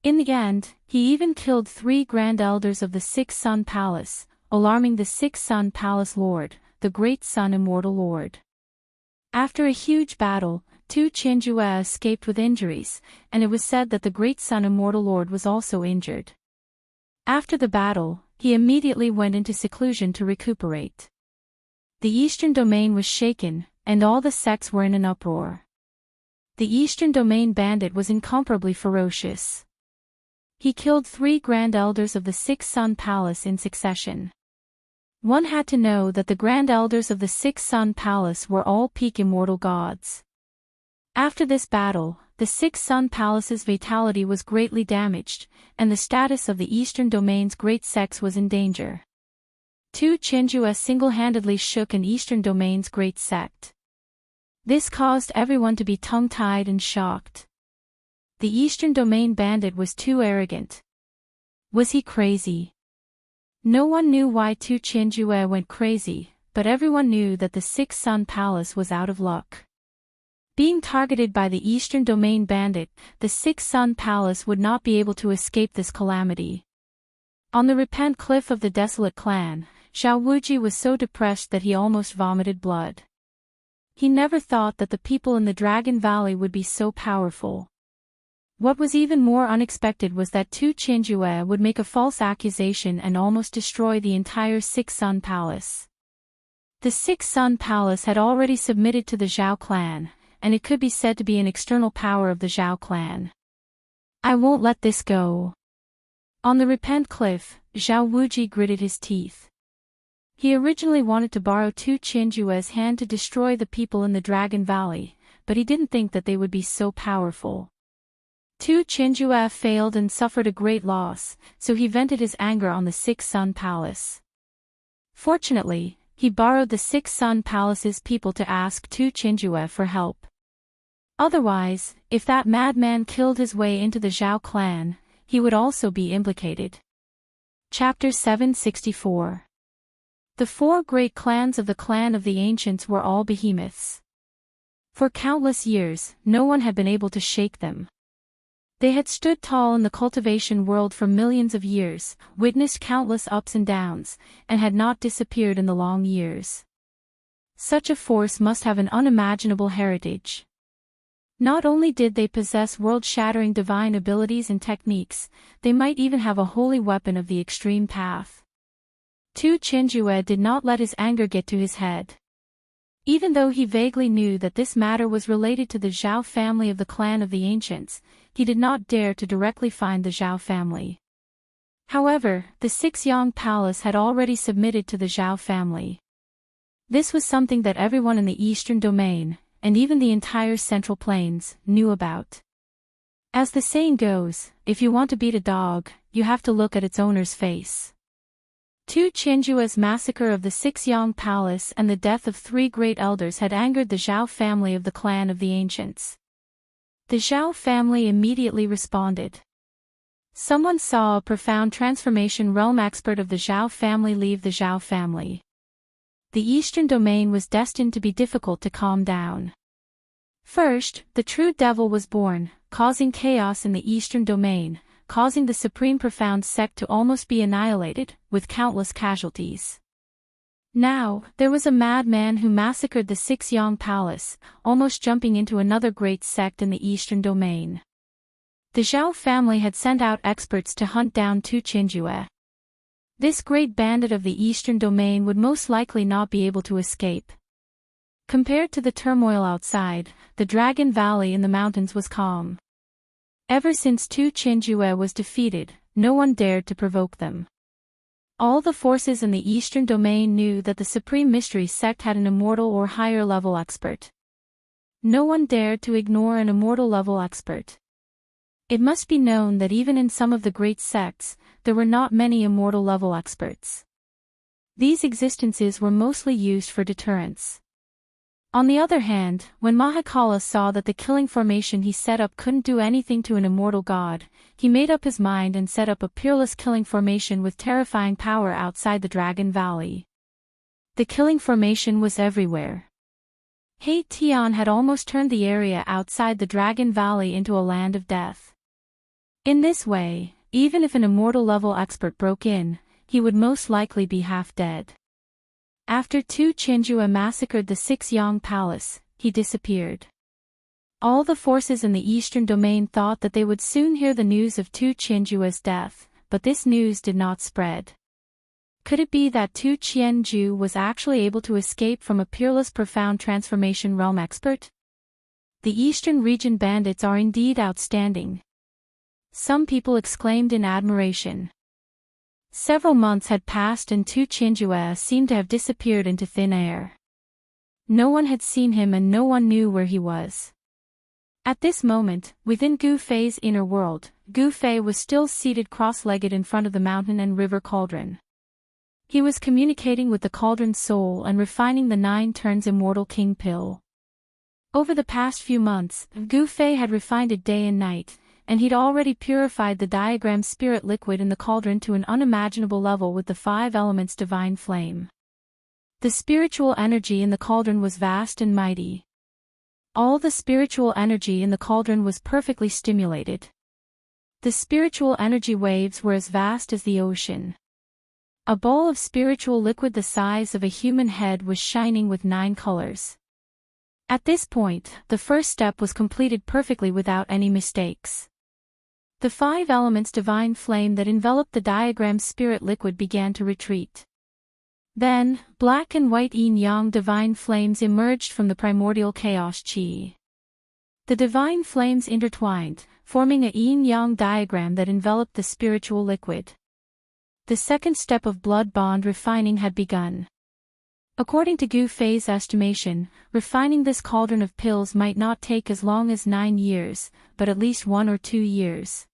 In the end, he even killed 3 Grand Elders of the Six Sun Palace, alarming the Six Sun Palace Lord, the Great Sun Immortal Lord. After a huge battle, Tu Qianjue escaped with injuries, and it was said that the Great Sun Immortal Lord was also injured. After the battle, he immediately went into seclusion to recuperate. The Eastern Domain was shaken, and all the sects were in an uproar. The Eastern Domain bandit was incomparably ferocious. He killed 3 Grand Elders of the Six Sun Palace in succession. One had to know that the Grand Elders of the Six Sun Palace were all peak immortal gods. After this battle, the Six Sun Palace's vitality was greatly damaged, and the status of the Eastern Domain's great sects was in danger. Tu Qianjue single-handedly shook an Eastern Domain's great sect. This caused everyone to be tongue-tied and shocked. The Eastern Domain bandit was too arrogant. Was he crazy? No one knew why Tu Qianjue went crazy, but everyone knew that the Six Sun Palace was out of luck. Being targeted by the Eastern Domain bandit, the Six Sun Palace would not be able to escape this calamity. On the Repent Cliff of the Desolate Clan, Zhao Wuji was so depressed that he almost vomited blood. He never thought that the people in the Dragon Valley would be so powerful. What was even more unexpected was that Tu Qianjue would make a false accusation and almost destroy the entire Six Sun Palace. The Six Sun Palace had already submitted to the Zhao clan, and it could be said to be an external power of the Zhao clan. I won't let this go. On the Repent Cliff, Zhao Wuji gritted his teeth. He originally wanted to borrow Tu Qianjue's hand to destroy the people in the Dragon Valley, but he didn't think that they would be so powerful. Tu Qianjue failed and suffered a great loss, so he vented his anger on the Six Sun Palace. Fortunately, he borrowed the Six Sun Palace's people to ask Tu Qianjue for help. Otherwise, if that madman killed his way into the Zhao clan, he would also be implicated. Chapter 764. The 4 great clans of the Clan of the Ancients were all behemoths. For countless years, no one had been able to shake them. They had stood tall in the cultivation world for millions of years, witnessed countless ups and downs, and had not disappeared in the long years. Such a force must have an unimaginable heritage. Not only did they possess world-shattering divine abilities and techniques, they might even have a holy weapon of the extreme path. Tu Qianjue did not let his anger get to his head. Even though he vaguely knew that this matter was related to the Zhao family of the Clan of the Ancients, he did not dare to directly find the Zhao family. However, the Sixyang Palace had already submitted to the Zhao family. This was something that everyone in the Eastern Domain, and even the entire Central Plains, knew about. As the saying goes, if you want to beat a dog, you have to look at its owner's face. Tu Qianjue's massacre of the Sixyang Palace and the death of 3 great elders had angered the Zhao family of the Clan of the Ancients. The Zhao family immediately responded. Someone saw a profound transformation realm expert of the Zhao family leave the Zhao family. The Eastern Domain was destined to be difficult to calm down. First, the true devil was born, causing chaos in the Eastern Domain, causing the Supreme Profound sect to almost be annihilated, with countless casualties. Now, there was a madman who massacred the Sixyang Palace, almost jumping into another great sect in the Eastern Domain. The Zhao family had sent out experts to hunt down Tu Qianjue. This great bandit of the Eastern Domain would most likely not be able to escape. Compared to the turmoil outside, the Dragon Valley in the mountains was calm. Ever since Tu Qianjue was defeated, no one dared to provoke them. All the forces in the Eastern Domain knew that the Supreme Mystery Sect had an immortal or higher level expert. No one dared to ignore an immortal level expert. It must be known that even in some of the great sects, there were not many immortal level experts. These existences were mostly used for deterrence. On the other hand, when Mahakala saw that the killing formation he set up couldn't do anything to an immortal god, he made up his mind and set up a peerless killing formation with terrifying power outside the Dragon Valley. The killing formation was everywhere. Hei Tian had almost turned the area outside the Dragon Valley into a land of death. In this way, even if an immortal-level expert broke in, he would most likely be half dead. After Tu Qianjue massacred the 6 Yang Palace, he disappeared. All the forces in the eastern domain thought that they would soon hear the news of Tu Qianjue's death, but this news did not spread. Could it be that Tu Qianjue was actually able to escape from a peerless profound transformation realm expert? The eastern region bandits are indeed outstanding. Some people exclaimed in admiration. Several months had passed and Tu Qianjue seemed to have disappeared into thin air. No one had seen him and no one knew where he was. At this moment, within Gu Fei's inner world, Gu Fei was still seated cross-legged in front of the mountain and river cauldron. He was communicating with the cauldron's soul and refining the 9 turns immortal king pill. Over the past few months, Gu Fei had refined it day and night, and he'd already purified the diagram spirit liquid in the cauldron to an unimaginable level with the 5 elements divine flame. The spiritual energy in the cauldron was vast and mighty. All the spiritual energy in the cauldron was perfectly stimulated. The spiritual energy waves were as vast as the ocean. A bowl of spiritual liquid the size of a human head was shining with 9 colors. At this point, the first step was completed perfectly without any mistakes. The 5 elements divine flame that enveloped the diagram spirit liquid began to retreat. Then, black and white yin-yang divine flames emerged from the primordial chaos chi. The divine flames intertwined, forming a yin-yang diagram that enveloped the spiritual liquid. The second step of blood bond refining had begun. According to Gu Fei's estimation, refining this cauldron of pills might not take as long as 9 years, but at least 1 or 2 years.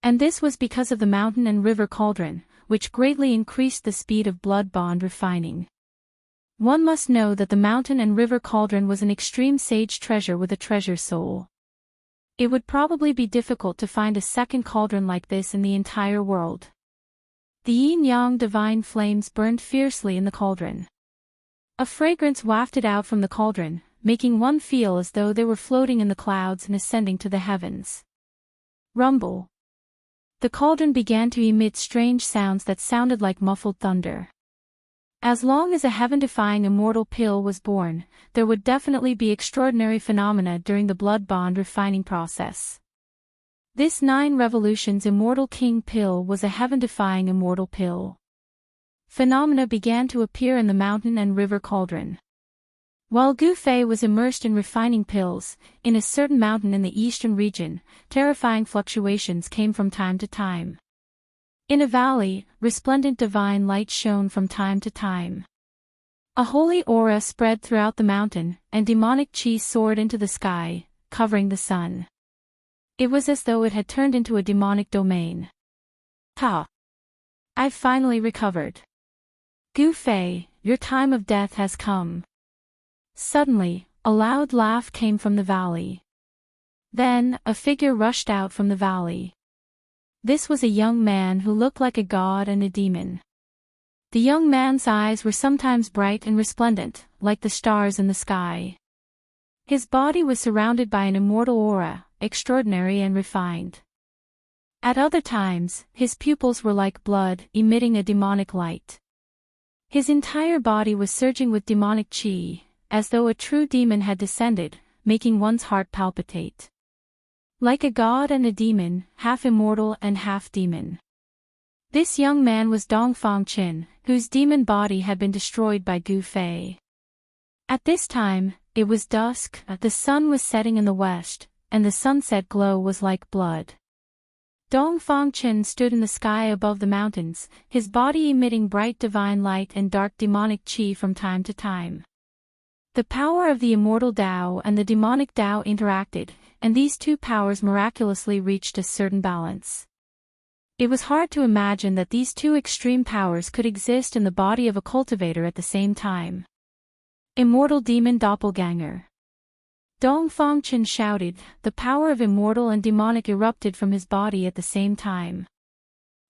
And this was because of the mountain and river cauldron, which greatly increased the speed of blood bond refining. One must know that the mountain and river cauldron was an extreme sage treasure with a treasure soul. It would probably be difficult to find a second cauldron like this in the entire world. The yin-yang divine flames burned fiercely in the cauldron. A fragrance wafted out from the cauldron, making one feel as though they were floating in the clouds and ascending to the heavens. Rumble. The cauldron began to emit strange sounds that sounded like muffled thunder. As long as a heaven-defying immortal pill was born, there would definitely be extraordinary phenomena during the blood bond refining process. This 9 revolutions immortal king pill was a heaven-defying immortal pill. Phenomena began to appear in the mountain and river cauldron. While Gu Fei was immersed in refining pills, in a certain mountain in the eastern region, terrifying fluctuations came from time to time. In a valley, resplendent divine light shone from time to time. A holy aura spread throughout the mountain, and demonic chi soared into the sky, covering the sun. It was as though it had turned into a demonic domain. Ha! I've finally recovered. Gu Fei, your time of death has come. Suddenly, a loud laugh came from the valley. Then, a figure rushed out from the valley. This was a young man who looked like a god and a demon. The young man's eyes were sometimes bright and resplendent, like the stars in the sky. His body was surrounded by an immortal aura, extraordinary and refined. At other times, his pupils were like blood, emitting a demonic light. His entire body was surging with demonic chi, as though a true demon had descended, making one's heart palpitate. Like a god and a demon, half immortal and half demon. This young man was Dongfang Qin, whose demon body had been destroyed by Gu Fei. At this time, it was dusk, the sun was setting in the west, and the sunset glow was like blood. Dongfang Qin stood in the sky above the mountains, his body emitting bright divine light and dark demonic chi from time to time. The power of the immortal Tao and the demonic Tao interacted, and these two powers miraculously reached a certain balance. It was hard to imagine that these two extreme powers could exist in the body of a cultivator at the same time. Immortal demon doppelganger. Dongfang shouted, the power of immortal and demonic erupted from his body at the same time.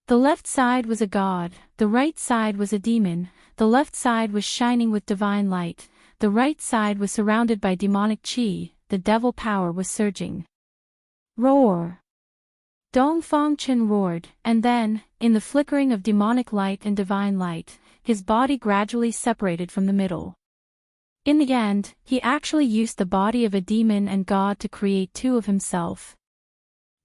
The left side was a god, the right side was a demon, the left side was shining with divine light, the right side was surrounded by demonic qi, the devil power was surging. Roar! Dongfang roared, and then, in the flickering of demonic light and divine light, his body gradually separated from the middle. In the end, he actually used the body of a demon and god to create two of himself.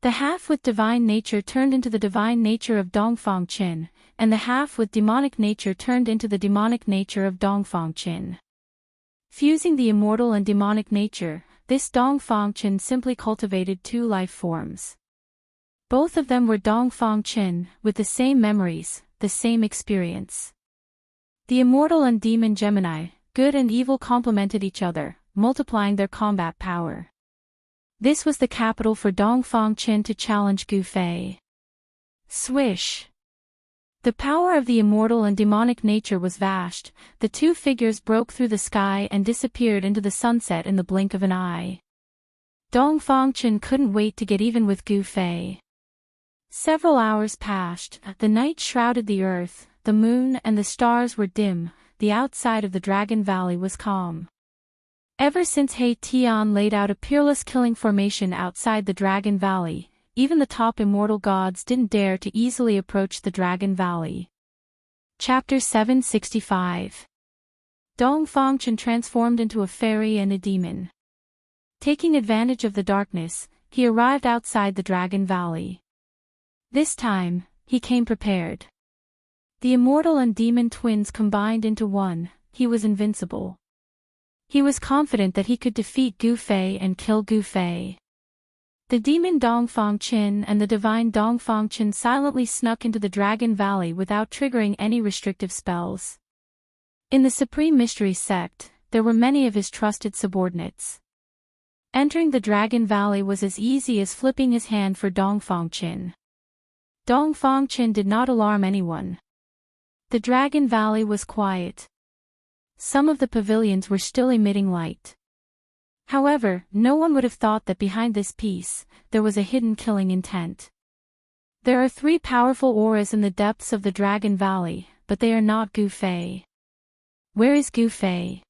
The half with divine nature turned into the divine nature of Dongfang Qin, and the half with demonic nature turned into the demonic nature of Dongfang Qin. Fusing the immortal and demonic nature, this Dongfang Qin simply cultivated two life forms. Both of them were Dongfang Qin, with the same memories, the same experience. The immortal and demon Gemini, good and evil complemented each other, multiplying their combat power. This was the capital for Dongfang Qin to challenge Gu Fei. Swish! The power of the immortal and demonic nature was vast, the two figures broke through the sky and disappeared into the sunset in the blink of an eye. Dongfang Qin couldn't wait to get even with Gu Fei. Several hours passed, the night shrouded the earth, the moon and the stars were dim, the outside of the Dragon Valley was calm. Ever since He Tian laid out a peerless killing formation outside the Dragon Valley, even the top immortal gods didn't dare to easily approach the Dragon Valley. Chapter 765. Dongfang Qin transformed into a fairy and a demon. Taking advantage of the darkness, he arrived outside the Dragon Valley. This time, he came prepared. The immortal and demon twins combined into one, he was invincible. He was confident that he could defeat Gu Fei and kill Gu Fei. The demon Dongfang Qin and the divine Dongfang Qin silently snuck into the Dragon Valley without triggering any restrictive spells. In the Supreme Mystery sect, there were many of his trusted subordinates. Entering the Dragon Valley was as easy as flipping his hand for Dongfang Qin. Dongfang Qin did not alarm anyone. The Dragon Valley was quiet. Some of the pavilions were still emitting light. However, no one would have thought that behind this peace, there was a hidden killing intent. There are three powerful auras in the depths of the Dragon Valley, but they are not Gu Fei. Where is Gu Fei?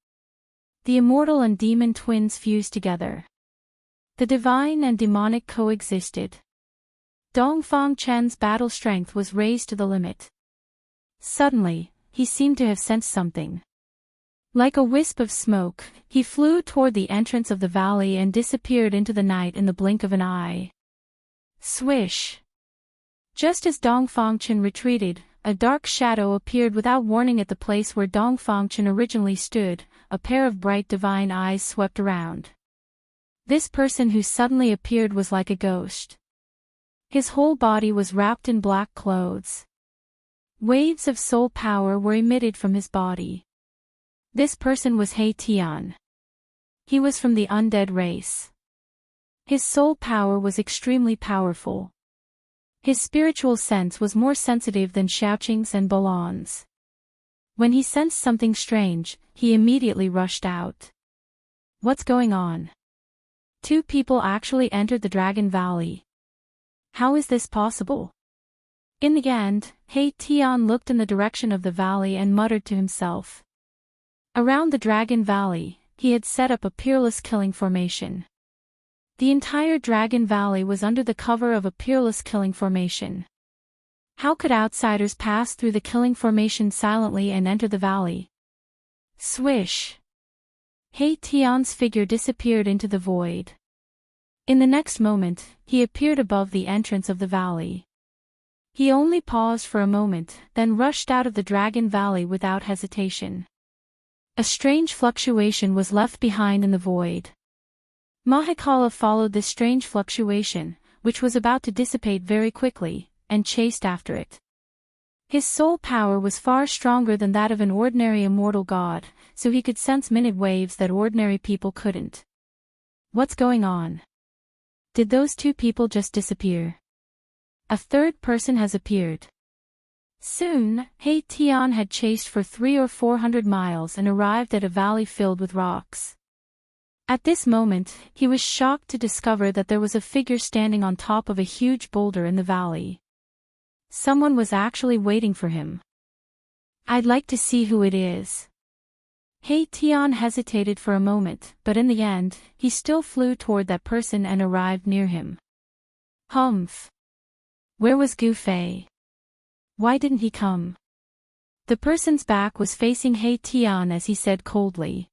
The immortal and demon twins fused together. The divine and demonic coexisted. Dongfang Qin's battle strength was raised to the limit. Suddenly, he seemed to have sensed something. Like a wisp of smoke, he flew toward the entrance of the valley and disappeared into the night in the blink of an eye. Swish! Just as Dongfang Qin retreated, a dark shadow appeared without warning at the place where Dongfang Qin originally stood, a pair of bright divine eyes swept around. This person who suddenly appeared was like a ghost. His whole body was wrapped in black clothes. Waves of soul power were emitted from his body. This person was He Tian. He was from the undead race. His soul power was extremely powerful. His spiritual sense was more sensitive than Xiaoqing's and Balan's. When he sensed something strange, he immediately rushed out. What's going on? Two people actually entered the Dragon Valley. How is this possible? In the end, He Tian looked in the direction of the valley and muttered to himself. Around the Dragon Valley, he had set up a peerless killing formation. The entire Dragon Valley was under the cover of a peerless killing formation. How could outsiders pass through the killing formation silently and enter the valley? Swish! He Tian's figure disappeared into the void. In the next moment, he appeared above the entrance of the valley. He only paused for a moment, then rushed out of the Dragon Valley without hesitation. A strange fluctuation was left behind in the void. Mahakala followed this strange fluctuation, which was about to dissipate very quickly, and chased after it. His soul power was far stronger than that of an ordinary immortal god, so he could sense minute waves that ordinary people couldn't. What's going on? Did those two people just disappear? A third person has appeared. Soon, He Tian had chased for 300 or 400 miles and arrived at a valley filled with rocks. At this moment, he was shocked to discover that there was a figure standing on top of a huge boulder in the valley. Someone was actually waiting for him. "I'd like to see who it is." He Tian hesitated for a moment, but in the end, he still flew toward that person and arrived near him. Humph! Where was Gu Fei? Why didn't he come? The person's back was facing He Tian as he said coldly.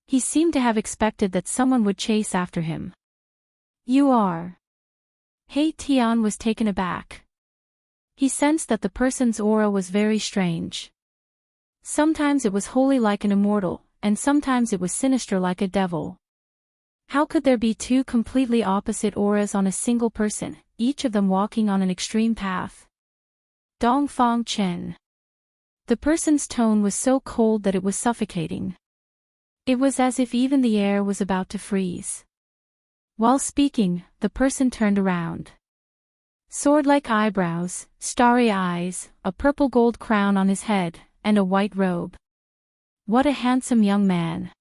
He seemed to have expected that someone would chase after him. "You are." He Tian was taken aback. He sensed that the person's aura was very strange. Sometimes it was holy like an immortal, and sometimes it was sinister like a devil. How could there be two completely opposite auras on a single person, each of them walking on an extreme path? Dongfang Chen. The person's tone was so cold that it was suffocating. It was as if even the air was about to freeze. While speaking, the person turned around. Sword-like eyebrows, starry eyes, a purple gold crown on his head, and a white robe. What a handsome young man.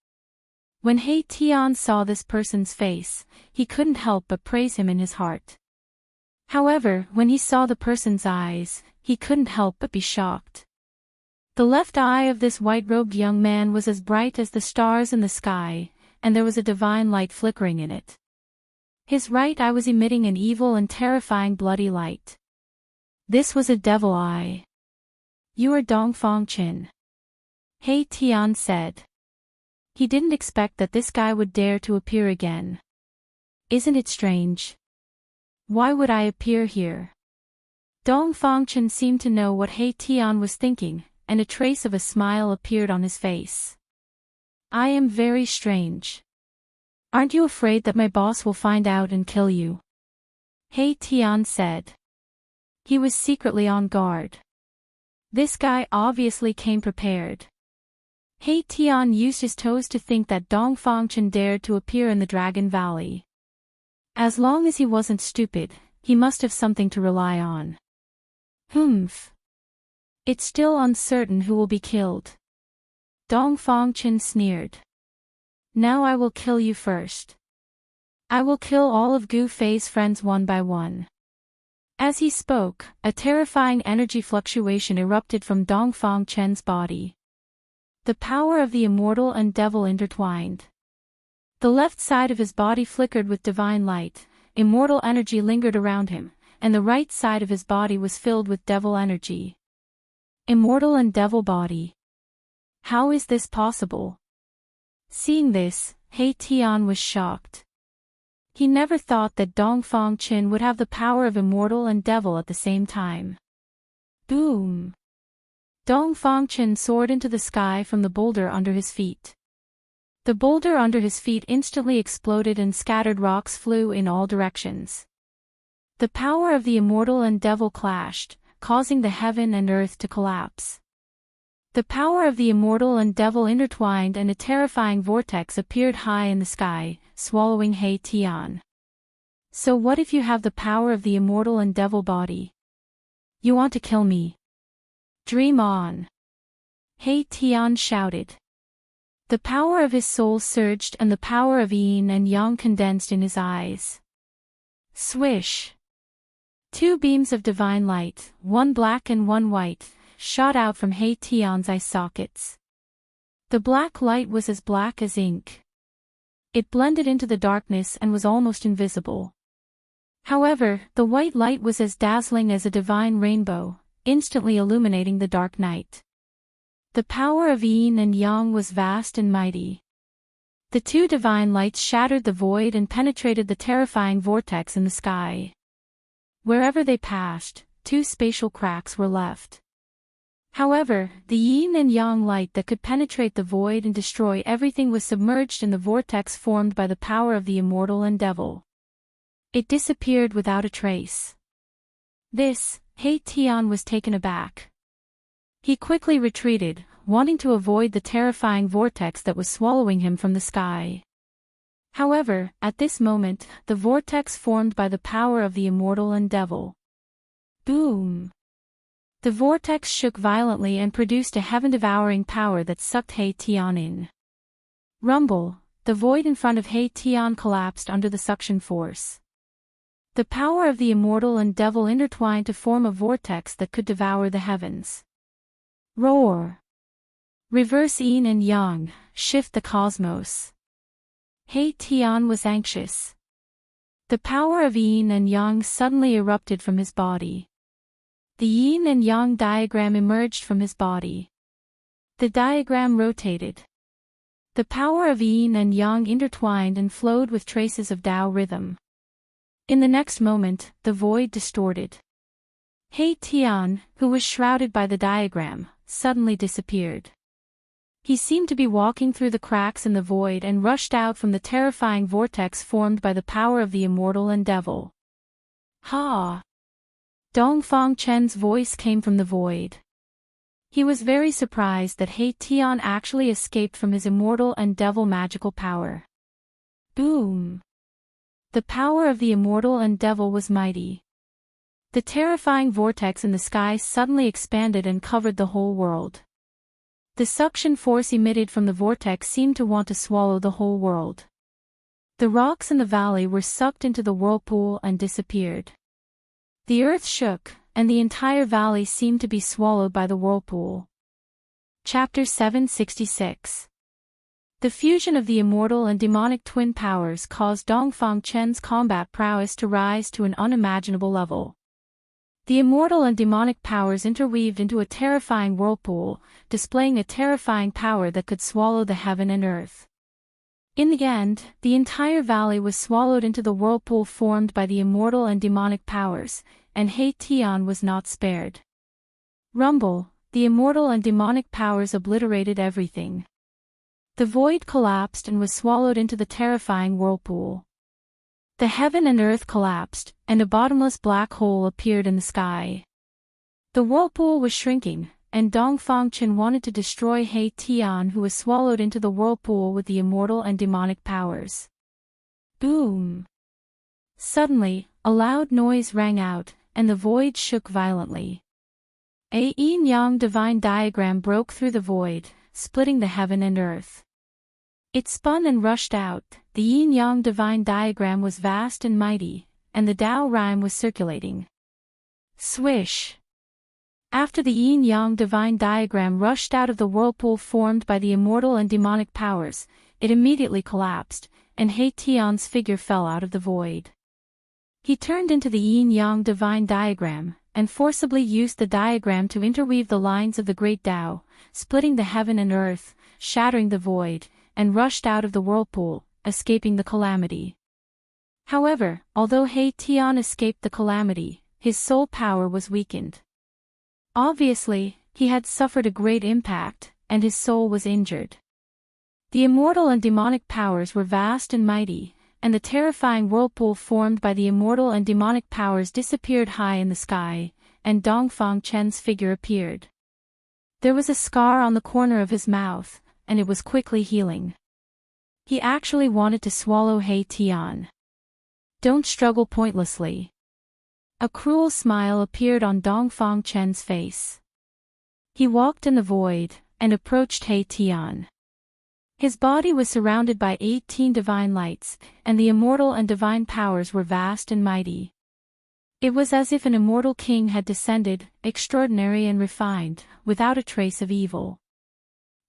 When He Tian saw this person's face, he couldn't help but praise him in his heart. However, when he saw the person's eyes, he couldn't help but be shocked. The left eye of this white-robed young man was as bright as the stars in the sky, and there was a divine light flickering in it. His right eye was emitting an evil and terrifying bloody light. This was a devil eye. "You are Dongfang Chen," He Tian said. He didn't expect that this guy would dare to appear again. "Isn't it strange? Why would I appear here?" Dongfang Chen seemed to know what He Tian was thinking, and a trace of a smile appeared on his face. "I am very strange. Aren't you afraid that my boss will find out and kill you?" He Tian said. He was secretly on guard. This guy obviously came prepared. He Tian used his toes to think that Dongfang Chen dared to appear in the Dragon Valley. As long as he wasn't stupid, he must have something to rely on. Humph. It's still uncertain who will be killed. Dongfang Chen sneered. Now I will kill you first. I will kill all of Gu Fei's friends one by one. As he spoke, a terrifying energy fluctuation erupted from Dongfang Chen's body. The power of the immortal and devil intertwined. The left side of his body flickered with divine light, immortal energy lingered around him, and the right side of his body was filled with devil energy. Immortal and devil body. How is this possible? Seeing this, He Tian was shocked. He never thought that Dongfang Chen would have the power of immortal and devil at the same time. Boom! Dongfang Chen soared into the sky from the boulder under his feet. The boulder under his feet instantly exploded and scattered rocks flew in all directions. The power of the immortal and devil clashed, causing the heaven and earth to collapse. The power of the immortal and devil intertwined and a terrifying vortex appeared high in the sky, swallowing He Tian. So what if you have the power of the immortal and devil body? You want to kill me? Dream on! He Tian shouted. The power of his soul surged and the power of yin and yang condensed in his eyes. Swish! Two beams of divine light, one black and one white, shot out from He Tian's eye sockets. The black light was as black as ink. It blended into the darkness and was almost invisible. However, the white light was as dazzling as a divine rainbow, instantly illuminating the dark night. The power of yin and yang was vast and mighty. The two divine lights shattered the void and penetrated the terrifying vortex in the sky. Wherever they passed, two spatial cracks were left. However, the yin and yang light that could penetrate the void and destroy everything was submerged in the vortex formed by the power of the immortal and devil. It disappeared without a trace. This, He Tian was taken aback. He quickly retreated, wanting to avoid the terrifying vortex that was swallowing him from the sky. However, at this moment, the vortex formed by the power of the immortal and devil. Boom! The vortex shook violently and produced a heaven-devouring power that sucked He Tian in. Rumble, the void in front of He Tian collapsed under the suction force. The power of the immortal and devil intertwined to form a vortex that could devour the heavens. Roar! Reverse yin and yang, shift the cosmos. He Tian was anxious. The power of yin and yang suddenly erupted from his body. The yin and yang diagram emerged from his body. The diagram rotated. The power of yin and yang intertwined and flowed with traces of Tao rhythm. In the next moment, the void distorted. He Tian, who was shrouded by the diagram, suddenly disappeared. He seemed to be walking through the cracks in the void and rushed out from the terrifying vortex formed by the power of the immortal and devil. Ha! Dongfang Chen's voice came from the void. He was very surprised that He Tian actually escaped from his immortal and devil magical power. Boom! The power of the immortal and devil was mighty. The terrifying vortex in the sky suddenly expanded and covered the whole world. The suction force emitted from the vortex seemed to want to swallow the whole world. The rocks in the valley were sucked into the whirlpool and disappeared. The earth shook, and the entire valley seemed to be swallowed by the whirlpool. Chapter 766. The fusion of the immortal and demonic twin powers caused Dongfang Chen's combat prowess to rise to an unimaginable level. The immortal and demonic powers interweaved into a terrifying whirlpool, displaying a terrifying power that could swallow the heaven and earth. In the end, the entire valley was swallowed into the whirlpool formed by the immortal and demonic powers, and He Tian was not spared. Rumble, the immortal and demonic powers obliterated everything. The void collapsed and was swallowed into the terrifying whirlpool. The heaven and earth collapsed, and a bottomless black hole appeared in the sky. The whirlpool was shrinking, and Dongfang Chen wanted to destroy He Tian, who was swallowed into the whirlpool with the immortal and demonic powers. Boom! Suddenly, a loud noise rang out, and the void shook violently. A yin-yang divine diagram broke through the void, splitting the heaven and earth. It spun and rushed out. The yin-yang divine diagram was vast and mighty, and the Tao rhyme was circulating. Swish! After the yin-yang divine diagram rushed out of the whirlpool formed by the immortal and demonic powers, it immediately collapsed, and He Tian's figure fell out of the void. He turned into the yin-yang divine diagram, and forcibly used the diagram to interweave the lines of the great Tao, splitting the heaven and earth, shattering the void, and rushed out of the whirlpool, escaping the calamity. However, although He Tian escaped the calamity, his soul power was weakened. Obviously, he had suffered a great impact, and his soul was injured. The immortal and demonic powers were vast and mighty, and the terrifying whirlpool formed by the immortal and demonic powers disappeared high in the sky, and Dongfang Chen's figure appeared. There was a scar on the corner of his mouth, and it was quickly healing. He actually wanted to swallow He Tian. Don't struggle pointlessly. A cruel smile appeared on Dongfang Chen's face. He walked in the void, and approached He Tian. His body was surrounded by 18 divine lights, and the immortal and divine powers were vast and mighty. It was as if an immortal king had descended, extraordinary and refined, without a trace of evil.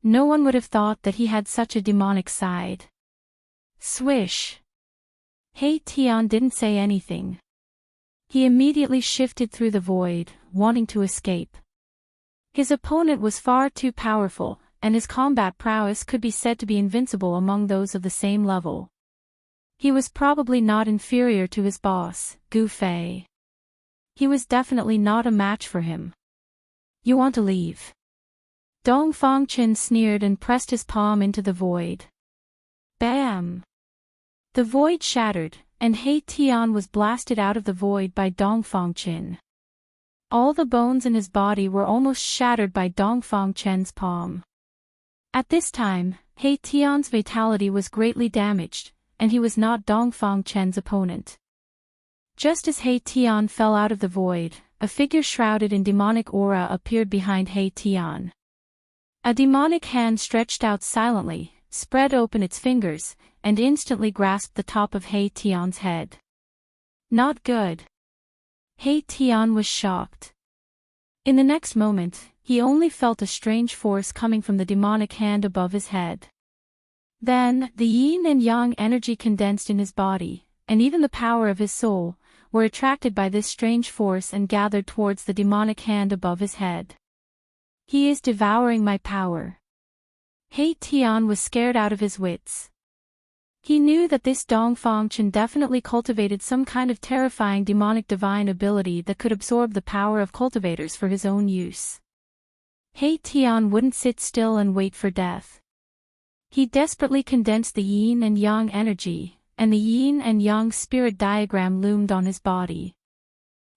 No one would have thought that he had such a demonic side. Swish! He Tian didn't say anything. He immediately shifted through the void, wanting to escape. His opponent was far too powerful, and his combat prowess could be said to be invincible among those of the same level. He was probably not inferior to his boss, Gu Fei. He was definitely not a match for him. You want to leave? Dongfang Chen sneered and pressed his palm into the void. Bam! The void shattered, and He Tian was blasted out of the void by Dongfang Chen. All the bones in his body were almost shattered by Dongfang Chen's palm. At this time, He Tian's vitality was greatly damaged, and he was not Dongfang Chen's opponent. Just as He Tian fell out of the void, a figure shrouded in demonic aura appeared behind He Tian. A demonic hand stretched out silently, spread open its fingers, and instantly grasped the top of He Tian's head. Not good. He Tian was shocked. In the next moment, he only felt a strange force coming from the demonic hand above his head. Then, the yin and yang energy condensed in his body, and even the power of his soul, were attracted by this strange force and gathered towards the demonic hand above his head. He is devouring my power. He Tian was scared out of his wits. He knew that this Dongfang Chen definitely cultivated some kind of terrifying demonic divine ability that could absorb the power of cultivators for his own use. He Tian wouldn't sit still and wait for death. He desperately condensed the yin and yang energy, and the yin and yang spirit diagram loomed on his body.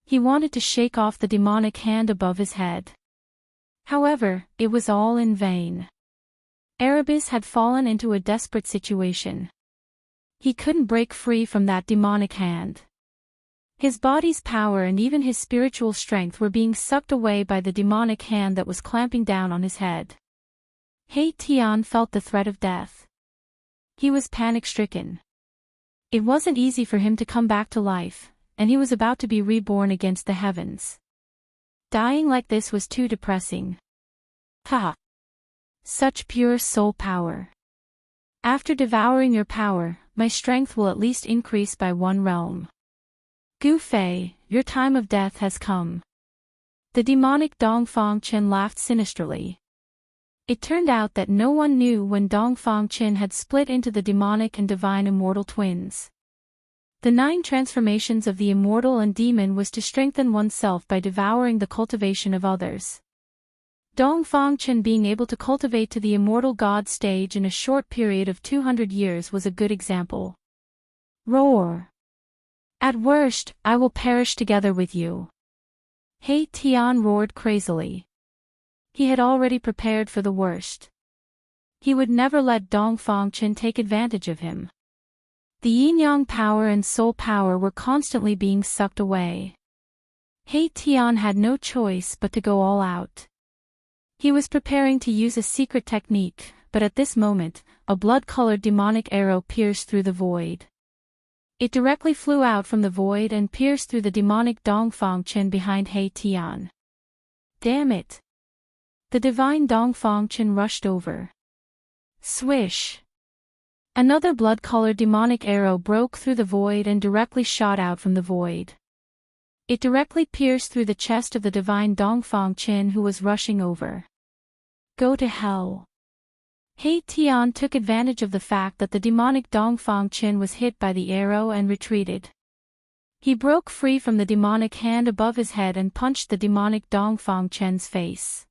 He wanted to shake off the demonic hand above his head. However, it was all in vain. Erebus had fallen into a desperate situation. He couldn't break free from that demonic hand. His body's power and even his spiritual strength were being sucked away by the demonic hand that was clamping down on his head. He Tian felt the threat of death. He was panic-stricken. It wasn't easy for him to come back to life, and he was about to be reborn against the heavens. Dying like this was too depressing. Ha! Such pure soul power. After devouring your power, my strength will at least increase by 1 realm. Gu Fei, your time of death has come. The demonic Dongfang Chen laughed sinisterly. It turned out that no one knew when Dongfang Chen had split into the demonic and divine immortal twins. The 9 transformations of the immortal and demon was to strengthen oneself by devouring the cultivation of others. Dongfang Chen being able to cultivate to the immortal god stage in a short period of 200 years was a good example. Roar! At worst, I will perish together with you. He Tian roared crazily. He had already prepared for the worst. He would never let Dongfang Chen take advantage of him. The yin-yang power and soul power were constantly being sucked away. He Tian had no choice but to go all out. He was preparing to use a secret technique, but at this moment, a blood-colored demonic arrow pierced through the void. It directly flew out from the void and pierced through the demonic Dongfang Chen behind He Tian. Damn it! The divine Dongfang Chen rushed over. Swish! Another blood-colored demonic arrow broke through the void and directly shot out from the void. It directly pierced through the chest of the divine Dongfang Chen who was rushing over. Go to hell. He Tian took advantage of the fact that the demonic Dongfang Chen was hit by the arrow and retreated. He broke free from the demonic hand above his head and punched the demonic Dongfang Chen's face.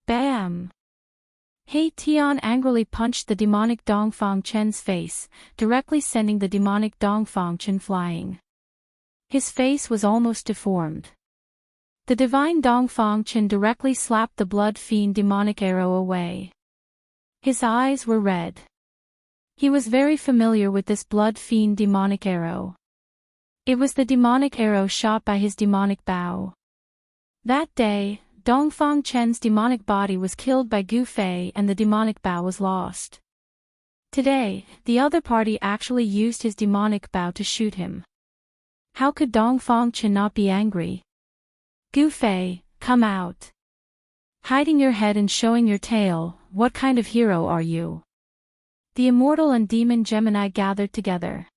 Bam! He Tian angrily punched the demonic Dongfang Chen's face, directly sending the demonic Dongfang Chen flying. His face was almost deformed. The divine Dongfang Chen directly slapped the blood fiend demonic arrow away. His eyes were red. He was very familiar with this blood fiend demonic arrow. It was the demonic arrow shot by his demonic bow. That day, Dongfang Chen's demonic body was killed by Gu Fei and the demonic bow was lost. Today, the other party actually used his demonic bow to shoot him. How could Dongfang Chen not be angry? Gu Fei, come out. Hiding your head and showing your tail, what kind of hero are you? The immortal and demon Gemini gathered together.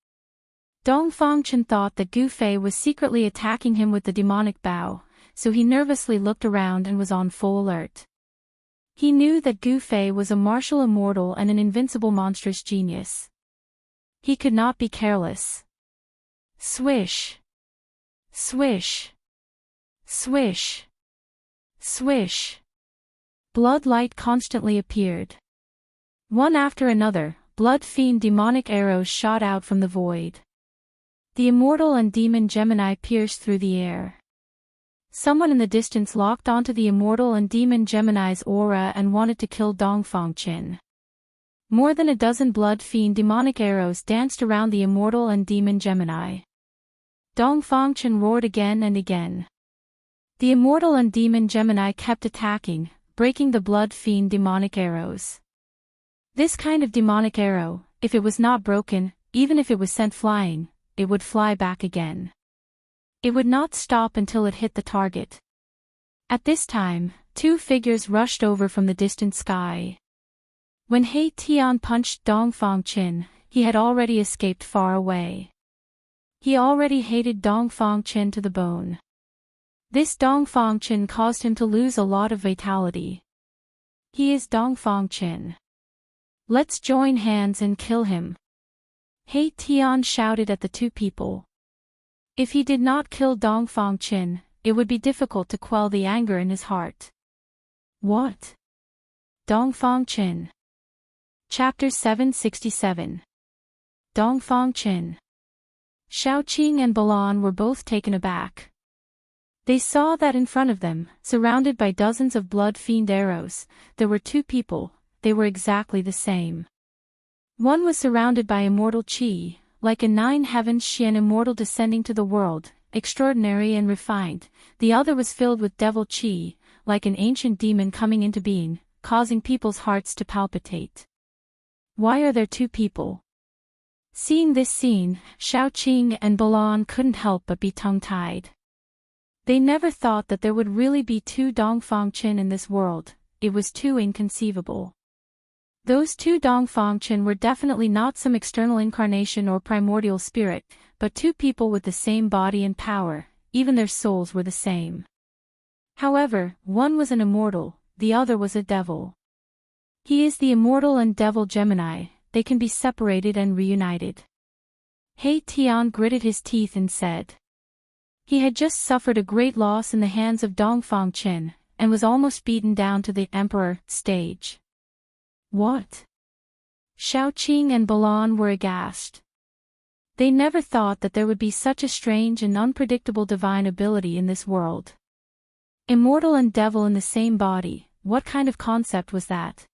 Dongfang Chen thought that Gu Fei was secretly attacking him with the demonic bow, so he nervously looked around and was on full alert. He knew that Gu Fei was a martial immortal and an invincible monstrous genius. He could not be careless. Swish! Swish! Swish! Swish! Blood light constantly appeared. One after another, blood fiend demonic arrows shot out from the void. The immortal and demon Gemini pierced through the air. Someone in the distance locked onto the immortal and demon Gemini's aura and wanted to kill Dongfang Chen. More than a dozen blood fiend demonic arrows danced around the immortal and demon Gemini. Dongfang Chen roared again and again. The immortal and demon Gemini kept attacking, breaking the blood fiend demonic arrows. This kind of demonic arrow, if it was not broken, even if it was sent flying, it would fly back again. It would not stop until it hit the target. At this time, two figures rushed over from the distant sky. When He Tian punched Dongfang Qin, he had already escaped far away. He already hated Dongfang Qin to the bone. This Dongfang Qin caused him to lose a lot of vitality. He is Dongfang Qin. Let's join hands and kill him. He Tian shouted at the two people. If he did not kill Dongfang Qin, it would be difficult to quell the anger in his heart. What? Dongfang Qin. Chapter 767. Dongfang Qin. Shaoqing and Balan were both taken aback. They saw that in front of them, surrounded by dozens of blood fiend arrows, there were two people. They were exactly the same. One was surrounded by immortal qi, like a nine heavens she an immortal descending to the world, extraordinary and refined. The other was filled with devil qi, like an ancient demon coming into being, causing people's hearts to palpitate. Why are there two people? Seeing this scene, Shaoqing and Balan couldn't help but be tongue-tied. They never thought that there would really be two Dongfang Qin in this world. It was too inconceivable. Those two Dongfang Qin were definitely not some external incarnation or primordial spirit, but two people with the same body and power. Even their souls were the same. However, one was an immortal, the other was a devil. He is the immortal and devil Gemini. They can be separated and reunited. He Tian gritted his teeth and said. He had just suffered a great loss in the hands of Dongfang Qin, and was almost beaten down to the emperor stage. What? Shaoqing and Balan were aghast. They never thought that there would be such a strange and unpredictable divine ability in this world. Immortal and devil in the same body, what kind of concept was that?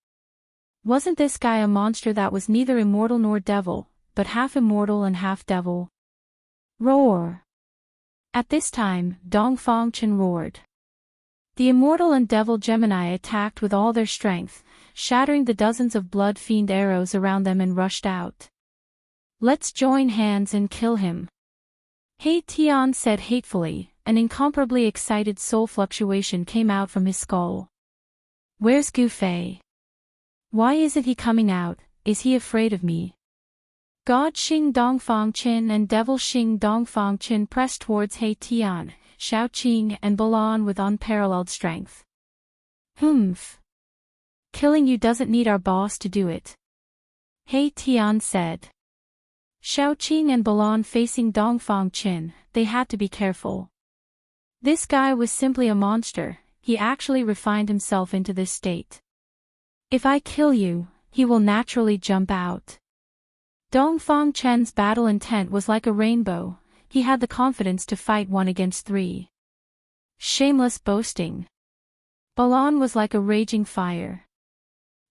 Wasn't this guy a monster that was neither immortal nor devil, but half immortal and half devil? Roar! At this time, Dongfang Qin roared. The immortal and devil Gemini attacked with all their strength, shattering the dozens of blood fiend arrows around them and rushed out. Let's join hands and kill him. He Tian said hatefully, an incomparably excited soul fluctuation came out from his skull. Where's Gu Fei? Why isn't he coming out? Is he afraid of me? God Xing Dongfang Qin and Devil Xing Dongfang Qin pressed towards He Tian, Shaoqing and Balan with unparalleled strength. Humph. Killing you doesn't need our boss to do it. He Tian said. Shaoqing and Balan facing Dongfang Qin, they had to be careful. This guy was simply a monster, he actually refined himself into this state. If I kill you, he will naturally jump out. Dongfang Qin's battle intent was like a rainbow, he had the confidence to fight 1 against 3. Shameless boasting. Balan was like a raging fire.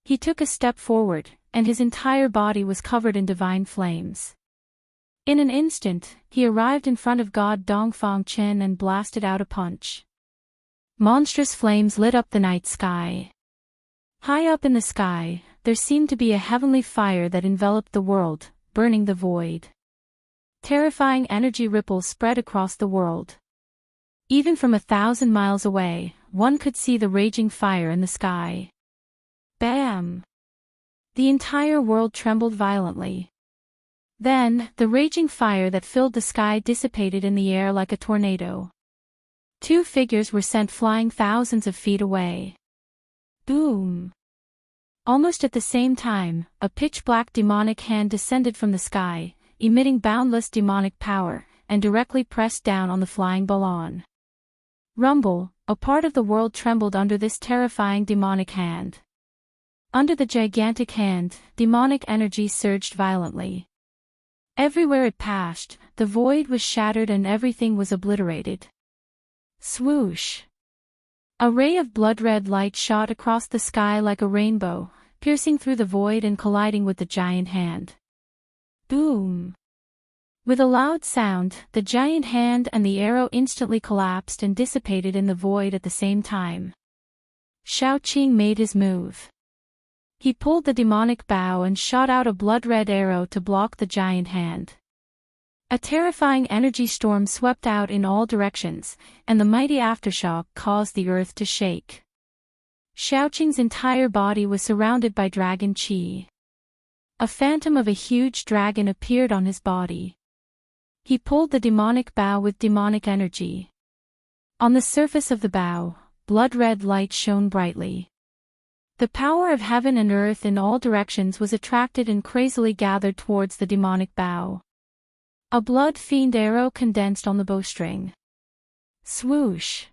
He took a step forward, and his entire body was covered in divine flames. In an instant, he arrived in front of God Dongfang Qin and blasted out a punch. Monstrous flames lit up the night sky. High up in the sky, there seemed to be a heavenly fire that enveloped the world, burning the void. Terrifying energy ripples spread across the world. Even from 1,000 miles away, one could see the raging fire in the sky. Bam! The entire world trembled violently. Then, the raging fire that filled the sky dissipated in the air like a tornado. Two figures were sent flying thousands of feet away. Boom! Almost at the same time, a pitch-black demonic hand descended from the sky, emitting boundless demonic power, and directly pressed down on the flying Balan. Rumble, a part of the world trembled under this terrifying demonic hand. Under the gigantic hand, demonic energy surged violently. Everywhere it passed, the void was shattered and everything was obliterated. Swoosh! A ray of blood-red light shot across the sky like a rainbow, piercing through the void and colliding with the giant hand. Boom! With a loud sound, the giant hand and the arrow instantly collapsed and dissipated in the void at the same time. Shaoqing made his move. He pulled the demonic bow and shot out a blood-red arrow to block the giant hand. A terrifying energy storm swept out in all directions, and the mighty aftershock caused the earth to shake. Shaoqing's entire body was surrounded by dragon qi. A phantom of a huge dragon appeared on his body. He pulled the demonic bow with demonic energy. On the surface of the bow, blood-red light shone brightly. The power of heaven and earth in all directions was attracted and crazily gathered towards the demonic bow. A blood-fiend arrow condensed on the bowstring. Swoosh!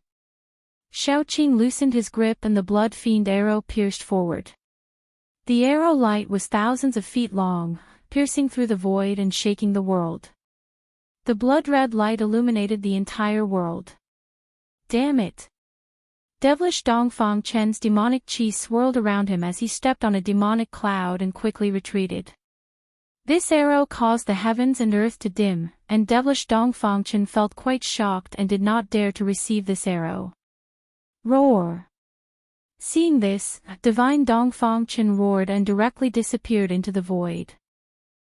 Shaoqing loosened his grip and the blood-fiend arrow pierced forward. The arrow light was thousands of feet long, piercing through the void and shaking the world. The blood-red light illuminated the entire world. Damn it! Devilish Dongfang Chen's demonic qi swirled around him as he stepped on a demonic cloud and quickly retreated. This arrow caused the heavens and earth to dim, and devilish Dongfang Chen felt quite shocked and did not dare to receive this arrow. Roar! Seeing this, divine Dongfang Chen roared and directly disappeared into the void.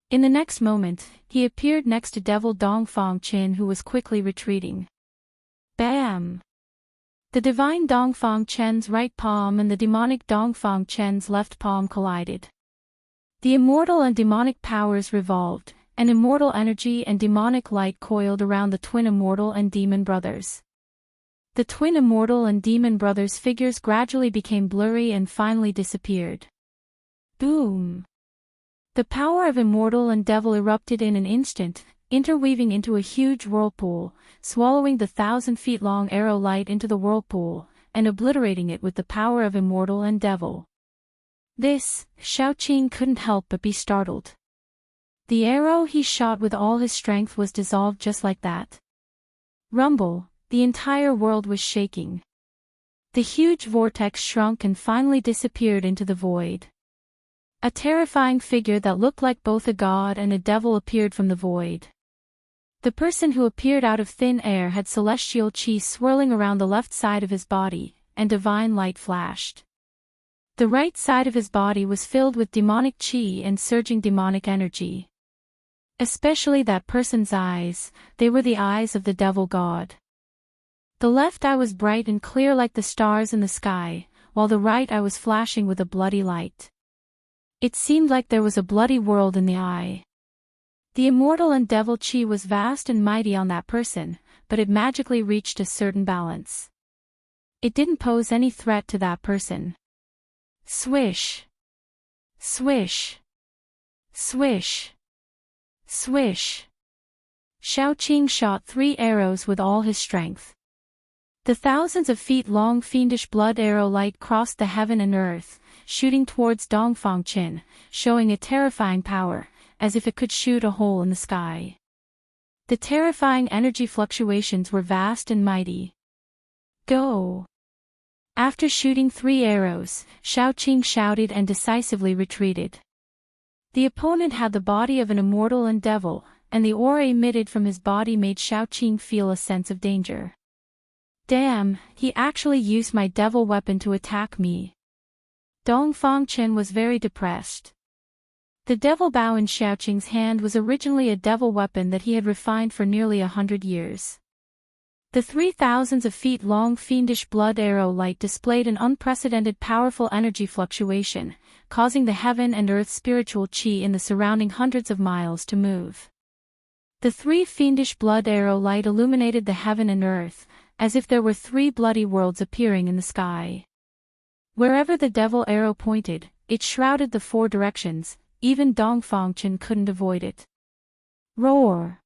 In the next moment, he appeared next to devil Dongfang Chen, who was quickly retreating. Bam! The divine Dongfang Chen's right palm and the demonic Dongfang Chen's left palm collided. The immortal and demonic powers revolved, and immortal energy and demonic light coiled around the twin immortal and demon brothers. The twin immortal and demon brothers' figures gradually became blurry and finally disappeared. Boom! The power of immortal and devil erupted in an instant, interweaving into a huge whirlpool, swallowing the 1,000-feet-long arrow light into the whirlpool, and obliterating it with the power of immortal and devil. This, Shaoqing couldn't help but be startled. The arrow he shot with all his strength was dissolved just like that. Rumble, the entire world was shaking. The huge vortex shrunk and finally disappeared into the void. A terrifying figure that looked like both a god and a devil appeared from the void. The person who appeared out of thin air had celestial qi swirling around the left side of his body, and divine light flashed. The right side of his body was filled with demonic qi and surging demonic energy. Especially that person's eyes, they were the eyes of the devil god. The left eye was bright and clear like the stars in the sky, while the right eye was flashing with a bloody light. It seemed like there was a bloody world in the eye. The immortal and devil qi was vast and mighty on that person, but it magically reached a certain balance. It didn't pose any threat to that person. Swish! Swish! Swish! Swish! Shaoqing shot 3 arrows with all his strength. The thousands of feet long fiendish blood arrow light crossed the heaven and earth, shooting towards Dongfang Chen, showing a terrifying power, as if it could shoot a hole in the sky. The terrifying energy fluctuations were vast and mighty. Go! After shooting 3 arrows, Shaoqing shouted and decisively retreated. The opponent had the body of an immortal and devil, and the aura emitted from his body made Shaoqing feel a sense of danger. Damn, he actually used my devil weapon to attack me. Dongfang Chen was very depressed. The devil bow in Shaoqing's hand was originally a devil weapon that he had refined for nearly 100 years. The 3,000s of feet long fiendish blood arrow light displayed an unprecedented powerful energy fluctuation, causing the heaven and earth spiritual qi in the surrounding hundreds of miles to move. The 3 fiendish blood arrow light illuminated the heaven and earth, as if there were 3 bloody worlds appearing in the sky. Wherever the devil arrow pointed, it shrouded the 4 directions, even Dongfang Chen couldn't avoid it. Roar!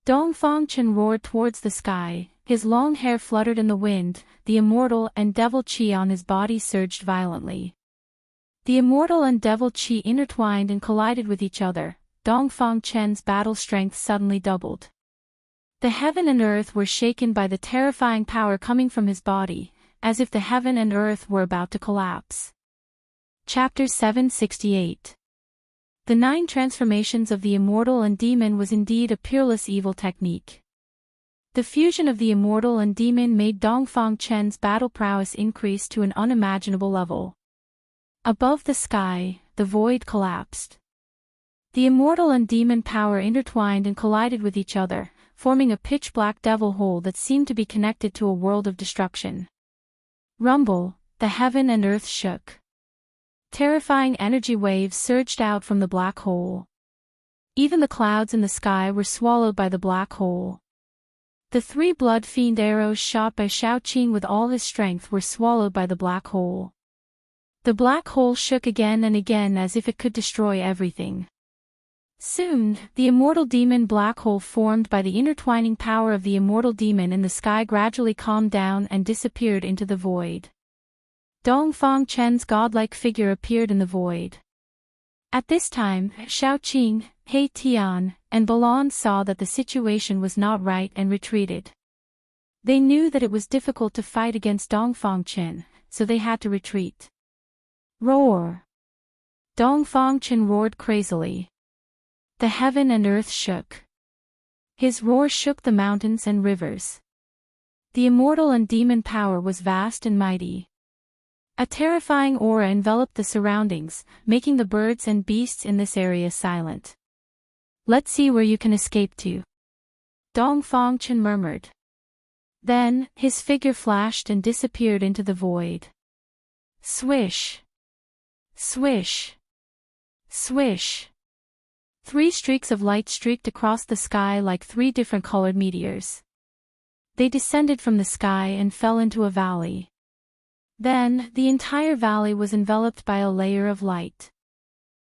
Dongfang Chen roared towards the sky, his long hair fluttered in the wind, the immortal and devil qi on his body surged violently. The immortal and devil qi intertwined and collided with each other, Dongfang Chen's battle strength suddenly doubled. The heaven and earth were shaken by the terrifying power coming from his body, as if the heaven and earth were about to collapse. Chapter 768. The 9 transformations of the immortal and demon was indeed a peerless evil technique. The fusion of the immortal and demon made Dongfang Chen's battle prowess increase to an unimaginable level. Above the sky, the void collapsed. The immortal and demon power intertwined and collided with each other, forming a pitch-black devil hole that seemed to be connected to a world of destruction. Rumble, the heaven and earth shook. Terrifying energy waves surged out from the black hole. Even the clouds in the sky were swallowed by the black hole. The 3 blood fiend arrows shot by Shaoqing with all his strength were swallowed by the black hole. The black hole shook again and again as if it could destroy everything. Soon, the immortal demon black hole formed by the intertwining power of the immortal demon in the sky gradually calmed down and disappeared into the void. Dongfang Chen's godlike figure appeared in the void. At this time, Shaoqing, He Tian, and Balan saw that the situation was not right and retreated. They knew that it was difficult to fight against Dongfang Chen, so they had to retreat. Roar! Dongfang Chen roared crazily. The heaven and earth shook. His roar shook the mountains and rivers. The immortal and demon power was vast and mighty. A terrifying aura enveloped the surroundings, making the birds and beasts in this area silent. Let's see where you can escape to. Dongfang Chen murmured. Then, his figure flashed and disappeared into the void. Swish! Swish! Swish! 3 streaks of light streaked across the sky like 3 different colored meteors. They descended from the sky and fell into a valley. Then, the entire valley was enveloped by a layer of light.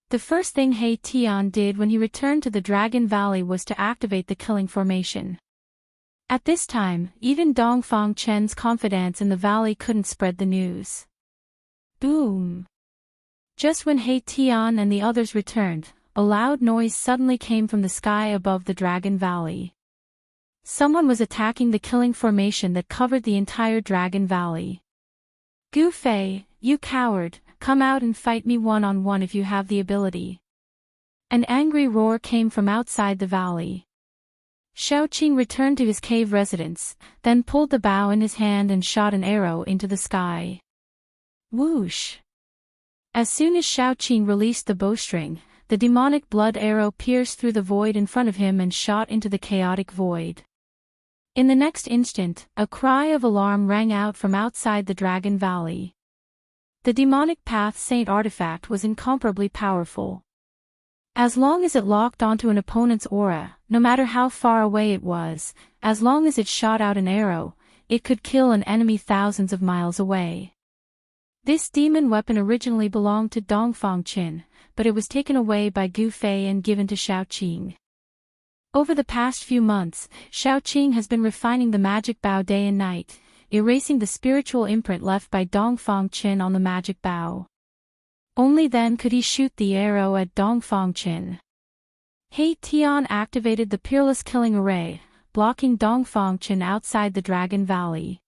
The first thing He Tian did when he returned to the Dragon Valley was to activate the killing formation. At this time, even Dongfang Chen's confidants in the valley couldn't spread the news. Boom! Just when He Tian and the others returned, a loud noise suddenly came from the sky above the Dragon Valley. Someone was attacking the killing formation that covered the entire Dragon Valley. Gu Fei, you coward, come out and fight me one-on-one if you have the ability. An angry roar came from outside the valley. Shaoqing returned to his cave residence, then pulled the bow in his hand and shot an arrow into the sky. Whoosh! As soon as Shaoqing released the bowstring, the demonic blood arrow pierced through the void in front of him and shot into the chaotic void. In the next instant, a cry of alarm rang out from outside the Dragon Valley. The demonic Path Saint artifact was incomparably powerful. As long as it locked onto an opponent's aura, no matter how far away it was, as long as it shot out an arrow, it could kill an enemy thousands of miles away. This demon weapon originally belonged to Dongfang Chen, but it was taken away by Gu Fei and given to Shaoqing. Over the past few months, Shaoqing has been refining the magic bow day and night, erasing the spiritual imprint left by Dongfang Chen on the magic bow. Only then could he shoot the arrow at Dongfang Chen. He Tian activated the Peerless Killing Array, blocking Dongfang Chen outside the Dragon Valley.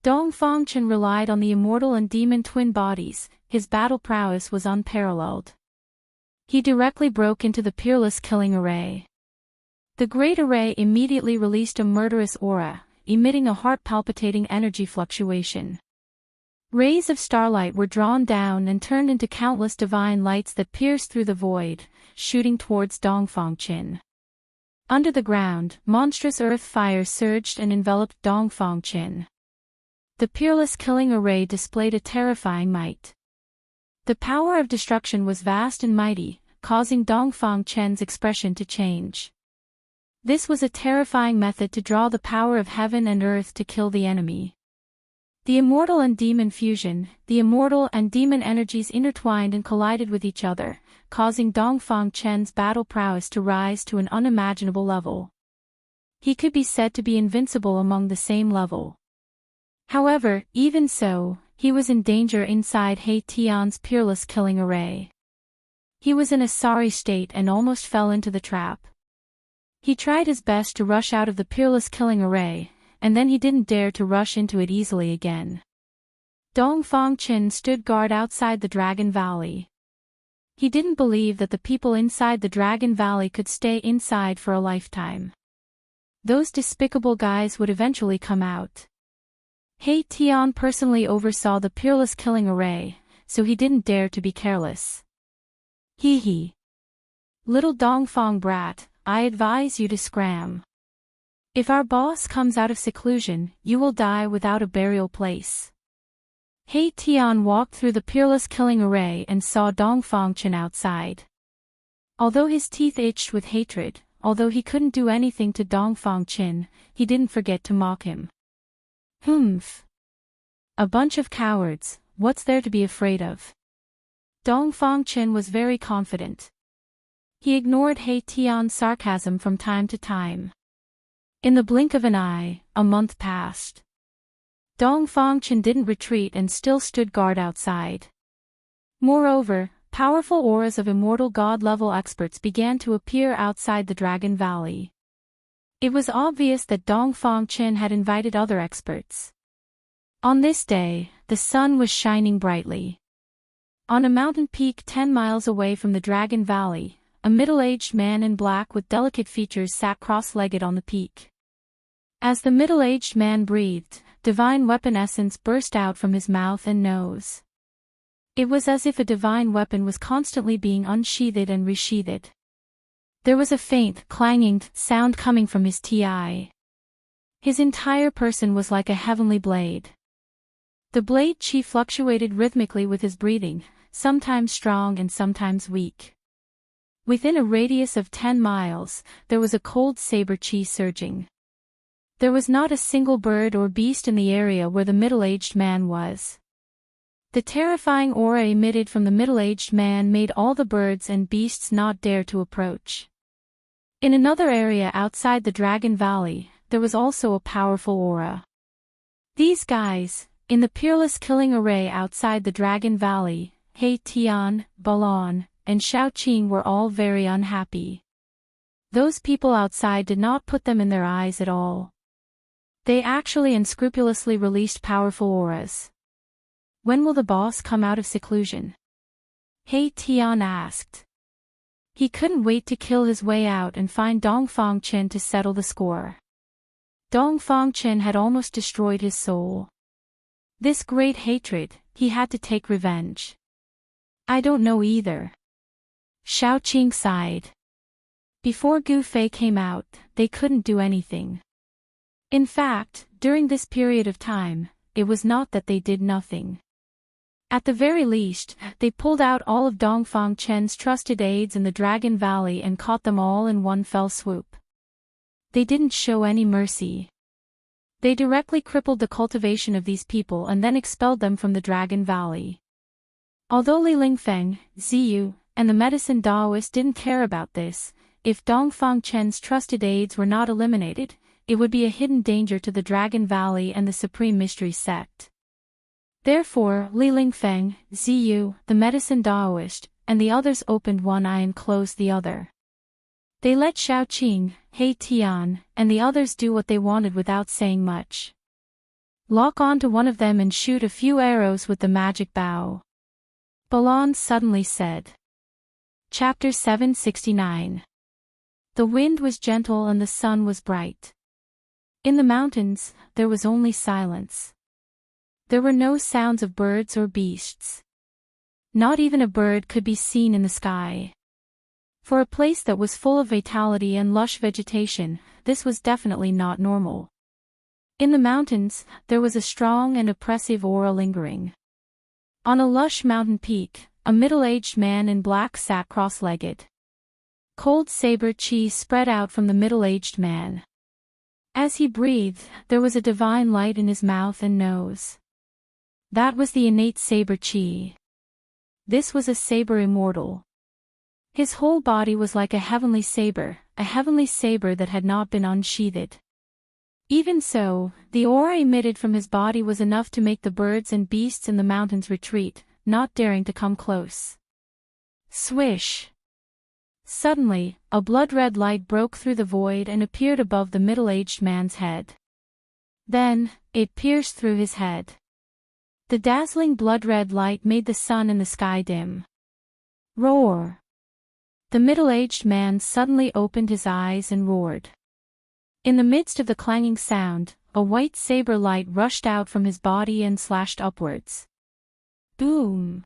Dongfang Chen relied on the immortal and demon twin bodies, his battle prowess was unparalleled. He directly broke into the Peerless Killing Array. The Great Array immediately released a murderous aura, emitting a heart-palpitating energy fluctuation. Rays of starlight were drawn down and turned into countless divine lights that pierced through the void, shooting towards Dongfang Chen. Under the ground, monstrous earth fire surged and enveloped Dongfang Chen. The Peerless Killing Array displayed a terrifying might. The power of destruction was vast and mighty, causing Dongfang Chen's expression to change. This was a terrifying method to draw the power of heaven and earth to kill the enemy. The immortal and demon fusion, the immortal and demon energies intertwined and collided with each other, causing Dongfang Chen's battle prowess to rise to an unimaginable level. He could be said to be invincible among the same level. However, even so, he was in danger inside He Tian's Peerless Killing Array. He was in a sorry state and almost fell into the trap. He tried his best to rush out of the Peerless Killing Array, and then he didn't dare to rush into it easily again. Dongfang Chen stood guard outside the Dragon Valley. He didn't believe that the people inside the Dragon Valley could stay inside for a lifetime. Those despicable guys would eventually come out. He Tian personally oversaw the peerless killing array, so he didn't dare to be careless. Hee hee. Little Dongfang brat, I advise you to scram. If our boss comes out of seclusion, you will die without a burial place. He Tian walked through the peerless killing array and saw Dongfang Chen outside. Although his teeth itched with hatred, although he couldn't do anything to Dongfang Chen, he didn't forget to mock him. Humph. A bunch of cowards, what's there to be afraid of? Dongfang Chen was very confident. He ignored He Tian's sarcasm from time to time. In the blink of an eye, a month passed. Dongfang Chen didn't retreat and still stood guard outside. Moreover, powerful auras of immortal god-level experts began to appear outside the Dragon Valley. It was obvious that Dongfang Chen had invited other experts. On this day, the sun was shining brightly. On a mountain peak 10 miles away from the Dragon Valley, a middle-aged man in black with delicate features sat cross-legged on the peak. As the middle-aged man breathed, divine weapon essence burst out from his mouth and nose. It was as if a divine weapon was constantly being unsheathed and resheathed. There was a faint, clanging sound coming from his ti. His entire person was like a heavenly blade. The blade chi fluctuated rhythmically with his breathing, sometimes strong and sometimes weak. Within a radius of 10 miles, there was a cold saber chi surging. There was not a single bird or beast in the area where the middle-aged man was. The terrifying aura emitted from the middle-aged man made all the birds and beasts not dare to approach. In another area outside the Dragon Valley, there was also a powerful aura. These guys, in the peerless killing array outside the Dragon Valley, He Tian, Balon, and Xiaoqing were all very unhappy. Those people outside did not put them in their eyes at all. They actually unscrupulously released powerful auras. When will the boss come out of seclusion? He Tian asked. He couldn't wait to kill his way out and find Dongfang Chen to settle the score. Dongfang Chen had almost destroyed his soul. This great hatred, he had to take revenge. I don't know either. Xiaoqing sighed. Before Gu Fei came out, they couldn't do anything. In fact, during this period of time, it was not that they did nothing. At the very least, they pulled out all of Dongfang Chen's trusted aides in the Dragon Valley and caught them all in one fell swoop. They didn't show any mercy. They directly crippled the cultivation of these people and then expelled them from the Dragon Valley. Although Li Lingfeng, Ziyu, and the medicine Daoist didn't care about this, if Dongfang Chen's trusted aides were not eliminated, it would be a hidden danger to the Dragon Valley and the Supreme Mystery Sect. Therefore, Li Lingfeng, Ziyu, the medicine Daoist, and the others opened one eye and closed the other. They let Xiaoqing, He Tian, and the others do what they wanted without saying much. Lock onto one of them and shoot a few arrows with the magic bow. Balon suddenly said. Chapter 769. The wind was gentle and the sun was bright. In the mountains, there was only silence. There were no sounds of birds or beasts. Not even a bird could be seen in the sky. For a place that was full of vitality and lush vegetation, this was definitely not normal. In the mountains, there was a strong and oppressive aura lingering. On a lush mountain peak, a middle-aged man in black sat cross-legged. Cold saber chi spread out from the middle-aged man. As he breathed, there was a divine light in his mouth and nose. That was the innate saber chi. This was a saber immortal. His whole body was like a heavenly saber that had not been unsheathed. Even so, the aura emitted from his body was enough to make the birds and beasts in the mountains retreat, not daring to come close. Swish! Suddenly, a blood-red light broke through the void and appeared above the middle-aged man's head. Then, it pierced through his head. The dazzling blood-red light made the sun in the sky dim. Roar! The middle-aged man suddenly opened his eyes and roared. In the midst of the clanging sound, a white saber light rushed out from his body and slashed upwards. Boom!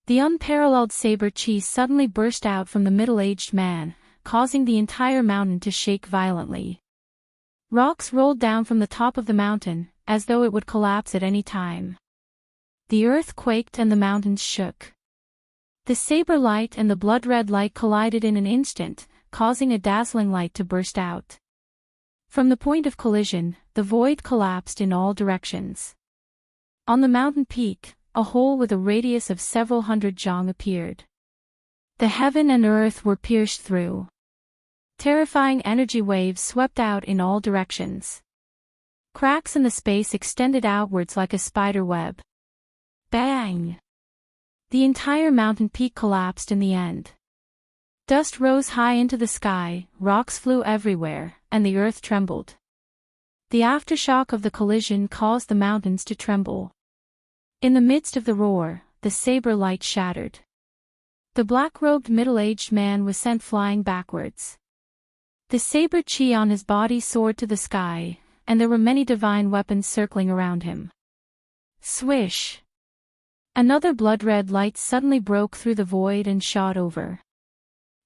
The unparalleled saber chi suddenly burst out from the middle-aged man, causing the entire mountain to shake violently. Rocks rolled down from the top of the mountain, as though it would collapse at any time. The earth quaked and the mountains shook. The saber light and the blood-red light collided in an instant, causing a dazzling light to burst out. From the point of collision, the void collapsed in all directions. On the mountain peak, a hole with a radius of several hundred zhang appeared. The heaven and earth were pierced through. Terrifying energy waves swept out in all directions. Cracks in the space extended outwards like a spider web. Bang! The entire mountain peak collapsed in the end. Dust rose high into the sky, rocks flew everywhere, and the earth trembled. The aftershock of the collision caused the mountains to tremble. In the midst of the roar, the saber light shattered. The black-robed middle-aged man was sent flying backwards. The saber chi on his body soared to the sky, and there were many divine weapons circling around him. Swish! Another blood-red light suddenly broke through the void and shot over.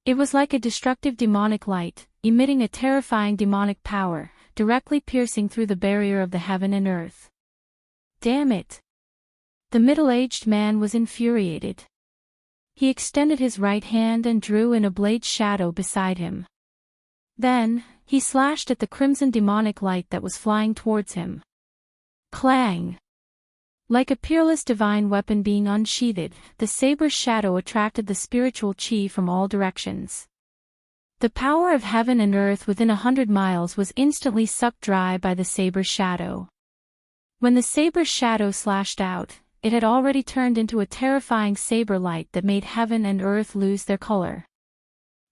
It was like a destructive demonic light, emitting a terrifying demonic power, directly piercing through the barrier of the heaven and earth. Damn it! The middle-aged man was infuriated. He extended his right hand and drew in a blade's shadow beside him. Then, he slashed at the crimson demonic light that was flying towards him. Clang! Like a peerless divine weapon being unsheathed, the saber's shadow attracted the spiritual chi from all directions. The power of heaven and earth within 100 miles was instantly sucked dry by the saber's shadow. When the saber's shadow slashed out, it had already turned into a terrifying saber light that made heaven and earth lose their color.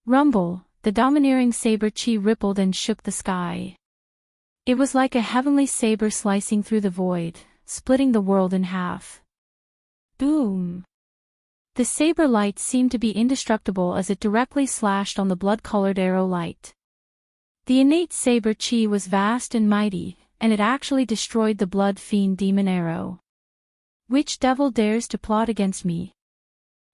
Rumble, the domineering saber chi rippled and shook the sky. It was like a heavenly saber slicing through the void, splitting the world in half. Boom! The saber light seemed to be indestructible as it directly slashed on the blood-colored arrow light. The innate saber chi was vast and mighty, and it actually destroyed the blood fiend demon arrow. Which devil dares to plot against me?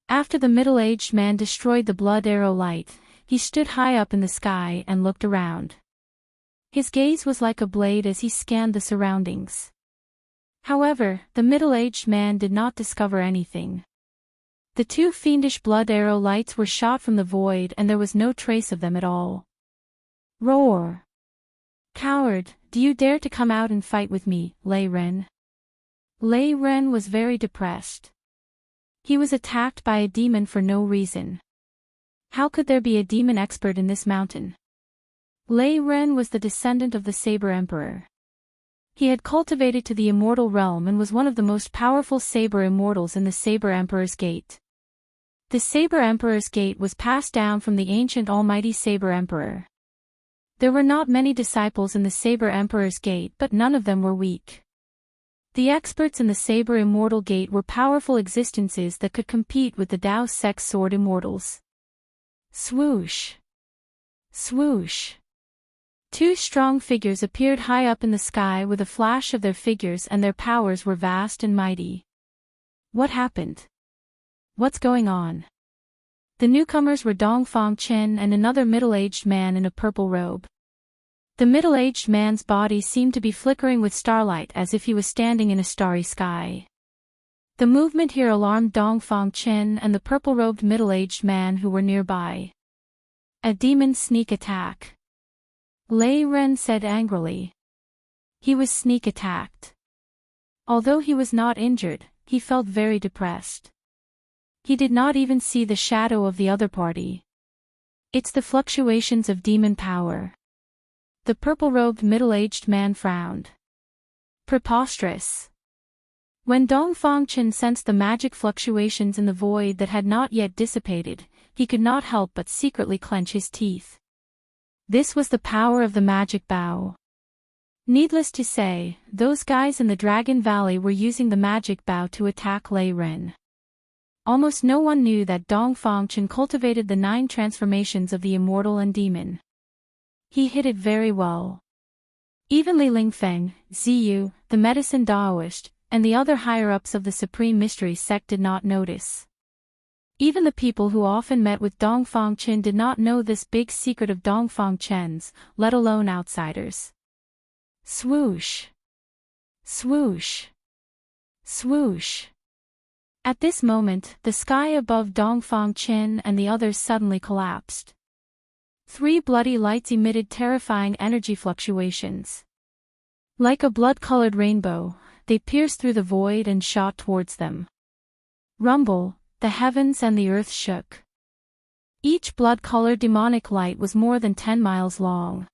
After the middle-aged man destroyed the blood arrow light, he stood high up in the sky and looked around. His gaze was like a blade as he scanned the surroundings. However, the middle-aged man did not discover anything. The two fiendish blood arrow lights were shot from the void and there was no trace of them at all. Roar! Coward, do you dare to come out and fight with me, Lei Ren? Lei Ren was very depressed. He was attacked by a demon for no reason. How could there be a demon expert in this mountain? Lei Ren was the descendant of the Saber Emperor. He had cultivated to the immortal realm and was one of the most powerful Saber Immortals in the Saber Emperor's Gate. The Saber Emperor's Gate was passed down from the ancient almighty Saber Emperor. There were not many disciples in the Saber Emperor's Gate, but none of them were weak. The experts in the Saber Immortal Gate were powerful existences that could compete with the Dao sects sword immortals. Swoosh! Swoosh! Two strong figures appeared high up in the sky with a flash of their figures, and their powers were vast and mighty. What happened? What's going on? The newcomers were Dongfang Chen and another middle-aged man in a purple robe. The middle-aged man's body seemed to be flickering with starlight as if he was standing in a starry sky. The movement here alarmed Dongfang Chen and the purple-robed middle-aged man who were nearby. A demon sneak attack. Lei Ren said angrily. He was sneak attacked. Although he was not injured, he felt very depressed. He did not even see the shadow of the other party. It's the fluctuations of demon power. The purple-robed middle-aged man frowned. Preposterous. When Dongfang Chen sensed the magic fluctuations in the void that had not yet dissipated, he could not help but secretly clench his teeth. This was the power of the magic bow. Needless to say, those guys in the Dragon Valley were using the magic bow to attack Lei Ren. Almost no one knew that Dongfang cultivated the 9 transformations of the immortal and demon. He hid it very well. Even Li Lingfeng, Ziyu, the medicine Daoist, and the other higher-ups of the Supreme Mystery sect did not notice. Even the people who often met with Dongfang did not know this big secret of Dongfang's, let alone outsiders. Swoosh! Swoosh! Swoosh! At this moment, the sky above Dongfang and the others suddenly collapsed. 3 bloody lights emitted terrifying energy fluctuations. Like a blood-colored rainbow, they pierced through the void and shot towards them. Rumble, the heavens and the earth shook. Each blood-colored demonic light was more than 10 miles long.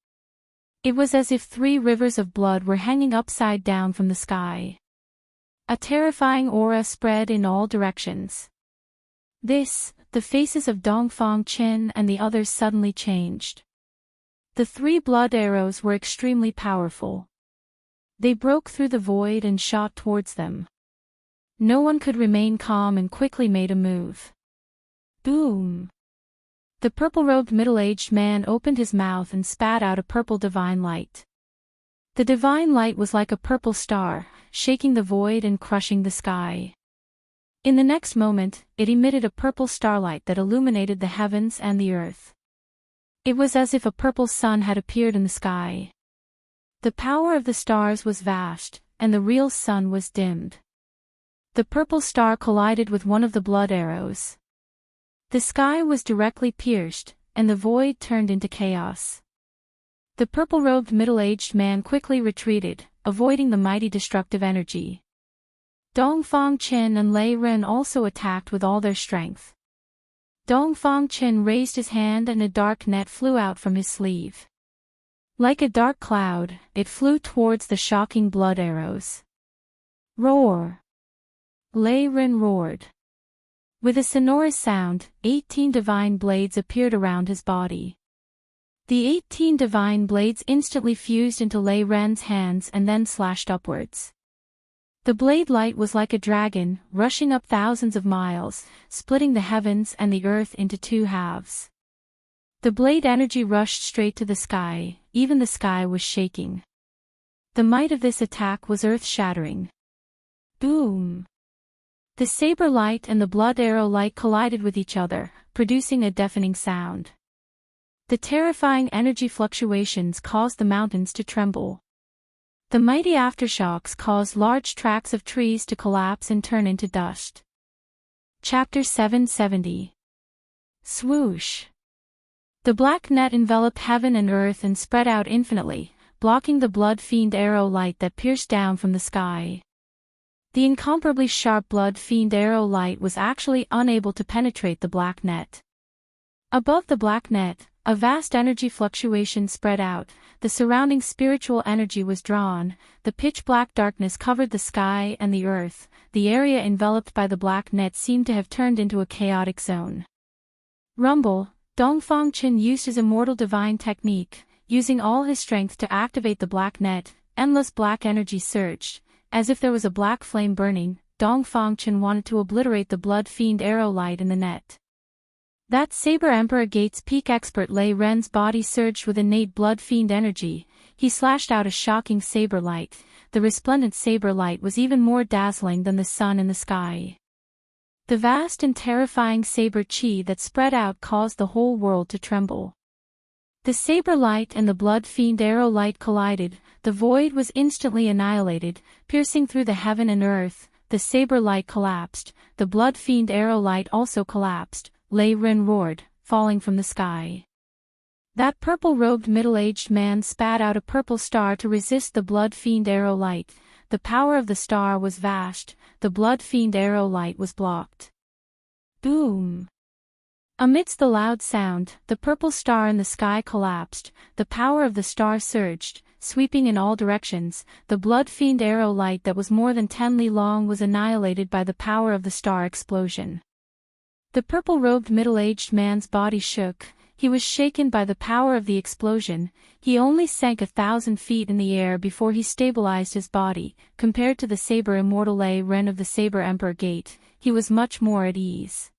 It was as if 3 rivers of blood were hanging upside down from the sky. A terrifying aura spread in all directions. The faces of Dongfang and the others suddenly changed. The 3 blood arrows were extremely powerful. They broke through the void and shot towards them. No one could remain calm and quickly made a move. Boom! The purple-robed middle-aged man opened his mouth and spat out a purple divine light. The divine light was like a purple star, shaking the void and crushing the sky. In the next moment, it emitted a purple starlight that illuminated the heavens and the earth. It was as if a purple sun had appeared in the sky. The power of the stars was vast, and the real sun was dimmed. The purple star collided with one of the blood arrows. The sky was directly pierced, and the void turned into chaos. The purple-robed middle-aged man quickly retreated, avoiding the mighty destructive energy. Dongfang and Lei Ren also attacked with all their strength. Dongfang raised his hand and a dark net flew out from his sleeve. Like a dark cloud, it flew towards the shocking blood arrows. Roar! Lei Ren roared. With a sonorous sound, 18 divine blades appeared around his body. The 18 divine blades instantly fused into Lei Ren's hands and then slashed upwards. The blade light was like a dragon, rushing up thousands of miles, splitting the heavens and the earth into 2 halves. The blade energy rushed straight to the sky, even the sky was shaking. The might of this attack was earth-shattering. Boom! The saber light and the blood arrow light collided with each other, producing a deafening sound. The terrifying energy fluctuations caused the mountains to tremble. The mighty aftershocks caused large tracts of trees to collapse and turn into dust. Chapter 770. Swoosh! The black net enveloped heaven and earth and spread out infinitely, blocking the blood fiend arrow light that pierced down from the sky. The incomparably sharp blood fiend arrow light was actually unable to penetrate the black net. Above the black net, a vast energy fluctuation spread out, the surrounding spiritual energy was drawn, the pitch-black darkness covered the sky and the earth, the area enveloped by the black net seemed to have turned into a chaotic zone. Rumble, Dongfang used his immortal divine technique, using all his strength to activate the black net, endless black energy surged, as if there was a black flame burning, Dongfang wanted to obliterate the blood fiend arrow light in the net. That Saber Emperor Gates peak expert Lei Ren's body surged with innate blood fiend energy, he slashed out a shocking saber light, the resplendent saber light was even more dazzling than the sun in the sky. The vast and terrifying saber chi that spread out caused the whole world to tremble. The saber light and the blood fiend arrow light collided, the void was instantly annihilated, piercing through the heaven and earth, the saber light collapsed, the blood fiend arrow light also collapsed. Lei Ren roared, falling from the sky. That purple-robed middle-aged man spat out a purple star to resist the blood fiend arrow light. The power of the star was vast, the blood fiend arrow light was blocked. Boom! Amidst the loud sound, the purple star in the sky collapsed, the power of the star surged, sweeping in all directions, the blood fiend arrow light that was more than 10 li long was annihilated by the power of the star explosion. The purple-robed middle-aged man's body shook, He was shaken by the power of the explosion. He only sank 1,000 feet in the air before he stabilized his body. Compared to the saber immortal Lei Ren of the Saber Emperor Gate, he was much more at ease.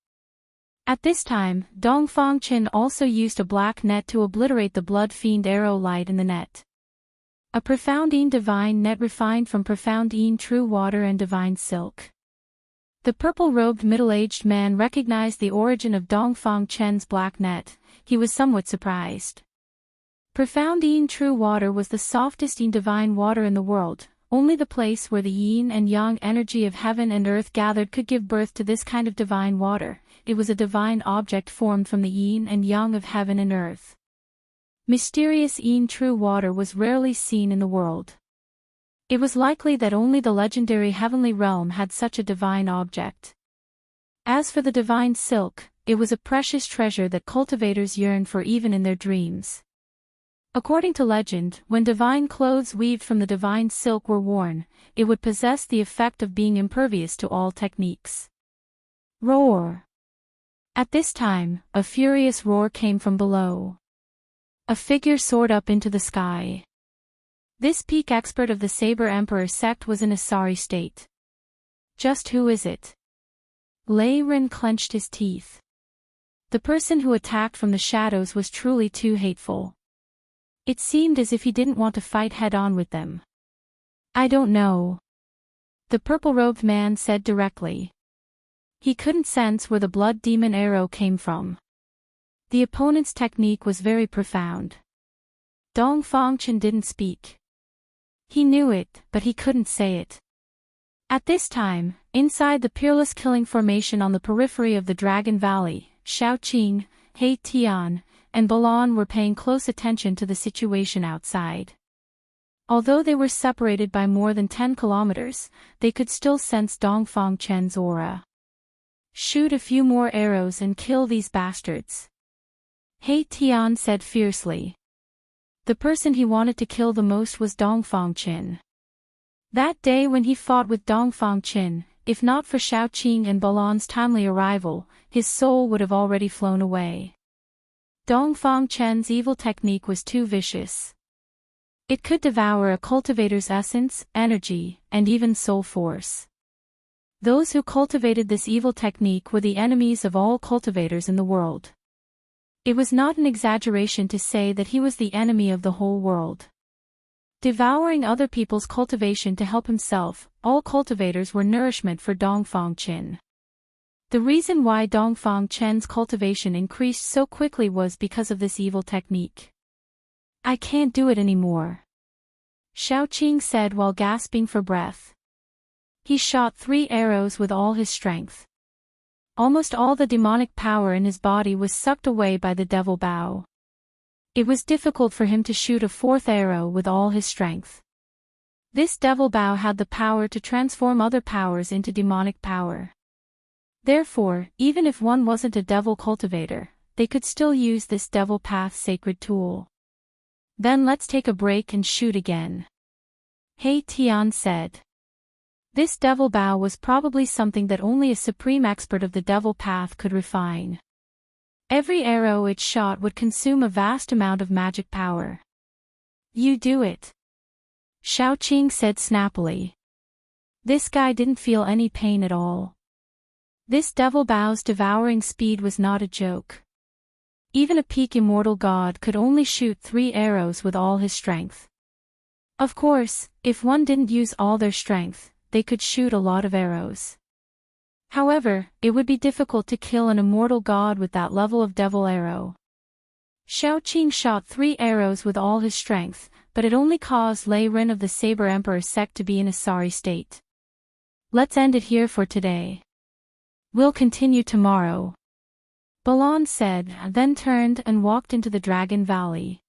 At this time, Dongfang Qin also used a black net to obliterate the blood fiend arrow light in the net. A profound divine net refined from profound true water and divine silk. The purple-robed middle-aged man recognized the origin of Dongfang Chen's black net. He was somewhat surprised. Profound true water was the softest divine water in the world. Only the place where the yin and yang energy of heaven and earth gathered could give birth to this kind of divine water. It was a divine object formed from the yin and yang of heaven and earth. Mysterious true water was rarely seen in the world. It was likely that only the legendary heavenly realm had such a divine object. As for the divine silk, it was a precious treasure that cultivators yearned for even in their dreams. According to legend, when divine clothes weaved from the divine silk were worn, it would possess the effect of being impervious to all techniques. Roar! At this time, a furious roar came from below. A figure soared up into the sky. This peak expert of the Saber Emperor sect was in a sorry state. Just who is it? Lei Ren clenched his teeth. The person who attacked from the shadows was truly too hateful. It seemed as if he didn't want to fight head-on with them. I don't know. The purple-robed man said directly. He couldn't sense where the blood demon arrow came from. The opponent's technique was very profound. Dongfang Qin didn't speak. He knew it, but he couldn't say it. At this time, inside the Peerless Killing Formation on the periphery of the Dragon Valley, Shaoqing, He Tian, and Balan were paying close attention to the situation outside. Although they were separated by more than 10 kilometers, they could still sense Dongfang Chen's aura. Shoot a few more arrows and kill these bastards. He Tian said fiercely. The person he wanted to kill the most was Dongfang Qin. That day when he fought with Dongfang Qin, if not for Shaoqing and Balan's timely arrival, his soul would have already flown away. Dongfang Chen's evil technique was too vicious. It could devour a cultivator's essence, energy, and even soul force. Those who cultivated this evil technique were the enemies of all cultivators in the world. It was not an exaggeration to say that he was the enemy of the whole world. Devouring other people's cultivation to help himself, all cultivators were nourishment for Dongfang Qin. The reason why Dongfang Chen's cultivation increased so quickly was because of this evil technique. I can't do it anymore, Shaoqing said while gasping for breath. He shot 3 arrows with all his strength. Almost all the demonic power in his body was sucked away by the devil bow. It was difficult for him to shoot a 4th arrow with all his strength. This devil bow had the power to transform other powers into demonic power. Therefore, even if one wasn't a devil cultivator, they could still use this devil path sacred tool. Then let's take a break and shoot again, He Tian said. This devil bow was probably something that only a supreme expert of the devil path could refine. Every arrow it shot would consume a vast amount of magic power. You do it, Shaoqing said snappily. This guy didn't feel any pain at all. This devil bow's devouring speed was not a joke. Even a peak immortal god could only shoot 3 arrows with all his strength. Of course, if one didn't use all their strength, they could shoot a lot of arrows. However, it would be difficult to kill an immortal god with that level of devil arrow. Shaoqing shot 3 arrows with all his strength, but it only caused Lei Ren of the Saber Emperor sect to be in a sorry state. Let's end it here for today. We'll continue tomorrow, Balan said, then turned and walked into the Dragon Valley.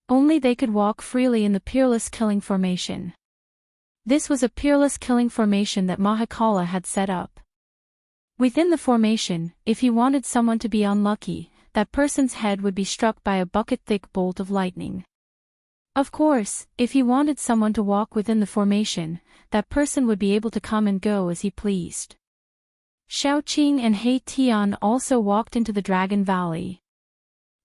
Only they could walk freely in the Peerless Killing Formation. This was a peerless killing formation that Mahakala had set up. Within the formation, if he wanted someone to be unlucky, that person's head would be struck by a bucket-thick bolt of lightning. Of course, if he wanted someone to walk within the formation, that person would be able to come and go as he pleased. Shaoqing and He Tian also walked into the Dragon Valley.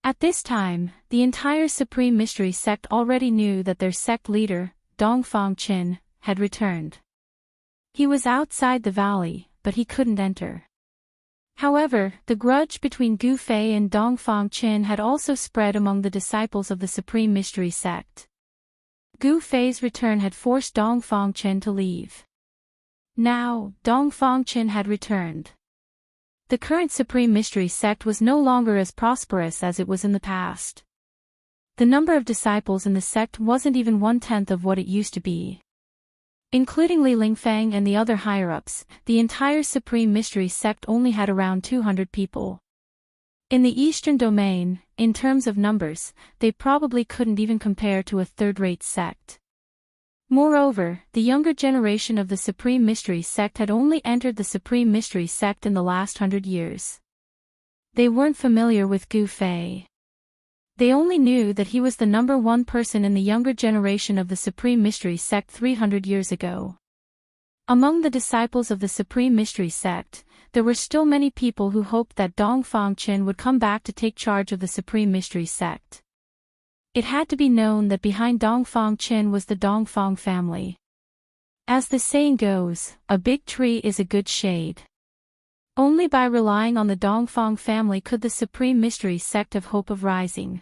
At this time, the entire Supreme Mystery Sect already knew that their sect leader, Dongfang Qin, had returned. He was outside the valley, but he couldn't enter. However, the grudge between Gu Fei and Dongfang Qin had also spread among the disciples of the Supreme Mystery Sect. Gu Fei's return had forced Dongfang Qin to leave. Now, Dongfang Qin had returned. The current Supreme Mystery Sect was no longer as prosperous as it was in the past. The number of disciples in the sect wasn't even 1/10 of what it used to be. Including Li Lingfang and the other higher-ups, the entire Supreme Mystery Sect only had around 200 people. In the Eastern Domain, in terms of numbers, they probably couldn't even compare to a third-rate sect. Moreover, the younger generation of the Supreme Mystery Sect had only entered the Supreme Mystery Sect in the last 100 years. They weren't familiar with Gu Fei. They only knew that he was the number one person in the younger generation of the Supreme Mystery Sect 300 years ago. Among the disciples of the Supreme Mystery Sect, there were still many people who hoped that Dongfang Qin would come back to take charge of the Supreme Mystery Sect. It had to be known that behind Dongfang Qin was the Dongfang family. As the saying goes, a big tree is a good shade. Only by relying on the Dongfang family could the Supreme Mystery Sect have hope of rising.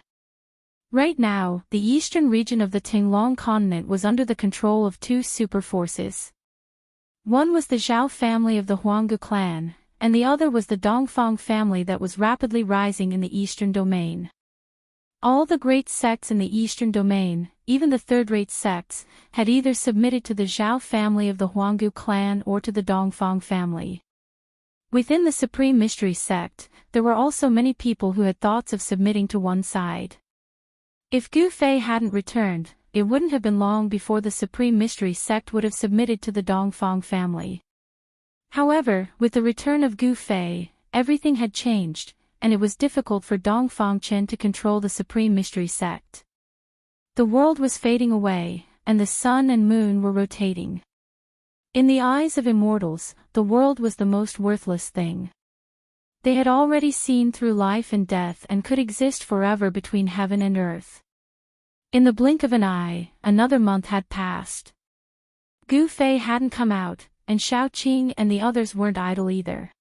Right now, the eastern region of the Tinglong continent was under the control of two super forces. One was the Zhao family of the Huanggu clan, and the other was the Dongfang family that was rapidly rising in the eastern domain. All the great sects in the eastern domain, even the third-rate sects, had either submitted to the Zhao family of the Huanggu clan or to the Dongfang family. Within the Supreme Mystery Sect, there were also many people who had thoughts of submitting to one side. If Gu Fei hadn't returned, it wouldn't have been long before the Supreme Mystery Sect would have submitted to the Dongfang family. However, with the return of Gu Fei, everything had changed, and it was difficult for Dongfang Qin to control the Supreme Mystery Sect. The world was fading away, and the sun and moon were rotating. In the eyes of immortals, the world was the most worthless thing. They had already seen through life and death and could exist forever between heaven and earth. In the blink of an eye, another month had passed. Gu Fei hadn't come out, and Shao Qing and the others weren't idle either.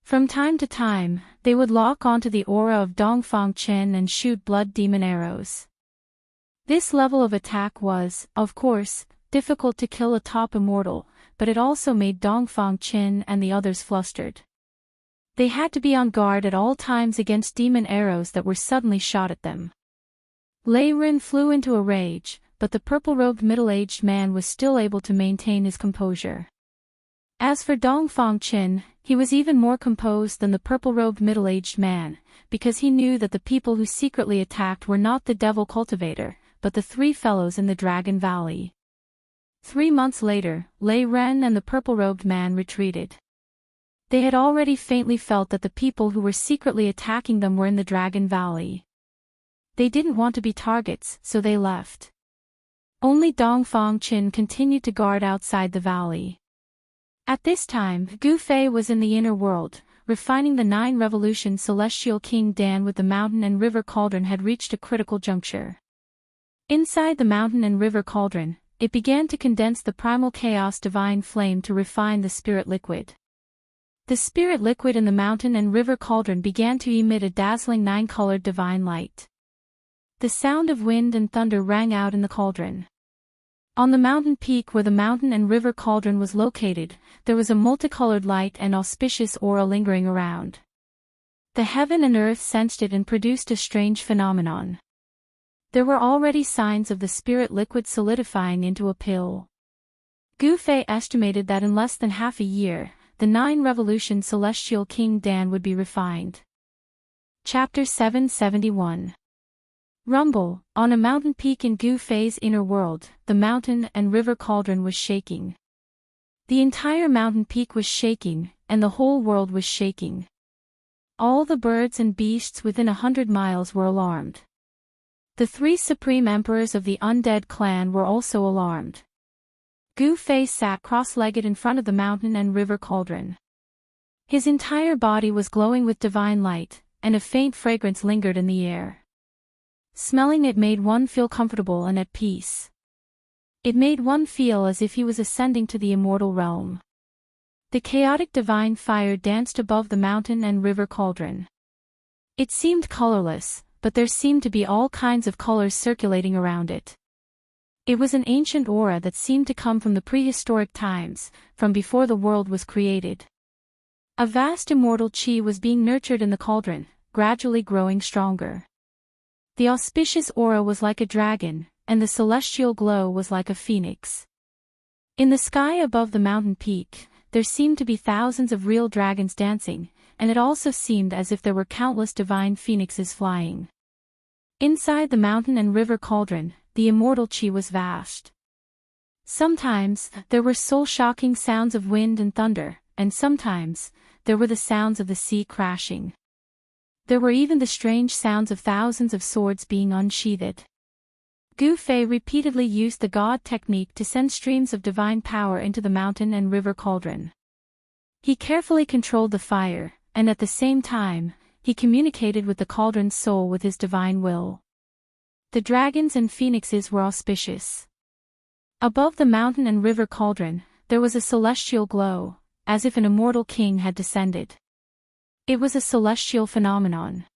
From time to time, they would lock onto the aura of Dongfang Qin and shoot blood demon arrows. This level of attack was, of course, difficult to kill a top immortal, but it also made Dongfang Qin and the others flustered. They had to be on guard at all times against demon arrows that were suddenly shot at them. Lei Ren flew into a rage, but the purple-robed middle-aged man was still able to maintain his composure. As for Dongfang Qin, he was even more composed than the purple-robed middle-aged man, because he knew that the people who secretly attacked were not the devil cultivator, but the three fellows in the Dragon Valley. 3 months later, Lei Ren and the purple-robed man retreated. They had already faintly felt that the people who were secretly attacking them were in the Dragon Valley. They didn't want to be targets, so they left. Only Dongfang Qin continued to guard outside the valley. At this time, Gu Fei was in the inner world, refining the 9 revolution celestial King Dan with the mountain and river cauldron had reached a critical juncture. Inside the mountain and river cauldron, it began to condense the primal chaos divine flame to refine the spirit liquid. The spirit liquid in the mountain and river cauldron began to emit a dazzling 9-colored divine light. The sound of wind and thunder rang out in the cauldron. On the mountain peak where the mountain and river cauldron was located, there was a multicolored light and auspicious aura lingering around. The heaven and earth sensed it and produced a strange phenomenon. There were already signs of the spirit liquid solidifying into a pill. Gu Fei estimated that in less than half a year, the 9 revolution celestial King Dan would be refined. Chapter 771. Rumble. On a mountain peak in Gu Fei's inner world, the mountain and river cauldron was shaking. The entire mountain peak was shaking, and the whole world was shaking. All the birds and beasts within 100 miles were alarmed. The 3 supreme emperors of the undead clan were also alarmed. Gu Fei sat cross-legged in front of the mountain and river cauldron. His entire body was glowing with divine light, and a faint fragrance lingered in the air. Smelling it made one feel comfortable and at peace. It made one feel as if he was ascending to the immortal realm. The chaotic divine fire danced above the mountain and river cauldron. It seemed colorless, but there seemed to be all kinds of colors circulating around it. It was an ancient aura that seemed to come from the prehistoric times, from before the world was created. A vast immortal chi was being nurtured in the cauldron, gradually growing stronger. The auspicious aura was like a dragon, and the celestial glow was like a phoenix. In the sky above the mountain peak, there seemed to be thousands of real dragons dancing, and it also seemed as if there were countless divine phoenixes flying. Inside the mountain and river cauldron, the immortal chi was vast. Sometimes, there were soul-shocking sounds of wind and thunder, and sometimes, there were the sounds of the sea crashing. There were even the strange sounds of thousands of swords being unsheathed. Gu Fei repeatedly used the God technique to send streams of divine power into the mountain and river cauldron. He carefully controlled the fire, and at the same time, he communicated with the cauldron's soul with his divine will. The dragons and phoenixes were auspicious. Above the mountain and river cauldron, there was a celestial glow, as if an immortal king had descended. It was a celestial phenomenon.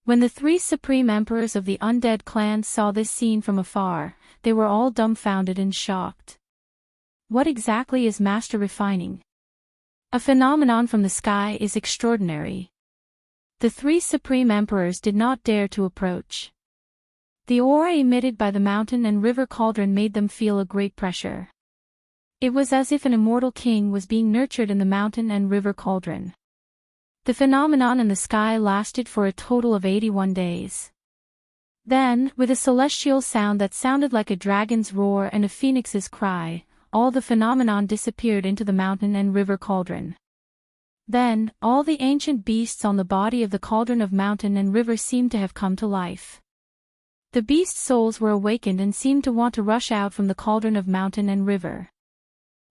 When the three supreme emperors of the undead clans saw this scene from afar, they were all dumbfounded and shocked. What exactly is master refining? A phenomenon from the sky is extraordinary. The three supreme emperors did not dare to approach. The aura emitted by the mountain and river cauldron made them feel a great pressure. It was as if an immortal king was being nurtured in the mountain and river cauldron. The phenomenon in the sky lasted for a total of 81 days. Then, with a celestial sound that sounded like a dragon's roar and a phoenix's cry, all the phenomenon disappeared into the mountain and river cauldron. Then, all the ancient beasts on the body of the cauldron of mountain and river seemed to have come to life. The beast souls were awakened and seemed to want to rush out from the cauldron of mountain and river.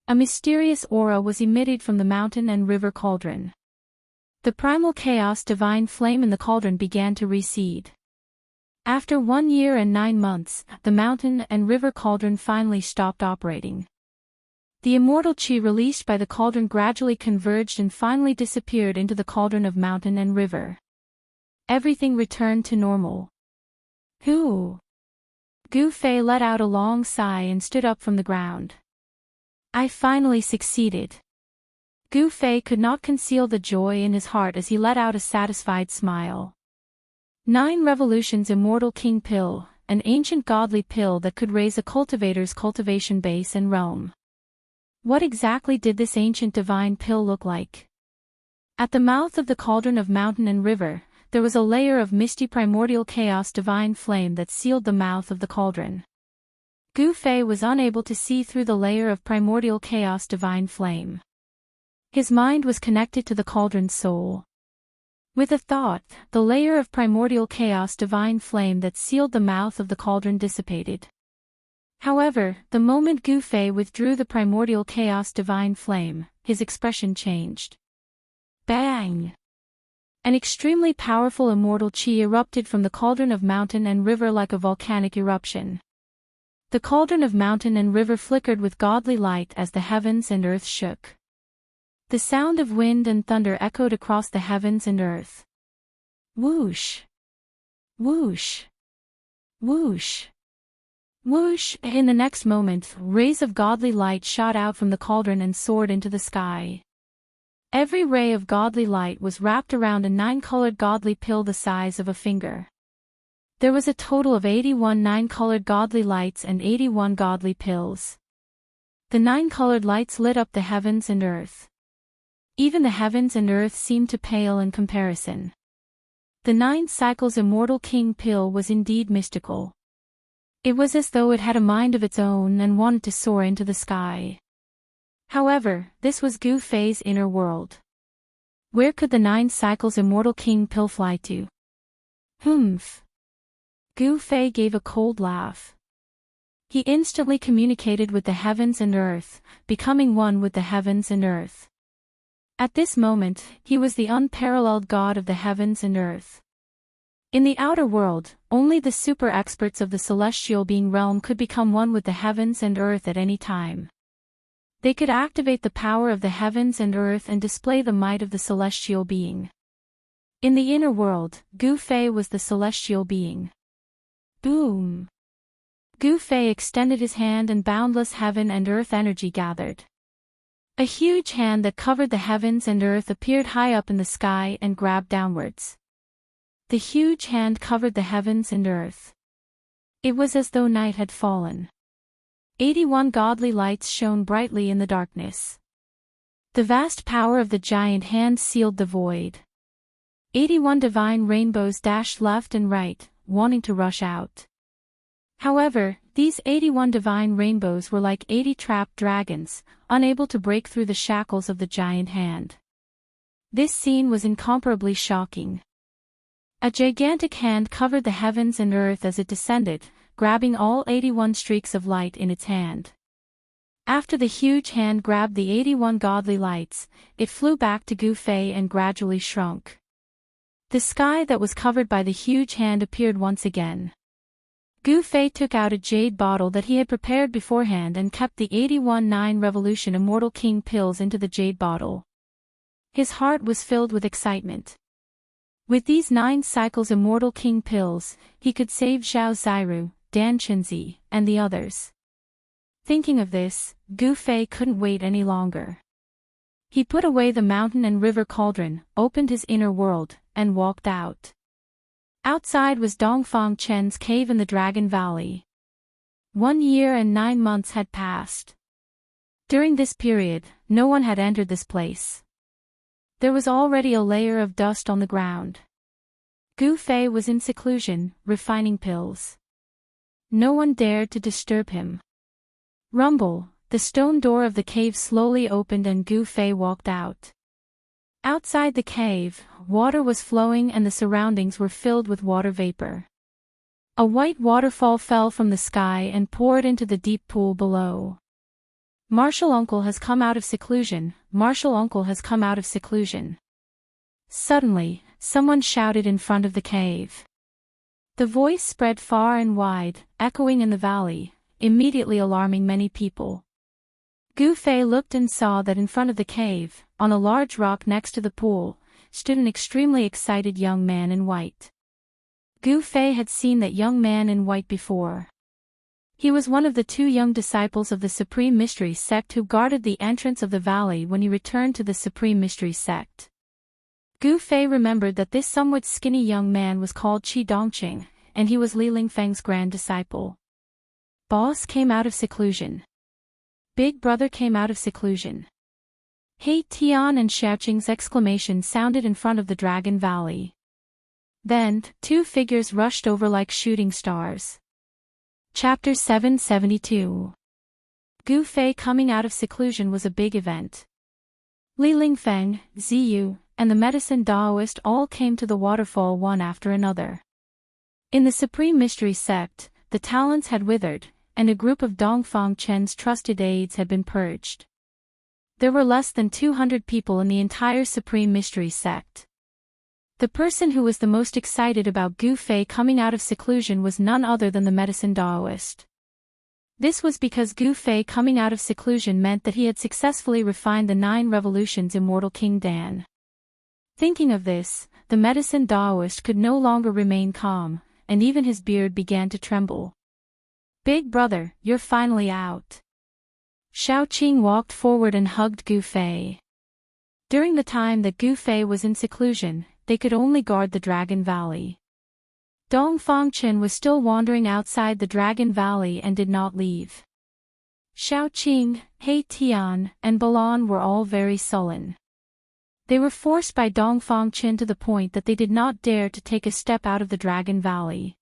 A mysterious aura was emitted from the mountain and river cauldron. The primal chaos divine flame in the cauldron began to recede. After 1 year and 9 months, the mountain and river cauldron finally stopped operating. The immortal chi released by the cauldron gradually converged and finally disappeared into the cauldron of mountain and river. Everything returned to normal. Gu Fei let out a long sigh and stood up from the ground. I finally succeeded. Gu Fei could not conceal the joy in his heart as he let out a satisfied smile. 9 revolutions Immortal King Pill, an ancient godly pill that could raise a cultivator's cultivation base and realm. What exactly did this ancient divine pill look like? At the mouth of the cauldron of mountain and river, there was a layer of misty primordial chaos divine flame that sealed the mouth of the cauldron. Gu Fei was unable to see through the layer of primordial chaos divine flame. His mind was connected to the cauldron's soul. With a thought, the layer of primordial chaos divine flame that sealed the mouth of the cauldron dissipated. However, the moment Gu Fei withdrew the primordial chaos divine flame, his expression changed. Bang! An extremely powerful immortal chi erupted from the cauldron of mountain and river like a volcanic eruption. The cauldron of mountain and river flickered with godly light as the heavens and earth shook. The sound of wind and thunder echoed across the heavens and earth. Whoosh! Whoosh! Whoosh! Whoosh! In the next moment, rays of godly light shot out from the cauldron and soared into the sky. Every ray of godly light was wrapped around a 9-colored godly pill the size of a finger. There was a total of 81 9-colored godly lights and 81 godly pills. The 9-colored lights lit up the heavens and earth. Even the heavens and earth seemed to pale in comparison. The 9 cycles Immortal King pill was indeed mystical. It was as though it had a mind of its own and wanted to soar into the sky. However, this was Gu Fei's inner world. Where could the 9 cycles Immortal King pill fly to? Humph. Gu Fei gave a cold laugh. He instantly communicated with the heavens and earth, becoming one with the heavens and earth. At this moment, he was the unparalleled god of the heavens and earth. In the outer world, only the super-experts of the celestial being realm could become one with the heavens and earth at any time. They could activate the power of the heavens and earth and display the might of the celestial being. In the inner world, Gu Fei was the celestial being. Boom! Gu Fei extended his hand and boundless heaven and earth energy gathered. A huge hand that covered the heavens and earth appeared high up in the sky and grabbed downwards. The huge hand covered the heavens and earth. It was as though night had fallen. 81 godly lights shone brightly in the darkness. The vast power of the giant hand sealed the void. 81 divine rainbows dashed left and right, wanting to rush out. However, these 81 divine rainbows were like 80 trapped dragons, unable to break through the shackles of the giant hand. This scene was incomparably shocking. A gigantic hand covered the heavens and earth as it descended, grabbing all 81 streaks of light in its hand. After the huge hand grabbed the 81 godly lights, it flew back to Gu Fei and gradually shrunk. The sky that was covered by the huge hand appeared once again. Gu Fei took out a jade bottle that he had prepared beforehand and kept the 81-9 Revolution Immortal King pills into the jade bottle. His heart was filled with excitement. With these 9 cycles Immortal King pills, he could save Zhao Ziru, Dan Qinzi, and the others. Thinking of this, Gu Fei couldn't wait any longer. He put away the mountain and river cauldron, opened his inner world, and walked out. Outside was Dongfang Chen's cave in the Dragon Valley. 1 year and 9 months had passed. During this period, no one had entered this place. There was already a layer of dust on the ground. Gu Fei was in seclusion, refining pills. No one dared to disturb him. Rumble, the stone door of the cave slowly opened and Gu Fei walked out. Outside the cave, water was flowing and the surroundings were filled with water vapor. A white waterfall fell from the sky and poured into the deep pool below. Martial Uncle has come out of seclusion, Martial Uncle has come out of seclusion. Suddenly, someone shouted in front of the cave. The voice spread far and wide, echoing in the valley, immediately alarming many people. Gu Fei looked and saw that in front of the cave, on a large rock next to the pool, stood an extremely excited young man in white. Gu Fei had seen that young man in white before. He was one of the 2 young disciples of the Supreme Mystery sect who guarded the entrance of the valley when he returned to the Supreme Mystery sect. Gu Fei remembered that this somewhat skinny young man was called Qi Dongqing, and he was Li Lingfeng's grand disciple. Boss came out of seclusion. Big brother came out of seclusion. He Tian and Xiaoqing's exclamation sounded in front of the Dragon Valley. Then, 2 figures rushed over like shooting stars. Chapter 772. Gu Fei coming out of seclusion was a big event. Li Lingfeng, Ziyu, and the medicine Daoist all came to the waterfall one after another. In the Supreme Mystery sect, the talents had withered, and a group of Dongfang Chen's trusted aides had been purged. There were less than 200 people in the entire Supreme Mystery sect. The person who was the most excited about Gu Fei coming out of seclusion was none other than the medicine Daoist. This was because Gu Fei coming out of seclusion meant that he had successfully refined the 9 revolutions Immortal King Dan. Thinking of this, the medicine Daoist could no longer remain calm, and even his beard began to tremble. Big brother, you're finally out. Xiaoqing walked forward and hugged Gu Fei. During the time that Gu Fei was in seclusion, they could only guard the Dragon Valley. Dongfang Chen was still wandering outside the Dragon Valley and did not leave. Xiaoqing, He Tian, and Balan were all very sullen. They were forced by Dongfang Chen to the point that they did not dare to take a step out of the Dragon Valley.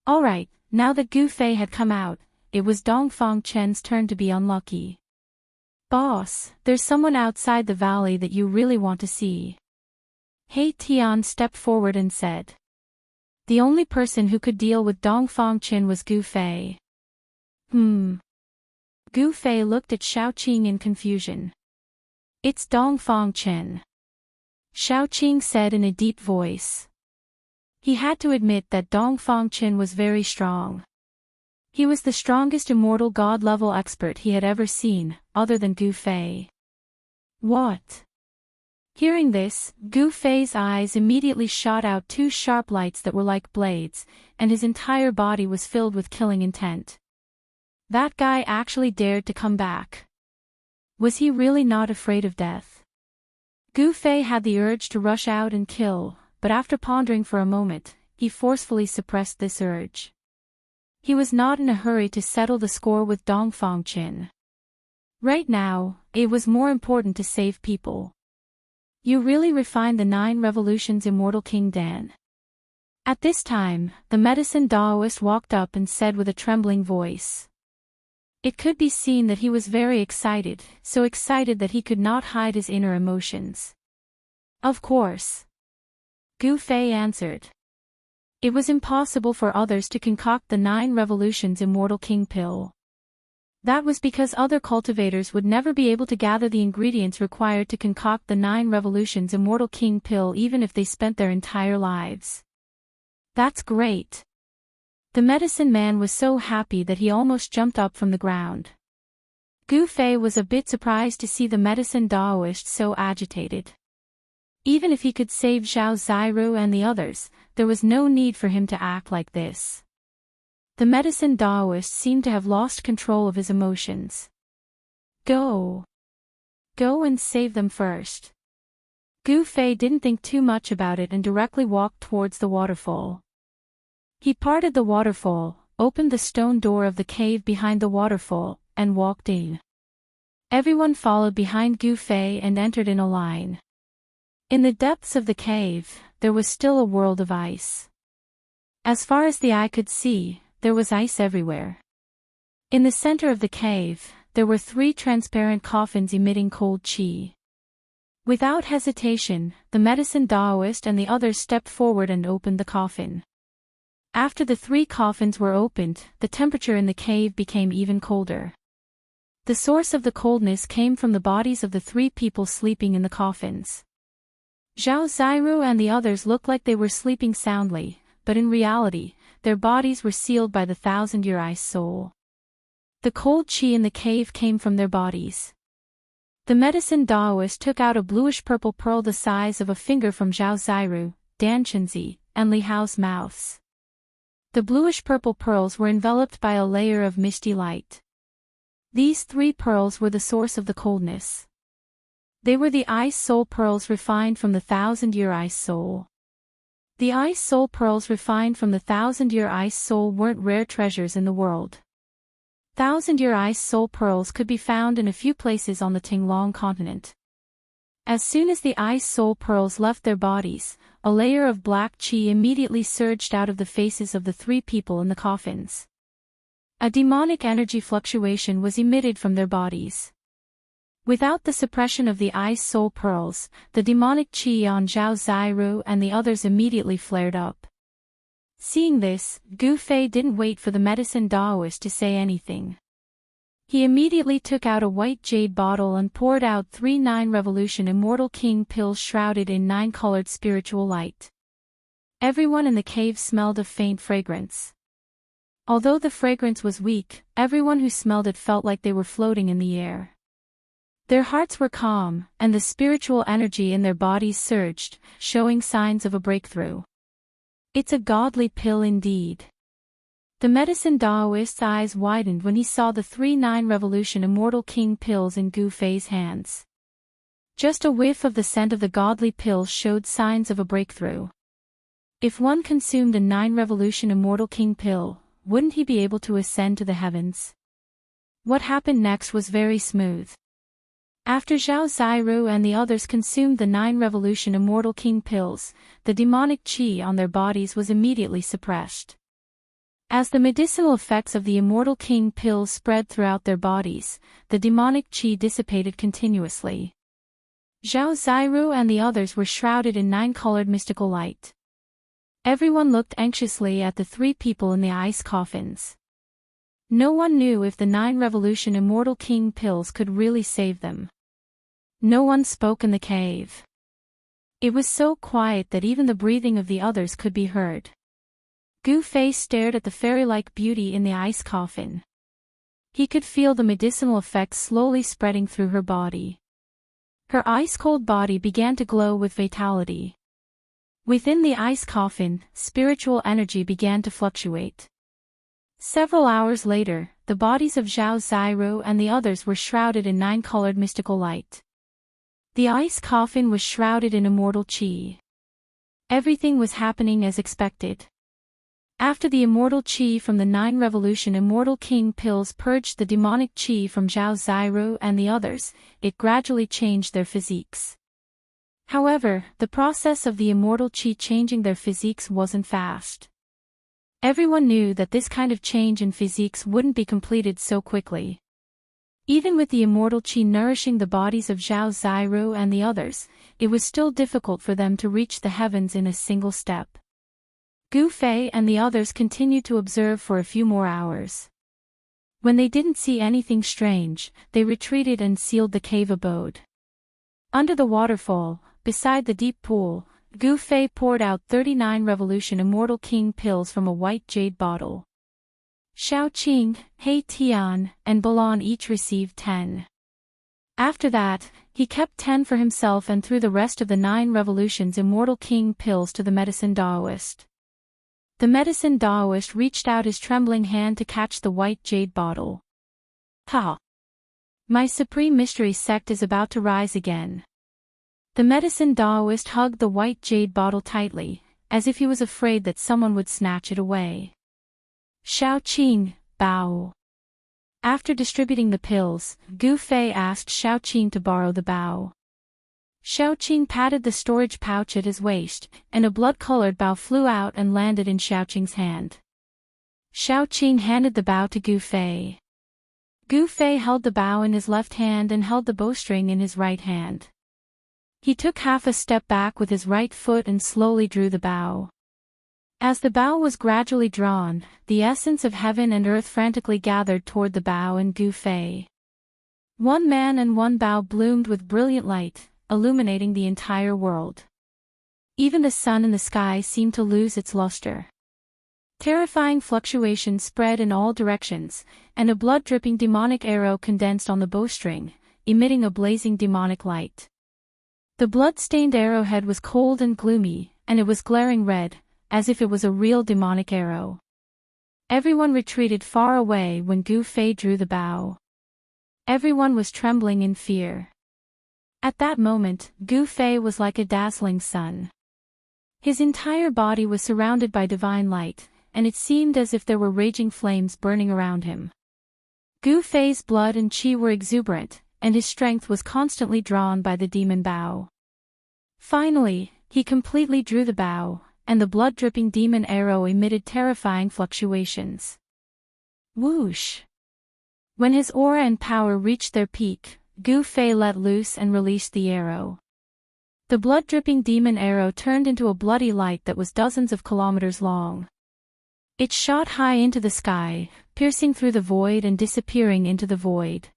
Alright, now that Gu Fei had come out, it was Dongfang Chen's turn to be unlucky. Boss, there's someone outside the valley that you really want to see. He Tian stepped forward and said. The only person who could deal with Dongfang Chen was Gu Fei. Gu Fei looked at Xiaoqing in confusion. It's Dongfang Chen. Xiaoqing said in a deep voice. He had to admit that Dongfang Chen was very strong. He was the strongest immortal god-level expert he had ever seen, other than Gu Fei. What? Hearing this, Gu Fei's eyes immediately shot out two sharp lights that were like blades, and his entire body was filled with killing intent. That guy actually dared to come back. Was he really not afraid of death? Gu Fei had the urge to rush out and kill, but after pondering for a moment, he forcefully suppressed this urge. He was not in a hurry to settle the score with Dongfang Chen. Right now, it was more important to save people. You really refined the 9 revolutions, Immortal King Dan. At this time, the medicine Daoist walked up and said with a trembling voice. It could be seen that he was very excited, so excited that he could not hide his inner emotions. Of course. Gu Fei answered. It was impossible for others to concoct the 9 revolutions Immortal King pill. That was because other cultivators would never be able to gather the ingredients required to concoct the 9 revolutions Immortal King pill even if they spent their entire lives. That's great. The medicine man was so happy that he almost jumped up from the ground. Gu Fei was a bit surprised to see the medicine Daoist so agitated. Even if he could save Zhao Ziru and the others, there was no need for him to act like this. The medicine Daoist seemed to have lost control of his emotions. Go and save them first. Gu Fei didn't think too much about it and directly walked towards the waterfall. He parted the waterfall, opened the stone door of the cave behind the waterfall, and walked in. Everyone followed behind Gu Fei and entered in a line. In the depths of the cave, there was still a world of ice. As far as the eye could see, there was ice everywhere. In the center of the cave, there were 3 transparent coffins emitting cold qi. Without hesitation, the medicine Daoist and the others stepped forward and opened the coffin. After the 3 coffins were opened, the temperature in the cave became even colder. The source of the coldness came from the bodies of the 3 people sleeping in the coffins. Zhao Ziru and the others looked like they were sleeping soundly, but in reality, their bodies were sealed by the 1,000-year ice soul. The cold qi in the cave came from their bodies. The medicine Daoist took out a bluish-purple pearl the size of a finger from Zhao Ziru, Dan Chenzi, and Li Hao's mouths. The bluish-purple pearls were enveloped by a layer of misty light. These 3 pearls were the source of the coldness. They were the ice soul pearls refined from the 1,000-year ice soul. The ice soul pearls refined from the 1,000-year ice soul weren't rare treasures in the world. 1,000-year ice soul pearls could be found in a few places on the Tinglong continent. As soon as the ice soul pearls left their bodies, a layer of black qi immediately surged out of the faces of the 3 people in the coffins. A demonic energy fluctuation was emitted from their bodies. Without the suppression of the ice soul pearls, the demonic qi on Zhao Ziru and the others immediately flared up. Seeing this, Gu Fei didn't wait for the medicine Daoist to say anything. He immediately took out a white jade bottle and poured out 3 9 revolution Immortal King pills shrouded in 9-colored spiritual light. Everyone in the cave smelled a faint fragrance. Although the fragrance was weak, everyone who smelled it felt like they were floating in the air. Their hearts were calm, and the spiritual energy in their bodies surged, showing signs of a breakthrough. It's a godly pill indeed. The medicine Daoist's eyes widened when he saw the 3 9 revolution Immortal King pills in Gu Fei's hands. Just a whiff of the scent of the godly pill showed signs of a breakthrough. If one consumed a 9 revolution Immortal King pill, wouldn't he be able to ascend to the heavens? What happened next was very smooth. After Zhao Ziru and the others consumed the 9 revolution Immortal King pills, the demonic qi on their bodies was immediately suppressed. As the medicinal effects of the Immortal King pills spread throughout their bodies, the demonic qi dissipated continuously. Zhao Ziru and the others were shrouded in 9-colored mystical light. Everyone looked anxiously at the 3 people in the ice coffins. No one knew if the 9 revolution Immortal King pills could really save them. No one spoke in the cave. It was so quiet that even the breathing of the others could be heard. Gu Fei stared at the fairy-like beauty in the ice coffin. He could feel the medicinal effects slowly spreading through her body. Her ice-cold body began to glow with vitality. Within the ice coffin, spiritual energy began to fluctuate. Several hours later, the bodies of Zhao Zairu and the others were shrouded in 9-colored mystical light. The ice coffin was shrouded in immortal qi. Everything was happening as expected. After the immortal qi from the 9 revolution immortal king pills purged the demonic qi from Zhao Zairu and the others, it gradually changed their physiques. However, the process of the immortal qi changing their physiques wasn't fast. Everyone knew that this kind of change in physiques wouldn't be completed so quickly. Even with the immortal qi nourishing the bodies of Zhao Zairu and the others, it was still difficult for them to reach the heavens in a single step. Gu Fei and the others continued to observe for a few more hours. When they didn't see anything strange, they retreated and sealed the cave abode. Under the waterfall, beside the deep pool, Gu Fei poured out 39 revolution immortal king pills from a white jade bottle. Xiao Qing, He Tian, and Balan each received 10. After that, he kept 10 for himself and threw the rest of the 9 revolutions immortal king pills to the medicine Daoist. The medicine Daoist reached out his trembling hand to catch the white jade bottle. Ha! My supreme mystery sect is about to rise again. The medicine Daoist hugged the white jade bottle tightly, as if he was afraid that someone would snatch it away. Xiao Qing, bow. After distributing the pills, Gu Fei asked Xiao Qing to borrow the bow. Xiao Qing patted the storage pouch at his waist, and a blood-colored bow flew out and landed in Xiao Qing's hand. Xiao Qing handed the bow to Gu Fei. Gu Fei held the bow in his left hand and held the bowstring in his right hand. He took half a step back with his right foot and slowly drew the bow. As the bow was gradually drawn, the essence of heaven and earth frantically gathered toward the bow and Gu Fei. One man and one bow bloomed with brilliant light, illuminating the entire world. Even the sun in the sky seemed to lose its luster. Terrifying fluctuations spread in all directions, and a blood-dripping demonic arrow condensed on the bowstring, emitting a blazing demonic light. The blood-stained arrowhead was cold and gloomy, and it was glaring red, as if it was a real demonic arrow. Everyone retreated far away when Gu Fei drew the bow. Everyone was trembling in fear. At that moment, Gu Fei was like a dazzling sun. His entire body was surrounded by divine light, and it seemed as if there were raging flames burning around him. Gu Fei's blood and qi were exuberant, and his strength was constantly drawn by the demon bow. Finally, he completely drew the bow, and the blood-dripping demon arrow emitted terrifying fluctuations. Whoosh! When his aura and power reached their peak, Gu Fei let loose and released the arrow. The blood-dripping demon arrow turned into a bloody light that was dozens of kilometers long. It shot high into the sky, piercing through the void and disappearing into the void.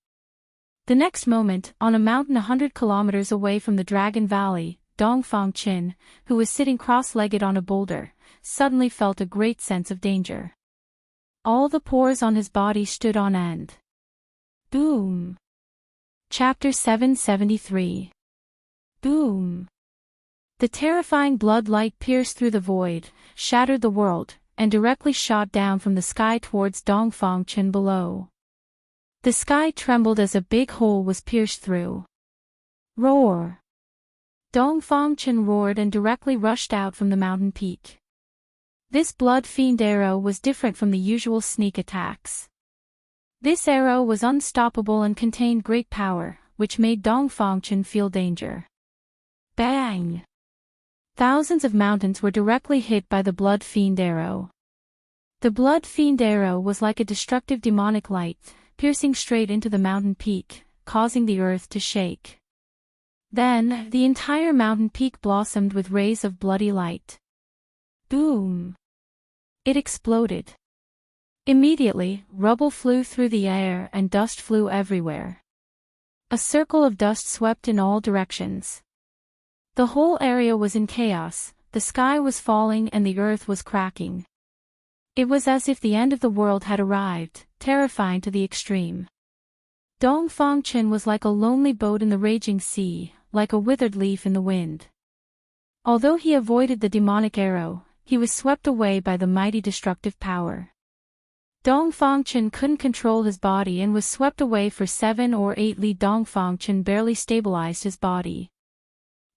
The next moment, on a mountain 100 kilometers away from the Dragon Valley, Dongfang Qin, who was sitting cross-legged on a boulder, suddenly felt a great sense of danger. All the pores on his body stood on end. Boom! Chapter 773. Boom! The terrifying blood light pierced through the void, shattered the world, and directly shot down from the sky towards Dongfang Qin below. The sky trembled as a big hole was pierced through. Roar! Dongfang Qin roared and directly rushed out from the mountain peak. This blood fiend arrow was different from the usual sneak attacks. This arrow was unstoppable and contained great power, which made Dongfang Qin feel danger. Bang! Thousands of mountains were directly hit by the blood fiend arrow. The blood fiend arrow was like a destructive demonic light, piercing straight into the mountain peak, causing the earth to shake. Then, the entire mountain peak blossomed with rays of bloody light. Boom! It exploded. Immediately, rubble flew through the air and dust flew everywhere. A circle of dust swept in all directions. The whole area was in chaos, the sky was falling and the earth was cracking. It was as if the end of the world had arrived, terrifying to the extreme. Dongfangchen was like a lonely boat in the raging sea, like a withered leaf in the wind. Although he avoided the demonic arrow, he was swept away by the mighty destructive power. Dongfangchen couldn't control his body and was swept away for 7 or 8 li. Dongfangchen barely stabilized his body.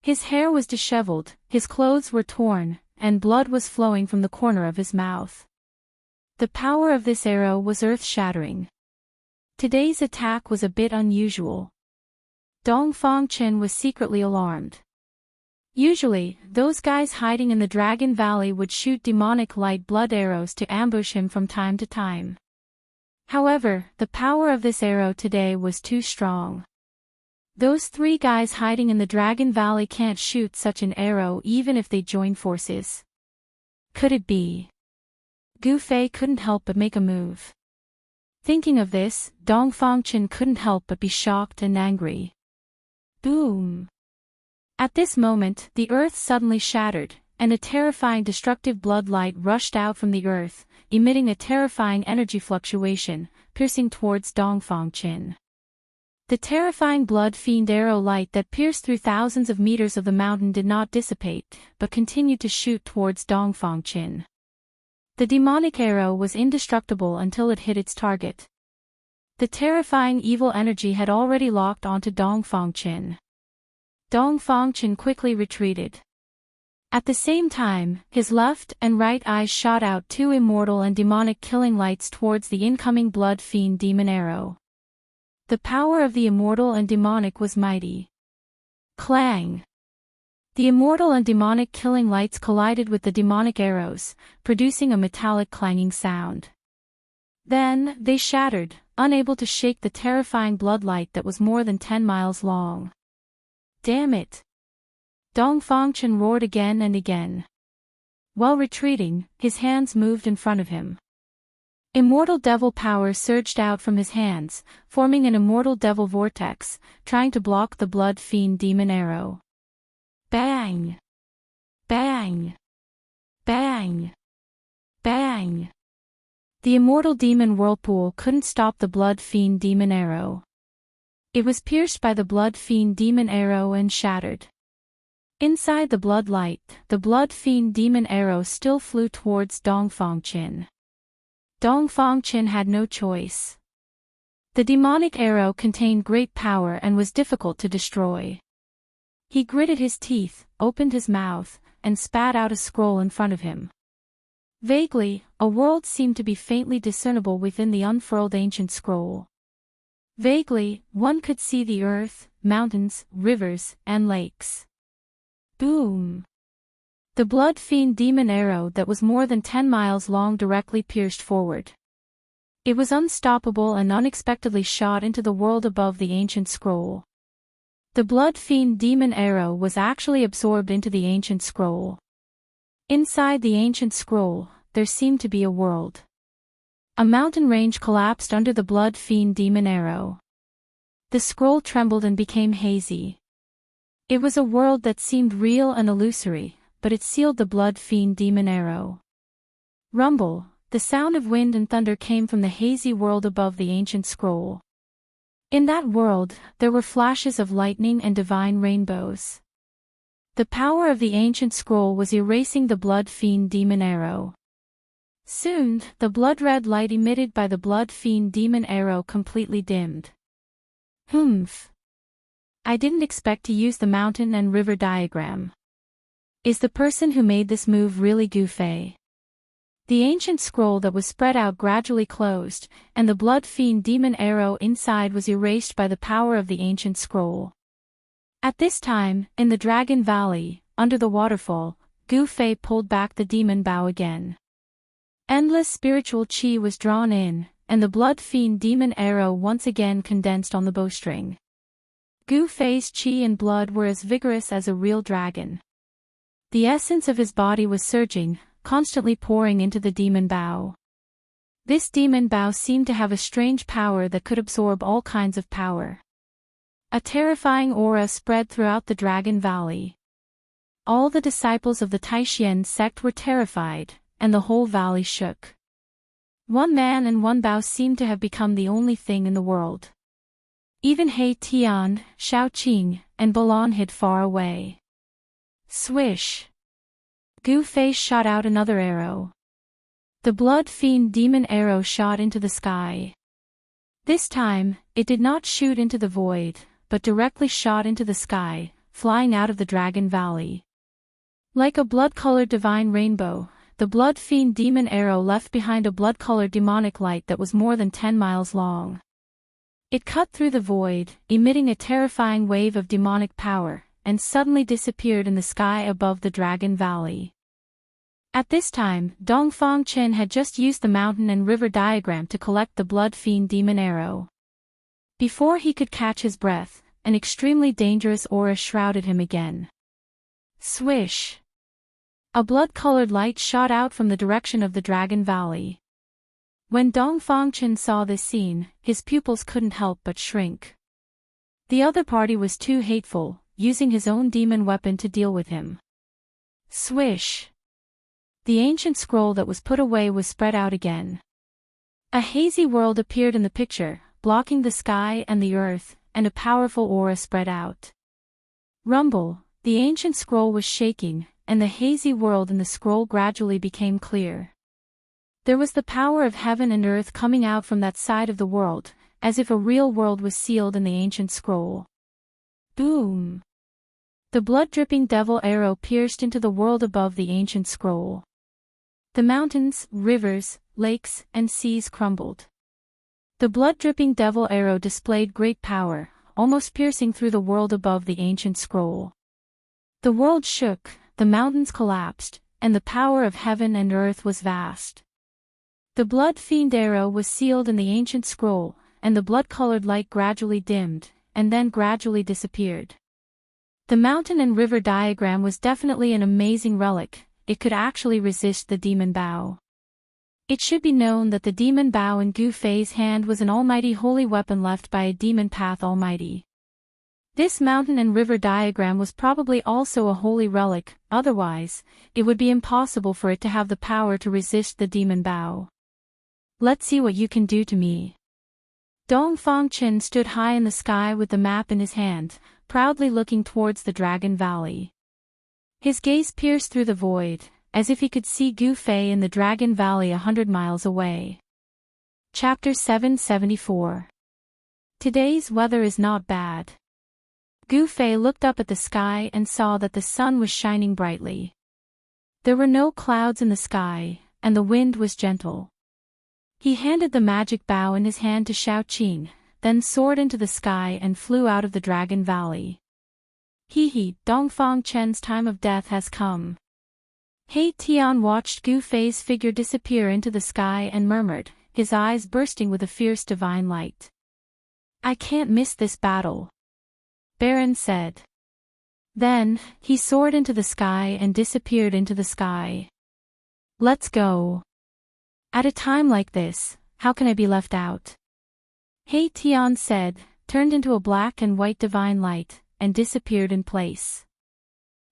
His hair was disheveled, his clothes were torn, and blood was flowing from the corner of his mouth. The power of this arrow was earth-shattering. Today's attack was a bit unusual. Dongfangchen was secretly alarmed. Usually, those guys hiding in the Dragon Valley would shoot demonic light blood arrows to ambush him from time to time. However, the power of this arrow today was too strong. Those 3 guys hiding in the Dragon Valley can't shoot such an arrow even if they join forces. Could it be? Gu Fei couldn't help but make a move. Thinking of this, Dongfangchen couldn't help but be shocked and angry. Boom! At this moment, the earth suddenly shattered, and a terrifying destructive blood light rushed out from the earth, emitting a terrifying energy fluctuation, piercing towards Dongfangchen. The terrifying blood fiend arrow light that pierced through thousands of meters of the mountain did not dissipate, but continued to shoot towards Dongfangchen. The demonic arrow was indestructible until it hit its target. The terrifying evil energy had already locked onto Dongfangchen. Dongfangchen quickly retreated. At the same time, his left and right eyes shot out 2 immortal and demonic killing lights towards the incoming blood fiend demon arrow. The power of the immortal and demonic was mighty. Clang! The immortal and demonic killing lights collided with the demonic arrows, producing a metallic clanging sound. Then, they shattered, unable to shake the terrifying bloodlight that was more than 10 miles long. Damn it! Dongfangchen roared again and again. While retreating, his hands moved in front of him. Immortal devil power surged out from his hands, forming an immortal devil vortex, trying to block the blood fiend demon arrow. Bang! Bang! Bang! Bang! The immortal demon whirlpool couldn't stop the blood fiend demon arrow. It was pierced by the blood fiend demon arrow and shattered. Inside the blood light, the blood fiend demon arrow still flew towards Dongfangchen. Dongfangchen had no choice. The demonic arrow contained great power and was difficult to destroy. He gritted his teeth, opened his mouth, and spat out a scroll in front of him. Vaguely, a world seemed to be faintly discernible within the unfurled ancient scroll. Vaguely, one could see the earth, mountains, rivers, and lakes. Boom! The blood fiend demon arrow that was more than 10 miles long directly pierced forward. It was unstoppable and unexpectedly shot into the world above the ancient scroll. The blood fiend demon arrow was actually absorbed into the ancient scroll. Inside the ancient scroll, there seemed to be a world. A mountain range collapsed under the blood fiend demon arrow. The scroll trembled and became hazy. It was a world that seemed real and illusory, but it sealed the blood fiend demon arrow. Rumble, the sound of wind and thunder came from the hazy world above the ancient scroll. In that world, there were flashes of lightning and divine rainbows. The power of the ancient scroll was erasing the blood fiend demon arrow. Soon, the blood-red light emitted by the blood fiend demon arrow completely dimmed. Humph. I didn't expect to use the mountain and river diagram. Is the person who made this move really Gu Fei? The ancient scroll that was spread out gradually closed, and the blood fiend demon arrow inside was erased by the power of the ancient scroll. At this time, in the Dragon Valley, under the waterfall, Gu Fei pulled back the demon bow again. Endless spiritual qi was drawn in, and the blood fiend demon arrow once again condensed on the bowstring. Gu Fei's qi and blood were as vigorous as a real dragon. The essence of his body was surging, constantly pouring into the demon bow. This demon bow seemed to have a strange power that could absorb all kinds of power. A terrifying aura spread throughout the Dragon Valley. All the disciples of the Taishan sect were terrified, and the whole valley shook. One man and one bao seemed to have become the only thing in the world. Even He Tian, Shao Qing, and Balan hid far away. Swish! Gu Fei shot out another arrow. The blood fiend demon arrow shot into the sky. This time, it did not shoot into the void, but directly shot into the sky, flying out of the Dragon Valley. Like a blood-colored divine rainbow, the blood fiend demon arrow left behind a blood-colored demonic light that was more than 10 miles long. It cut through the void, emitting a terrifying wave of demonic power, and suddenly disappeared in the sky above the Dragon Valley. At this time, Dongfang Chen had just used the mountain and river diagram to collect the blood fiend demon arrow. Before he could catch his breath, an extremely dangerous aura shrouded him again. Swish! A blood-colored light shot out from the direction of the Dragon Valley. When Dongfang Chen saw this scene, his pupils couldn't help but shrink. The other party was too hateful, using his own demon weapon to deal with him. Swish! The ancient scroll that was put away was spread out again. A hazy world appeared in the picture, blocking the sky and the earth, and a powerful aura spread out. Rumble! The ancient scroll was shaking, and the hazy world in the scroll gradually became clear. There was the power of heaven and earth coming out from that side of the world, as if a real world was sealed in the ancient scroll. Boom! The blood-dripping devil arrow pierced into the world above the ancient scroll. The mountains, rivers, lakes, and seas crumbled. The blood-dripping devil arrow displayed great power, almost piercing through the world above the ancient scroll. The world shook, the mountains collapsed, and the power of heaven and earth was vast. The blood fiend arrow was sealed in the ancient scroll, and the blood-colored light gradually dimmed, and then gradually disappeared. The mountain and river diagram was definitely an amazing relic. It could actually resist the demon bow. It should be known that the demon bow in Gu Fei's hand was an almighty holy weapon left by a demon path almighty. This mountain and river diagram was probably also a holy relic, otherwise, it would be impossible for it to have the power to resist the demon bow. Let's see what you can do to me. Dongfang Chen stood high in the sky with the map in his hand, proudly looking towards the Dragon Valley. His gaze pierced through the void, as if he could see Gu Fei in the Dragon Valley 100 miles away. Chapter 774. Today's weather is not bad. Gu Fei looked up at the sky and saw that the sun was shining brightly. There were no clouds in the sky, and the wind was gentle. He handed the magic bow in his hand to Shao Qing, then soared into the sky and flew out of the Dragon Valley. He, Dongfang Chen's time of death has come. He Tian watched Gu Fei's figure disappear into the sky and murmured, his eyes bursting with a fierce divine light. I can't miss this battle. Baron said. Then, he soared into the sky and disappeared into the sky. Let's go. At a time like this, how can I be left out? He Tian said, turned into a black and white divine light, and disappeared in place.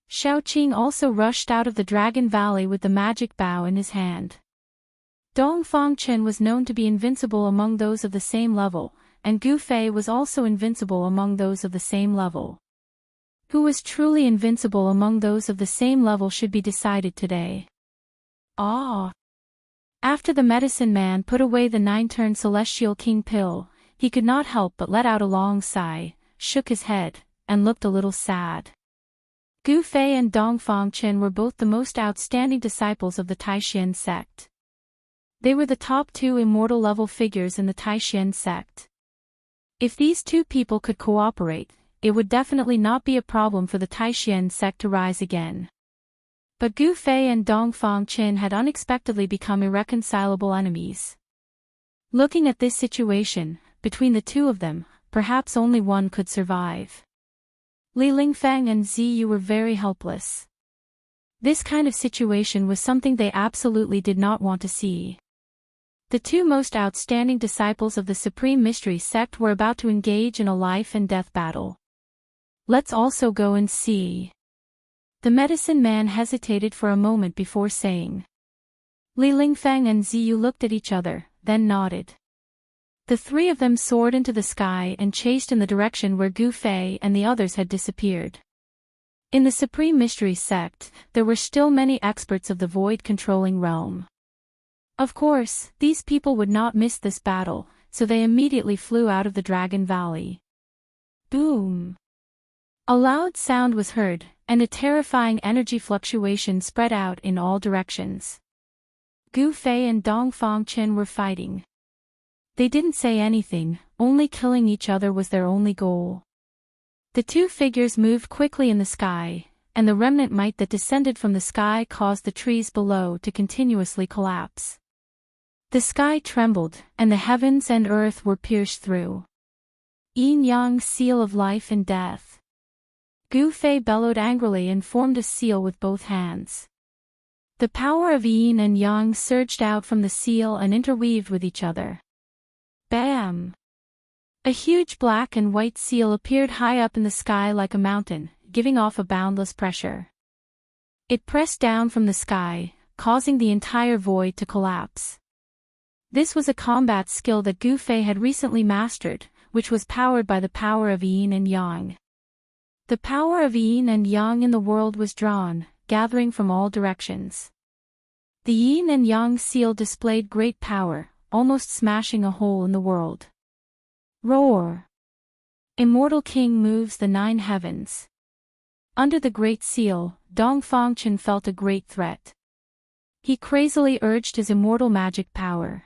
Shao Qing also rushed out of the Dragon Valley with the magic bow in his hand. Dongfang Chen was known to be invincible among those of the same level, and Gu Fei was also invincible among those of the same level. Who was truly invincible among those of the same level should be decided today. After the medicine man put away the 9-turn Celestial King pill, he could not help but let out a long sigh, shook his head, and looked a little sad. Gu Fei and Dongfang Chen were both the most outstanding disciples of the Taishan sect. They were the top 2 immortal level figures in the Taishan sect. If these two people could cooperate, it would definitely not be a problem for the Taishan sect to rise again. But Gu Fei and Dongfang Chen had unexpectedly become irreconcilable enemies. Looking at this situation, between the two of them, perhaps only one could survive. Li Lingfeng and Ziyu were very helpless. This kind of situation was something they absolutely did not want to see. The two most outstanding disciples of the Supreme Mystery sect were about to engage in a life and death battle. Let's also go and see. The medicine man hesitated for a moment before saying. Li Lingfeng and Ziyu looked at each other, then nodded. The three of them soared into the sky and chased in the direction where Gu Fei and the others had disappeared. In the Supreme Mystery sect, there were still many experts of the void-controlling realm. Of course, these people would not miss this battle, so they immediately flew out of the Dragon Valley. Boom! A loud sound was heard, and a terrifying energy fluctuation spread out in all directions. Gu Fei and Dongfang Chen were fighting. They didn't say anything, only killing each other was their only goal. The two figures moved quickly in the sky, and the remnant might that descended from the sky caused the trees below to continuously collapse. The sky trembled, and the heavens and earth were pierced through. Yin-yang seal of life and death. Gu Fei bellowed angrily and formed a seal with both hands. The power of yin and yang surged out from the seal and interweaved with each other. Bam! A huge black and white seal appeared high up in the sky like a mountain, giving off a boundless pressure. It pressed down from the sky, causing the entire void to collapse. This was a combat skill that Gu Fei had recently mastered, which was powered by the power of yin and yang. The power of yin and yang in the world was drawn, gathering from all directions. The yin and yang seal displayed great power, almost smashing a hole in the world. Roar! Immortal King moves the 9 heavens. Under the Great Seal, Dongfang Chen felt a great threat. He crazily urged his immortal magic power.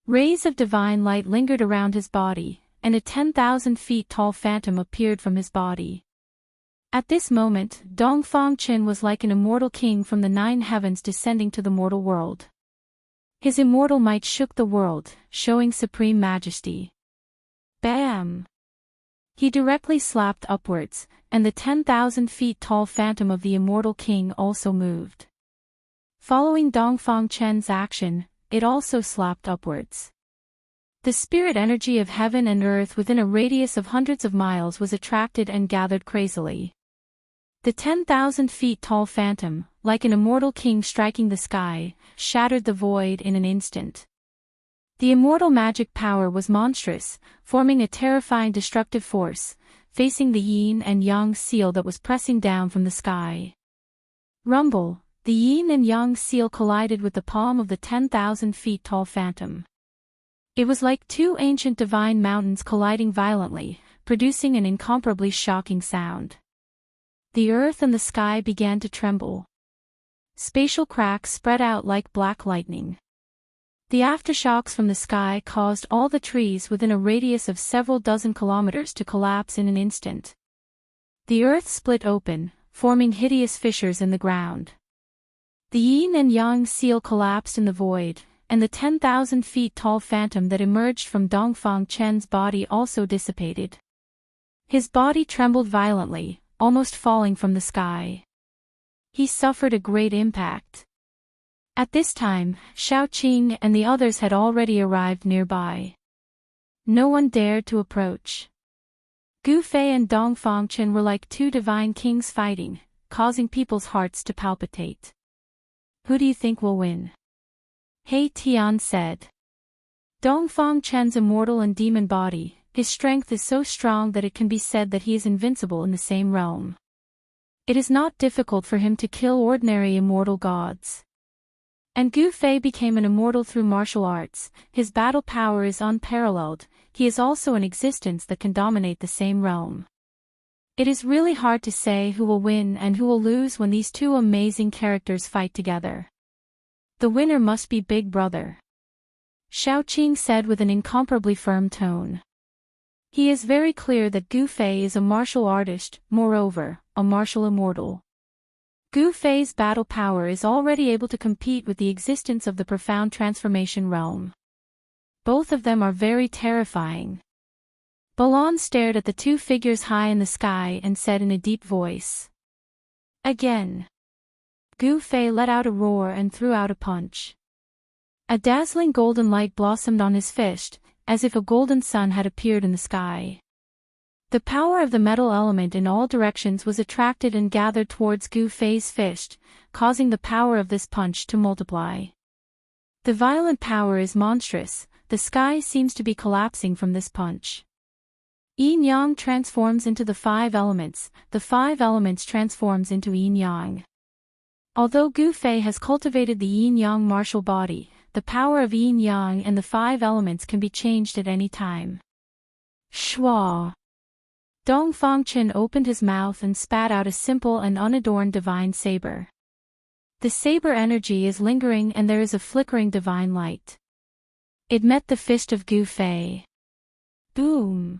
Rays of divine light lingered around his body, and a 10,000 feet tall phantom appeared from his body. At this moment, Dongfang Chen was like an immortal king from the 9 heavens descending to the mortal world. His immortal might shook the world, showing supreme majesty. Bam! He directly slapped upwards, and the 10,000 feet tall phantom of the immortal king also moved. Following Dongfang Chen's action, it also slapped upwards. The spirit energy of heaven and earth within a radius of hundreds of miles was attracted and gathered crazily. The 10,000 feet tall phantom, like an immortal king striking the sky, shattered the void in an instant. The immortal magic power was monstrous, forming a terrifying destructive force, facing the yin and yang seal that was pressing down from the sky. Rumble! The yin and yang seal collided with the palm of the 10,000 feet tall phantom. It was like two ancient divine mountains colliding violently, producing an incomparably shocking sound. The earth and the sky began to tremble. Spatial cracks spread out like black lightning. The aftershocks from the sky caused all the trees within a radius of several dozen kilometers to collapse in an instant. The earth split open, forming hideous fissures in the ground. The yin and yang seal collapsed in the void, and the 10,000 feet tall phantom that emerged from Dongfang Chen's body also dissipated. His body trembled violently, almost falling from the sky. He suffered a great impact. At this time, Shaoqing and the others had already arrived nearby. No one dared to approach. Gu Fei and Dongfang Chen were like two divine kings fighting, causing people's hearts to palpitate. Who do you think will win? He Tian said. Dongfang Chen's immortal and demon body, his strength is so strong that it can be said that he is invincible in the same realm. It is not difficult for him to kill ordinary immortal gods. And Gu Fei became an immortal through martial arts, his battle power is unparalleled, he is also an existence that can dominate the same realm. It is really hard to say who will win and who will lose when these two amazing characters fight together. The winner must be Big Brother. Shaoqing said with an incomparably firm tone. He is very clear that Gu Fei is a martial artist, moreover, a martial immortal. Gu Fei's battle power is already able to compete with the existence of the profound transformation realm. Both of them are very terrifying. Balan stared at the two figures high in the sky and said in a deep voice. Again. Gu Fei let out a roar and threw out a punch. A dazzling golden light blossomed on his fist, as if a golden sun had appeared in the sky. The power of the metal element in all directions was attracted and gathered towards Gu Fei's fist, causing the power of this punch to multiply. The violent power is monstrous, the sky seems to be collapsing from this punch. Yin-yang transforms into the 5 elements, the 5 elements transforms into yin-yang. Although Gu Fei has cultivated the yin-yang martial body, the power of yin-yang and the 5 elements can be changed at any time. Shua! Dongfang Chen opened his mouth and spat out a simple and unadorned divine saber. The saber energy is lingering and there is a flickering divine light. It met the fist of Gu Fei. Boom!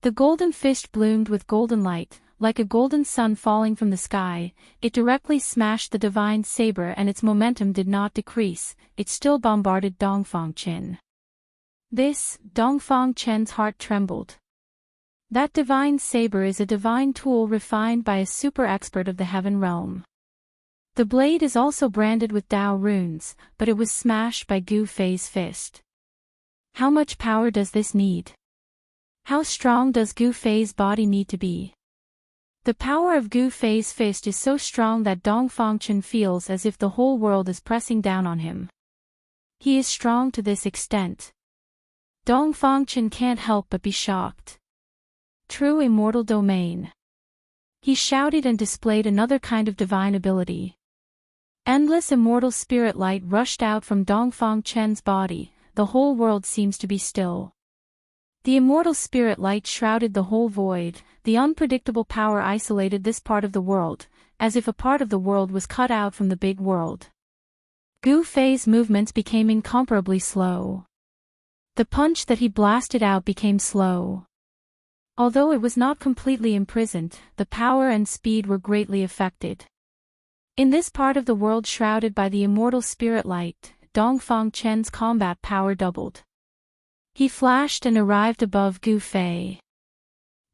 The golden fist bloomed with golden light, like a golden sun falling from the sky. It directly smashed the divine saber and its momentum did not decrease, it still bombarded Dongfang Chen. Dongfang Chen's heart trembled. That divine saber is a divine tool refined by a super expert of the heaven realm. The blade is also branded with Dao runes, but it was smashed by Gu Fei's fist. How much power does this need? How strong does Gu Fei's body need to be? The power of Gu Fei's fist is so strong that Dongfang Chen feels as if the whole world is pressing down on him. He is strong to this extent. Dongfang Chen can't help but be shocked. True immortal domain. He shouted and displayed another kind of divine ability. Endless immortal spirit light rushed out from Dongfang Chen's body, the whole world seems to be still. The immortal spirit light shrouded the whole void, the unpredictable power isolated this part of the world, as if a part of the world was cut out from the big world. Gu Fei's movements became incomparably slow. The punch that he blasted out became slow. Although it was not completely imprisoned, the power and speed were greatly affected. In this part of the world shrouded by the immortal spirit light, Dongfang Chen's combat power doubled. He flashed and arrived above Gu Fei.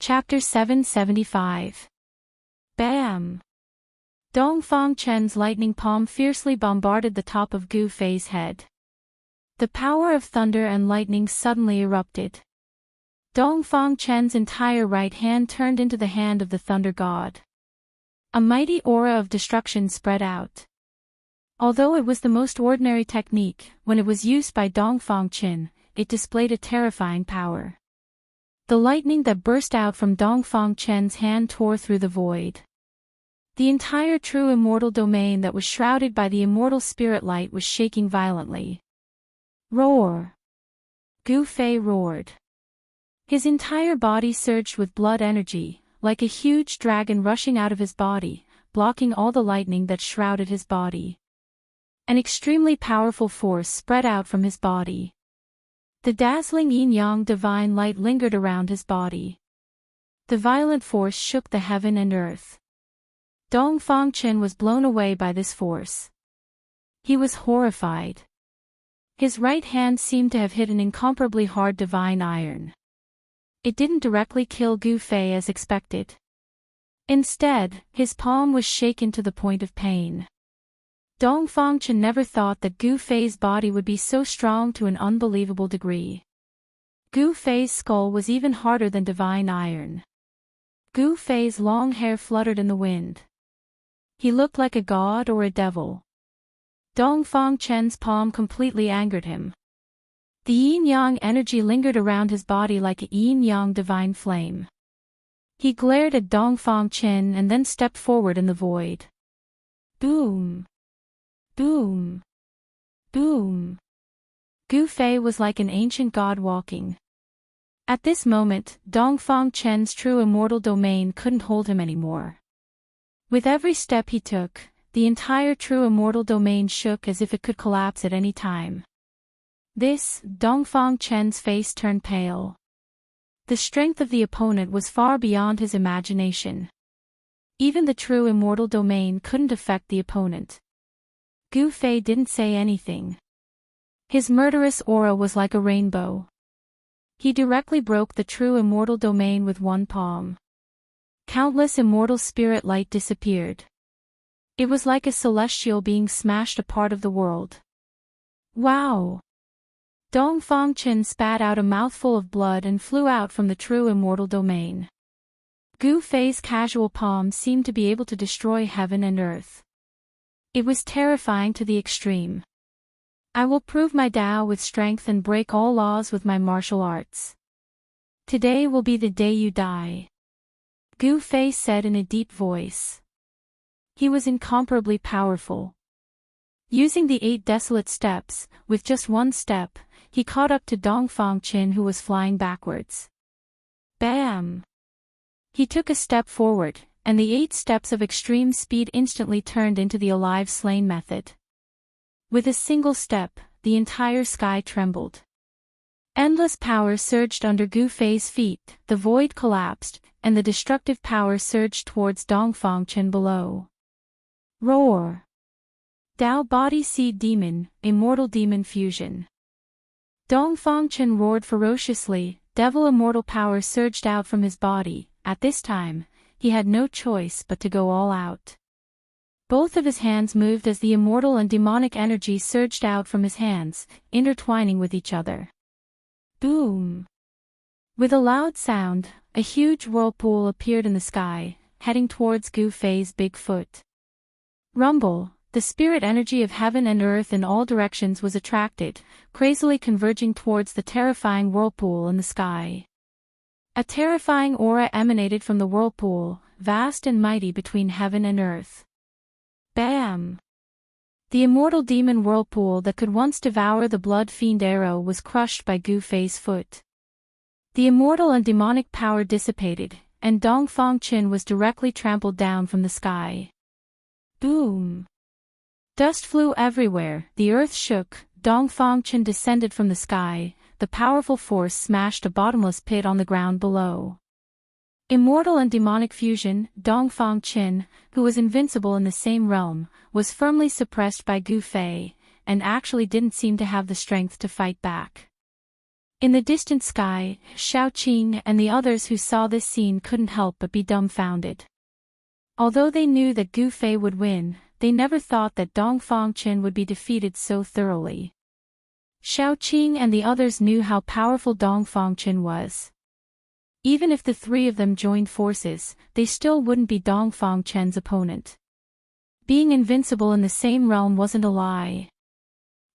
Chapter 775. Bam! Dongfang Chen's lightning palm fiercely bombarded the top of Gu Fei's head. The power of thunder and lightning suddenly erupted. Dongfang Chen's entire right hand turned into the hand of the thunder god. A mighty aura of destruction spread out. Although it was the most ordinary technique, when it was used by Dongfang Chen, it displayed a terrifying power. The lightning that burst out from Dongfang Chen's hand tore through the void. The entire true immortal domain that was shrouded by the immortal spirit light was shaking violently. Roar! Gu Fei roared. His entire body surged with blood energy, like a huge dragon rushing out of his body, blocking all the lightning that shrouded his body. An extremely powerful force spread out from his body. The dazzling yin-yang divine light lingered around his body. The violent force shook the heaven and earth. Dongfang Chen was blown away by this force. He was horrified. His right hand seemed to have hit an incomparably hard divine iron. It didn't directly kill Gu Fei as expected. Instead, his palm was shaken to the point of pain. Dongfang Chen never thought that Gu Fei's body would be so strong to an unbelievable degree. Gu Fei's skull was even harder than divine iron. Gu Fei's long hair fluttered in the wind. He looked like a god or a devil. Dongfang Chen's palm completely angered him. The yin-yang energy lingered around his body like a yin-yang divine flame. He glared at Dongfang Chen and then stepped forward in the void. Boom! Boom! Boom! Gu Fei was like an ancient god walking. At this moment, Dongfang Chen's true immortal domain couldn't hold him anymore. With every step he took, the entire true immortal domain shook as if it could collapse at any time. Dongfang Chen's face turned pale. The strength of the opponent was far beyond his imagination. Even the true immortal domain couldn't affect the opponent. Gu Fei didn't say anything. His murderous aura was like a rainbow. He directly broke the true immortal domain with one palm. Countless immortal spirit light disappeared. It was like a celestial being smashed a part of the world. Wow! Dong Fangchen spat out a mouthful of blood and flew out from the true immortal domain. Gu Fei's casual palm seemed to be able to destroy heaven and earth. It was terrifying to the extreme. I will prove my Tao with strength and break all laws with my martial arts. Today will be the day you die. Gu Fei said in a deep voice. He was incomparably powerful. Using the 8 desolate steps, with just one step, he caught up to Dong Fangchen who was flying backwards. Bam! He took a step forward, and the 8 steps of extreme speed instantly turned into the alive slain method. With a single step, the entire sky trembled. Endless power surged under Gu Fei's feet, the void collapsed, and the destructive power surged towards Dong Fangchen below. Roar! Tao Body Seed Demon, Immortal Demon Fusion. Dong Fangchen roared ferociously, devil immortal power surged out from his body. At this time, he had no choice but to go all out. Both of his hands moved as the immortal and demonic energy surged out from his hands, intertwining with each other. Boom! With a loud sound, a huge whirlpool appeared in the sky, heading towards Gu Fei's big foot. Rumble! The spirit energy of heaven and earth in all directions was attracted, crazily converging towards the terrifying whirlpool in the sky. A terrifying aura emanated from the whirlpool, vast and mighty between heaven and earth. Bam! The immortal demon whirlpool that could once devour the blood fiend arrow was crushed by Gu Fei's foot. The immortal and demonic power dissipated, and Dong Fangchen was directly trampled down from the sky. Boom! Dust flew everywhere, the earth shook, Dong Fangchen descended from the sky, the powerful force smashed a bottomless pit on the ground below. Immortal and demonic fusion, Dong Fangchen, who was invincible in the same realm, was firmly suppressed by Gu Fei, and actually didn't seem to have the strength to fight back. In the distant sky, Shaoqing and the others who saw this scene couldn't help but be dumbfounded. Although they knew that Gu Fei would win, they never thought that Dong Fangchen would be defeated so thoroughly. Shaoqing and the others knew how powerful Dong Fangchen was. Even if the 3 of them joined forces, they still wouldn't be Dong Fangchen's opponent. Being invincible in the same realm wasn't a lie.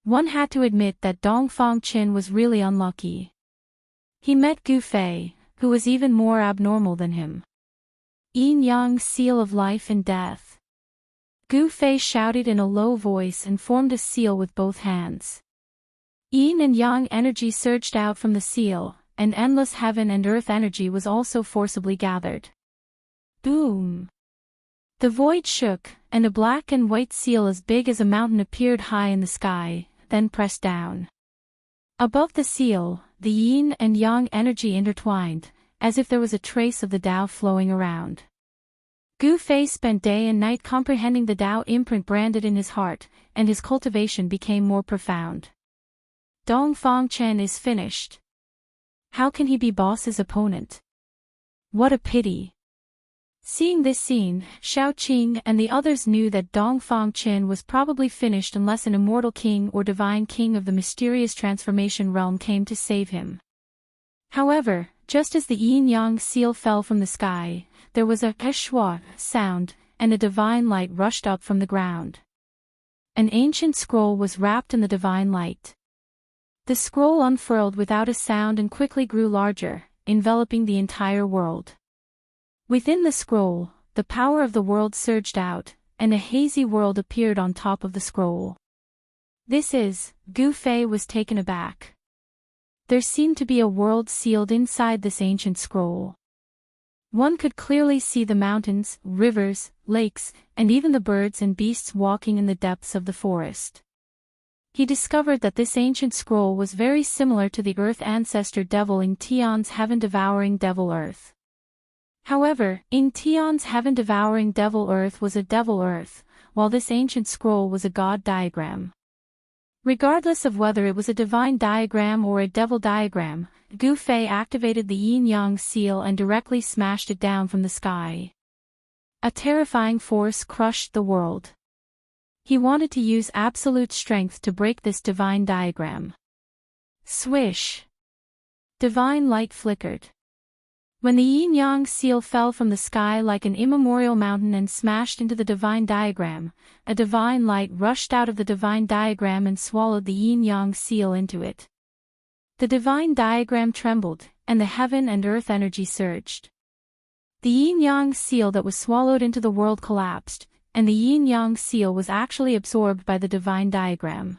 One had to admit that Dong Fangchen was really unlucky. He met Gu Fei, who was even more abnormal than him. Yin-Yang seal of life and death. Gu Fei shouted in a low voice and formed a seal with both hands. Yin and Yang energy surged out from the seal, and endless heaven and earth energy was also forcibly gathered. Boom! The void shook, and a black and white seal as big as a mountain appeared high in the sky, then pressed down. Above the seal, the Yin and Yang energy intertwined, as if there was a trace of the Tao flowing around. Gu Fei spent day and night comprehending the Tao imprint branded in his heart, and his cultivation became more profound. Dong Fangchen is finished. How can he be boss's opponent? What a pity. Seeing this scene, Shaoqing and the others knew that Dong Fangchen was probably finished unless an immortal king or divine king of the mysterious transformation realm came to save him. However, just as the yin-yang seal fell from the sky, there was a shwa sound, and a divine light rushed up from the ground. An ancient scroll was wrapped in the divine light. The scroll unfurled without a sound and quickly grew larger, enveloping the entire world. Within the scroll, the power of the world surged out, and a hazy world appeared on top of the scroll. Gu Fei was taken aback. There seemed to be a world sealed inside this ancient scroll. One could clearly see the mountains, rivers, lakes, and even the birds and beasts walking in the depths of the forest. He discovered that this ancient scroll was very similar to the Earth ancestor devil in Tian's heaven-devouring devil Earth. However, in Tian's heaven-devouring devil Earth was a devil Earth, while this ancient scroll was a god diagram. Regardless of whether it was a divine diagram or a devil diagram, Gu Fei activated the yin-yang seal and directly smashed it down from the sky. A terrifying force crushed the world. He wanted to use absolute strength to break this divine diagram. Swish! Divine light flickered. When the yin-yang seal fell from the sky like an immemorial mountain and smashed into the divine diagram, a divine light rushed out of the divine diagram and swallowed the yin-yang seal into it. The divine diagram trembled, and the heaven and earth energy surged. The yin-yang seal that was swallowed into the world collapsed, and the yin-yang seal was actually absorbed by the divine diagram.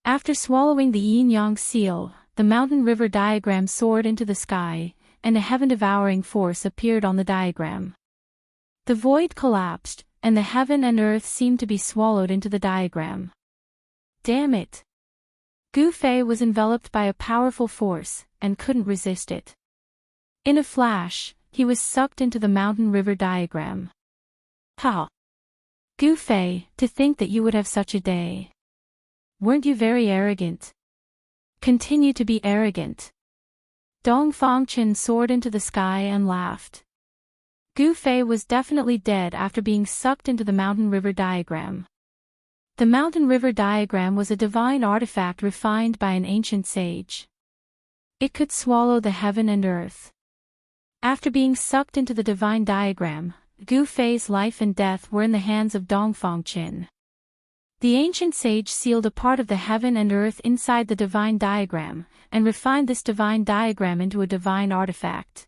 After swallowing the yin-yang seal, the mountain river diagram soared into the sky, and a heaven-devouring force appeared on the diagram. The void collapsed, and the heaven and earth seemed to be swallowed into the diagram. Damn it! Gu Fei was enveloped by a powerful force, and couldn't resist it. In a flash, he was sucked into the mountain river diagram. Ha! Gu Fei, to think that you would have such a day. Weren't you very arrogant? Continue to be arrogant. Dong Fangchen soared into the sky and laughed. Gu Fei was definitely dead after being sucked into the mountain river diagram. The mountain river diagram was a divine artifact refined by an ancient sage. It could swallow the heaven and earth. After being sucked into the divine diagram, Gu Fei's life and death were in the hands of Dong Fangchen. The ancient sage sealed a part of the heaven and earth inside the divine diagram, and refined this divine diagram into a divine artifact.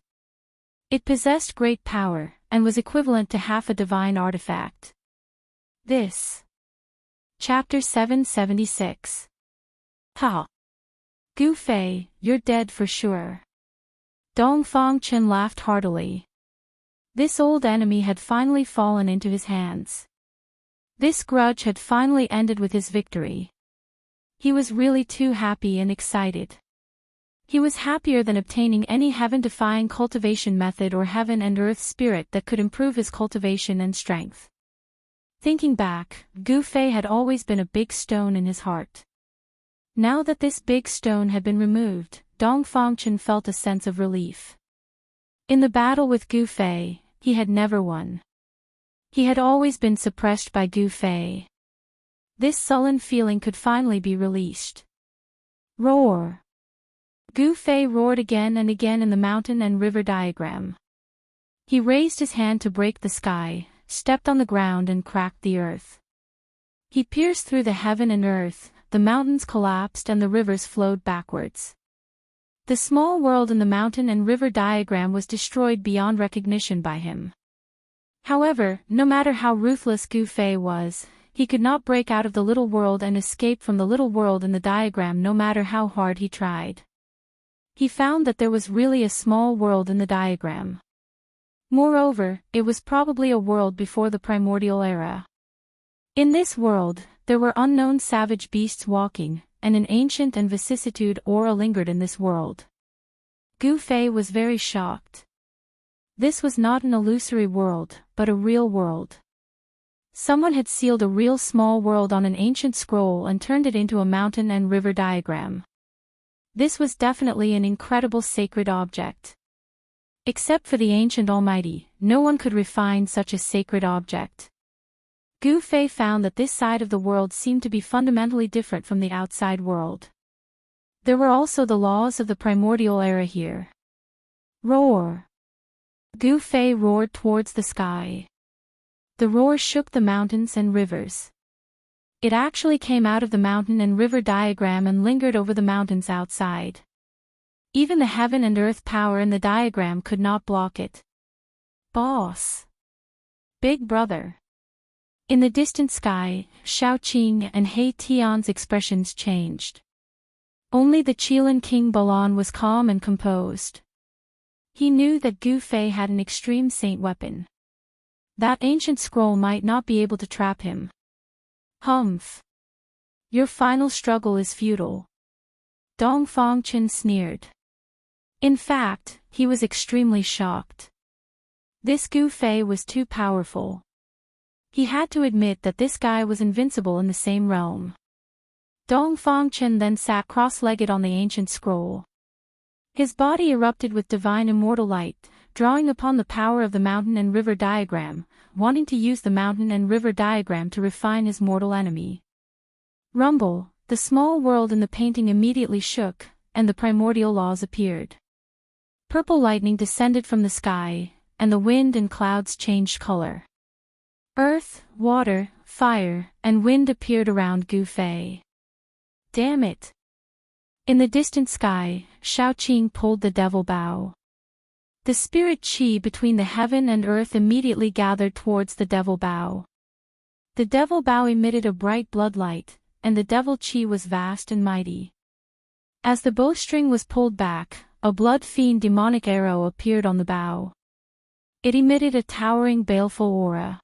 It possessed great power, and was equivalent to half a divine artifact. This. Chapter 776. Ha! Gu Fei, you're dead for sure. Dong Fangchen laughed heartily. This old enemy had finally fallen into his hands. This grudge had finally ended with his victory. He was really too happy and excited. He was happier than obtaining any heaven-defying cultivation method or heaven and earth spirit that could improve his cultivation and strength. Thinking back, Gu Fei had always been a big stone in his heart. Now that this big stone had been removed, Dong Fangchen felt a sense of relief. In the battle with Gu Fei, he had never won. He had always been suppressed by Gu Fei. This sullen feeling could finally be released. Roar! Gu Fei roared again and again in the mountain and river diagram. He raised his hand to break the sky, stepped on the ground and cracked the earth. He pierced through the heaven and earth, the mountains collapsed and the rivers flowed backwards. The small world in the mountain and river diagram was destroyed beyond recognition by him. However, no matter how ruthless Gu Fei was, he could not break out of the little world and escape from the little world in the diagram no matter how hard he tried. He found that there was really a small world in the diagram. Moreover, it was probably a world before the primordial era. In this world, there were unknown savage beasts walking, and an ancient and vicissitude aura lingered in this world. Gu Fei was very shocked. This was not an illusory world, but a real world. Someone had sealed a real small world on an ancient scroll and turned it into a mountain and river diagram. This was definitely an incredible sacred object. Except for the ancient Almighty, no one could refine such a sacred object. Gu Fei found that this side of the world seemed to be fundamentally different from the outside world. There were also the laws of the primordial era here. Roar! Gu Fei roared towards the sky. The roar shook the mountains and rivers. It actually came out of the mountain and river diagram and lingered over the mountains outside. Even the heaven and earth power in the diagram could not block it. Boss! Big brother! In the distant sky, Shaoqing and He Tian's expressions changed. Only the Qilin King Balan was calm and composed. He knew that Gu Fei had an extreme saint weapon. That ancient scroll might not be able to trap him. Humph! Your final struggle is futile. Dong Fangchen sneered. In fact, he was extremely shocked. This Gu Fei was too powerful. He had to admit that this guy was invincible in the same realm. Dong Fangchen then sat cross-legged on the ancient scroll. His body erupted with divine immortal light, drawing upon the power of the mountain and river diagram, wanting to use the mountain and river diagram to refine his mortal enemy. Rumble, the small world in the painting immediately shook, and the primordial laws appeared. Purple lightning descended from the sky, and the wind and clouds changed color. Earth, water, fire, and wind appeared around Gu Fei. Damn it! In the distant sky, Shaoqing pulled the devil bow. The spirit qi between the heaven and earth immediately gathered towards the devil bow. The devil bow emitted a bright blood light, and the devil qi was vast and mighty. As the bowstring was pulled back, a blood-fiend demonic arrow appeared on the bow. It emitted a towering baleful aura.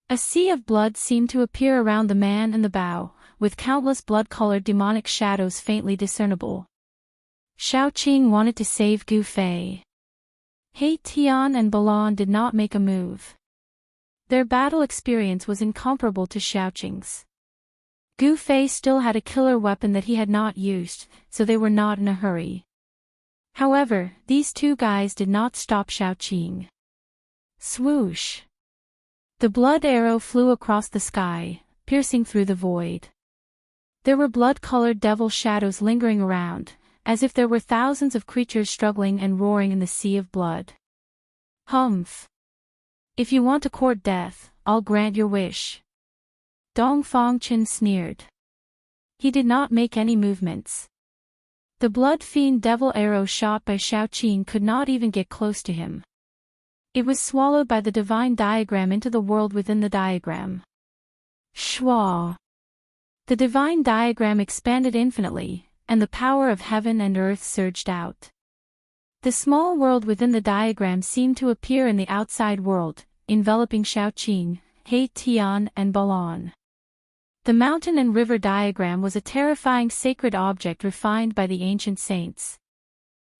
A sea of blood seemed to appear around the man and the bow, with countless blood-colored demonic shadows faintly discernible. Shaoqing wanted to save Gu Fei. He Tian and Balan did not make a move. Their battle experience was incomparable to Shaoqing's. Gu Fei still had a killer weapon that he had not used, so they were not in a hurry. However, these two guys did not stop Shaoqing. Swoosh! The blood arrow flew across the sky, piercing through the void. There were blood-colored devil shadows lingering around, as if there were thousands of creatures struggling and roaring in the sea of blood. Humph! If you want to court death, I'll grant your wish. Dong Fangchen sneered. He did not make any movements. The blood-fiend devil arrow shot by Shaoqing could not even get close to him. It was swallowed by the divine diagram into the world within the diagram. Shwa! The divine diagram expanded infinitely, and the power of heaven and earth surged out. The small world within the diagram seemed to appear in the outside world, enveloping Shaoqing, He Tian and Balan. The mountain and river diagram was a terrifying sacred object refined by the ancient saints.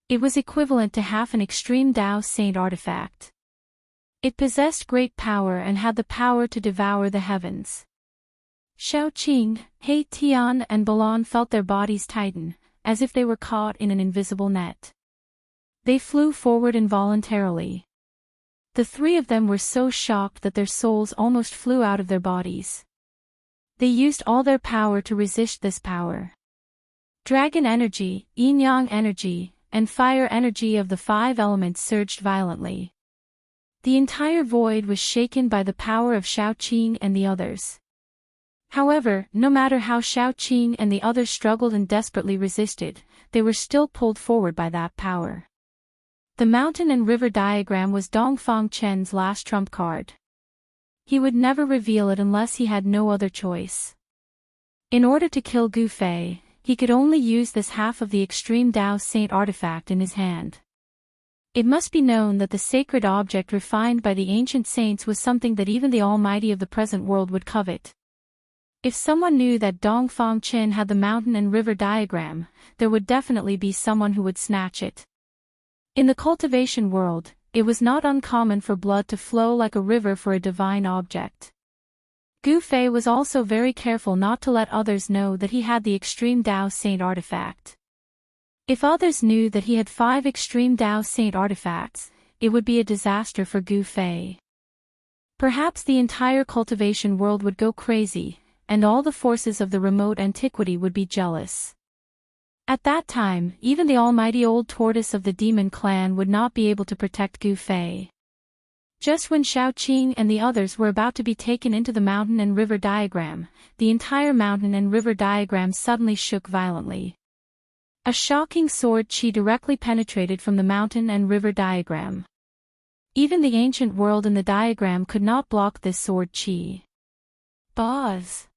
It was equivalent to half an extreme Tao saint artifact. It possessed great power and had the power to devour the heavens. Shaoqing, He Tian and Balan felt their bodies tighten, as if they were caught in an invisible net. They flew forward involuntarily. The three of them were so shocked that their souls almost flew out of their bodies. They used all their power to resist this power. Dragon energy, yin-yang energy, and fire energy of the five elements surged violently. The entire void was shaken by the power of Shaoqing and the others. However, no matter how Shaoqing and the others struggled and desperately resisted, they were still pulled forward by that power. The mountain and river diagram was Dongfang Chen's last trump card. He would never reveal it unless he had no other choice. In order to kill Gu Fei, he could only use this half of the extreme Tao Saint artifact in his hand. It must be known that the sacred object refined by the ancient saints was something that even the Almighty of the present world would covet. If someone knew that Dongfang Chen had the mountain and river diagram, there would definitely be someone who would snatch it. In the cultivation world, it was not uncommon for blood to flow like a river for a divine object. Gu Fei was also very careful not to let others know that he had the extreme Tao Saint artifact. If others knew that he had 5 extreme Tao Saint artifacts, it would be a disaster for Gu Fei. Perhaps the entire cultivation world would go crazy, and all the forces of the remote antiquity would be jealous. At that time, even the almighty old tortoise of the demon clan would not be able to protect Gu Fei. Just when Shaoqing and the others were about to be taken into the mountain and river diagram, the entire mountain and river diagram suddenly shook violently. A shocking sword qi directly penetrated from the mountain and river diagram. Even the ancient world in the diagram could not block this sword qi. Buzz!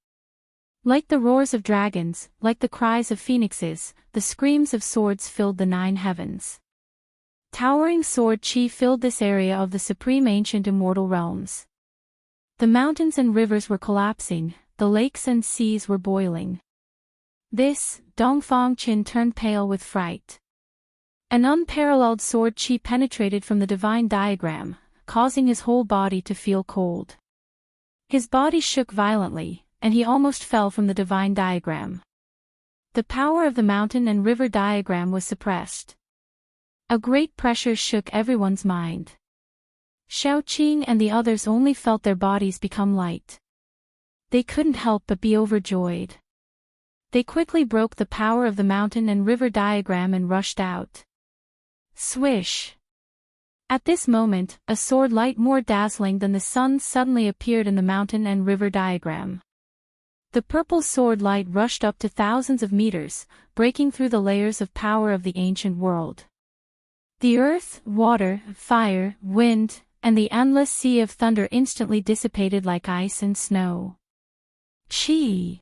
Like the roars of dragons, like the cries of phoenixes, the screams of swords filled the 9 heavens. Towering sword qi filled this area of the supreme ancient immortal realms. The mountains and rivers were collapsing, the lakes and seas were boiling. This, Dongfang Chen turned pale with fright. An unparalleled sword qi penetrated from the divine diagram, causing his whole body to feel cold. His body shook violently, and he almost fell from the divine diagram. The power of the mountain and river diagram was suppressed. A great pressure shook everyone's mind. Xiaoqing and the others only felt their bodies become light. They couldn't help but be overjoyed. They quickly broke the power of the mountain and river diagram and rushed out. Swish! At this moment, a sword light more dazzling than the sun suddenly appeared in the mountain and river diagram. The purple sword light rushed up to thousands of meters, breaking through the layers of power of the ancient world. The earth, water, fire, wind, and the endless sea of thunder instantly dissipated like ice and snow. Chi!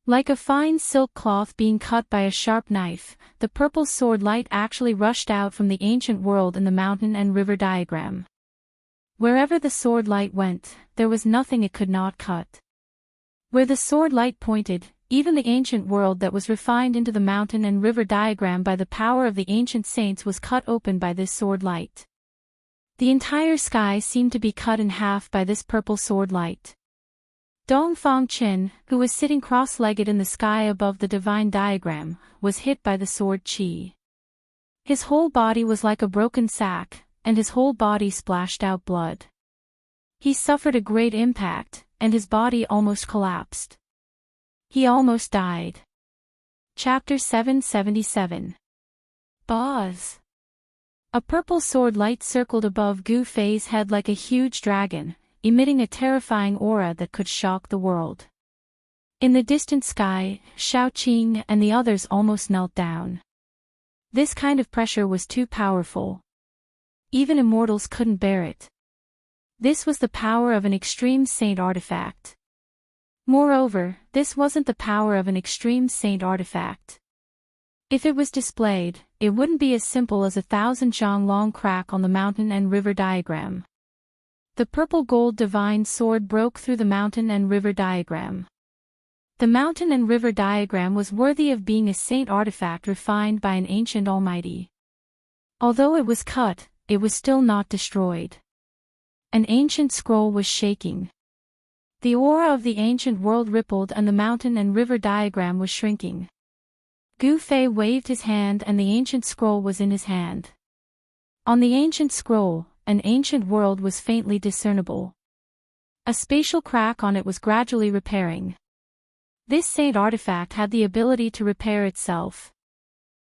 Like a fine silk cloth being cut by a sharp knife, the purple sword light actually rushed out from the ancient world in the mountain and river diagram. Wherever the sword light went, there was nothing it could not cut. Where the sword light pointed, even the ancient world that was refined into the mountain and river diagram by the power of the ancient saints was cut open by this sword light. The entire sky seemed to be cut in half by this purple sword light. Dongfang Qin, who was sitting cross-legged in the sky above the divine diagram, was hit by the sword qi. His whole body was like a broken sack, and his whole body splashed out blood. He suffered a great impact, and his body almost collapsed. He almost died. Chapter 777. Boz. A purple sword light circled above Gu Fei's head like a huge dragon, emitting a terrifying aura that could shock the world. In the distant sky, Xiaoqing and the others almost knelt down. This kind of pressure was too powerful. Even immortals couldn't bear it. This was the power of an extreme saint artifact. Moreover, this wasn't the power of an extreme saint artifact. If it was displayed, it wouldn't be as simple as 1,000 zhang long crack on the mountain and river diagram. The purple gold divine sword broke through the mountain and river diagram. The mountain and river diagram was worthy of being a saint artifact refined by an ancient almighty. Although it was cut, it was still not destroyed. An ancient scroll was shaking. The aura of the ancient world rippled and the mountain and river diagram was shrinking. Gu Fei waved his hand and the ancient scroll was in his hand. On the ancient scroll, an ancient world was faintly discernible. A spatial crack on it was gradually repairing. This saint artifact had the ability to repair itself.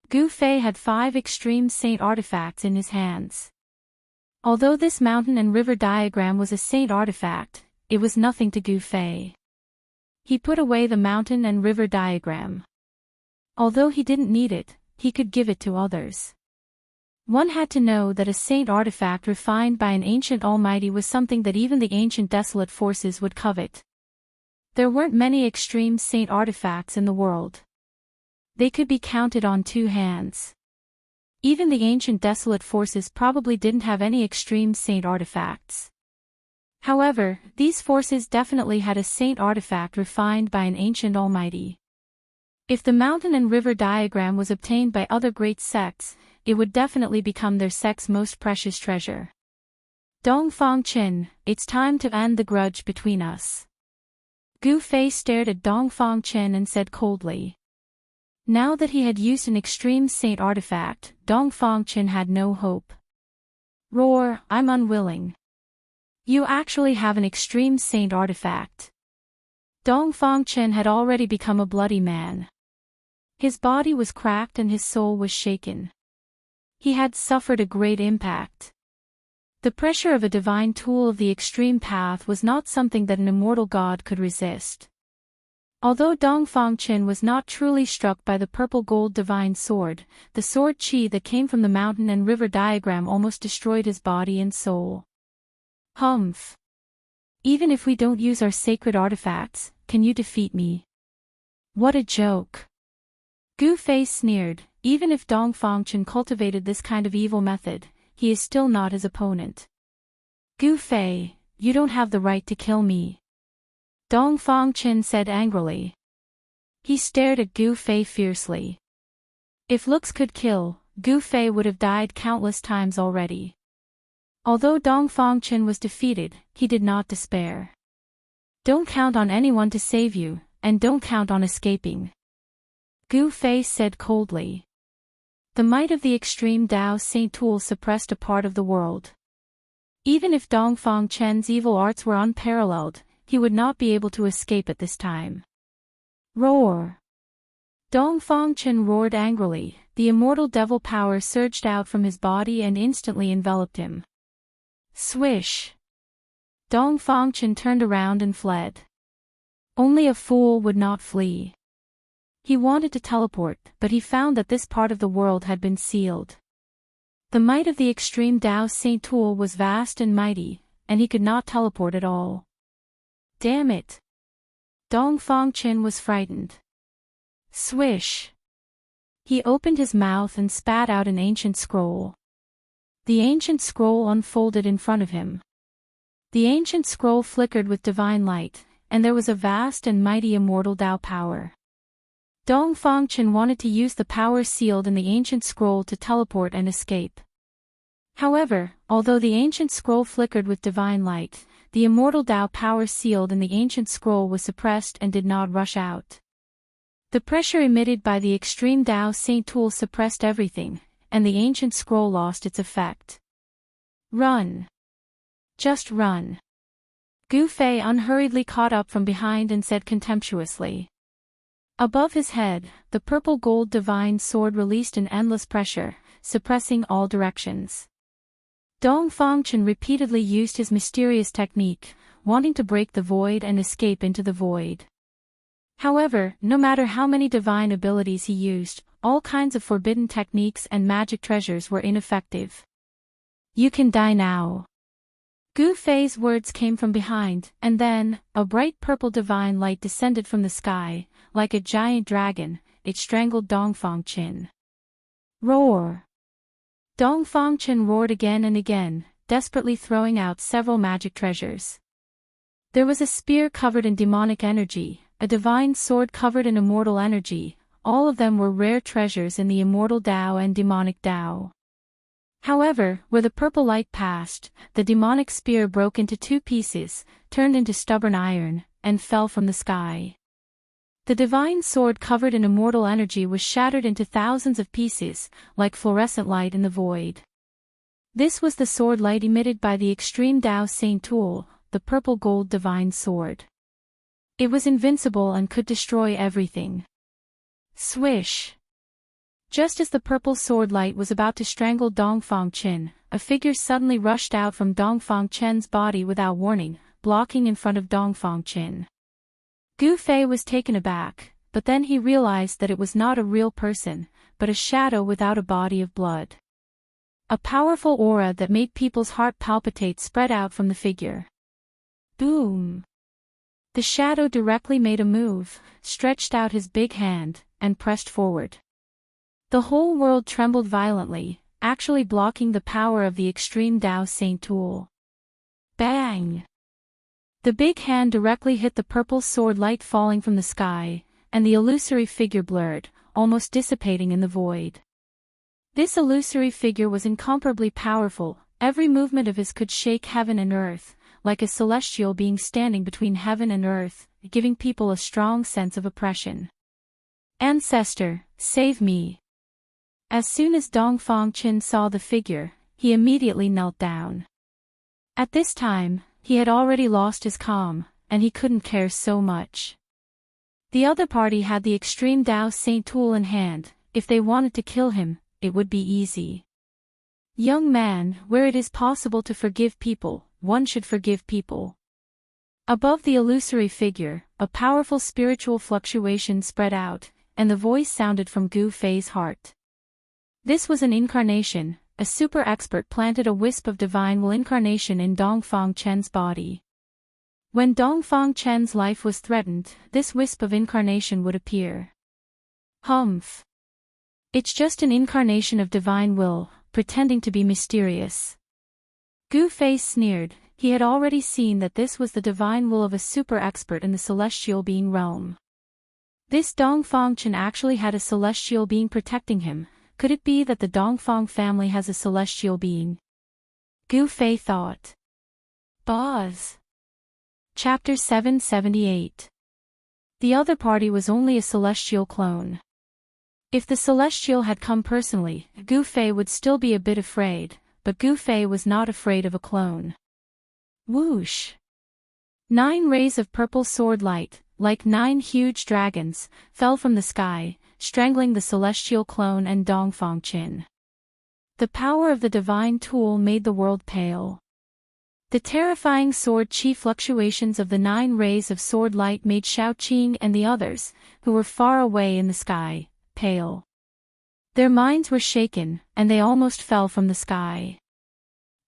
Gu Fei had 5 extreme saint artifacts in his hands. Although this mountain and river diagram was a saint artifact, it was nothing to Gu Fei. He put away the mountain and river diagram. Although he didn't need it, he could give it to others. One had to know that a saint artifact refined by an ancient almighty was something that even the ancient desolate forces would covet. There weren't many extreme saint artifacts in the world. They could be counted on 2 hands. Even the ancient desolate forces probably didn't have any extreme saint artifacts. However, these forces definitely had a saint artifact refined by an ancient almighty. If the mountain and river diagram was obtained by other great sects, it would definitely become their sect's most precious treasure. Dongfang Qin, it's time to end the grudge between us. Gu Fei stared at Dongfang Qin and said coldly. Now that he had used an extreme saint artifact, Dongfang Qin had no hope. Roar, I'm unwilling. You actually have an extreme saint artifact. Dongfang Qin had already become a bloody man. His body was cracked and his soul was shaken. He had suffered a great impact. The pressure of a divine tool of the extreme path was not something that an immortal god could resist. Although Dongfang Qin was not truly struck by the purple gold divine sword, the sword qi that came from the mountain and river diagram almost destroyed his body and soul. Humph. Even if we don't use our sacred artifacts, can you defeat me? What a joke. Gu Fei sneered. Even if Dongfang Qin cultivated this kind of evil method, he is still not his opponent. Gu Fei, you don't have the right to kill me. Dongfang Qin said angrily. He stared at Gu Fei fiercely. If looks could kill, Gu Fei would have died countless times already. Although Dongfang Qin was defeated, he did not despair. Don't count on anyone to save you, and don't count on escaping. Gu Fei said coldly. The might of the extreme Tao Saint Tool suppressed a part of the world. Even if Dongfang Chen's evil arts were unparalleled, he would not be able to escape at this time. Roar! Dongfang Chen roared angrily. The immortal devil power surged out from his body and instantly enveloped him. Swish! Dongfang Chen turned around and fled. Only a fool would not flee. He wanted to teleport, but he found that this part of the world had been sealed. The might of the extreme Tao Saint Tool was vast and mighty, and he could not teleport at all. Damn it! Dongfang Chen was frightened. Swish! He opened his mouth and spat out an ancient scroll. The ancient scroll unfolded in front of him. The ancient scroll flickered with divine light, and there was a vast and mighty immortal Tao power. Dongfang Chen wanted to use the power sealed in the ancient scroll to teleport and escape. However, although the ancient scroll flickered with divine light, the immortal Tao power sealed in the ancient scroll was suppressed and did not rush out. The pressure emitted by the extreme Tao Saint Tool suppressed everything, and the ancient scroll lost its effect. Run! Just run! Gu Fei unhurriedly caught up from behind and said contemptuously. Above his head, the purple gold divine sword released an endless pressure, suppressing all directions. Dongfang Chen repeatedly used his mysterious technique, wanting to break the void and escape into the void. However, no matter how many divine abilities he used, all kinds of forbidden techniques and magic treasures were ineffective. You can die now. Gu Fei's words came from behind, and then, a bright purple divine light descended from the sky. Like a giant dragon, it strangled Dongfang Chen. Roar! Dongfang Chen roared again and again, desperately throwing out several magic treasures. There was a spear covered in demonic energy, a divine sword covered in immortal energy. All of them were rare treasures in the immortal Tao and demonic Tao. However, where the purple light passed, the demonic spear broke into two pieces, turned into stubborn iron, and fell from the sky. The divine sword covered in immortal energy was shattered into thousands of pieces, like fluorescent light in the void. This was the sword light emitted by the extreme Tao Saint Tool, the purple gold divine sword. It was invincible and could destroy everything. Swish! Just as the purple sword light was about to strangle Dongfang Chen, a figure suddenly rushed out from Dongfang Chen's body without warning, blocking in front of Dongfang Chen. Gu Fei was taken aback, but then he realized that it was not a real person, but a shadow without a body of blood. A powerful aura that made people's heart palpitate spread out from the figure. Boom! The shadow directly made a move, stretched out his big hand, and pressed forward. The whole world trembled violently, actually blocking the power of the extreme Tao Saint Tool. Bang! The big hand directly hit the purple sword light falling from the sky, and the illusory figure blurred, almost dissipating in the void. This illusory figure was incomparably powerful. Every movement of his could shake heaven and earth, like a celestial being standing between heaven and earth, giving people a strong sense of oppression. Ancestor, save me! As soon as Dongfang Chen saw the figure, he immediately knelt down. At this time, he had already lost his calm, and he couldn't care so much. The other party had the extreme Tao Saint Tool in hand. If they wanted to kill him, it would be easy. Young man, where it is possible to forgive people, one should forgive people. Above the illusory figure, a powerful spiritual fluctuation spread out, and the voice sounded from Gu Fei's heart. This was an incarnation. A super expert planted a wisp of divine will incarnation in Dongfang Chen's body. When Dongfang Chen's life was threatened, this wisp of incarnation would appear. Humph! It's just an incarnation of divine will, pretending to be mysterious. Gu Fei sneered. He had already seen that this was the divine will of a super expert in the celestial being realm. This Dongfang Chen actually had a celestial being protecting him. Could it be that the Dongfang family has a celestial being? Gu Fei thought. Boz. Chapter 778. The other party was only a celestial clone. If the Celestial had come personally, Gu Fei would still be a bit afraid, but Gu Fei was not afraid of a clone. Whoosh! 9 rays of purple sword light, like 9 huge dragons, fell from the sky, strangling the celestial clone and Dongfang Qin. The power of the divine tool made the world pale. The terrifying sword chi fluctuations of the 9 rays of sword light made Shaoqing and the others, who were far away in the sky, pale. Their minds were shaken, and they almost fell from the sky.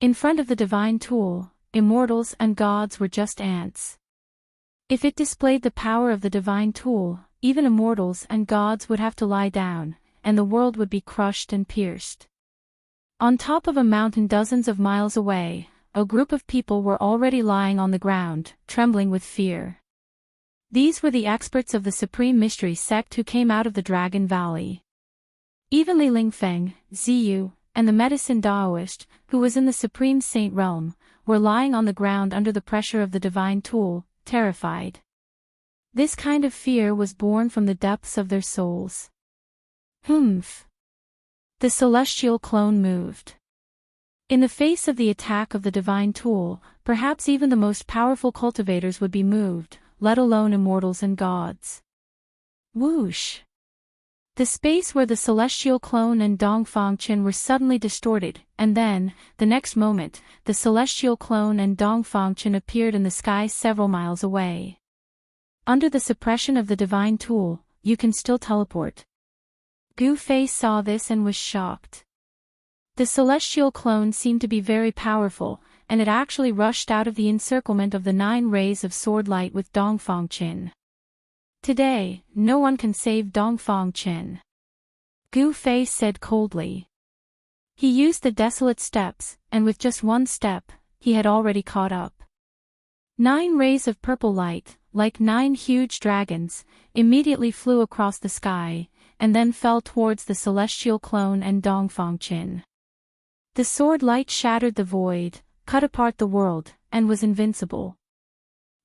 In front of the divine tool, immortals and gods were just ants. If it displayed the power of the divine tool, even immortals and gods would have to lie down, and the world would be crushed and pierced. On top of a mountain dozens of miles away, a group of people were already lying on the ground, trembling with fear. These were the experts of the Supreme Mystery sect who came out of the Dragon Valley. Even Li Lingfeng, Ziyu, and the medicine Daoist, who was in the Supreme Saint realm, were lying on the ground under the pressure of the divine tool, terrified. This kind of fear was born from the depths of their souls. Humph! The celestial clone moved. In the face of the attack of the divine tool, perhaps even the most powerful cultivators would be moved, let alone immortals and gods. Whoosh! The space where the celestial clone and Dongfang Qin were suddenly distorted, and then, the next moment, the celestial clone and Dongfang Qin appeared in the sky several miles away. Under the suppression of the divine tool, you can still teleport. Gu Fei saw this and was shocked. The celestial clone seemed to be very powerful, and it actually rushed out of the encirclement of the 9 rays of sword light with Dongfang Qin. Today, no one can save Dongfang Qin. Gu Fei said coldly. He used the desolate steps, and with just one step, he had already caught up. 9 rays of purple light, like 9 huge dragons, immediately flew across the sky, and then fell towards the celestial clone and Dongfang Qin. The sword light shattered the void, cut apart the world, and was invincible.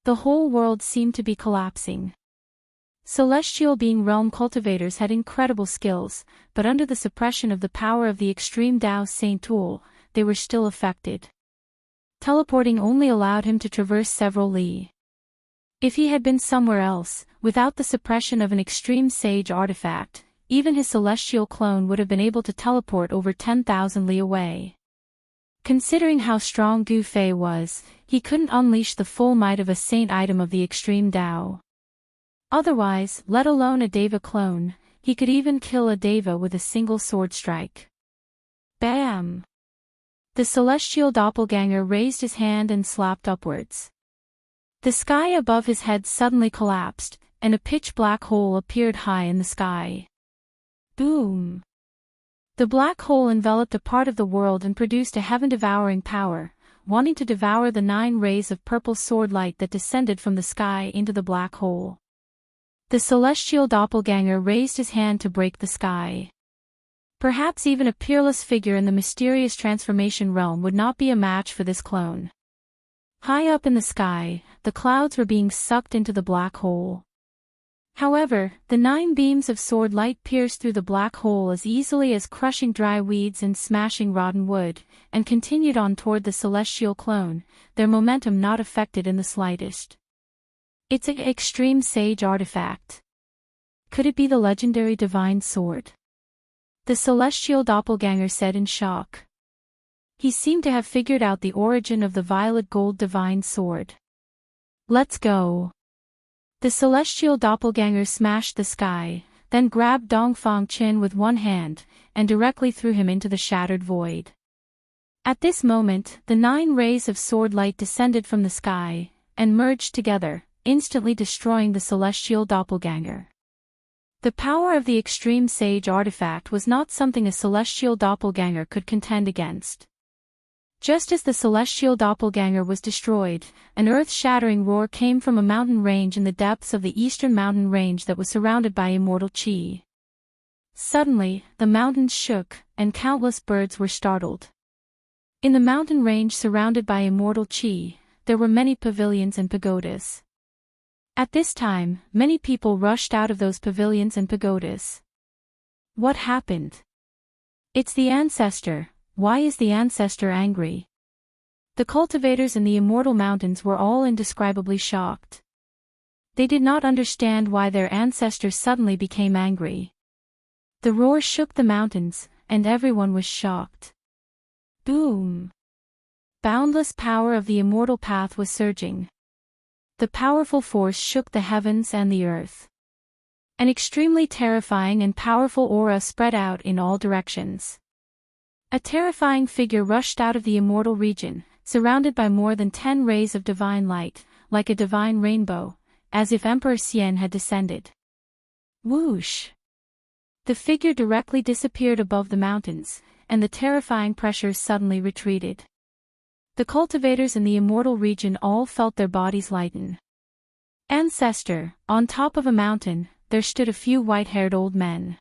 The whole world seemed to be collapsing. Celestial being realm cultivators had incredible skills, but under the suppression of the power of the extreme Dao Saint tool, they were still affected. Teleporting only allowed him to traverse several li. If he had been somewhere else, without the suppression of an extreme sage artifact, even his celestial clone would have been able to teleport over 10,000 li away. Considering how strong Gu Fei was, he couldn't unleash the full might of a saint item of the extreme Dao. Otherwise, let alone a Deva clone, he could even kill a Deva with a single sword strike. Bam! The celestial doppelganger raised his hand and slapped upwards. The sky above his head suddenly collapsed, and a pitch-black hole appeared high in the sky. Boom! The black hole enveloped a part of the world and produced a heaven-devouring power, wanting to devour the 9 rays of purple sword light that descended from the sky into the black hole. The celestial doppelganger raised his hand to break the sky. Perhaps even a peerless figure in the mysterious transformation realm would not be a match for this clone. High up in the sky, the clouds were being sucked into the black hole. However, the 9 beams of sword light pierced through the black hole as easily as crushing dry weeds and smashing rotten wood, and continued on toward the celestial clone, their momentum not affected in the slightest. It's an extreme sage artifact. Could it be the legendary divine sword? The celestial doppelganger said in shock. He seemed to have figured out the origin of the violet gold divine sword. Let's go. The celestial doppelganger smashed the sky, then grabbed Dongfang Qin with one hand, and directly threw him into the shattered void. At this moment, the 9 rays of sword light descended from the sky, and merged together, instantly destroying the celestial doppelganger. The power of the extreme sage artifact was not something a celestial doppelganger could contend against. Just as the celestial doppelganger was destroyed, an earth-shattering roar came from a mountain range in the depths of the eastern mountain range that was surrounded by immortal chi. Suddenly, the mountains shook, and countless birds were startled. In the mountain range surrounded by immortal chi, there were many pavilions and pagodas. At this time, many people rushed out of those pavilions and pagodas. What happened? It's the ancestor. Why is the ancestor angry? The cultivators in the Immortal Mountains were all indescribably shocked. They did not understand why their ancestor suddenly became angry. The roar shook the mountains, and everyone was shocked. Boom! Boundless power of the immortal path was surging. The powerful force shook the heavens and the earth. An extremely terrifying and powerful aura spread out in all directions. A terrifying figure rushed out of the immortal region, surrounded by more than 10 rays of divine light, like a divine rainbow, as if Emperor Xian had descended. Whoosh! The figure directly disappeared above the mountains, and the terrifying pressure suddenly retreated. The cultivators in the immortal region all felt their bodies lighten. Ancestor, on top of a mountain, there stood a few white-haired old men.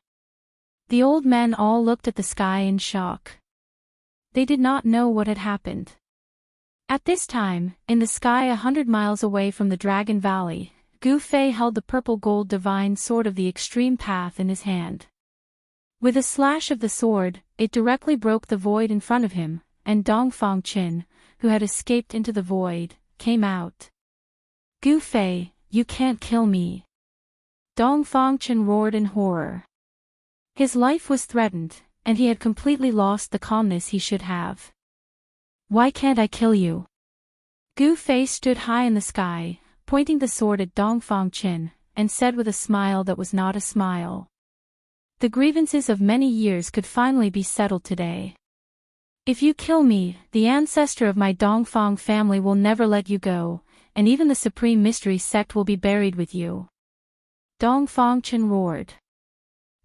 The old men all looked at the sky in shock. They did not know what had happened. At this time, in the sky 100 miles away from the Dragon Valley, Gu Fei held the purple gold divine sword of the extreme path in his hand. With a slash of the sword, it directly broke the void in front of him, and Dongfang Qin, who had escaped into the void, came out. Gu Fei, you can't kill me. Dongfang Qin roared in horror. His life was threatened, and he had completely lost the calmness he should have. Why can't I kill you? Gu Fei stood high in the sky, pointing the sword at Dongfang Qin, and said with a smile that was not a smile. The grievances of many years could finally be settled today. If you kill me, the ancestor of my Dongfang family will never let you go, and even the Supreme Mystery sect will be buried with you. Dongfang Qin roared.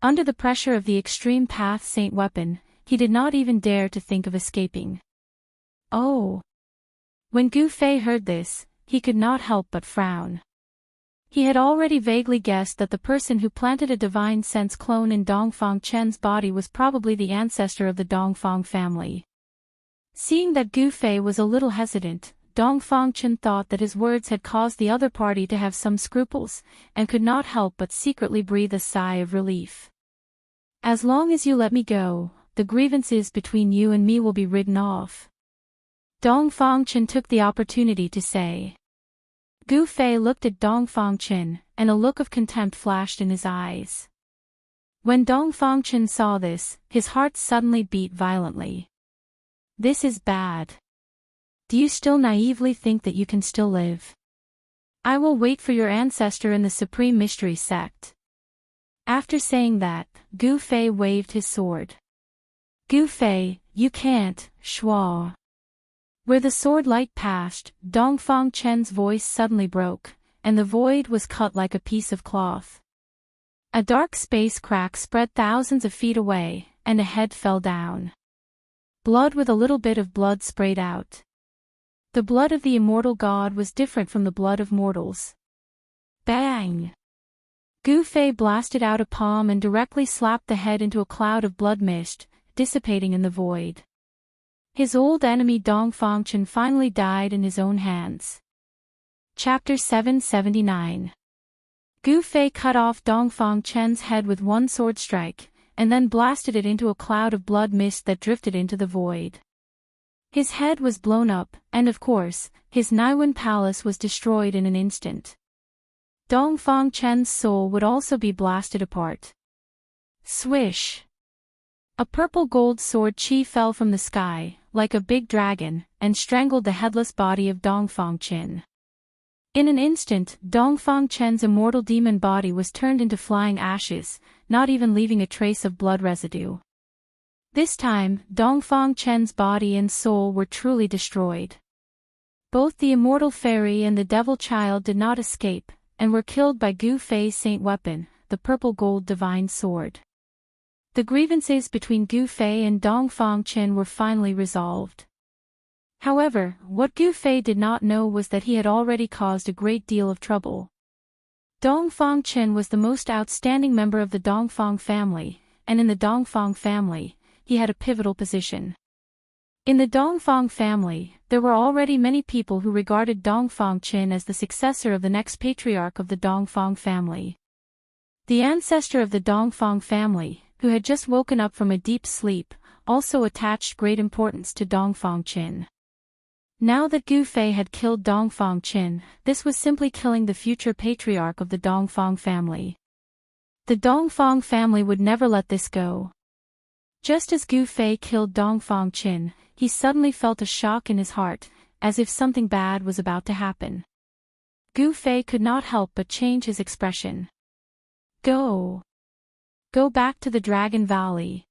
Under the pressure of the extreme path saint weapon, he did not even dare to think of escaping. Oh! When Gu Fei heard this, he could not help but frown. He had already vaguely guessed that the person who planted a divine sense clone in Dongfang Chen's body was probably the ancestor of the Dongfang family. Seeing that Gu Fei was a little hesitant, Dongfang Chen thought that his words had caused the other party to have some scruples, and could not help but secretly breathe a sigh of relief. As long as you let me go, the grievances between you and me will be ridden off. Dongfang Chen took the opportunity to say. Gu Fei looked at Dongfang Chen, and a look of contempt flashed in his eyes. When Dongfang Chen saw this, his heart suddenly beat violently. This is bad. Do you still naively think that you can still live? I will wait for your ancestor in the Supreme Mystery sect. After saying that, Gu Fei waved his sword. Gu Fei, you can't, Shua. Where the sword light passed, Dongfang Chen's voice suddenly broke, and the void was cut like a piece of cloth. A dark space crack spread thousands of feet away, and a head fell down. Blood with a little bit of blood sprayed out. The blood of the immortal god was different from the blood of mortals. Bang! Gu Fei blasted out a palm and directly slapped the head into a cloud of blood mist, dissipating in the void. His old enemy Dongfang Chen finally died in his own hands. Chapter 779. Gu Fei cut off Dongfang Chen's head with one sword strike, and then blasted it into a cloud of blood mist that drifted into the void. His head was blown up, and of course, his Naiwen palace was destroyed in an instant. Dongfang Chen's soul would also be blasted apart. Swish! A purple gold sword chi fell from the sky, like a big dragon, and strangled the headless body of Dongfang Chen. In an instant, Dongfang Chen's immortal demon body was turned into flying ashes, not even leaving a trace of blood residue. This time, Dongfang Chen's body and soul were truly destroyed. Both the immortal fairy and the devil child did not escape, and were killed by Gu Fei's saint weapon, the purple gold divine sword. The grievances between Gu Fei and Dongfang Chen were finally resolved. However, what Gu Fei did not know was that he had already caused a great deal of trouble. Dongfang Chen was the most outstanding member of the Dongfang family, and in the Dongfang family, he had a pivotal position. In the Dongfang family, there were already many people who regarded Dongfang Chen as the successor of the next patriarch of the Dongfang family. The ancestor of the Dongfang family, who had just woken up from a deep sleep, also attached great importance to Dongfang Qin. Now that Gu Fei had killed Dongfang Qin, this was simply killing the future patriarch of the Dongfang family. The Dongfang family would never let this go. Just as Gu Fei killed Dongfang Qin, he suddenly felt a shock in his heart, as if something bad was about to happen. Gu Fei could not help but change his expression. Go back to the Dragon Valley.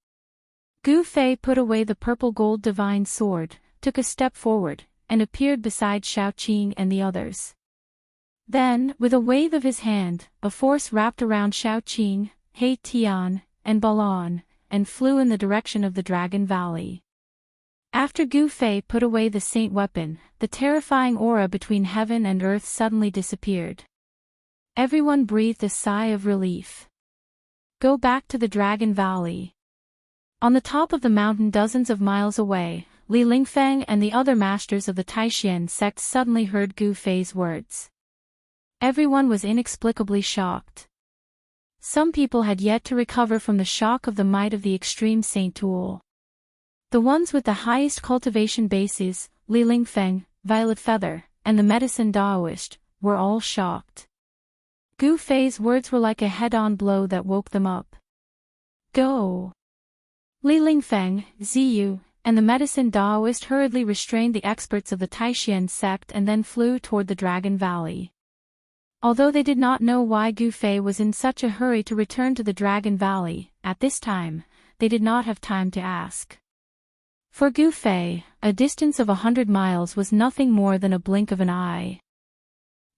Gu Fei put away the purple gold divine sword, took a step forward, and appeared beside Shaoqing and the others. Then, with a wave of his hand, a force wrapped around Shaoqing, He Tian, and Balan, and flew in the direction of the Dragon Valley. After Gu Fei put away the saint weapon, the terrifying aura between heaven and earth suddenly disappeared. Everyone breathed a sigh of relief. Go back to the Dragon Valley. On the top of the mountain dozens of miles away, Li Lingfeng and the other masters of the Taishan sect suddenly heard Gu Fei's words. Everyone was inexplicably shocked. Some people had yet to recover from the shock of the might of the extreme Saint Tool. The ones with the highest cultivation bases, Li Lingfeng, Violet Feather, and the medicine Daoist, were all shocked. Gu Fei's words were like a head-on blow that woke them up. Go! Li Lingfeng, Ziyu, and the medicine Daoist hurriedly restrained the experts of the Taishan sect and then flew toward the Dragon Valley. Although they did not know why Gu Fei was in such a hurry to return to the Dragon Valley, at this time, they did not have time to ask. For Gu Fei, a distance of 100 miles was nothing more than a blink of an eye.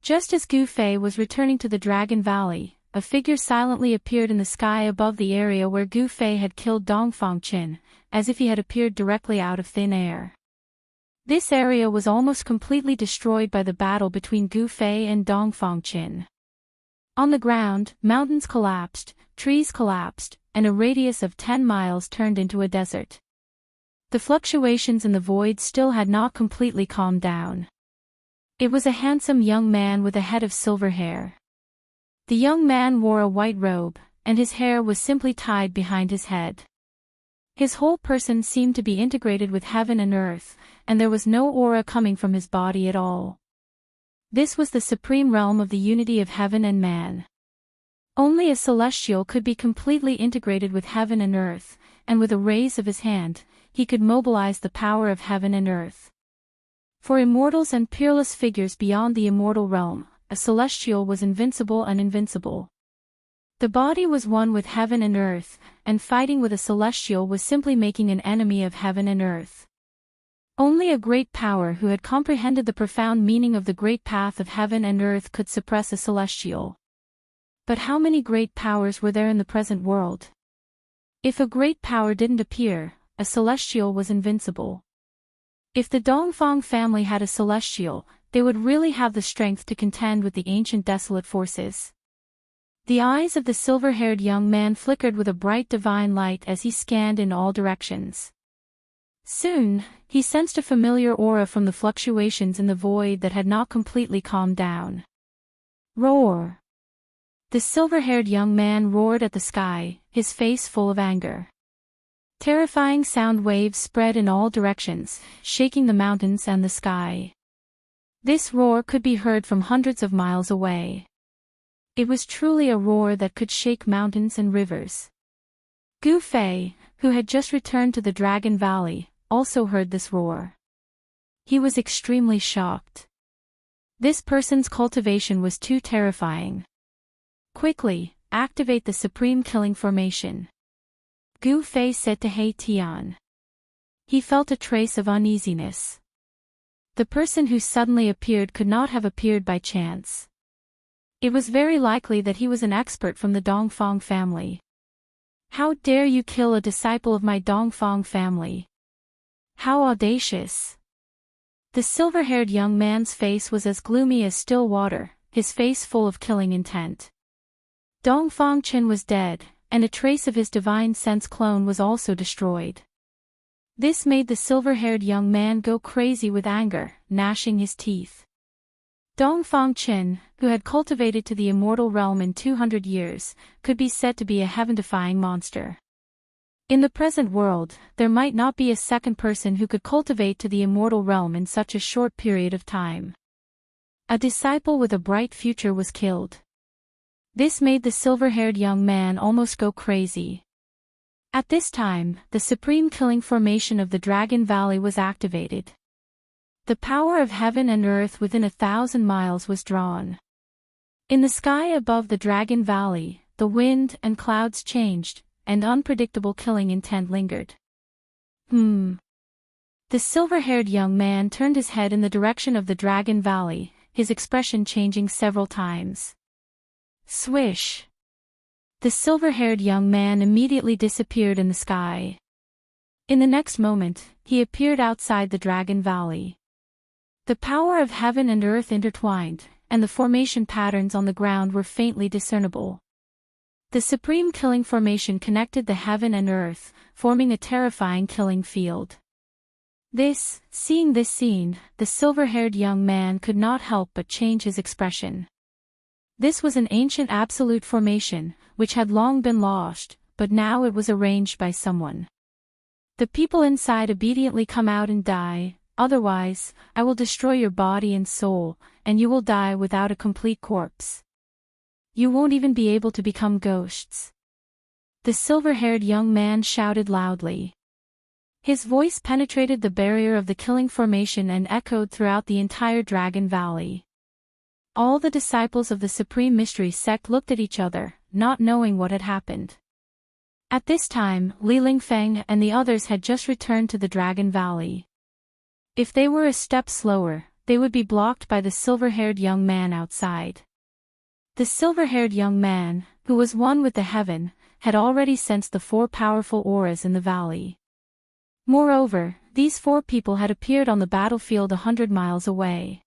Just as Gu Fei was returning to the Dragon Valley, a figure silently appeared in the sky above the area where Gu Fei had killed Dongfang Qin, as if he had appeared directly out of thin air. This area was almost completely destroyed by the battle between Gu Fei and Dongfang Qin. On the ground, mountains collapsed, trees collapsed, and a radius of 10 miles turned into a desert. The fluctuations in the void still had not completely calmed down. It was a handsome young man with a head of silver hair. The young man wore a white robe, and his hair was simply tied behind his head. His whole person seemed to be integrated with heaven and earth, and there was no aura coming from his body at all. This was the supreme realm of the unity of heaven and man. Only a celestial could be completely integrated with heaven and earth, and with a raise of his hand, he could mobilize the power of heaven and earth. For immortals and peerless figures beyond the immortal realm, a celestial was invincible and invincible. The body was one with heaven and earth, and fighting with a celestial was simply making an enemy of heaven and earth. Only a great power who had comprehended the profound meaning of the great path of heaven and earth could suppress a celestial. But how many great powers were there in the present world? If a great power didn't appear, a celestial was invincible. If the Dongfang family had a celestial, they would really have the strength to contend with the ancient desolate forces. The eyes of the silver-haired young man flickered with a bright divine light as he scanned in all directions. Soon, he sensed a familiar aura from the fluctuations in the void that had not completely calmed down. Roar! The silver-haired young man roared at the sky, his face full of anger. Terrifying sound waves spread in all directions, shaking the mountains and the sky. This roar could be heard from hundreds of miles away. It was truly a roar that could shake mountains and rivers. Gu Fei, who had just returned to the Dragon Valley, also heard this roar. He was extremely shocked. This person's cultivation was too terrifying. Quickly, activate the Supreme Killing Formation. Gu Fei said to He Tian. He felt a trace of uneasiness. The person who suddenly appeared could not have appeared by chance. It was very likely that he was an expert from the Dongfang family. How dare you kill a disciple of my Dongfang family? How audacious! The silver-haired young man's face was as gloomy as still water, his face full of killing intent. Dongfang Qin was dead, and a trace of his divine sense clone was also destroyed. This made the silver-haired young man go crazy with anger, gnashing his teeth. Dongfang Qin, who had cultivated to the immortal realm in 200 years, could be said to be a heaven-defying monster. In the present world, there might not be a second person who could cultivate to the immortal realm in such a short period of time. A disciple with a bright future was killed. This made the silver-haired young man almost go crazy. At this time, the supreme killing formation of the Dragon Valley was activated. The power of heaven and earth within 1,000 miles was drawn. In the sky above the Dragon Valley, the wind and clouds changed, and unpredictable killing intent lingered. The silver-haired young man turned his head in the direction of the Dragon Valley, his expression changing several times. Swish! The silver-haired young man immediately disappeared in the sky. In the next moment, he appeared outside the Dragon Valley. The power of heaven and earth intertwined, and the formation patterns on the ground were faintly discernible. The supreme killing formation connected the heaven and earth, forming a terrifying killing field. Seeing this scene, the silver-haired young man could not help but change his expression. This was an ancient absolute formation, which had long been lost, but now it was arranged by someone. The people inside obediently come out and die, otherwise, I will destroy your body and soul, and you will die without a complete corpse. You won't even be able to become ghosts. The silver-haired young man shouted loudly. His voice penetrated the barrier of the killing formation and echoed throughout the entire Dragon Valley. All the disciples of the Supreme Mystery sect looked at each other, not knowing what had happened. At this time, Li Lingfeng and the others had just returned to the Dragon Valley. If they were a step slower, they would be blocked by the silver-haired young man outside. The silver-haired young man, who was one with the heaven, had already sensed the 4 powerful auras in the valley. Moreover, these 4 people had appeared on the battlefield 100 miles away.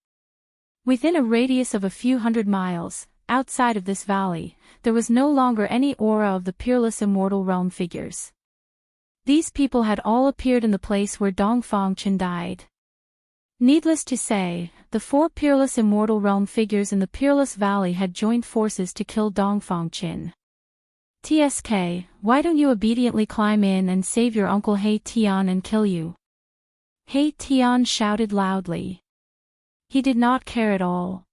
Within a radius of a few hundred miles, outside of this valley, there was no longer any aura of the peerless immortal realm figures. These people had all appeared in the place where Dongfang Chen died. Needless to say, the 4 peerless immortal realm figures in the Peerless Valley had joined forces to kill Dongfang Chen. TSK, why don't you obediently climb in and save your uncle He Tian and kill you? He Tian shouted loudly. He did not care at all.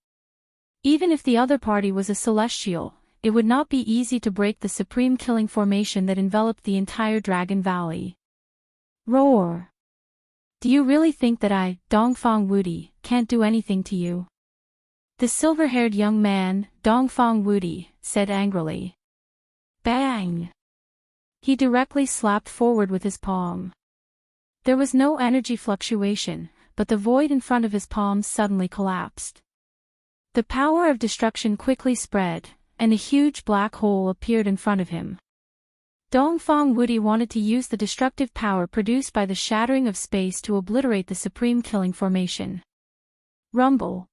Even if the other party was a celestial, it would not be easy to break the supreme killing formation that enveloped the entire Dragon Valley. Roar! Do you really think that I, Dongfang Wudi, can't do anything to you? The silver-haired young man, Dongfang Wudi, said angrily. Bang! He directly slapped forward with his palm. There was no energy fluctuation, but the void in front of his palm suddenly collapsed. The power of destruction quickly spread, and a huge black hole appeared in front of him. Dongfang Wudi wanted to use the destructive power produced by the shattering of space to obliterate the supreme killing formation. Rumble!